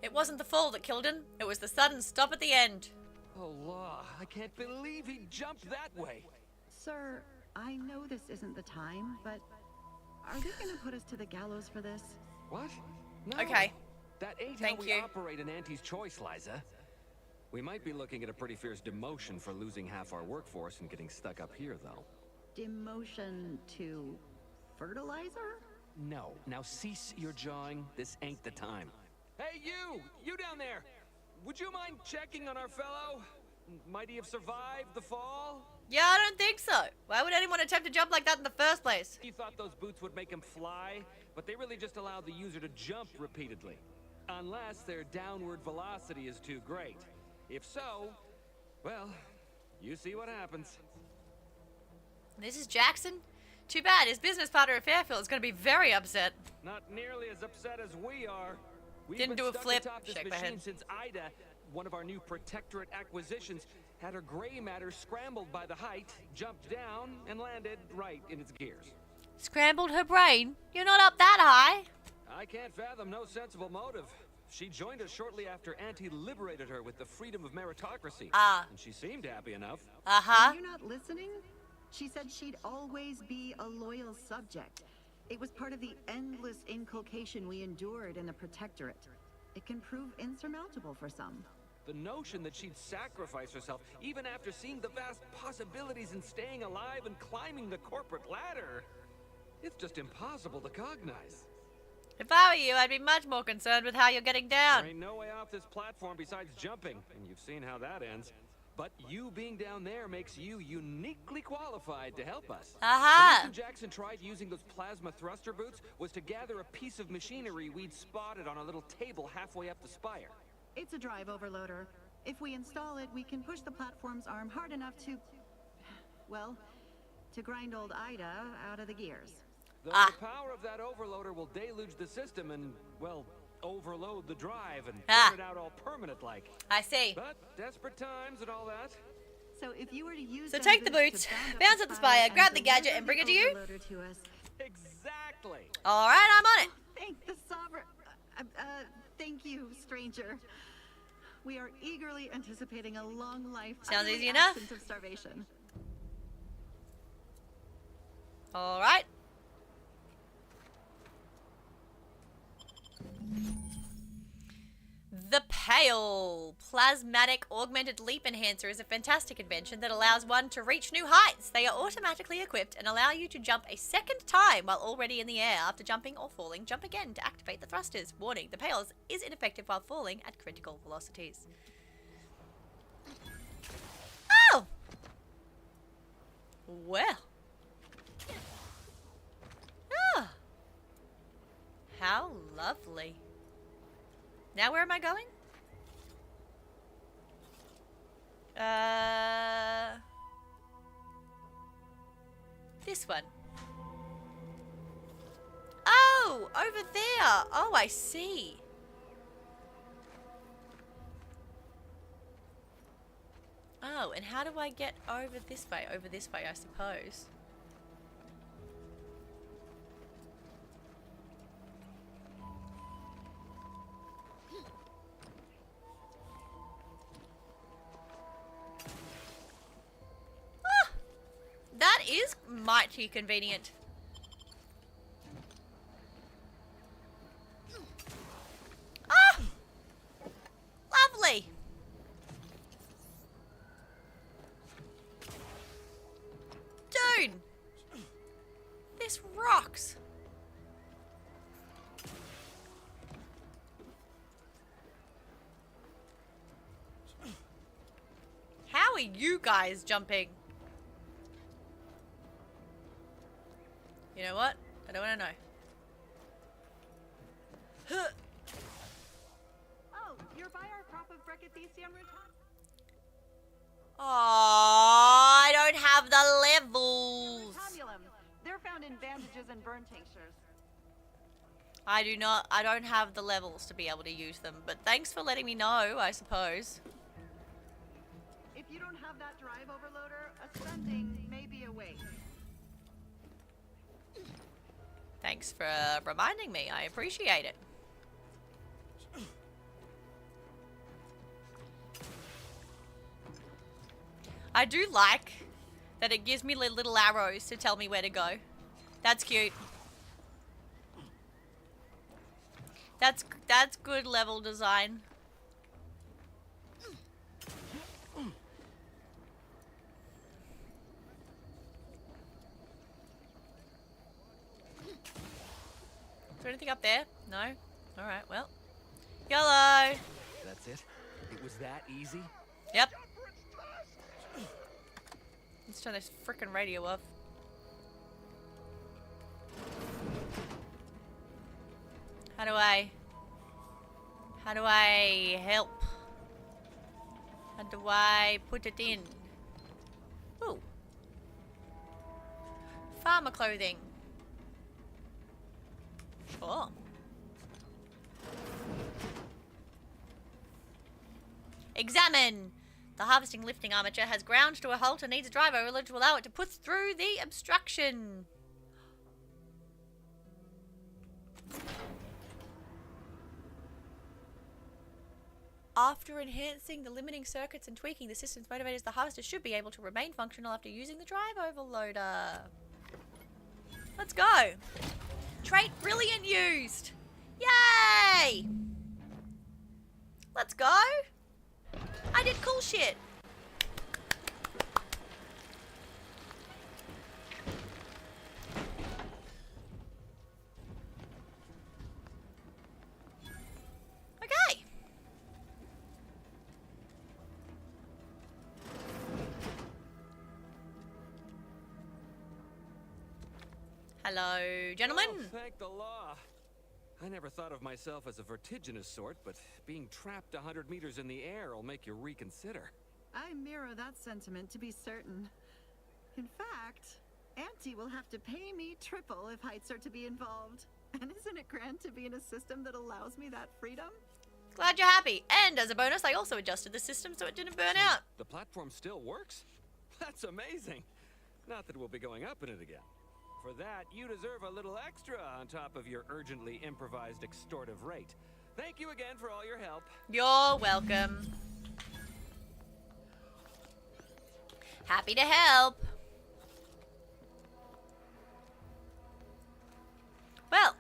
It wasn't the fall that killed him. It was the sudden stop at the end. Oh, law. I can't believe he jumped that way. Sir, I know this isn't the time, but are they going to put us to the gallows for this? What? No. Okay. That ain't Thank how we operate in Auntie's Choice, Liza. We might be looking at a pretty fierce demotion for losing half our workforce and getting stuck up here, though. Demotion to fertilizer? No. Now cease your jawing. This ain't the time. Hey, you! You down there! Would you mind checking on our fellow? Might he have survived the fall? Yeah, I don't think so. Why would anyone attempt to jump like that in the first place? You thought those boots would make him fly, but they really just allow the user to jump repeatedly. Unless their downward velocity is too great. If so, well, you see what happens. This is Jackson? Too bad. His business partner at Fairfield is going to be very upset. Not nearly as upset as we are. We've Didn't been do a stuck flip. atop this Shake my machine head. since Ida, one of our new Protectorate acquisitions, had her gray matter scrambled by the height, jumped down, and landed right in its gears. Scrambled her brain? You're not up that high. I can't fathom no sensible motive. She joined us shortly after Auntie liberated her with the freedom of meritocracy. Ah. And she seemed happy enough. Uh-huh. Are you not listening? She said she'd always be a loyal subject. It was part of the endless inculcation we endured in the Protectorate. It can prove insurmountable for some. The notion that she'd sacrifice herself, even after seeing the vast possibilities in staying alive and climbing the corporate ladder, it's just impossible to cognize. If I were you, I'd be much more concerned with how you're getting down. There ain't no way off this platform besides jumping, and you've seen how that ends. But you being down there makes you uniquely qualified to help us. Aha! The reason Jackson tried using those plasma thruster boots was to gather a piece of machinery we'd spotted on a little table halfway up the spire. It's a drive overloader. If we install it, we can push the platform's arm hard enough to... well, to grind old Ida out of the gears. Though the power of that overloader will deluge the system and, well, overload the drive and burn it out all permanent-like. I see. But desperate times and all that. So if you were to use So them take the boots boots, to bound up bounce at the spire, grab the gadget, deliver and bring the it to you? overloader to us. Exactly. All right, I'm on it. Thank the Sovereign. Thank you, stranger. We are eagerly anticipating a long life. Sounds utterly easy enough. absent of starvation. All right. The Pale Plasmatic Augmented Leap Enhancer is a fantastic invention that allows one to reach new heights. They are automatically equipped and allow you to jump a second time while already in the air. After jumping or falling, jump again to activate the thrusters. Warning, the Pales is ineffective while falling at critical velocities. Oh! Well. How lovely. Now where am I going? This one. Oh, over there. Oh, I see. Oh, and how do I get over this way? Over this way, I suppose. Ah, that is mighty convenient. Ah! Lovely. Dude! This rocks. How are you guys jumping? You know what? I don't want to know. Huh. Oh, you're by our crop of Brachythecium root. Aww, I don't have the levels. They're found in bandages and burn tinctures. I don't have the levels to be able to use them, but thanks for letting me know, I suppose. If you don't have that drive overloader, ascending may be a waste. Thanks for reminding me, I appreciate it. I do like that it gives me little arrows to tell me where to go. That's cute. That's good level design. Is there anything up there? No? Alright, well. YOLO! That's it? It was that easy? Yep. Let's turn this frickin' radio off. How do I help? How do I put it in? Ooh. Farmer clothing. Sure. Examine! The harvesting lifting armature has ground to a halt and needs a drive overload to allow it to push through the obstruction. After enhancing the limiting circuits and tweaking the system's motivators, the harvester should be able to remain functional after using the drive overloader. Let's go. Trait brilliant used. Yay! Let's go. I did cool shit. Okay. Hello, gentlemen. Oh, thank the law. I never thought of myself as a vertiginous sort, but being trapped 100 meters in the air will make you reconsider. I mirror that sentiment, to be certain. In fact, Auntie will have to pay me triple if heights are to be involved. And isn't it grand to be in a system that allows me that freedom? Glad you're happy. And as a bonus, I also adjusted the system so it didn't burn out. The platform still works? That's amazing. Not that we'll be going up in it again. For that, you deserve a little extra on top of your urgently improvised extortive rate. Thank you again for all your help. You're welcome. Happy to help. Well,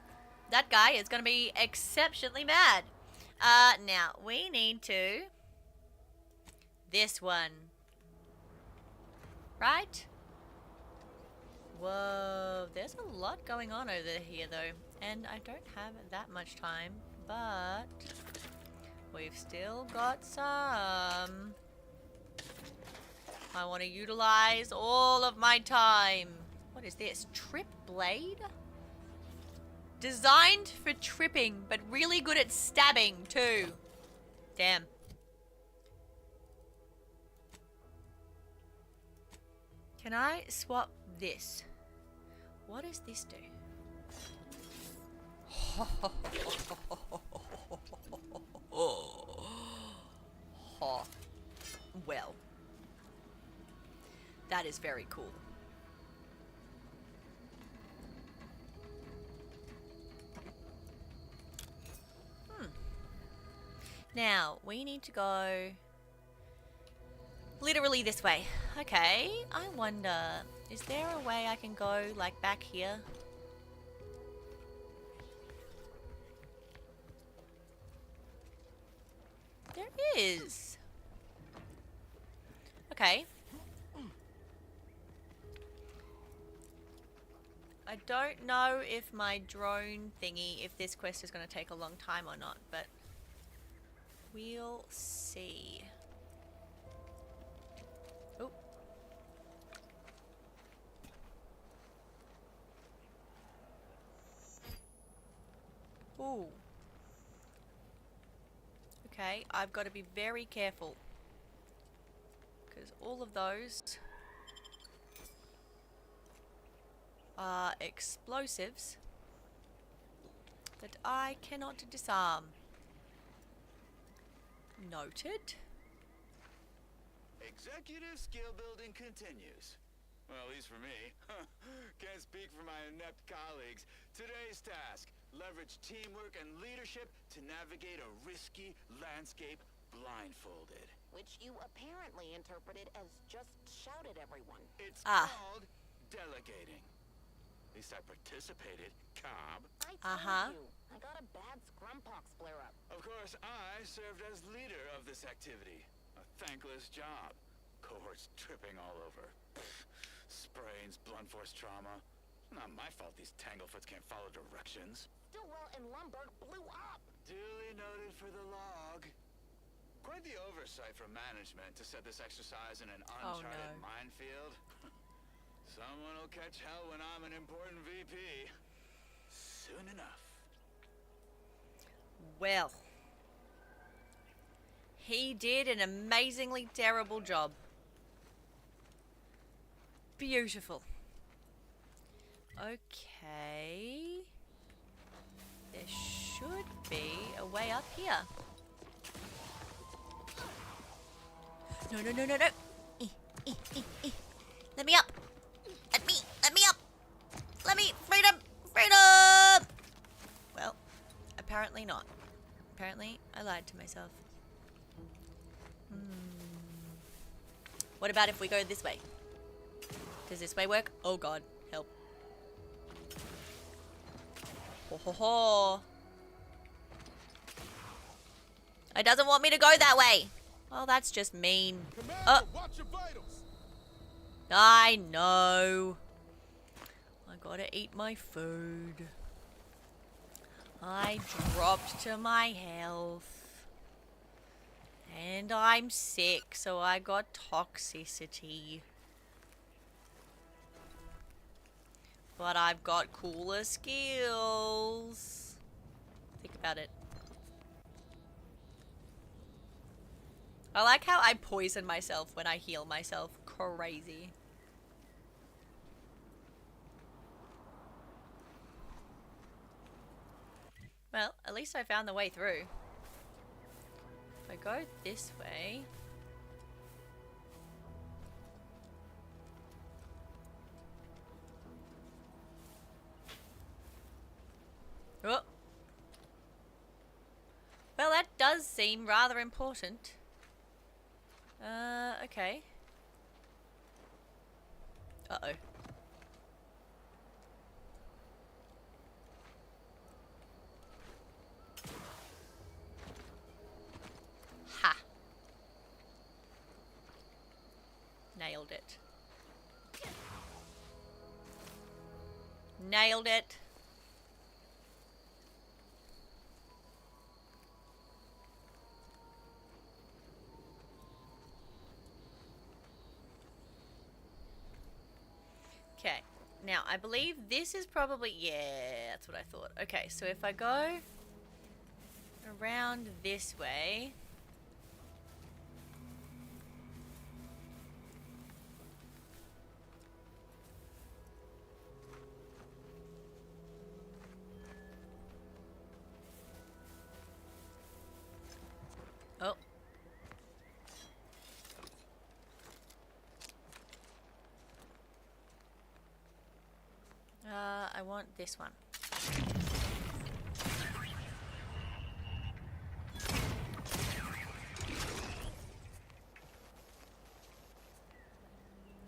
that guy is going to be exceptionally mad. Now, we need to... This one. Right? Whoa, there's a lot going on over here though, and I don't have that much time, but we've still got some. I want to utilize all of my time. What is this? Trip blade? Designed for tripping, but really good at stabbing too. Damn. Can I swap this? What does this do? Well, that is very cool. Now, we need to go literally this way. Okay, I wonder, is there a way I can go, like, back here? There is. Okay. I don't know if my drone thingy, if this quest is going to take a long time or not, but we'll see. Oh. Ooh. Okay, I've got to be very careful, because all of those are explosives that I cannot disarm. Noted. Executive skill building continues. Well, at least for me. Can't speak for my inept colleagues. Today's task, leverage teamwork and leadership to navigate a risky landscape blindfolded. Which you apparently interpreted as just shout at everyone. It's called delegating. At least I participated, Cobb. I told you. I got a bad scrumpox flare-up. Of course, I served as leader of this activity. A thankless job. Cohorts tripping all over. Sprains, blunt force trauma. Not my fault these tanglefoots can't follow directions. Stillwell and Lumberg blew up. Duly noted for the log. Quite the oversight from management to set this exercise in an uncharted minefield. Someone will catch hell when I'm an important VP. Soon enough. Well, he did an amazingly terrible job. Beautiful. Okay. There should be a way up here. No, no, no, no, no. Let me up. Let me up. Let me, freedom, freedom. Well, apparently not. Apparently, I lied to myself. What about if we go this way? Does this way work? Oh god, help. Ho ho ho. It doesn't want me to go that way. Well, that's just mean. Watch your vitals. I know. I gotta eat my food. I dropped to my health. And I'm sick, so I got toxicity. But I've got cooler skills. Think about it. I like how I poison myself when I heal myself. Crazy. Well, at least I found the way through. If I go this way... Oh. Well, that does seem rather important. Okay. Uh-oh. Ha. Nailed it. Nailed it. Okay, Now, I believe this is probably... Yeah, that's what I thought. Okay, so if I go around this way... Oh. I want this one.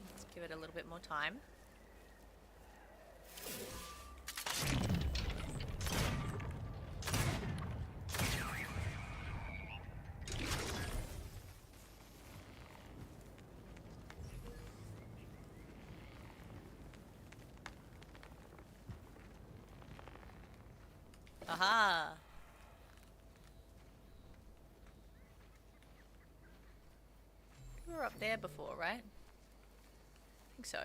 Let's give it a little bit more time. Aha! We were up there before, right? I think so.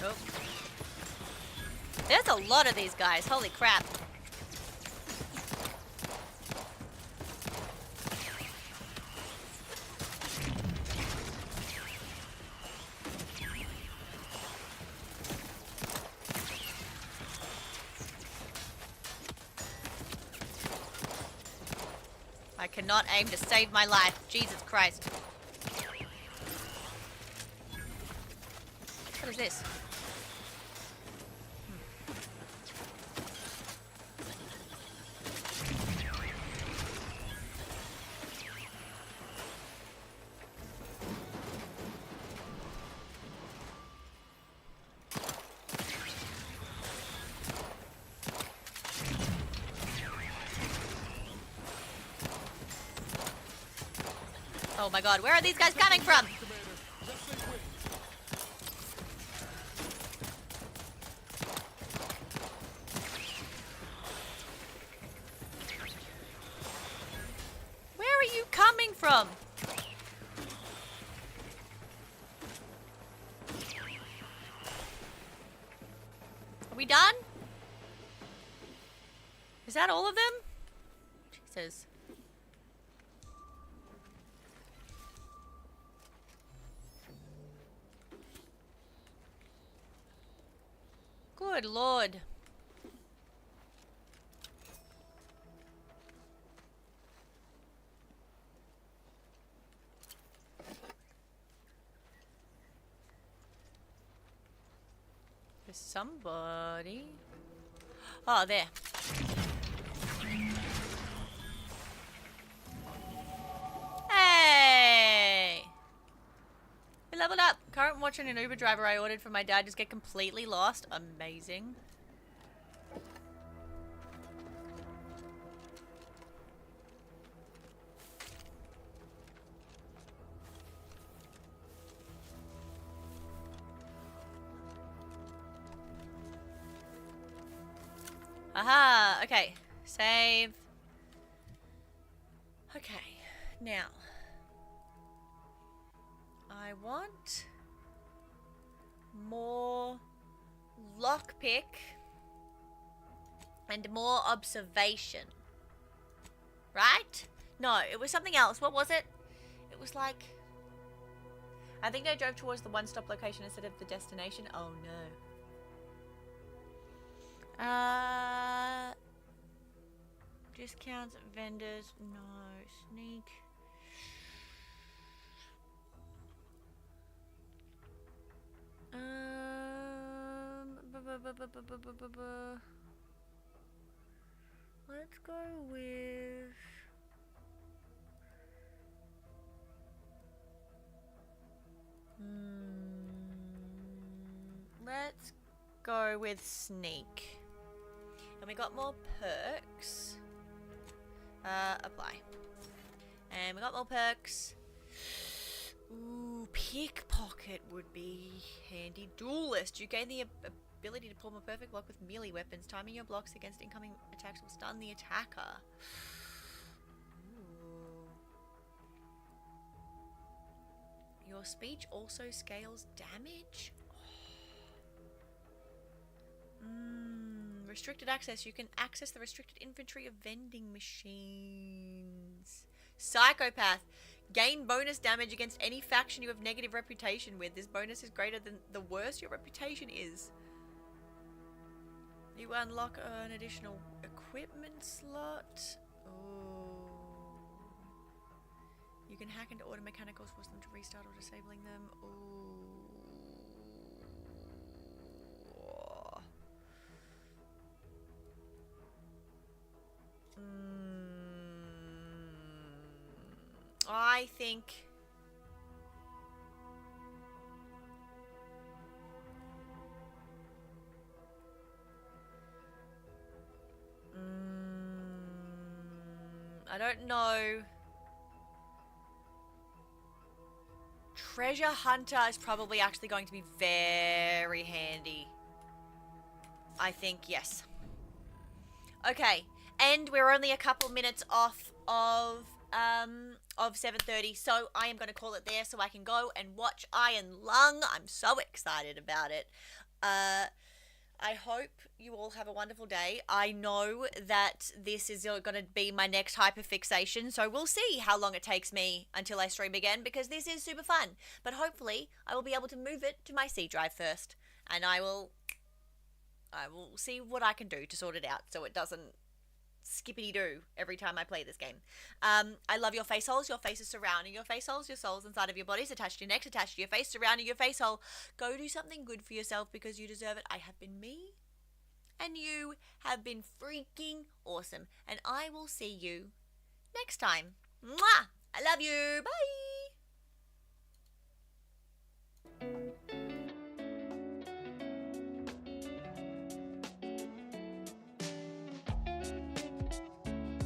Oh. There's a lot of these guys, holy crap. I cannot aim to save my life, Jesus Christ. What is this? Oh my god, where are these guys coming from? Where are you coming from? Are we done? Is that all of them? Jesus. Good Lord. There's somebody. Oh, there. Hey! We leveled up. Current watching an Uber driver I ordered for my dad just get completely lost. Amazing. Aha! Okay. Save. Okay. Now. I want more lockpick and more observation. Right? No, it was something else. What was it? It was like... I think I drove towards the one-stop location instead of the destination. Oh no. Discounts, vendors, no. Sneak. Let's go with Let's go with sneak. And we got more perks. Apply. And we got more perks. Ooh, pickpocket would be handy. Duelist. You gain the ability to form a perfect block with melee weapons. Timing your blocks against incoming attacks will stun the attacker. Ooh. Your speech also scales damage? Restricted access. You can access the restricted inventory of vending machines. Psychopath. Gain bonus damage against any faction you have negative reputation with. This bonus is greater than the worse your reputation is. You unlock an additional equipment slot. Oh. You can hack into auto mechanicals, force them to restart or disabling them. Oh. I think I don't know. Treasure Hunter is probably actually going to be very handy. I think, yes. Okay, and we're only a couple minutes off of 7:30, so I am going to call it there so I can go and watch Iron Lung. I'm so excited about it. I hope you all have a wonderful day. I know that this is going to be my next hyperfixation, so we'll see how long it takes me until I stream again, because this is super fun. But hopefully I will be able to move it to my C drive first, and I will see what I can do to sort it out so it doesn't skippity-doo every time I play this game. I love your face holes. Your face is surrounding your face holes. Your soul's inside of your bodies, attached to your neck, attached to your face, surrounding your face hole. Go do something good for yourself because you deserve it. I have been me, and you have been freaking awesome. And I will see you next time. Mwah! I love you. Bye!